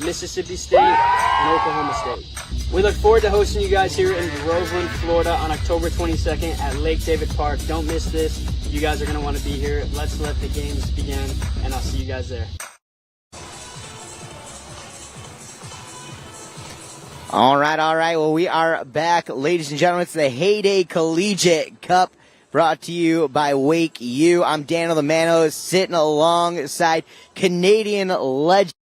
Mississippi State, and Oklahoma State. We look forward to hosting you guys here in Groveland, Florida on October 22nd at Lake David Park. Don't miss this. You guys are going to want to be here. Let's let the games begin, and I'll see you guys there. All right. Well, we are back, ladies and gentlemen. It's the Heyday Collegiate Cup brought to you by WakeU. I'm Daniel the Mano, sitting alongside Canadian legend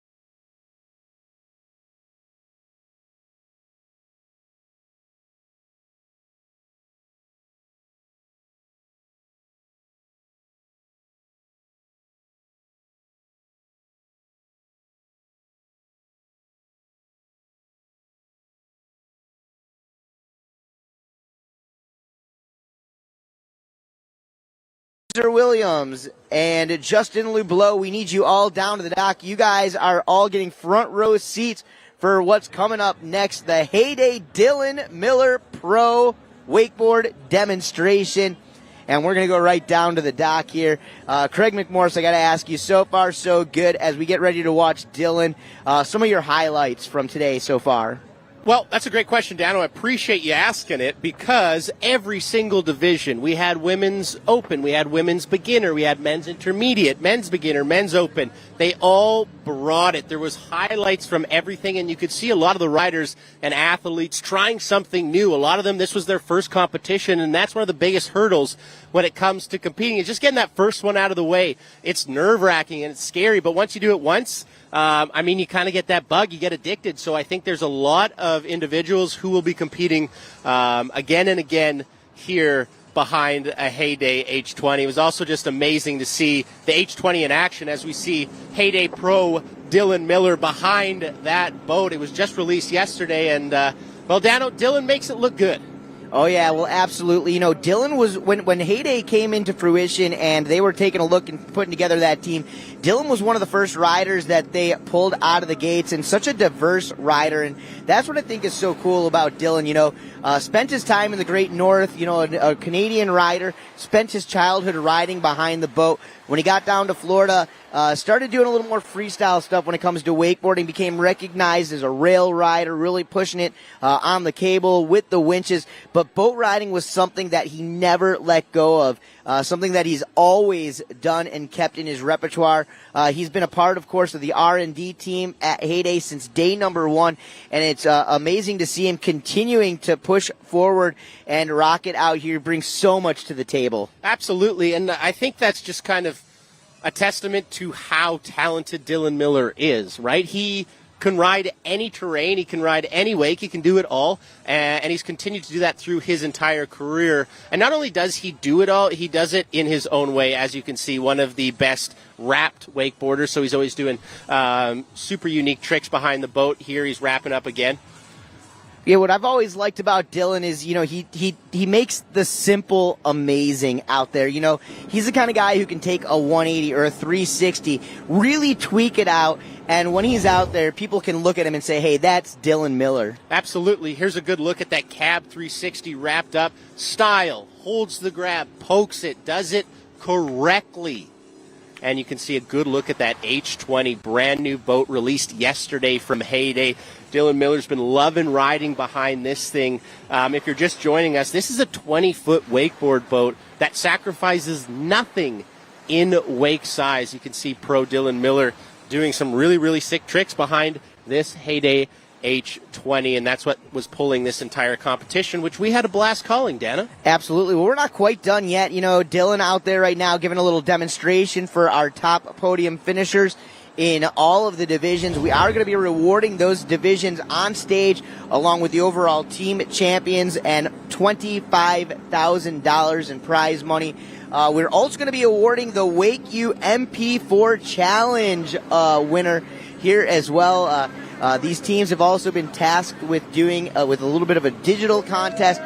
Williams and Justin Lublow. We need you all down to the dock. You guys are all getting front row seats for what's coming up next, the Heyday Dylan Miller Pro Wakeboard Demonstration. And we're going to go right down to the dock here. Craig McMorris, I got to ask you, so far so good as we get ready to watch Dylan. Some of your highlights from today so far. Well, that's a great question, Dan. I appreciate you asking it because every single division, we had women's open, we had women's beginner, we had men's intermediate, men's beginner, men's open. They all brought it. There was highlights from everything, and you could see a lot of the riders and athletes trying something new. A lot of them, this was their first competition, and that's one of the biggest hurdles when it comes to competing. Is just getting that first one out of the way. It's nerve-wracking and it's scary, but once you do it once, you kind of get that bug, you get addicted. So I think there's a lot of individuals who will be competing again and again here behind a Heyday H20. It was also just amazing to see the H20 in action as we see Heyday Pro Dylan Miller behind that boat. It was just released yesterday, and, Dano, Dylan makes it look good. Oh, yeah, well, absolutely. You know, Dylan was, when Heyday came into fruition and they were taking a look and putting together that team, Dylan was one of the first riders that they pulled out of the gates, and such a diverse rider. And that's what I think is so cool about Dylan. You know, spent his time in the Great North, you know, a Canadian rider, spent his childhood riding behind the boat. When he got down to Florida, started doing a little more freestyle stuff when it comes to wakeboarding, became recognized as a rail rider, really pushing it on the cable with the winches. But boat riding was something that he never let go of, something that he's always done and kept in his repertoire. He's been a part, of course, of the R&D team at Heyday since day number one, and it's amazing to see him continuing to push forward and rock it out here, brings so much to the table. Absolutely, and I think that's just kind of a testament to how talented Dylan Miller is, right? He can ride any terrain, he can ride any wake, he can do it all, and he's continued to do that through his entire career. And not only does he do it all, he does it in his own way. As you can see, one of the best wrapped wakeboarders, so he's always doing super unique tricks behind the boat. Here he's wrapping up again. Yeah, what I've always liked about Dylan is, you know, he makes the simple amazing out there. You know, he's the kind of guy who can take a 180 or a 360, really tweak it out, and when he's out there, people can look at him and say, hey, that's Dylan Miller. Absolutely. Here's a good look at that cab 360 wrapped up. Style, holds the grab, pokes it, does it correctly. And you can see a good look at that H20, brand new boat released yesterday from Heyday. Dylan Miller's been loving riding behind this thing. If you're just joining us, this is a 20-foot wakeboard boat that sacrifices nothing in wake size. You can see pro Dylan Miller doing some really, really sick tricks behind this Heyday H20, and that's what was pulling this entire competition, which we had a blast calling, Dana. Absolutely. Well, we're not quite done yet. You know, Dylan out there right now giving a little demonstration for our top podium finishers in all of the divisions. We are going to be rewarding those divisions on stage along with the overall team champions and $25,000 in prize money. We're also going to be awarding the WakeU MP4 Challenge winner here as well. These teams have also been tasked with doing with a little bit of a digital contest.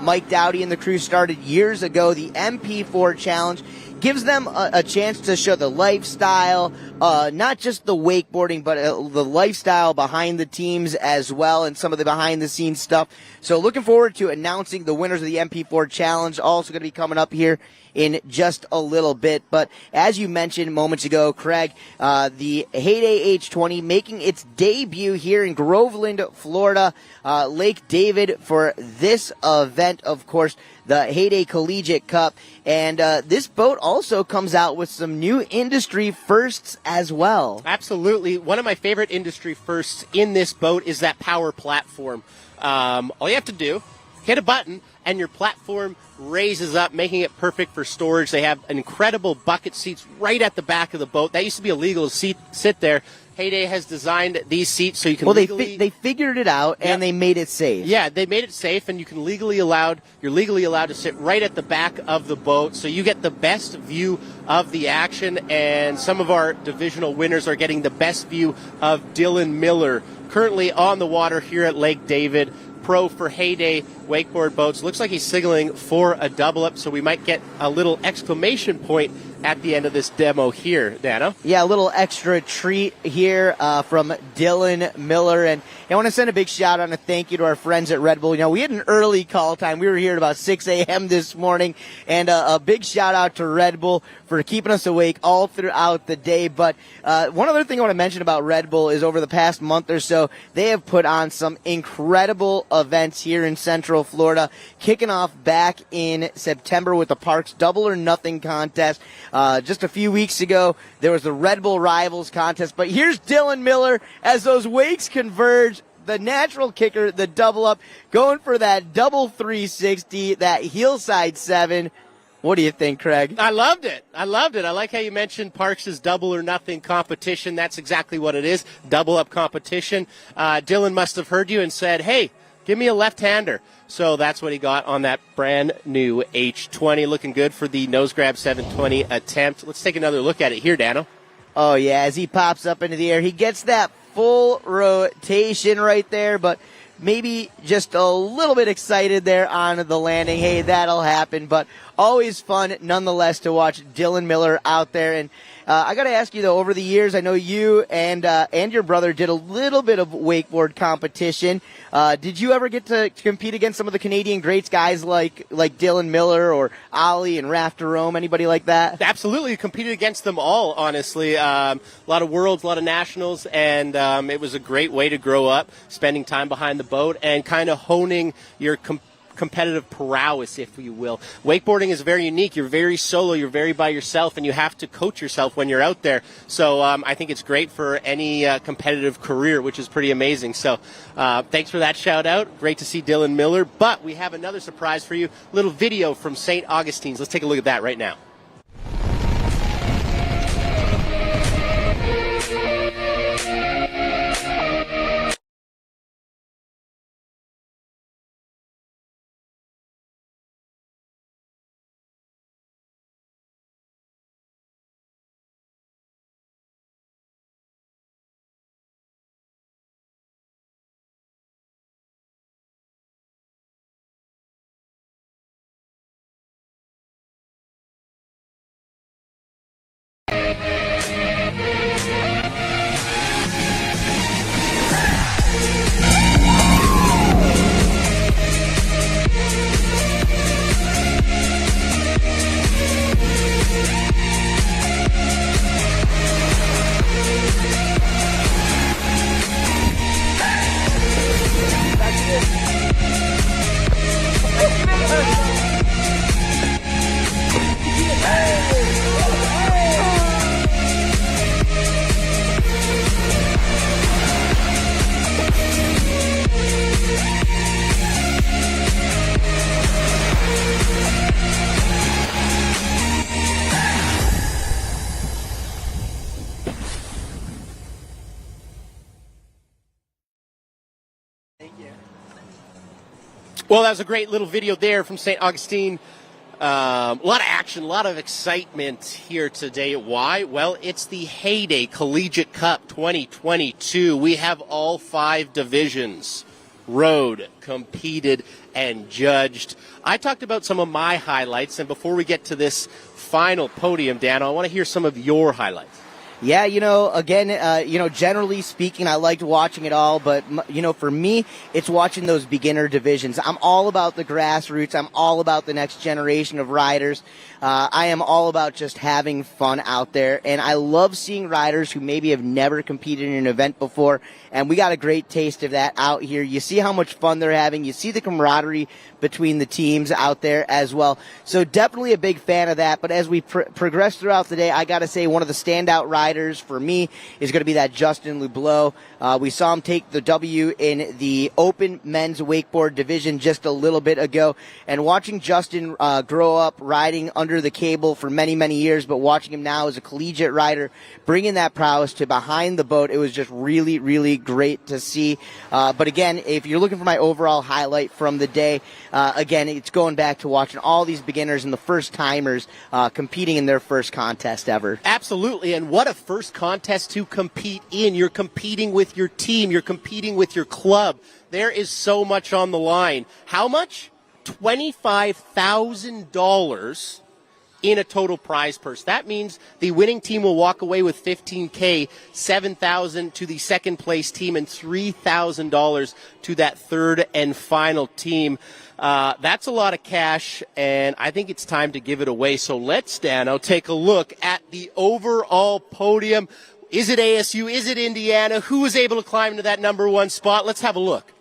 Mike Dowdy and the crew started years ago. The MP4 Challenge gives them a chance to show the lifestyle not just the wakeboarding, but the lifestyle behind the teams as well, and some of the behind-the-scenes stuff. So looking forward to announcing the winners of the MP4 Challenge, also going to be coming up here in just a little bit. But as you mentioned moments ago, Craig, the Heyday H20 making its debut here in Groveland, Florida, Lake David for this event, of course, the Heyday Collegiate Cup. And this boat also comes out with some new industry firsts as well. Absolutely. One of my favorite industry firsts in this boat is that power platform. All you have to do, hit a button, and your platform raises up, making it perfect for storage. They have incredible bucket seats right at the back of the boat. That used to be illegal to sit there. Heyday has designed these seats so you can they figured it out, and they made it safe. Yeah, they made it safe, and you're legally allowed to sit right at the back of the boat, so you get the best view of the action. And some of our divisional winners are getting the best view of Dylan Miller, currently on the water here at Lake David, pro for Heyday wakeboard boats. Looks like he's signaling for a double up, so we might get a little exclamation point at the end of this demo here, Dano. Yeah, a little extra treat here from Dylan Miller. And I want to send a big shout out and a thank you to our friends at Red Bull. You know, we had an early call time. We were here at about 6 a.m. this morning. And a big shout out to Red Bull for keeping us awake all throughout the day. But one other thing I want to mention about Red Bull is over the past month or so, they have put on some incredible events here in Central Florida, kicking off back in September with the Parks Double or Nothing contest. Just a few weeks ago, there was the Red Bull Rivals contest. But here's Dylan Miller as those wakes converge. The natural kicker, the double up, going for that double 360, that hillside 7. What do you think, Craig? I loved it. I like how you mentioned Parks' Double or Nothing competition. That's exactly what it is, double up competition. Dylan must have heard you and said, hey, give me a left-hander. So that's what he got on that brand new H20. Looking good for the nose grab 720 attempt. Let's take another look at it here, Dano. Oh, yeah, as he pops up into the air, he gets that full rotation right there, but maybe just a little bit excited there on the landing. Hey, that'll happen, but always fun nonetheless to watch Dylan Miller out there. And I got to ask you, though, over the years, I know you and your brother did a little bit of wakeboard competition. Did you ever get to compete against some of the Canadian greats, guys like Dylan Miller or Ollie and Raph Jerome, anybody like that? Absolutely, competed against them all, honestly. A lot of worlds, a lot of nationals, and it was a great way to grow up, spending time behind the boat and kind of honing your competitive prowess, if you will. Wakeboarding is very unique. You're very solo. You're very by yourself, and you have to coach yourself when you're out there. So I think it's great for any competitive career, which is pretty amazing. So thanks for that shout out. Great to see Dylan Miller. But we have another surprise for you. A little video from St. Augustine's. Let's take a look at that right now. Well, that was a great little video there from St. Augustine. A lot of action, a lot of excitement here today. Why? Well, it's the Heyday Collegiate Cup 2022. We have all 5 divisions rode, competed, and judged. I talked about some of my highlights, and before we get to this final podium, Dan, I want to hear some of your highlights. Yeah, again, generally speaking, I liked watching it all, but, for me, it's watching those beginner divisions. I'm all about the grassroots. I'm all about the next generation of riders. I am all about just having fun out there, and I love seeing riders who maybe have never competed in an event before, and we got a great taste of that out here. You see how much fun they're having. You see the camaraderie between the teams out there as well. So definitely a big fan of that, but as we progress throughout the day, I got to say one of the standout riders for me is going to be that Justin Lubleau. We saw him take the W in the Open Men's Wakeboard Division just a little bit ago, and watching Justin grow up riding under the cable for many, many years, but watching him now as a collegiate rider, bringing that prowess to behind the boat, it was just really, really great to see. But again, if you're looking for my overall highlight from the day, again, it's going back to watching all these beginners and the first-timers competing in their first contest ever. Absolutely, and what a first contest to compete in. You're competing with your team. You're competing with your club. There is so much on the line. How much? $25,000 in a total prize purse. That means the winning team will walk away with $15,000, $7,000 to the second place team, and $3,000 to that third and final team. That's a lot of cash, and I think it's time to give it away. So let's, Dano, take a look at the overall podium. Is it ASU? Is it Indiana? Who was able to climb into that number one spot? Let's have a look.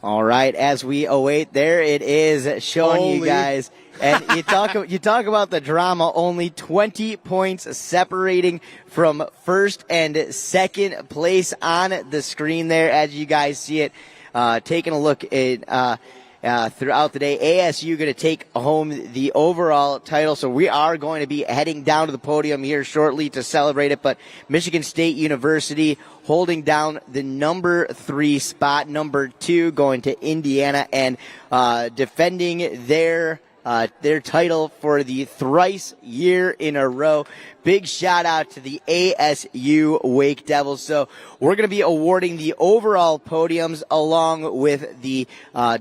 All right, as we await, there it is, showing you guys. And you talk about the drama, only 20 points separating from first and second place on the screen there, as you guys see it. Taking a look at throughout the day, ASU going to take home the overall title. So we are going to be heading down to the podium here shortly to celebrate it. But Michigan State University holding down the number 3 spot, number 2 going to Indiana, and defending their title for the thrice year in a row. Big shout out to the ASU Wake Devils. So we're going to be awarding the overall podiums along with the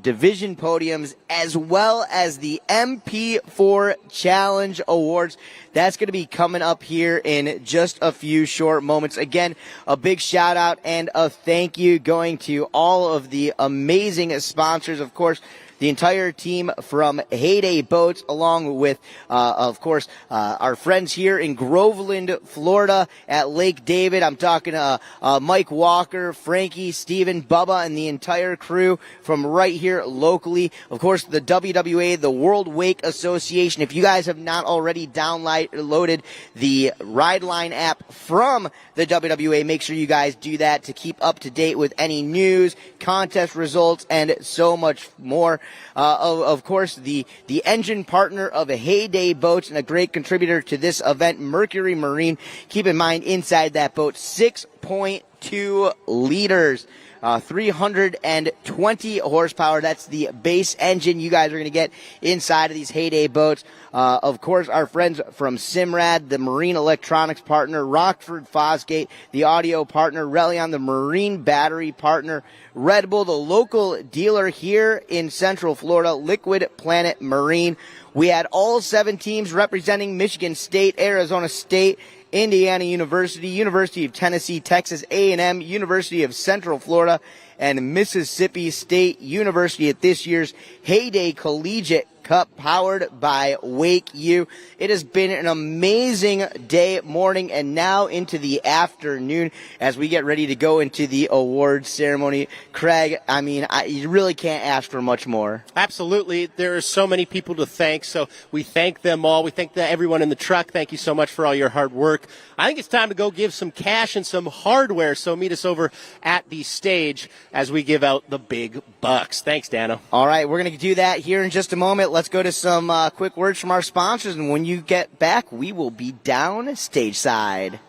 division podiums as well as the MP4 Challenge Awards. That's going to be coming up here in just a few short moments. Again, a big shout out and a thank you going to all of the amazing sponsors. Of course, the entire team from Heyday Boats, along with, of course, our friends here in Groveland, Florida at Lake David. I'm talking to Mike Walker, Frankie, Steven, Bubba, and the entire crew from right here locally. Of course, the WWA, the World Wake Association. If you guys have not already downloaded the Rideline app from the WWA, make sure you guys do that to keep up to date with any news, contest results, and so much more. Of course, the engine partner of Heyday Boats and a great contributor to this event, Mercury Marine. Keep in mind, inside that boat, 6.2 liters. 320 horsepower. That's the base engine you guys are going to get inside of these Heyday boats. Of course, our friends from Simrad, the marine electronics partner, Rockford Fosgate, the audio partner, Relion, the marine battery partner, Red Bull, the local dealer here in Central Florida, Liquid Planet Marine. We had all 7 teams representing Michigan State, Arizona State, Indiana University, University of Tennessee, Texas A&M, University of Central Florida, and Mississippi State University at this year's Heyday Collegiate Cup, powered by WakeU. It has been an amazing day, morning, and now into the afternoon as we get ready to go into the awards ceremony. Craig, I mean, you really can't ask for much more. Absolutely. There are so many people to thank, so we thank them all. We thank everyone in the truck. Thank you so much for all your hard work. I think it's time to go give some cash and some hardware, so meet us over at the stage as we give out the big bucks. Thanks, Dano. All right, we're going to do that here in just a moment. Let's go to some quick words from our sponsors, and when you get back, we will be down stage side.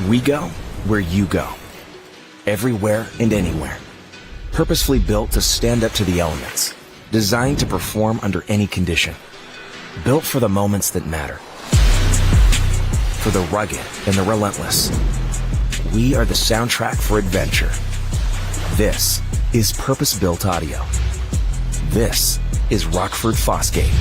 We go where you go. Everywhere and anywhere. Purposefully built to stand up to the elements. Designed to perform under any condition. Built for the moments that matter. For the rugged and the relentless. We are the soundtrack for adventure. This is purpose-built audio. This is Rockford Fosgate.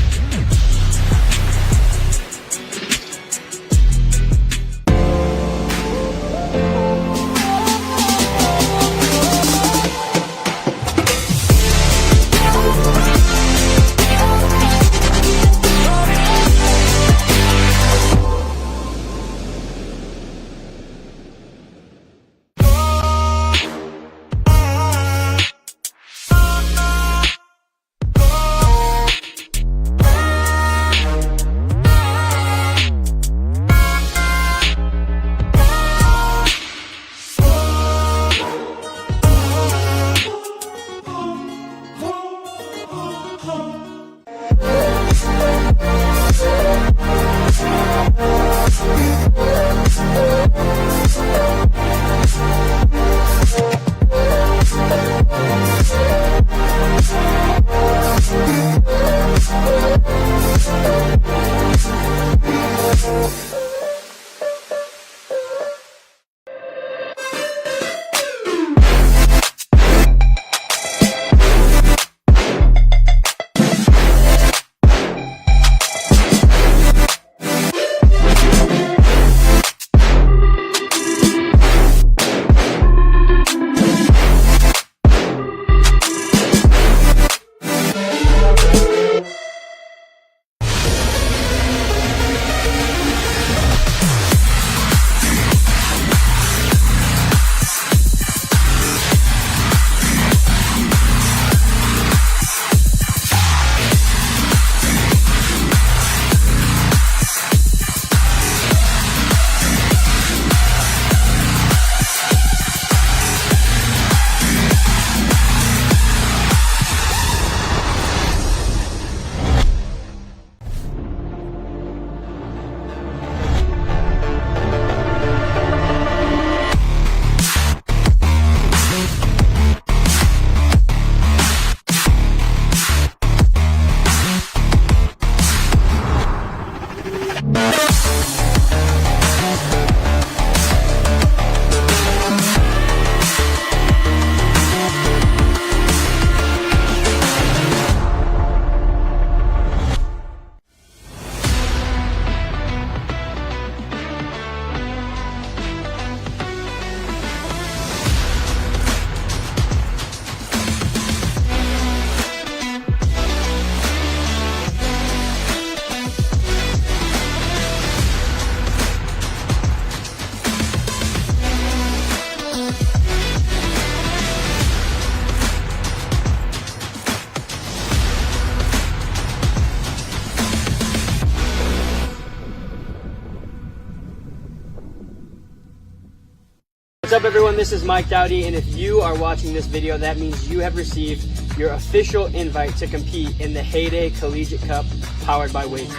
What's up, everyone? This is Mike Dowdy, and if you are watching this video, that means you have received your official invite to compete in the Heyday Collegiate Cup powered by WakeU.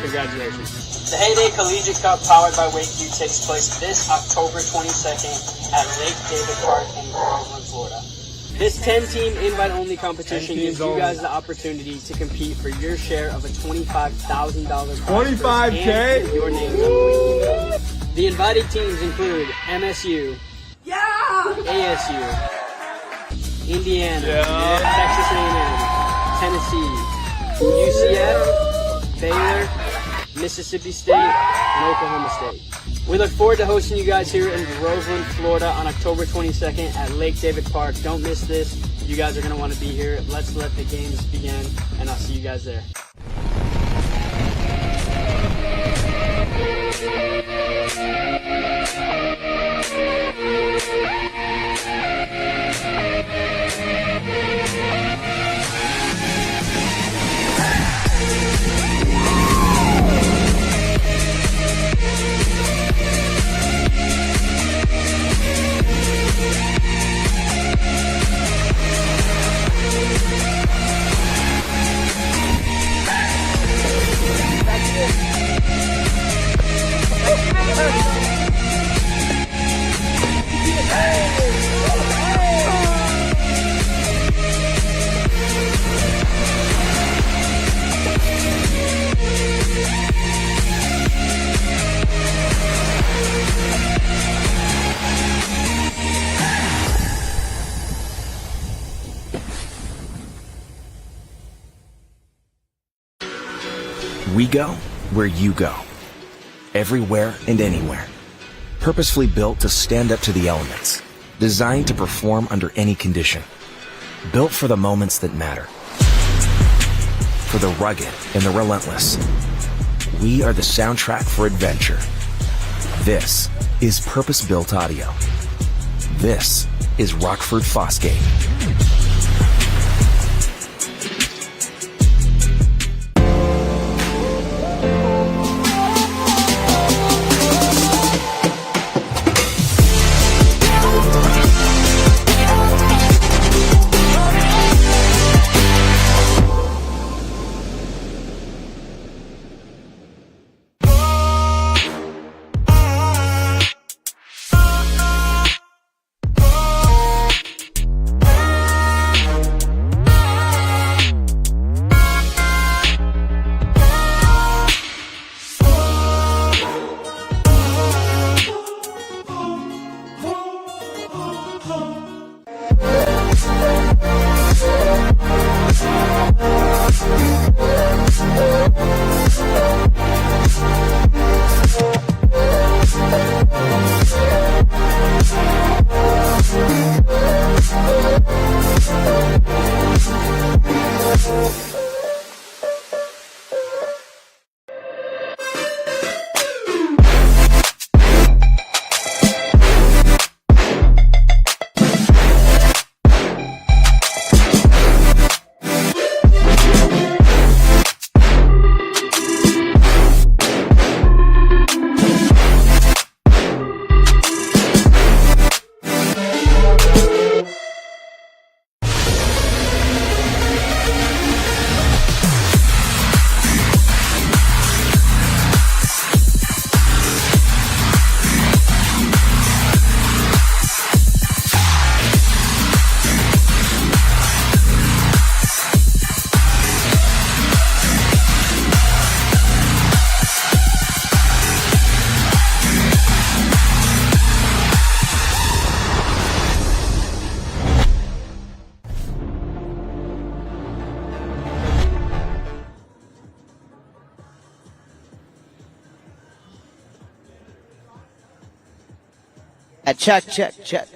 Congratulations. The Heyday Collegiate Cup powered by WakeU takes place this October 22nd at Lake David Park in Groveland, Florida. This 10-team invite-only competition gives you guys the opportunity to compete for your share of a $25,000 prize. $25K? And your names on the WakeU Cup. The invited teams include MSU, ASU, Indiana, Texas A&M, Tennessee, UCF, Baylor, Mississippi State, and Oklahoma State. We look forward to hosting you guys here in Groveland, Florida on October 22nd at Lake David Park. Don't miss this. You guys are going to want to be here. Let's let the games begin, and I'll see you guys there. We go where you go. Everywhere and anywhere. Purposefully built to stand up to the elements. Designed to perform under any condition. Built for the moments that matter. For the rugged and the relentless. We are the soundtrack for adventure. This is purpose-built audio. This is Rockford Fosgate. Check.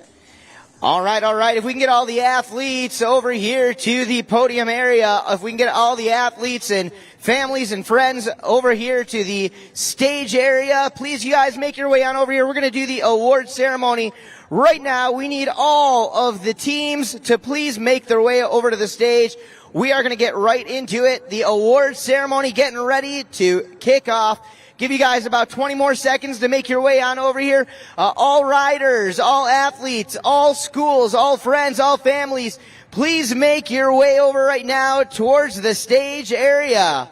All right. If we can get all the athletes over here to the podium area, if we can get all the athletes and families and friends over here to the stage area, please, you guys, make your way on over here. We're going to do the award ceremony. Right now, we need all of the teams to please make their way over to the stage. We are going to get right into it. The award ceremony getting ready to kick off. Give you guys about 20 more seconds to make your way on over here. All riders, all athletes, all schools, all friends, all families, please make your way over right now towards the stage area.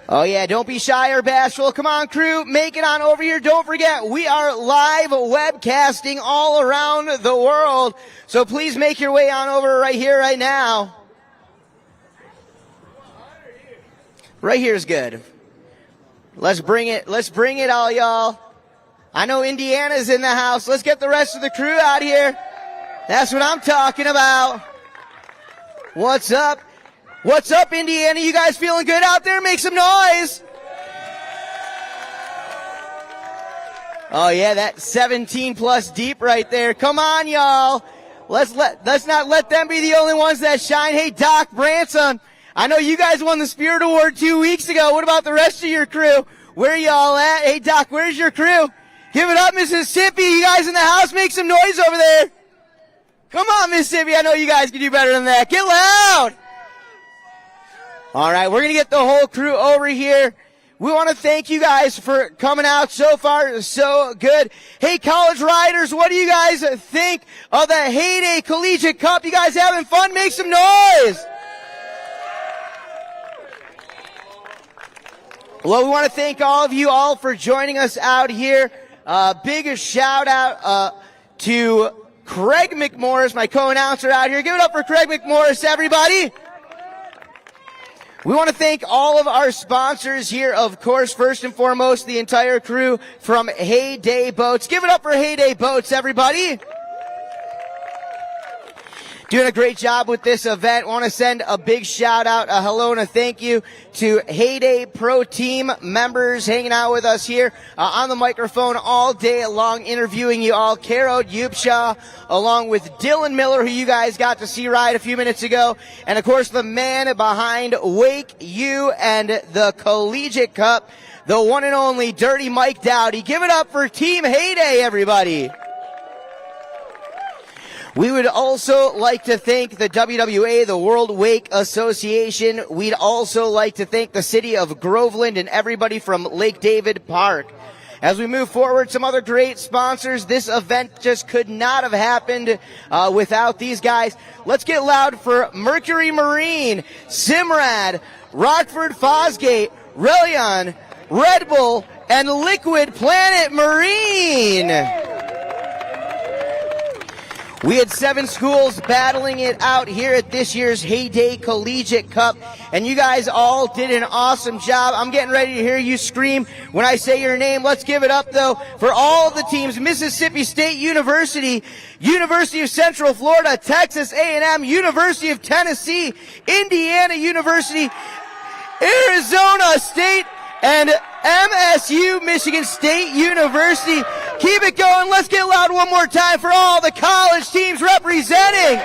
Oh yeah, don't be shy or bashful. Come on, crew, make it on over here. Don't forget, we are live webcasting all around the world. So please make your way on over right here, right now. Right here is good. Let's bring it all, y'all. I know Indiana's in the house. Let's get the rest of the crew out here. That's what I'm talking about. What's up? What's up, Indiana? You guys feeling good out there? Make some noise. Oh yeah, that 17 plus deep right there. Come on, y'all. Let's not let them be the only ones that shine. Hey, Doc Branson, I know you guys won the Spirit Award 2 weeks ago. What about the rest of your crew? Where y'all at? Hey, Doc, where's your crew? Give it up, Mississippi. You guys in the house, make some noise over there. Come on, Mississippi. I know you guys can do better than that. Get loud. All right, we're going to get the whole crew over here. We want to thank you guys for coming out. So far, so good. Hey, college riders, what do you guys think of the Heyday Collegiate Cup? You guys having fun? Make some noise. Well, we want to thank all of you all for joining us out here. Big shout out to Craig McMorris, my co-announcer out here. Give it up for Craig McMorris, everybody. We want to thank all of our sponsors here, of course, first and foremost, the entire crew from Heyday Boats. Give it up for Heyday Boats, everybody. doing a great job with this event. Want to send a big shout out, a hello and a thank you to Heyday Pro Team members hanging out with us here on the microphone all day long, interviewing you all. Caro Yupshaw, along with Dylan Miller, who you guys got to see ride a few minutes ago. And of course, the man behind WakeU and the Collegiate Cup, the one and only Dirty Mike Dowdy. Give it up for Team Heyday, everybody. We would also like to thank the WWA, the World Wake Association. We'd also like to thank the city of Groveland and everybody from Lake David Park. As we move forward, some other great sponsors. This event just could not have happened without these guys. Let's get loud for Mercury Marine, Simrad, Rockford Fosgate, Relion, Red Bull, and Liquid Planet Marine. We had 7 schools battling it out here at this year's Heyday Collegiate Cup, and you guys all did an awesome job. I'm getting ready to hear you scream when I say your name. Let's give it up, though, for all the teams: Mississippi State University, University of Central Florida, Texas A&M, University of Tennessee, Indiana University, Arizona State, and MSU, Michigan State University. Keep it going. Let's get loud one more time for all the college teams representing.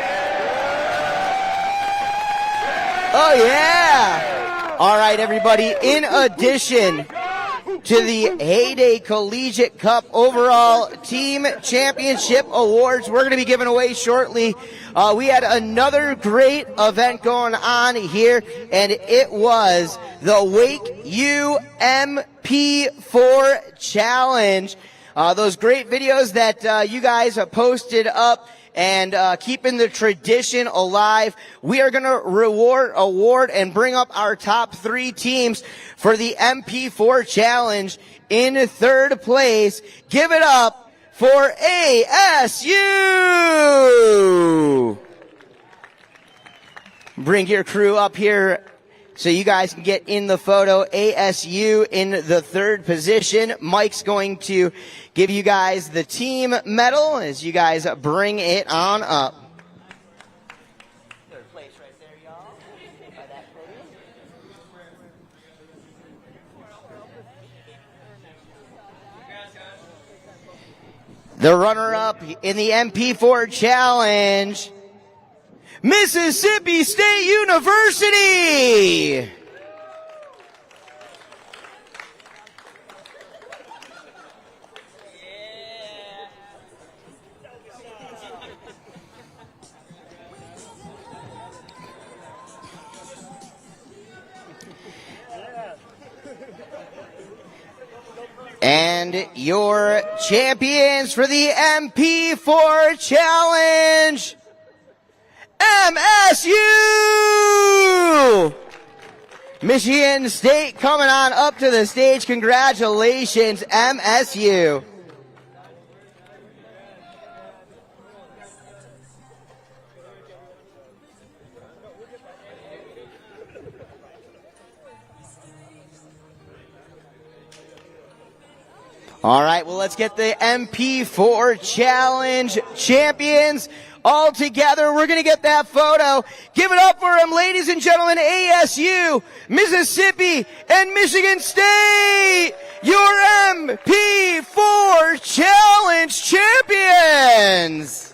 Oh, yeah. All right, everybody. In addition to the Heyday Collegiate Cup overall team championship awards we're going to be giving away shortly, we had another great event going on here, and it was the WakeU MP4 Challenge. Those great videos that you guys have posted up and keeping the tradition alive. We are going to award and bring up our top 3 teams for the MP4 Challenge. In 3rd place, give it up for ASU. Bring your crew up here so you guys can get in the photo. ASU in the 3rd position. Mike's going to give you guys the team medal as you guys bring it on up. The runner-up in the MP4 Challenge, Mississippi State University. And your champions for the MP4 Challenge, MSU! Michigan State coming on up to the stage. Congratulations, MSU. All right, well, let's get the MP4 Challenge champions all together. We're going to get that photo. Give it up for them, ladies and gentlemen. ASU, Mississippi, and Michigan State, your MP4 Challenge champions.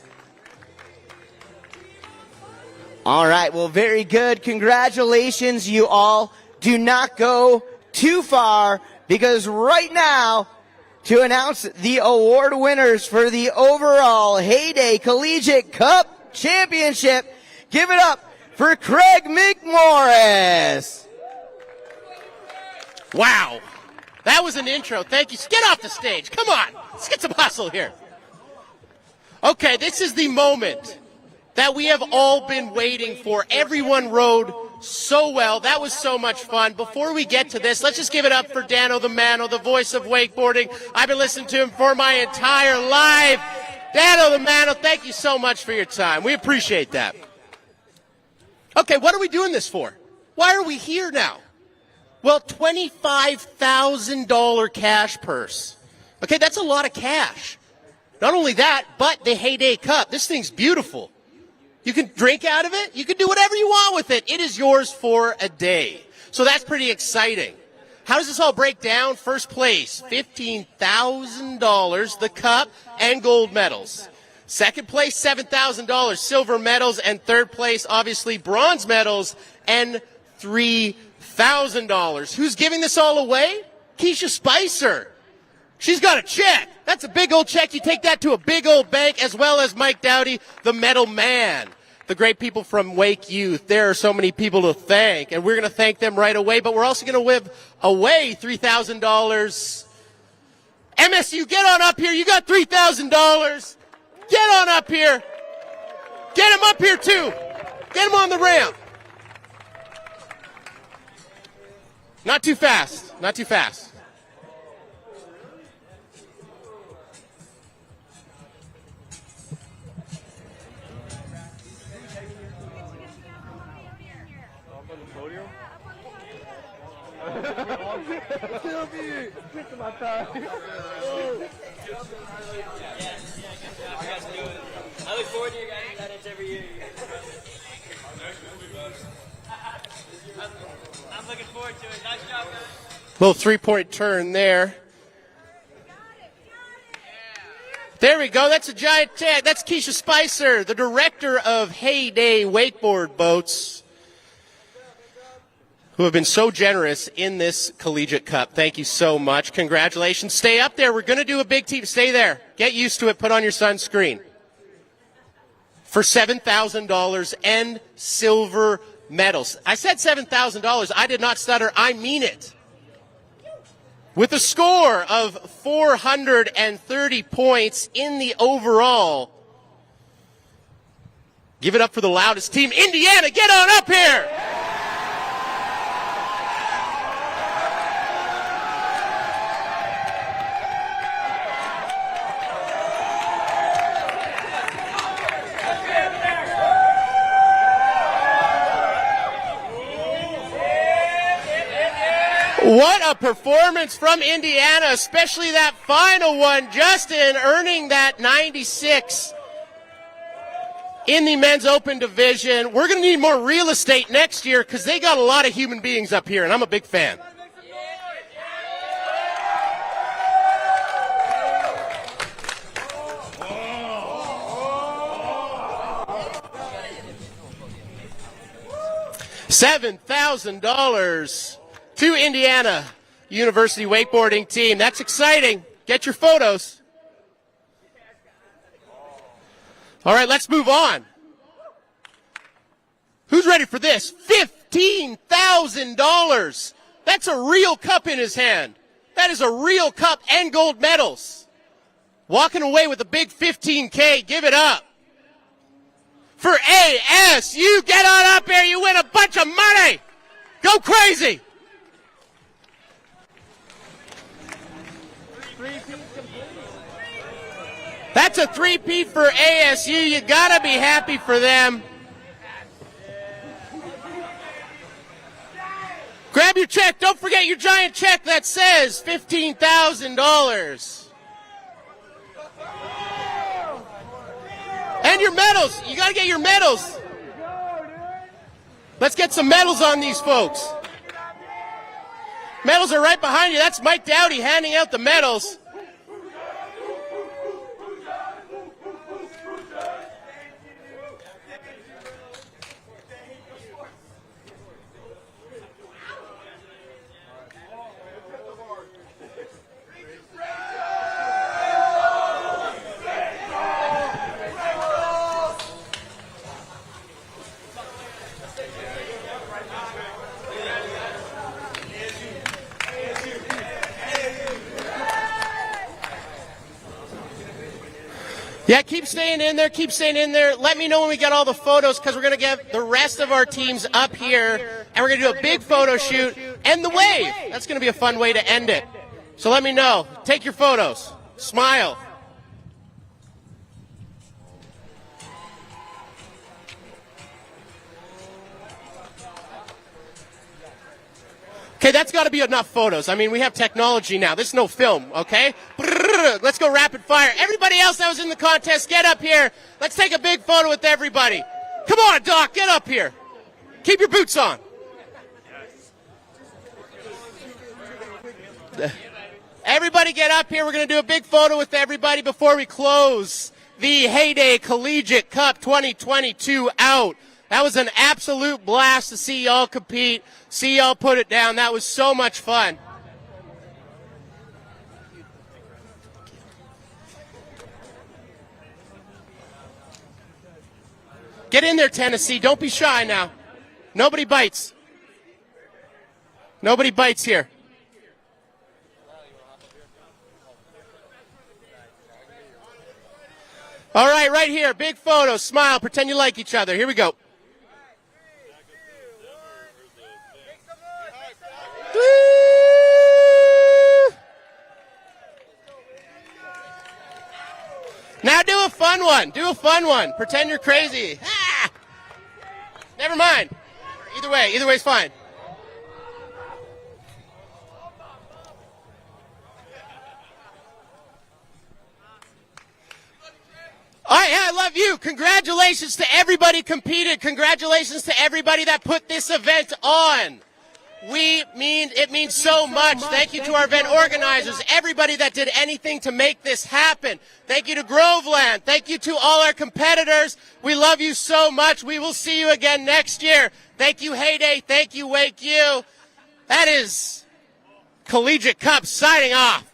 All right, well, very good. Congratulations, you all. Do not go too far, because right now, to announce the award winners for the overall Heyday Collegiate Cup Championship, give it up for Craig McMorris. Wow. That was an intro. Thank you. Get off the stage. Come on. Let's get some hustle here. Okay, this is the moment that we have all been waiting for. Everyone rode so well. That was so much fun. Before we get to this, let's just give it up for Dano the Mano, the voice of wakeboarding. I've been listening to him for my entire life. Dano the Mano, thank you so much for your time. We appreciate that. Okay, what are we doing this for? Why are we here now? Well, $25,000 cash purse. Okay, that's a lot of cash. Not only that, but the Heyday Cup. This thing's beautiful. You can drink out of it. You can do whatever you want with it. It is yours for a day. So that's pretty exciting. How does this all break down? First place, $15,000, the cup and gold medals. Second place, $7,000, silver medals. And third place, obviously, bronze medals and $3,000. Who's giving this all away? Keisha Spicer. She's got a check. That's a big old check. You take that to a big old bank, as well as Mike Dowdy, the medal man. The great people from WakeU. There are so many people to thank, and we're going to thank them right away, but we're also going to give away $3,000. MSU, get on up here. You got $3,000. Get on up here. Get him up here, too. Get him on the ramp. Not too fast. Not too fast. I look forward to you guys' events every year. I'm looking forward to it. Nice job, guys. Little three-point turn there. There we go. That's a giant tag. That's Keisha Spicer, the director of Heyday Wakeboard Boats, who have been so generous in this Collegiate Cup. Thank you so much. Congratulations. Stay up there. We're going to do a big team. Stay there. Get used to it. Put on your sunscreen. For $7,000 and silver medals. I said $7,000. I did not stutter. I mean it. With a score of 430 points in the overall. Give it up for the loudest team. Indiana, get on up here! What a performance from Indiana, especially that final one. Justin earning that 96 in the men's open division. We're going to need more real estate next year because they got a lot of human beings up here, and I'm a big fan. $7,000 to Indiana University wakeboarding team. That's exciting. Get your photos. All right, let's move on. Who's ready for this? $15,000. That's a real cup in his hand. That is a real cup and gold medals. Walking away with a big $15K. Give it up. For ASU, get on up here. You win a bunch of money. Go crazy. That's a three-peat for ASU. You got to be happy for them. Grab your check. Don't forget your giant check that says $15,000. And your medals. You got to get your medals. Let's get some medals on these folks. Medals are right behind you. That's Mike Dowdy handing out the medals. Yeah, keep staying in there, keep staying in there. Let me know when we get all the photos because we're going to get the rest of our teams up here and we're going to do a big photo shoot and the wave. That's going to be a fun way to end it. So let me know. Take your photos. Smile. Okay, that's got to be enough photos. I mean, we have technology now. This is no film, okay? Let's go rapid fire. Everybody else that was in the contest, get up here. Let's take a big photo with everybody. Come on, Doc, get up here. Keep your boots on. Everybody get up here. We're going to do a big photo with everybody before we close the Heyday Collegiate Cup 2022 out. That was an absolute blast to see y'all compete, see y'all put it down. That was so much fun. Get in there, Tennessee. Don't be shy now. Nobody bites. Nobody bites here. All right, right here. Big photo. Smile. Pretend you like each other. Here we go. Woo! Now do a fun one. Do a fun one. Pretend you're crazy. Ah! Never mind. Either way's fine. All right, I love you. Congratulations to everybody competed. Congratulations to everybody that put this event on. It means so much. Thank you to our event organizers, everybody that did anything to make this happen. Thank you to Groveland. Thank you to all our competitors. We love you so much. We will see you again next year. Thank you, Heyday. Thank you, WakeU. That is Collegiate Cup signing off.